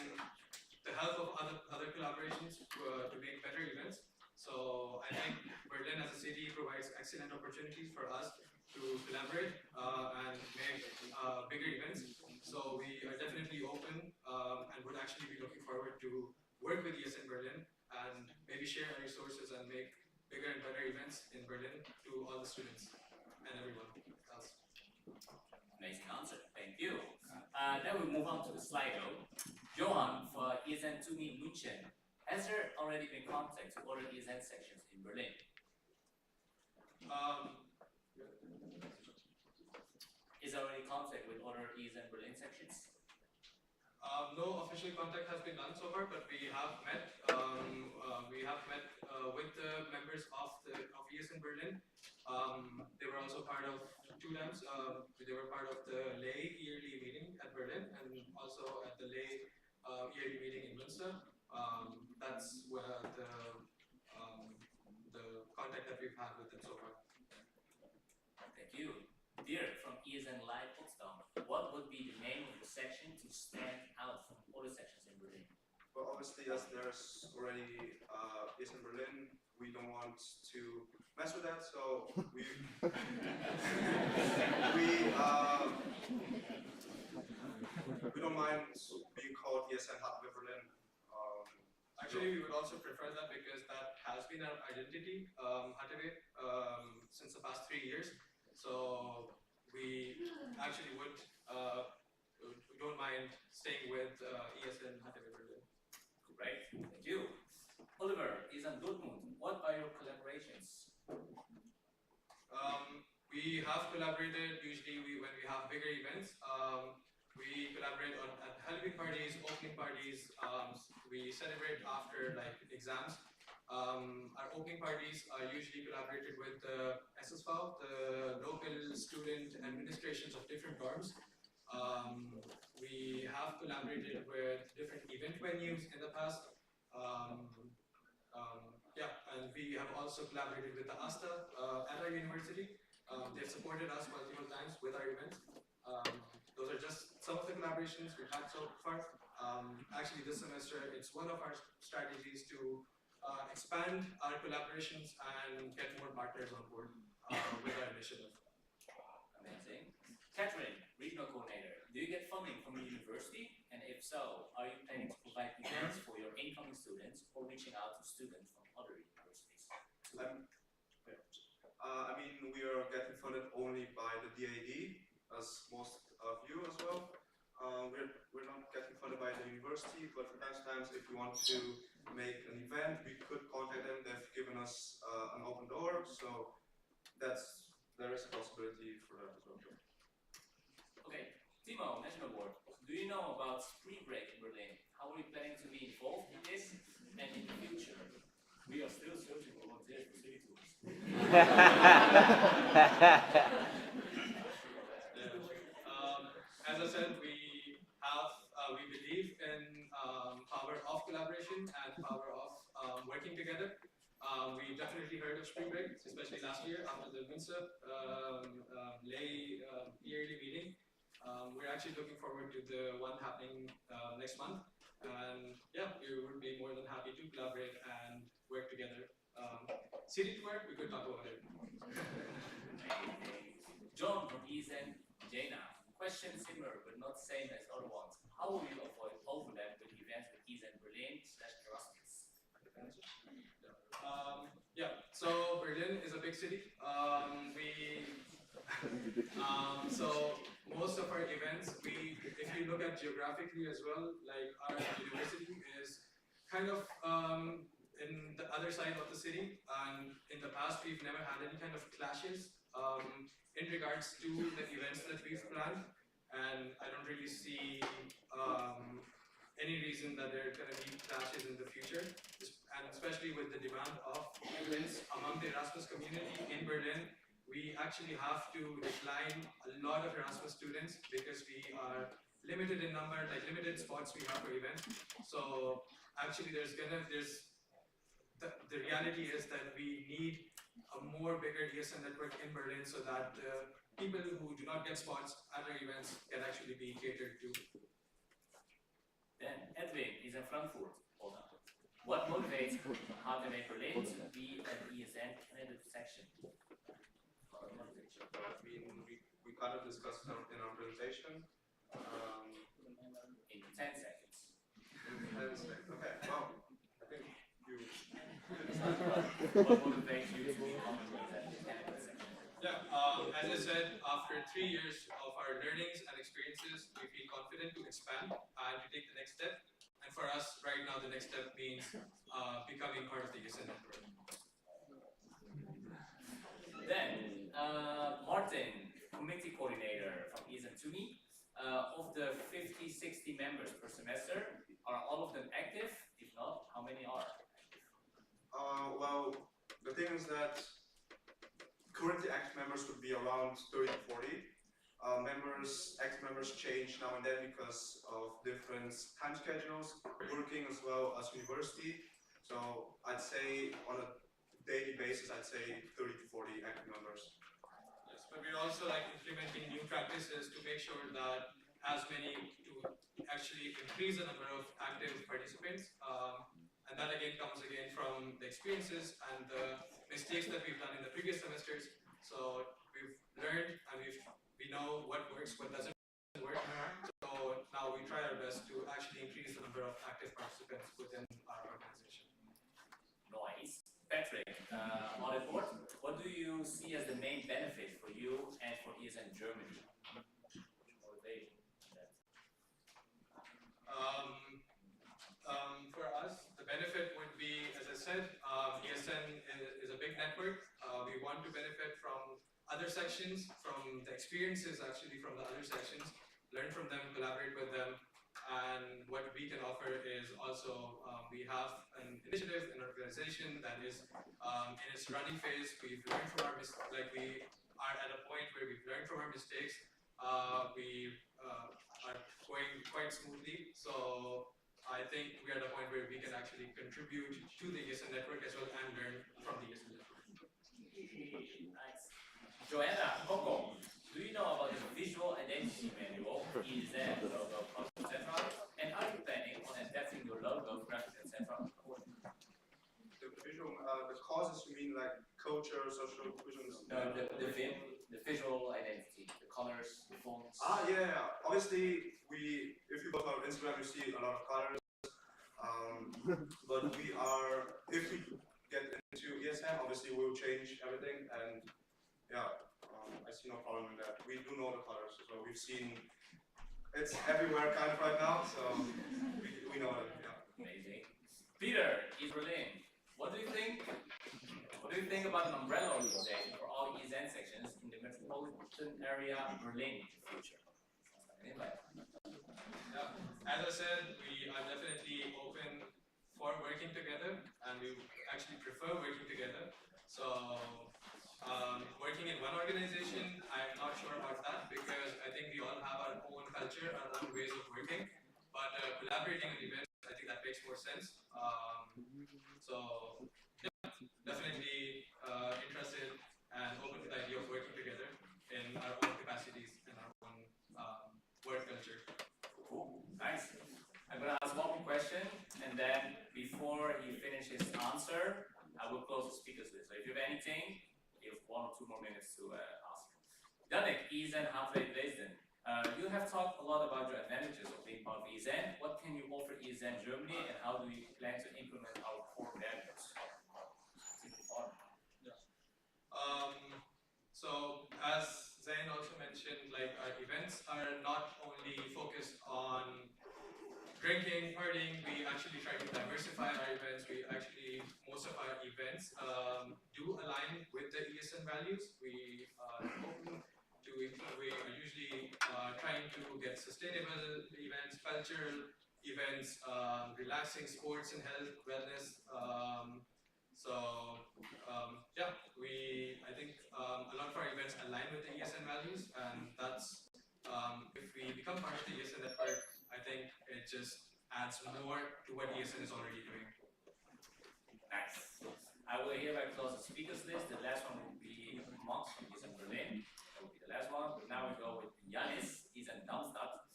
the help of other collaborations to make better events. So I think Berlin as a city provides excellent opportunities for us to collaborate and make bigger events. So we are definitely open and would actually be looking forward to work with ESN Berlin and maybe share our resources and make bigger and better events in Berlin to all the students and everyone else. Amazing answer, thank you. Then we move on to the Slido. Johan for ESN to me München. Has there already been contact to other ESN sections in Berlin? Is there already contact with other ESN Berlin sections? No official contact has been done so far, but we have met. With the members of ESN Berlin. They were also part of two times. They were part of the lay yearly meeting at Berlin and also at the lay yearly meeting in Münster. That's where the contact that we've had with them so far. Thank you. Dirk from ESN Live Potsdam. What would be the name of the section to stand out from other sections in Berlin? Well, obviously, as there's already ESN Berlin, we don't want to mess with that, so we don't mind being called ESN Hamburg Berlin. Actually, we would also prefer that because that has been our identity, since the past 3 years. So we actually don't mind staying with ESN Hamburg Berlin. Great, thank you. Oliver, ESN Dortmund, what are your collaborations? We have collaborated usually when we have bigger events. We collaborate at Halloween parties, opening parties. We celebrate after exams. Our opening parties are usually collaborated with the SSV, the local student administrations of different dorms. We have collaborated with different event venues in the past. And we have also collaborated with the ASTA at our university. They've supported us multiple times with our events. Those are just some of the collaborations we've had so far. Actually, this semester, it's one of our strategies to expand our collaborations and get more partners on board with our initiative. Amazing. Catherine, regional coordinator, do you get funding from the university? And if so, are you planning to provide events for your incoming students or reaching out to students from other universities? I mean, we are getting funded only by the DAD, as most of you as well. We're not getting funded by the university, but from time to time, if we want to make an event, we could contact them. They've given us an open door, so there is a possibility for that as well. Okay, Timo, National Board, do you know about Spring Break in Berlin? How are you planning to be involved in this and in the future? We are still searching for volunteers for city tours. As I said, we believe in power of collaboration and power of working together. We definitely heard of Spring Break, especially last year after the Münster lay yearly meeting. We're actually looking forward to the one happening next month. And yeah, we would be more than happy to collaborate and work together. City tour, we could talk about it. John from ESN Jena. Question similar but not same as other ones. How will you avoid overlap with events with ESN Berlin/Erasmus? Yeah, so Berlin is a big city. So most of our events, if you look at geographically as well, like our university is kind of in the other side of the city, and in the past we've never had any kind of clashes in regards to the events that we've planned, and I don't really see any reason that there are going to be clashes in the future, and especially with the demand of events among the Erasmus community in Berlin. We actually have to decline a lot of Erasmus students because we are limited in number, like limited spots we have for events. So actually the reality is that we need a more bigger ESN network in Berlin so that people who do not get spots at our events can actually be catered to. Then Edwin is in Frankfurt. Hold on. What motivates HTML Berlin to be an ESN candidate section? We kind of discussed in our presentation. In 10 seconds. Okay, well, I think you... What motivates you to become an ESN candidate section? Yeah, as I said, after 3 years of our learnings and experiences, we feel confident to expand and to take the next step. And for us, right now, the next step means becoming part of the ESN network. Then, Martin, committee coordinator from ESN Tumi. Of the 50, 60 members per semester, are all of them active? If not, how many are active? Well, the thing is that currently active members would be around 30 to 40. Active members change now and then because of different time schedules, working as well as university. So I'd say on a daily basis, I'd say 30 to 40 active members. Yes, but we're also like implementing new practices to make sure that to actually increase the number of active participants. And that again comes from the experiences and the mistakes that we've done in the previous semesters. So we've learned and we know what works, what doesn't work. So now we try our best to actually increase the number of active participants within our organization. Nice. Patrick, on the board, what do you see as the main benefit for you and for ESN Germany? For us, the benefit would be, as I said, ESN is a big network. We want to benefit from other sections, from the experiences actually from the other sections, learn from them, collaborate with them. And what we can offer is also, we have an initiative, an organization that is in its running phase. We've learned from our mistakes, like we are at a point where we've learned from our mistakes. We are going quite smoothly. So I think we are at a point where we can actually contribute to the ESN network as well and learn from the ESN network. Nice. Joanna, Coco, do you know about the visual identity manual, ESN logo, etc.? And are you planning on adapting your logo, graphics, etc.? The visual, the causes you mean like culture, social inclusions? No, the visual identity, the colors, the fonts. Yeah. Obviously, if you go to our Instagram, you see a lot of colors. But if we get into ESN, obviously we'll change everything, and yeah, I see no problem in that. We do know the colors, so we've seen it's everywhere kind of right now, so we know it. Yeah. Amazing. Peter, East Berlin. What do you think? What do you think about an umbrella organization for all ESN sections in the metropolitan area of Berlin in the future? Yeah. As I said, we are definitely open for working together, and we actually prefer working together. So working in one organization, I'm not sure about that because I think we all have our own culture, our own ways of working. But collaborating on events, I think that makes more sense. So yeah, definitely interested and open to the idea of working together in our own capacities and our own work culture. Cool. Nice. I'm going to ask one more question. question, and then before he finishes his answer, I will close the speakers list. So if you have anything, you have 1 or 2 more minutes to ask. Danik, ESN Hartwig Dresden. You have talked a lot about your advantages of being part of ESN. What can you offer ESN Germany, and how do you plan to implement our core values? So as Zain also mentioned, like our events are not only focused on drinking, partying. We actually try to diversify our events. Most of our events do align with the ESN values. We are open to, we are usually trying to get sustainable events, cultural events, relaxing sports and health, wellness. Yeah, I think a lot of our events align with the ESN values, and that's if we become part of the ESN network, I think it just adds more to what ESN is already doing. Nice. I will hereby close the speakers list. The last one will be Max from ESN Berlin. That will be the last one. But now we go with Yanis, ESN Darmstadt.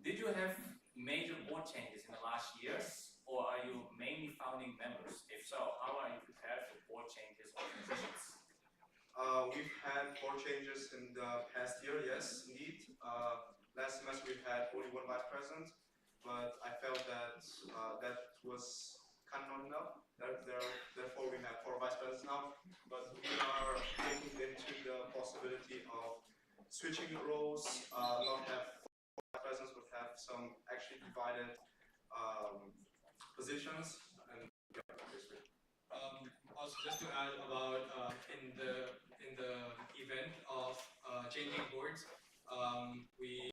Did you have major board changes in the last years, or are you mainly founding members? If so, how are you prepared for board changes or transitions? We've had board changes in the past year, yes, indeed. Last semester we had only 1 vice president, but I felt that that was kind of not enough. Therefore, we have 4 vice presidents now, but we are looking into the possibility of switching roles, not have 4 vice presidents, but have some actually divided positions. And Also, just to add about in the event of changing boards, we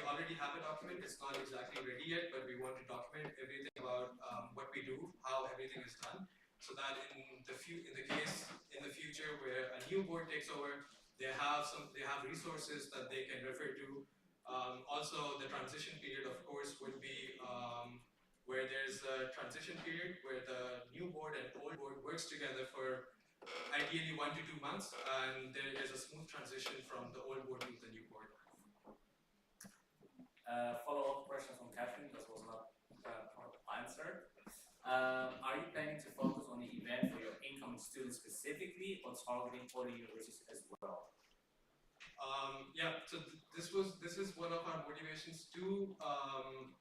already have a document. It's not exactly ready yet, but we want to document everything about what we do, how everything is done, so that in the future where a new board takes over, they have resources that they can refer to. Also, the transition period, of course, would be where there's a transition period where the new board and old board works together for ideally 1 to 2 months, and there is a smooth transition from the old board to the new board. Follow-up question from Catherine. This was not answered. Are you planning to focus on the event for your incoming students specifically, or targeting other universities as well? Yeah, so this is one of our motivations to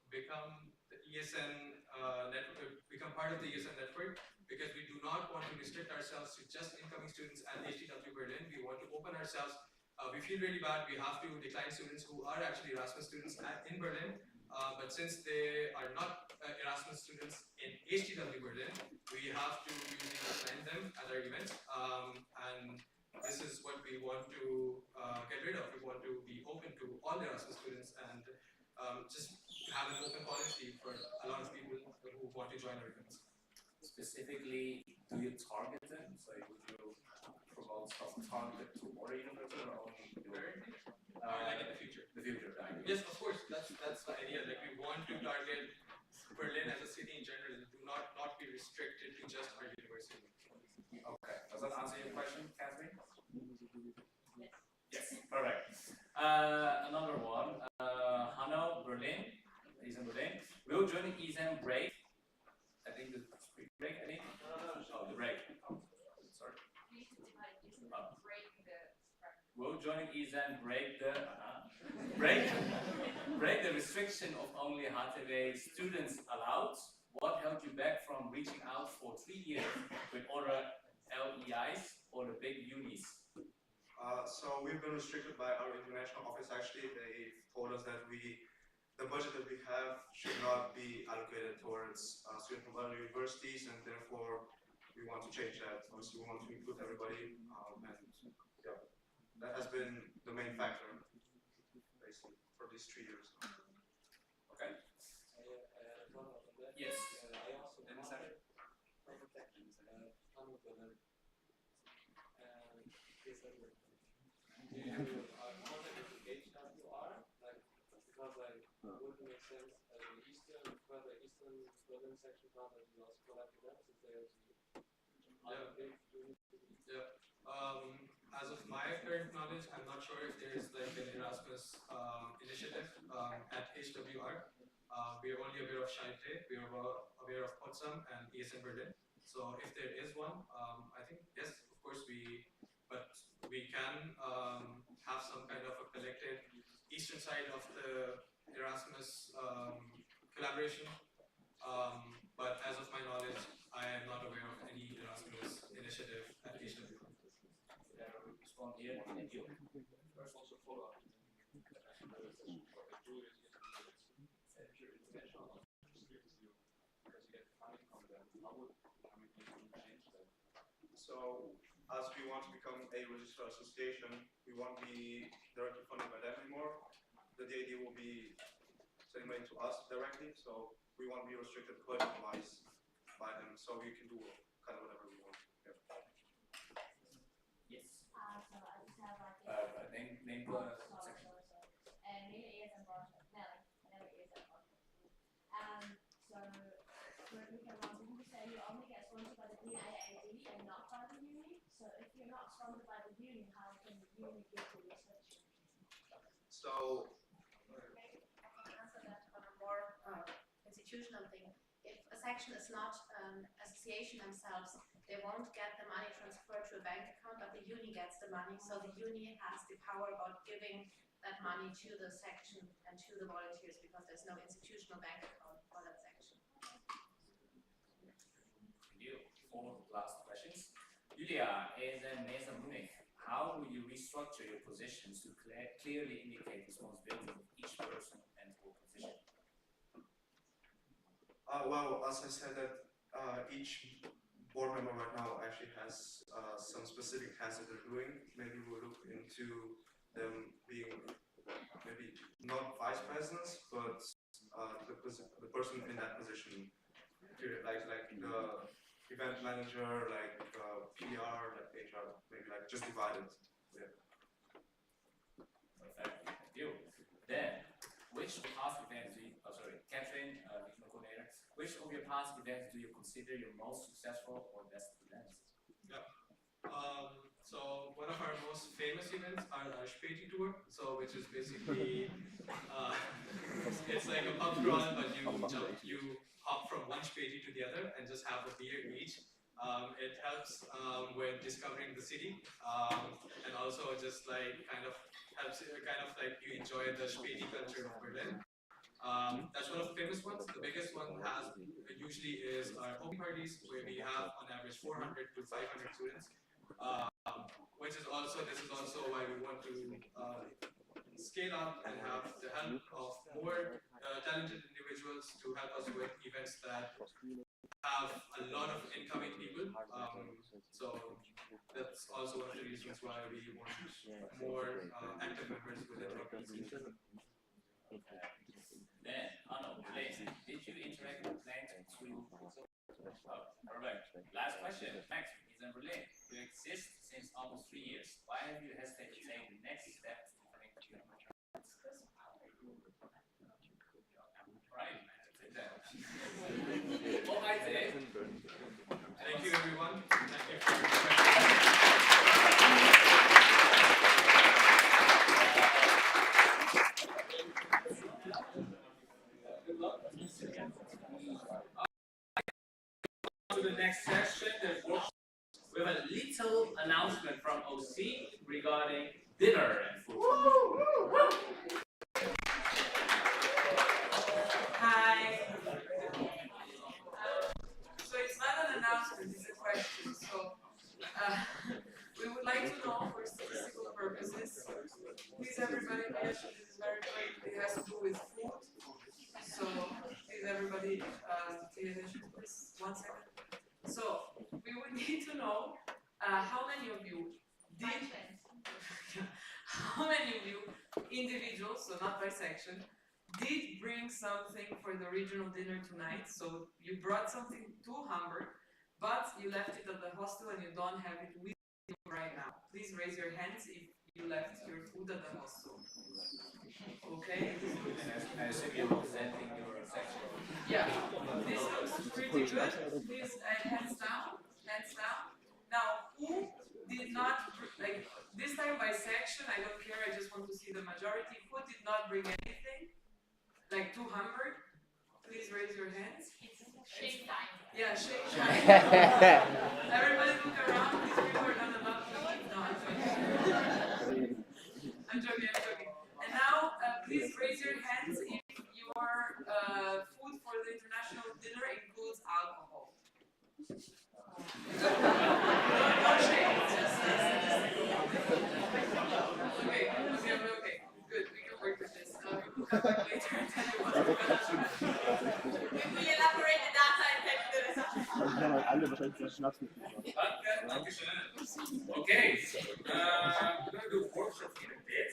become the ESN network, become part of the ESN network, because we do not want to restrict ourselves to just incoming students at HTW Berlin. We want to open ourselves. We feel really bad. We have to decline students who are actually Erasmus students in Berlin, but since they are not Erasmus students in HTW Berlin, we have to usually decline them at our events. And this is what we want to get rid of. We want to be open to all Erasmus students and just have an open policy for a lot of people who want to join our events. Specifically, do you target them? So would you promote stuff targeted to other universities or only currently? Like in the future? The future, right? Yes, of course. That's the idea. Like we want to target Berlin as a city in general. Do not be restricted to just our university. Okay. Does that answer your question, Catherine? Yes. Yes. Perfect. Another one. Hanno, Berlin. ESN Berlin. Will joining ESN break? I think the break. I think. Oh, the break. Sorry. Will joining ESN break the break the restriction of only HTW students allowed? What held you back from reaching out for 3 years with other LEIs or the big unis? So we've been restricted by our international office. Actually, they told us that the budget that we have should not be allocated towards students from other universities, and therefore we want to change that. Obviously, we want to include everybody, and yeah, that has been the main factor, basically, for these 3 years. Okay. Yes. I also one of HWR, like because wouldn't make sense as an Eastern, further Eastern Berlin section part that we also collect with them since they also big units. Yeah. As of my current knowledge, I'm not sure if there is like an Erasmus initiative at HWR. we are only aware of Schalke, we are aware of Potsdam and ESN Berlin. So if there is one, I think yes, of course but we can have some kind of a collective eastern side of the Erasmus collaboration. But as of my knowledge, I am not aware of any Erasmus initiative at HW. Respond here, thank you. First also follow up. So, as we want to become a registered association, we won't be directly funded by them anymore. The idea will be sending money to us directly, so we won't be restricted budget-wise by them, so we can do kind of whatever we want. Yeah. Yes. So I just have like name name is and Nelly is and so correct me if I'm wrong, didn't you say you only get sponsored by the DIAD and not by the uni? So if you're not sponsored by the uni, how can the uni give you research? So maybe I can answer that on a more institutional thing. If a section is not an association themselves, they won't get the money transferred to a bank account, but the uni gets the money. So the uni has the power about giving that money to the section and to the volunteers because there's no institutional bank account for that section. Thank you. 4 last questions. Julia, as a Mesa Munich, how will you restructure your positions to clearly indicate responsibilities of each person and or position? Well, as I said, that each board member right now actually has some specific tasks that they're doing. Maybe we'll look into them being maybe not vice presidents, but the person in that position, like the event manager, like PR, like HR, maybe like just divided. Yeah. Perfect. Thank you. Then, which past events do you, Catherine, regional coordinator, which of your past events do you consider your most successful or best events? Yeah. So one of our most famous events are our Späti tour. So which is basically it's like a pub crawl, but you hop from one Späti to the other and just have a beer each. It helps with discovering the city, and also just like kind of helps like you enjoy the Späti culture of Berlin. That's one of the famous ones. The biggest one usually is our open parties, where we have on average 400 to 500 students. This is also why we want to scale up and have the help of more talented individuals to help us with events that have a lot of incoming people. So that's also one of the reasons why we want more active members within our team. Then, Arno, please, did you interact with plans to... Oh, perfect. Last question. Next, is in Berlin. You exist since almost 3 years. Why have you hesitated to take the next step to connect to your Right, take that. All right, today. Thank you, everyone. Thank you for your questions. To the next session, we have a little announcement from OC regarding dinner and food. Hi. So it's not an announcement, it's a question. So we would like to know for statistical purposes, please everybody pay attention, this is very quick, it has to do with food. So please everybody pay attention to this, 1 second. So we would need to know how many of you did, how many of you individuals, so not by section, did bring something for the regional dinner tonight. So you brought something to Hamburg, but you left it at the hostel and you don't have it with you right now. Please raise your hands if you left your food at the hostel. Okay? I assume you're presenting your section. Yeah, this looks pretty good. Please, hands down, hands down. Now, who did not, like, this time by section, I don't care, I just want to see the majority. Who did not bring anything? Like to Hamburg? raise your hands. Shake time. Yeah, shake time. Everybody look around. These people are not allowed to leave. No, I'm joking. I'm joking. And now, please raise your hands if your food for the international dinner includes alcohol. No shame. Okay. Good. We can work with this. We will come back later and tell you what we're gonna do. We elaborate the data and take the result. Okay, we're going to do workshops in a bit.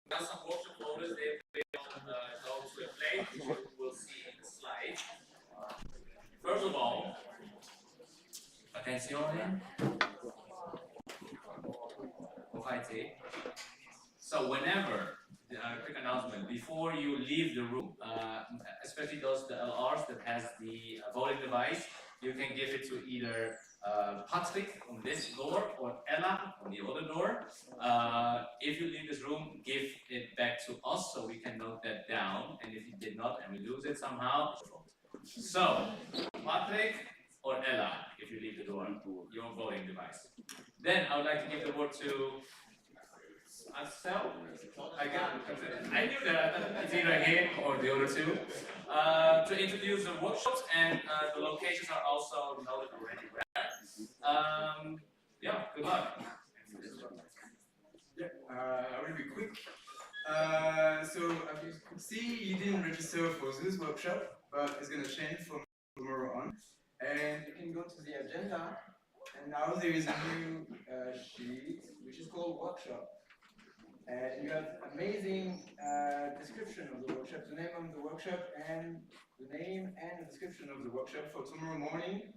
Now some workshop folders, they will go to a place, which you will see in the slide. First of all, attenzione. So whenever, quick announcement, before you leave the room, especially those the LRs that has the voting device, you can give it to either Patrick on this door or Ella on the other door. If you leave this room, give it back to us so we can note that down. And if you did not and we lose it somehow, so Patrick or Ella, if you leave the door, your voting device. Then I would like to give the word to Ansel. I knew that it's either him or the other two. To introduce the workshops, and the locations are also noted already. Yeah, good luck. Yeah, I will be quick. So as you can see, you didn't register for this workshop, but it's going to change from tomorrow on. And you can go to the agenda, and now there is a new sheet, which is called workshop. And you have amazing description of the workshop, the name of the workshop, and the name and the description of the workshop for tomorrow morning,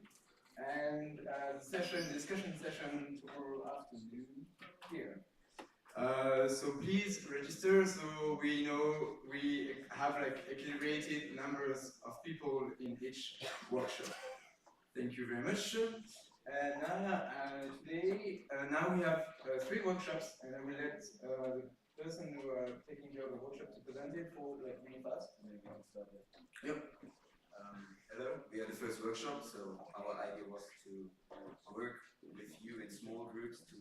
and the discussion session tomorrow afternoon here. So please register so we know we have like equilibrated numbers of people in each workshop. Thank you very much. And today, now we have 3 workshops, and I will let the person who are taking care of the workshop to present it for like really fast. Yep. Hello, we are the first workshop, so our idea was to work with you in small groups to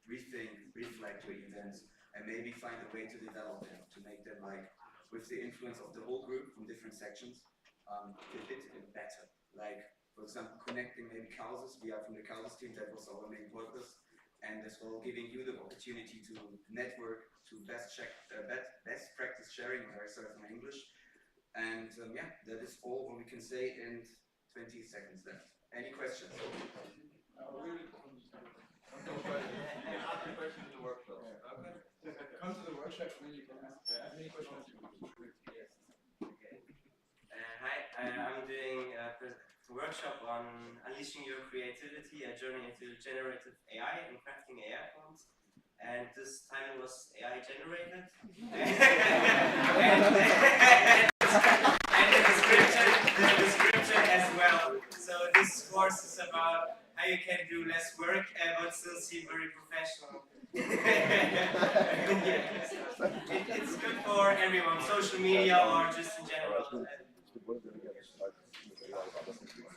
rethink, reflect your events, and maybe find a way to develop them, to make them like, with the influence of the whole group from different sections, a bit better. Like, for example, connecting maybe causes. We are from the causes team, that was our main purpose. And as well, giving you the opportunity to network, to best practice sharing, very sorry for my English. And yeah, that is all what we can say in 20 seconds left. Any questions? Ask the question in the workshop. Okay. Come to the workshop when you can ask as many questions as you want. Yes. Okay. Hi, I'm doing a workshop on unleashing your creativity, a journey into generative AI and crafting AI prompts. And this title was AI generated. and the description as well. So this course is about how you can do less work but still seem very professional. It's good for everyone, social media or just in general.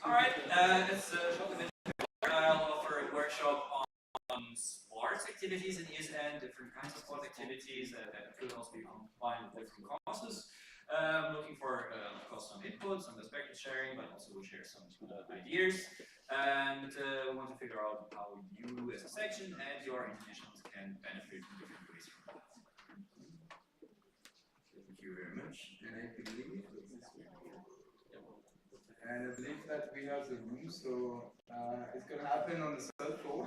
Alright, I'll offer a workshop on sports activities in ESN, different kinds of sports activities that could also be combined with different courses. Looking for, of course, some input, some perspective sharing, but also we'll share some ideas. And we want to figure out how you as a section and your institutions can benefit in different ways from that. Thank you very much. And I believe that we have the room, so it's going to happen on the 3rd floor.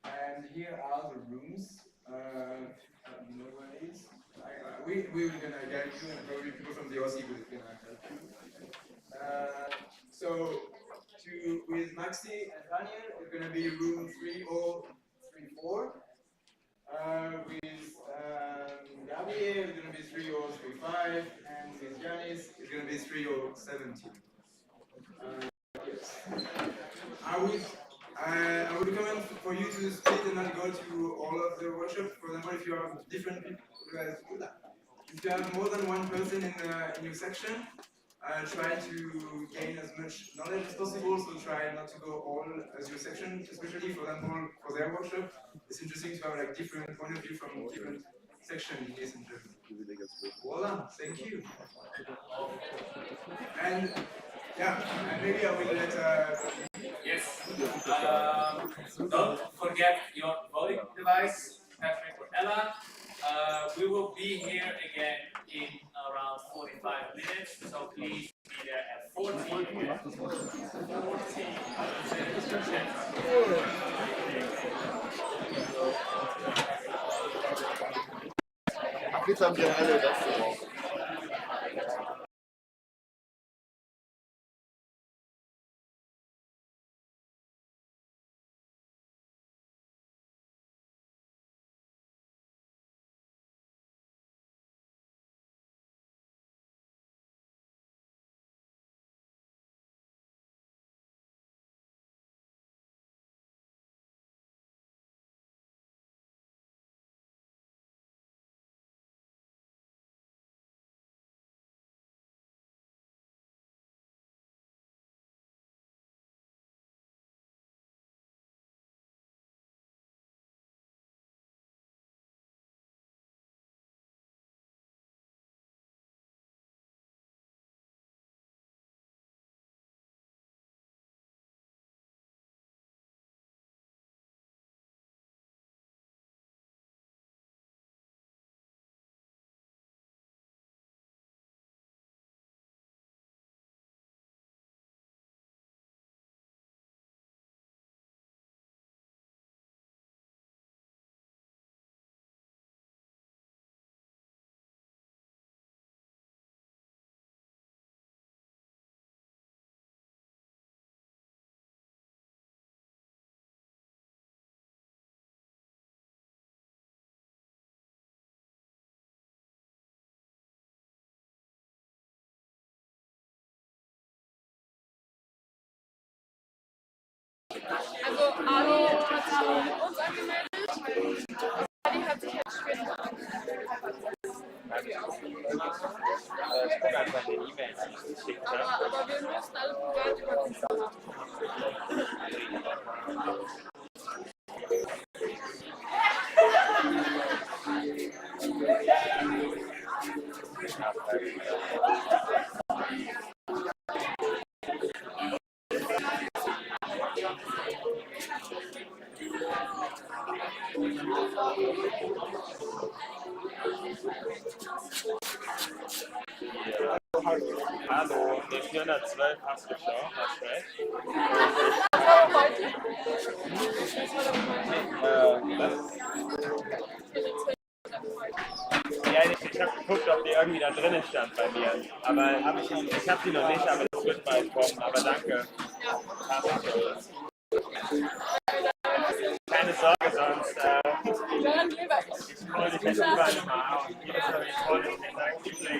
And here are the rooms. You know where it is? We're going to guide you, and probably people from the OC will going to help you. So, with Maxi and Daniel, it's going to be room 3034. With Gabriel, it's going to be 3035. And with Janice, it's going to be 3017. Yes. I would recommend for you to split and not go to all of the workshops. For example, if you have different people, if you have more than one person in your section, try to gain as much knowledge as possible, so try not to go all as your section, especially for example for their workshop. It's interesting to have like different point of view from different sections in this interview. Voila, thank you. And yeah, and maybe I will let Yes. Don't forget your voting device, Patrick or Ella. We will be here again in around 45 minutes, so please be there at 40. Jetzt haben wir alle das. Also Ali hat sich mit uns angemeldet. Ali hat sich jetzt später angemeldet. Ich gucke einfach in die E-Mails, die ich geschickt habe. Aber wir müssen alle privat über uns haben. Hallo, die 412 hast du schon, hast recht. Ja, ich habe geguckt, ob die irgendwie da drinnen stand bei mir. Aber ich habe die noch nicht, aber das wird bald kommen. Aber danke. Keine Sorge sonst. Ich hole dich nicht überall immer auf. Ich hole dich nicht.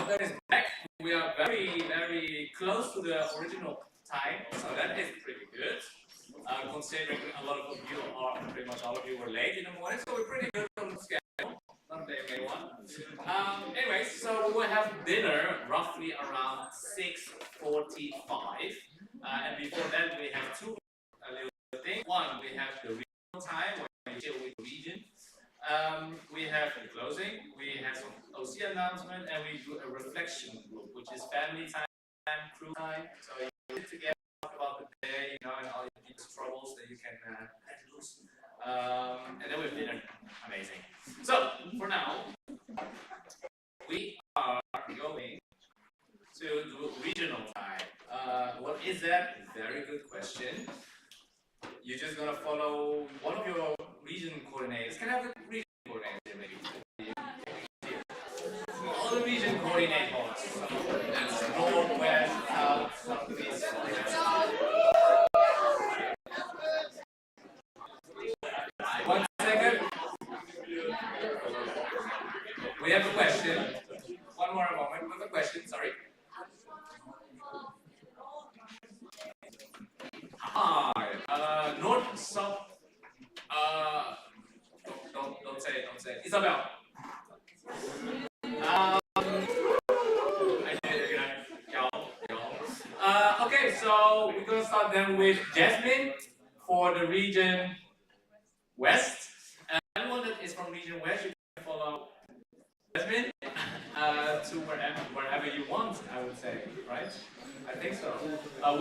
Jonathan is back. We are very close to the original time, so that is pretty good. Considering a lot of you are, pretty much all of you were late in the morning, so we're pretty good on the schedule. Not a day one. Anyways, so we will have dinner roughly around 6:45. And before that, we have two little things. One, we have the regional time, where we chill with the region. We have the closing, we have some OC announcement, and we do a reflection group, which is family time, crew time. So you sit together, talk about the day, you know, and all your troubles that you can let loose. And then we have dinner. Amazing. So for now, we are going to do regional time. What is that? Very good question. You're just gonna follow one of your region coordinators. Can I have the region coordinator maybe? All the region coordinators. So that's north, west, south, southeast, west. One second. We have a question. One more moment. We have a question. Sorry. Hi. North, south. Don't say it. Isabel. Okay, so we're gonna start then with Jasmine for the region West. Anyone that is from region West, you can follow Jasmine to wherever you want. I would say, right? I think so. I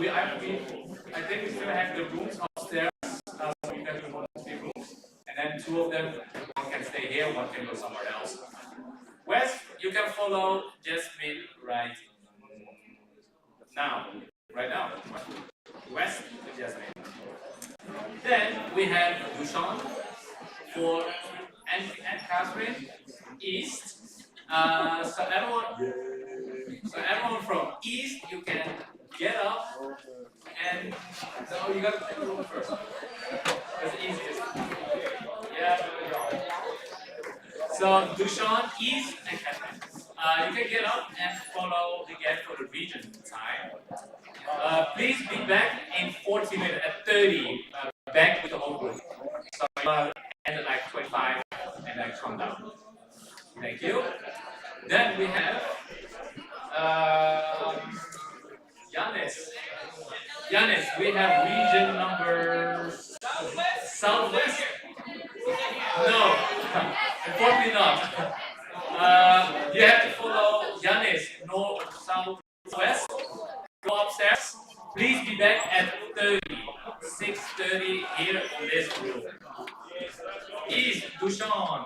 think we still have the rooms upstairs. So you can do 1 to 3 rooms, and then 2 of them, one can stay here, one can go somewhere else. West, you can follow Jasmine right now. Right now. West to Jasmine. Then we have Dushan for and Catherine East. So everyone from East, you can get up and so you got to take the room first. That's the easiest. Yeah. So Dushan East and Catherine. You can get up and follow again for the region time. Please be back in 40 minutes, at 30, back with the whole group. So end at like 25 and then come down. Thank you. Then we have Yanis. Yanis, we have region number Southwest. No, unfortunately not. You have to follow Yanis, north, south, west. Go upstairs. Please be back at 6:30 here in this room. East, Dushan.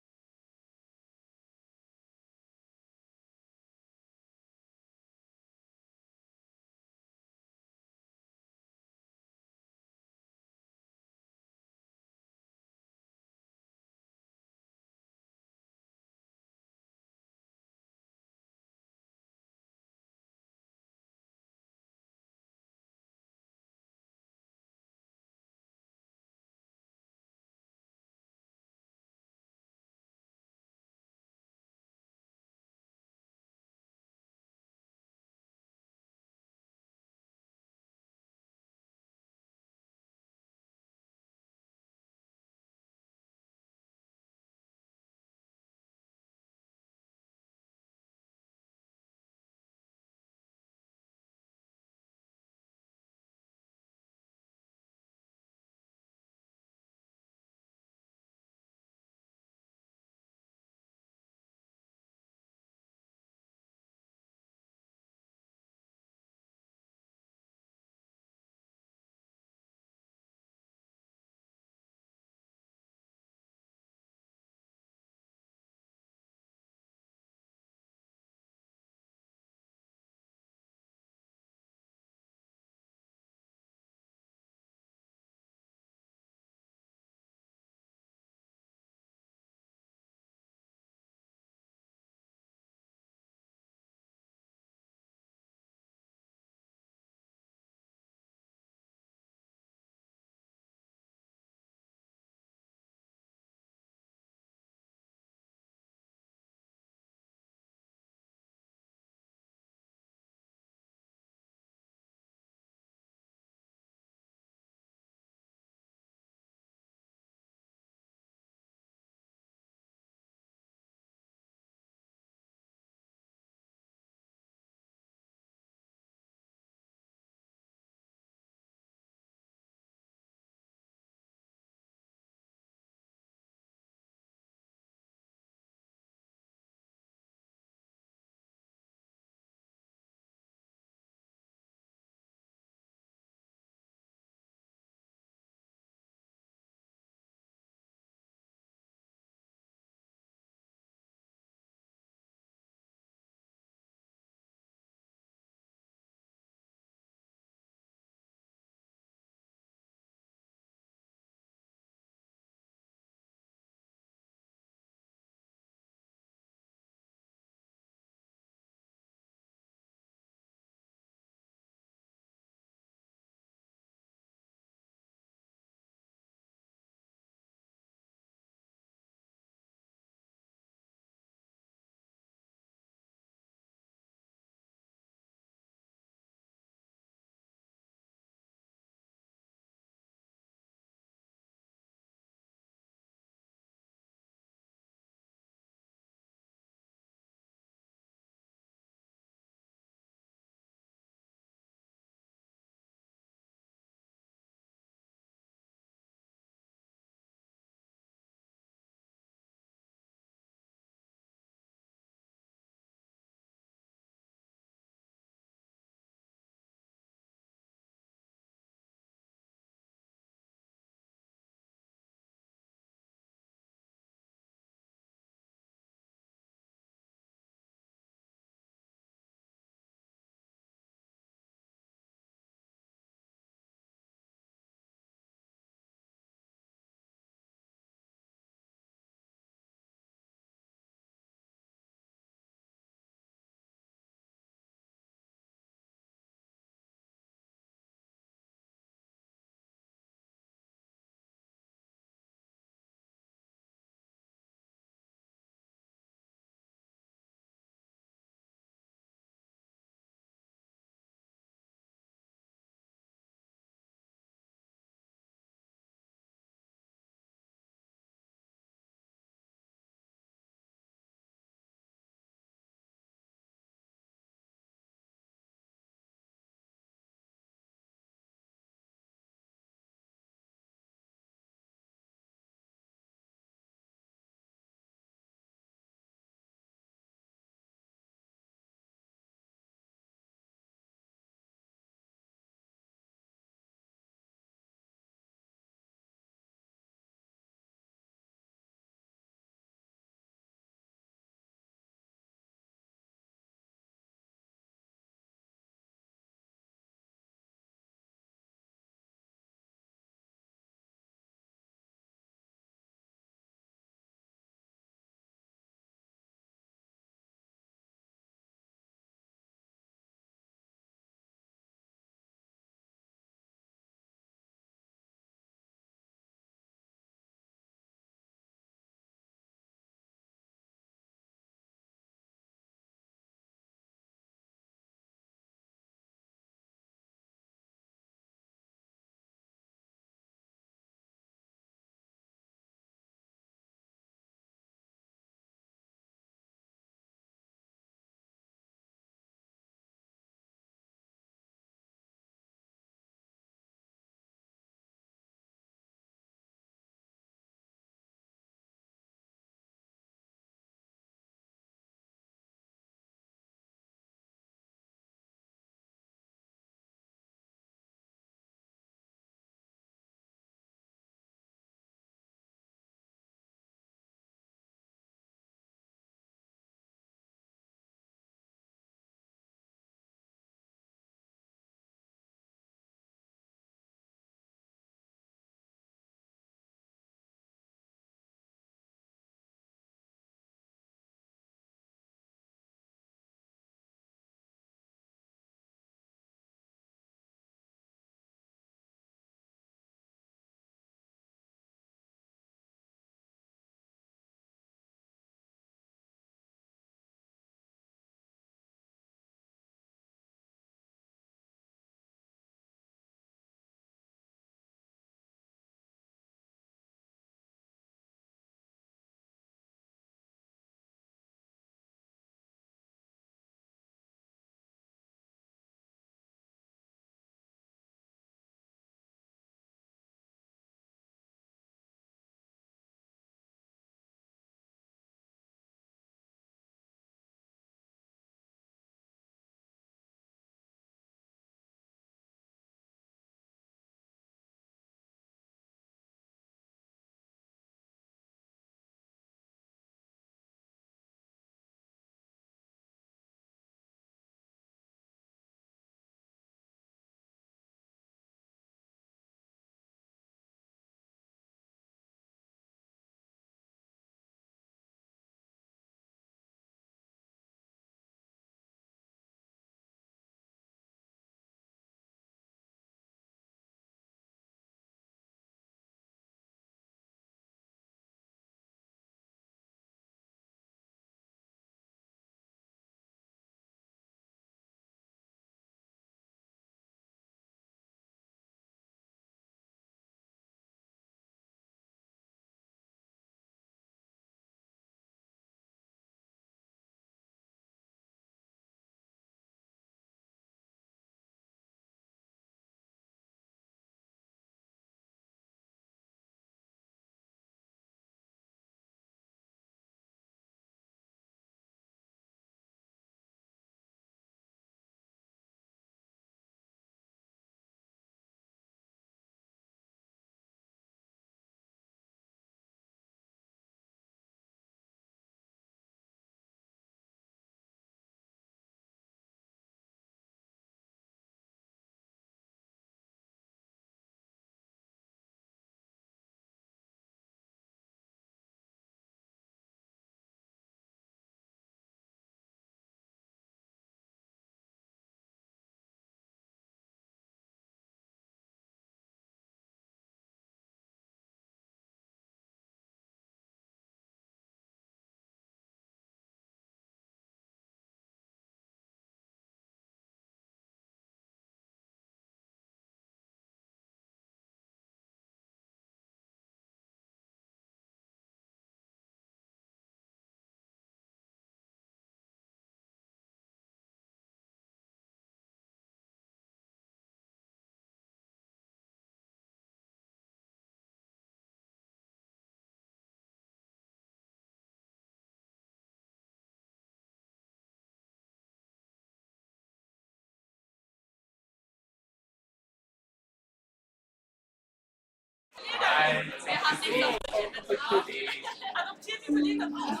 Adoptiert die Kollegen auch.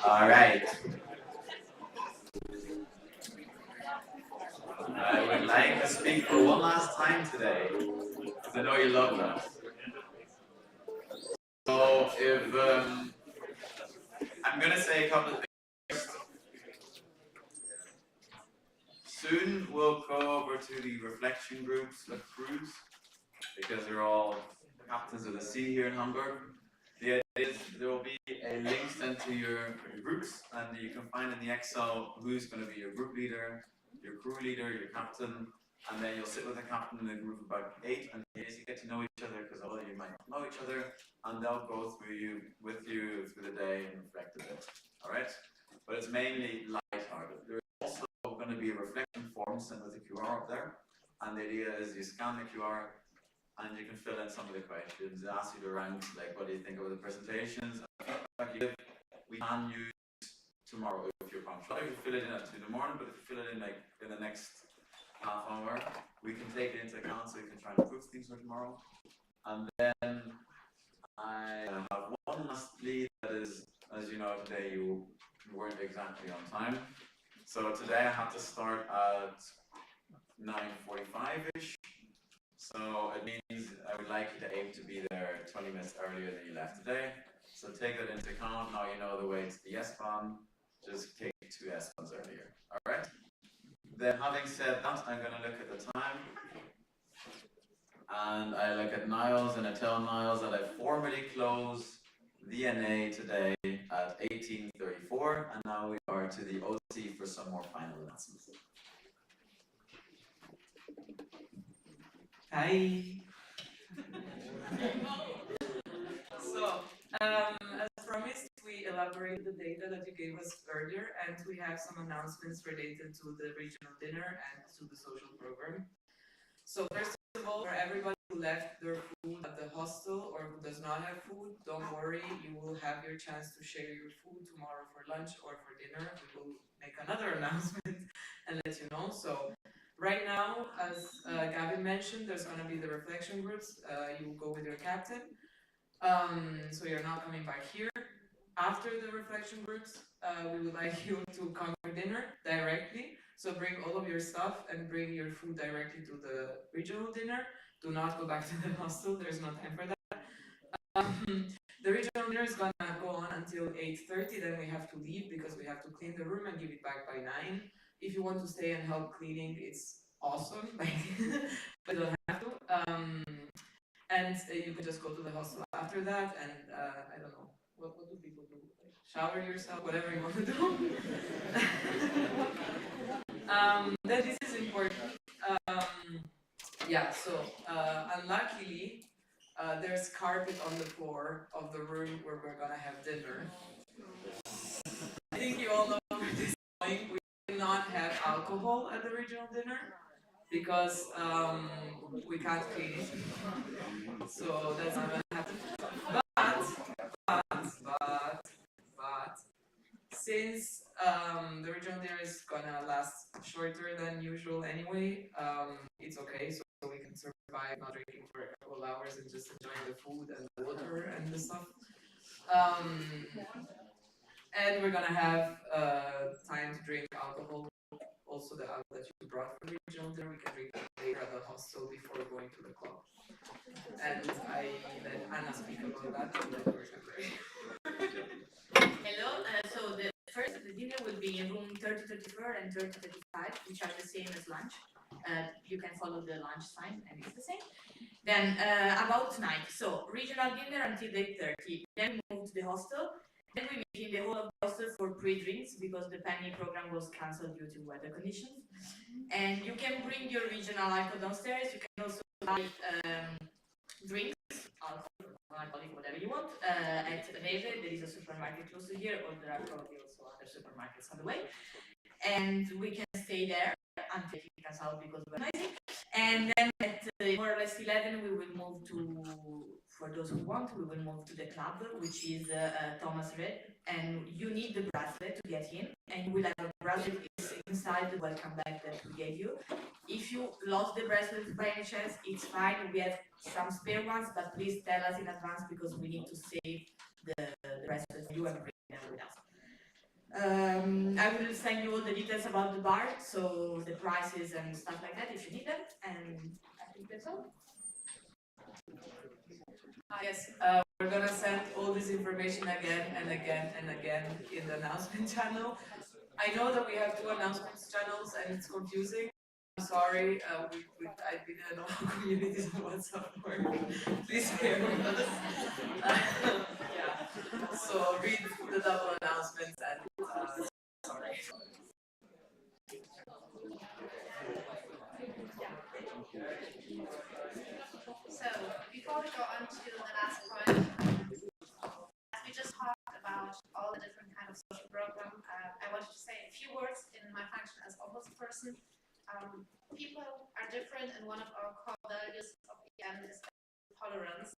All right. I would like to speak for one last time today, because I know you love that. So if I'm going to say a couple of things. Soon we'll go over to the reflection groups of crews, because they're all captains of the sea here in Hamburg. The idea is there will be a link sent to your groups, and you can find in the Excel who's going to be your group leader, your crew leader, your captain, and then you'll sit with the captain in a group of about 8, and you get to know each other, because all of you might not know each other, and they'll go through with you through the day and reflect a bit. All right? But it's mainly light-hearted. There's also going to be a reflection form sent with the QR up there, and the idea is you scan the QR and you can fill in some of the questions. It asks you to rank, like, what do you think of the presentations? We can use tomorrow if you're punctual. If you fill it in at 2 in the morning, but if you fill it in like in the next half hour, we can take it into account so you can try and improve things for tomorrow. And then I have one last lead that is, as you know, today you weren't exactly on time. So today I had to start at 9:45-ish. So it means I would like you to aim to be there 20 minutes earlier than you left today. So take that into account. Now you know the way to the S-Bahn. Just take 2 S-Bahns earlier. All right? Then having said that, I'm going to look at the time. And I look at Niles and I tell Niles that I formally close the NA today at 18:34. And now we are to the OT for some more final announcements. Hi. So, as promised, we elaborated the data that you gave us earlier, and we have some announcements related to the regional dinner and to the social program. So, first of all, for everybody who left their food at the hostel or who does not have food, don't worry, you will have your chance to share your food tomorrow for lunch or for dinner. We will make another announcement and let you know. So, right now, as Gavin mentioned, there's going to be the reflection groups. You will go with your captain. So you're not coming back here. After the reflection groups, we would like you to come for dinner directly. So bring all of your stuff and bring your food directly to the regional dinner. Do not go back to the hostel. There's no time for that. The regional dinner is gonna go on until 8:30. Then we have to leave because we have to clean the room and give it back by 9. If you want to stay and help cleaning, it's awesome. But you don't have to. And you can just go to the hostel after that, and I don't know, what do people do? Like, shower yourself, whatever you want to do. Then this is important. Yeah, so unluckily, there's carpet on the floor of the room where we're gonna have dinner. I think you all know where this is going. We cannot have alcohol at the regional dinner because we can't clean it. So that's not gonna happen. But since the regional dinner is gonna last shorter than usual anyway, it's okay. So we can survive not drinking for a couple of hours and just enjoying the food and the water and the stuff. And we're gonna have time to drink alcohol. Also, the alcohol that you brought for the regional dinner, we can drink later at the hostel before going to the club. And I let Anna speak about that. And then we're gonna Hello. So the first dinner will be in room 3034 and 3035, which are the same as lunch. You can follow the lunch sign and it's the same. Then about tonight, so regional dinner until 8:30. Then we move to the hostel. Then we meet in the hall of the hostel for pre-drinks because the penny program was cancelled due to weather conditions. And you can bring your regional alcohol downstairs. You can also buy drinks, alcoholic, whatever you want, at Rewe. There is a supermarket close to here, or there are probably also other supermarkets on the way. And we can stay there until it comes out because we're noisy. And then at more or less 11, we will move to, for those who want, we will move to the club, which is Thomas Red. And you need the bracelet to get in. And you will have a bracelet inside the welcome bag that we gave you. If you lost the bracelet by any chance, it's fine. We have some spare ones, but please tell us in advance because we need to save the bracelet for you and bring them with us. I will send you all the details about the bar, so the prices and stuff like that if you need them, and I think that's all. Yes, we're gonna send all this information again and again and again in the announcement channel. I know that we have 2 announcements channels and it's confusing. I'm sorry, I didn't know how communities on WhatsApp work. Please bear with us. Yeah, so read the double announcements and sorry. So before we go on to the last point, as we just talked about all the different kind of social program, I wanted to say a few words in my function as ombudsperson. People are different, and one of our core values of the end is tolerance.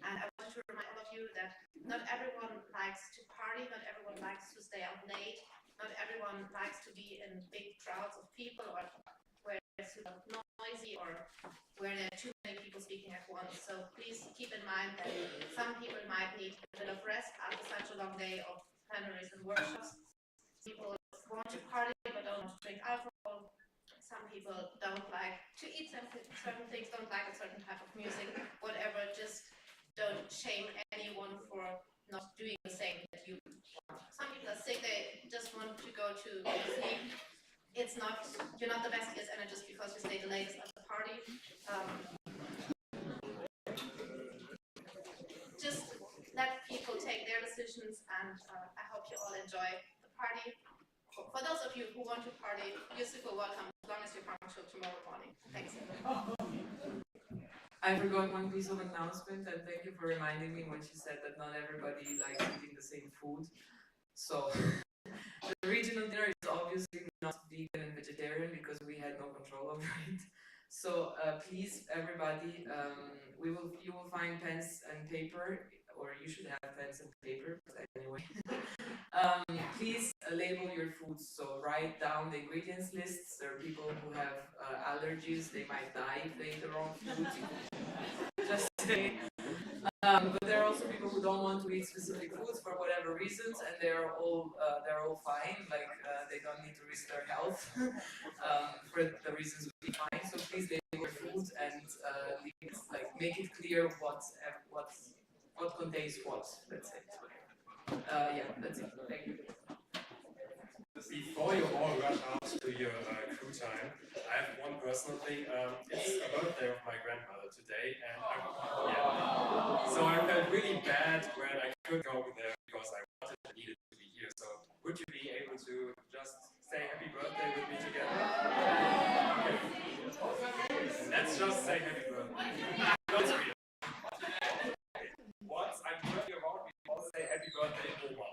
And I want to remind all of you that not everyone likes to party, not everyone likes to stay out late, not everyone likes to be in big crowds of people or where it's super noisy or where there are too many people speaking at once. So please keep in mind that some people might need a bit of rest after such a long day of plenaries and workshops. People want to party but don't want to drink alcohol. Some people don't like to eat certain things, don't like a certain type of music, whatever. Just don't shame anyone for not doing the same that you want. Some people are sick, they just want to go to sleep. It's not, you're not the best ESN just because you stay the latest at the party. Just let people take their decisions, and I hope you all enjoy the party. For those of you who want to party, you're super welcome as long as you're punctual tomorrow morning. Thanks. I forgot one piece of announcement, and thank you for reminding me when she said that not everybody likes eating the same food. So the regional dinner is obviously not vegan and vegetarian because we had no control over it. So please, everybody, you will find pens and paper, or you should have pens and paper, but anyway. Please label your foods, so write down the ingredients lists. There are people who have allergies, they might die if they eat the wrong food. Just saying. But there are also people who don't want to eat specific foods for whatever reasons, and they're all fine. Like they don't need to risk their health for the reasons we define. So please label your food and make it clear what contains what. Let's say. Yeah, that's it. Thank you. Before you all run out to your crew time, I have one personal thing. It's a birthday of my grandmother today, and so I felt really bad when I couldn't go there because I wanted and needed to be here. So would you be able to just say happy birthday with me together? Okay. Let's just say happy birthday. Don't scream. Once I'm 30 years old, we all say happy birthday, Oma.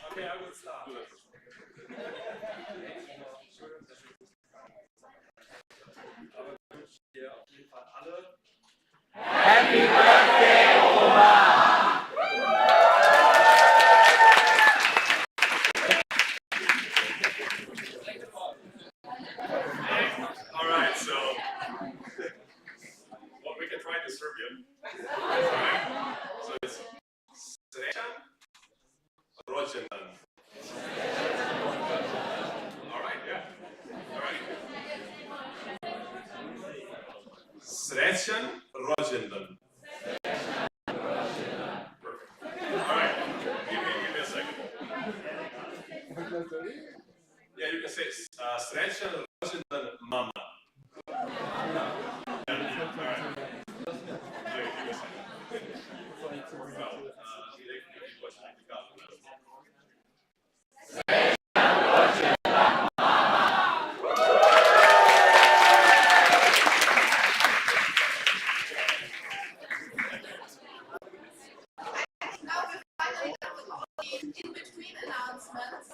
Okay, I will start. Happy birthday, Oma! So it's Srećan rođendan. All right, yeah. All right. Srećan rođendan. All right. Give me a second. Yeah, you can say Srećan rođendan mama. Now we're finally done with all the in-between announcements.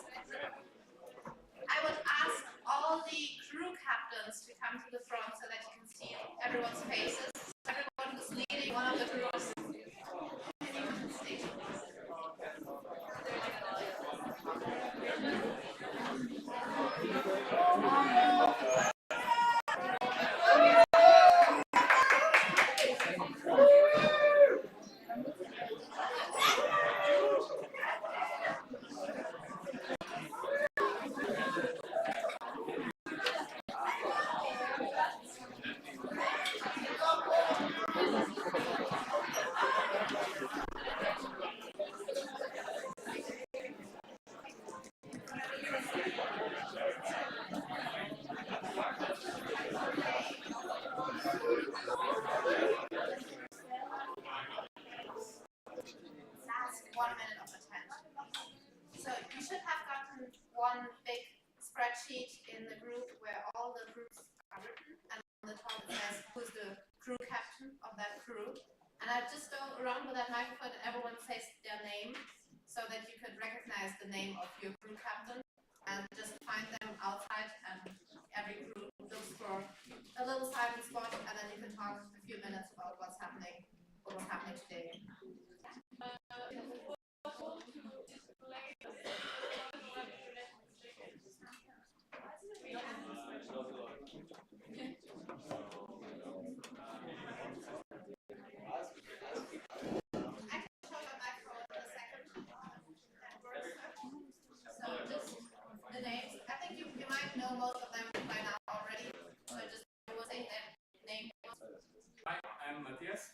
I would ask all the crew captains to come to the front so that you can see everyone's faces. Everyone who's leading one of the crews. Last 1 minute of attention. So you should have gotten one big spreadsheet in the group where all the groups are written, and on the top it says who's the crew captain of that crew. And I just go around with that microphone and everyone says their name so that you could recognize the name of your crew captain and just find them outside, and every crew looks for a little silent spot, and then you can talk a few minutes about what's happening today. So just the names. I think you might know most of them by now already. So just will say their name. Hi, I'm Matthias.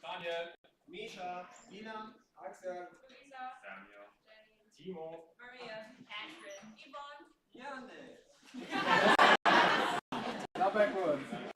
Daniel, Misha, Ina, Axel, Lisa, Samuel, Jenny, Timo, Maria, Catherine, Yvonne. Now backwards.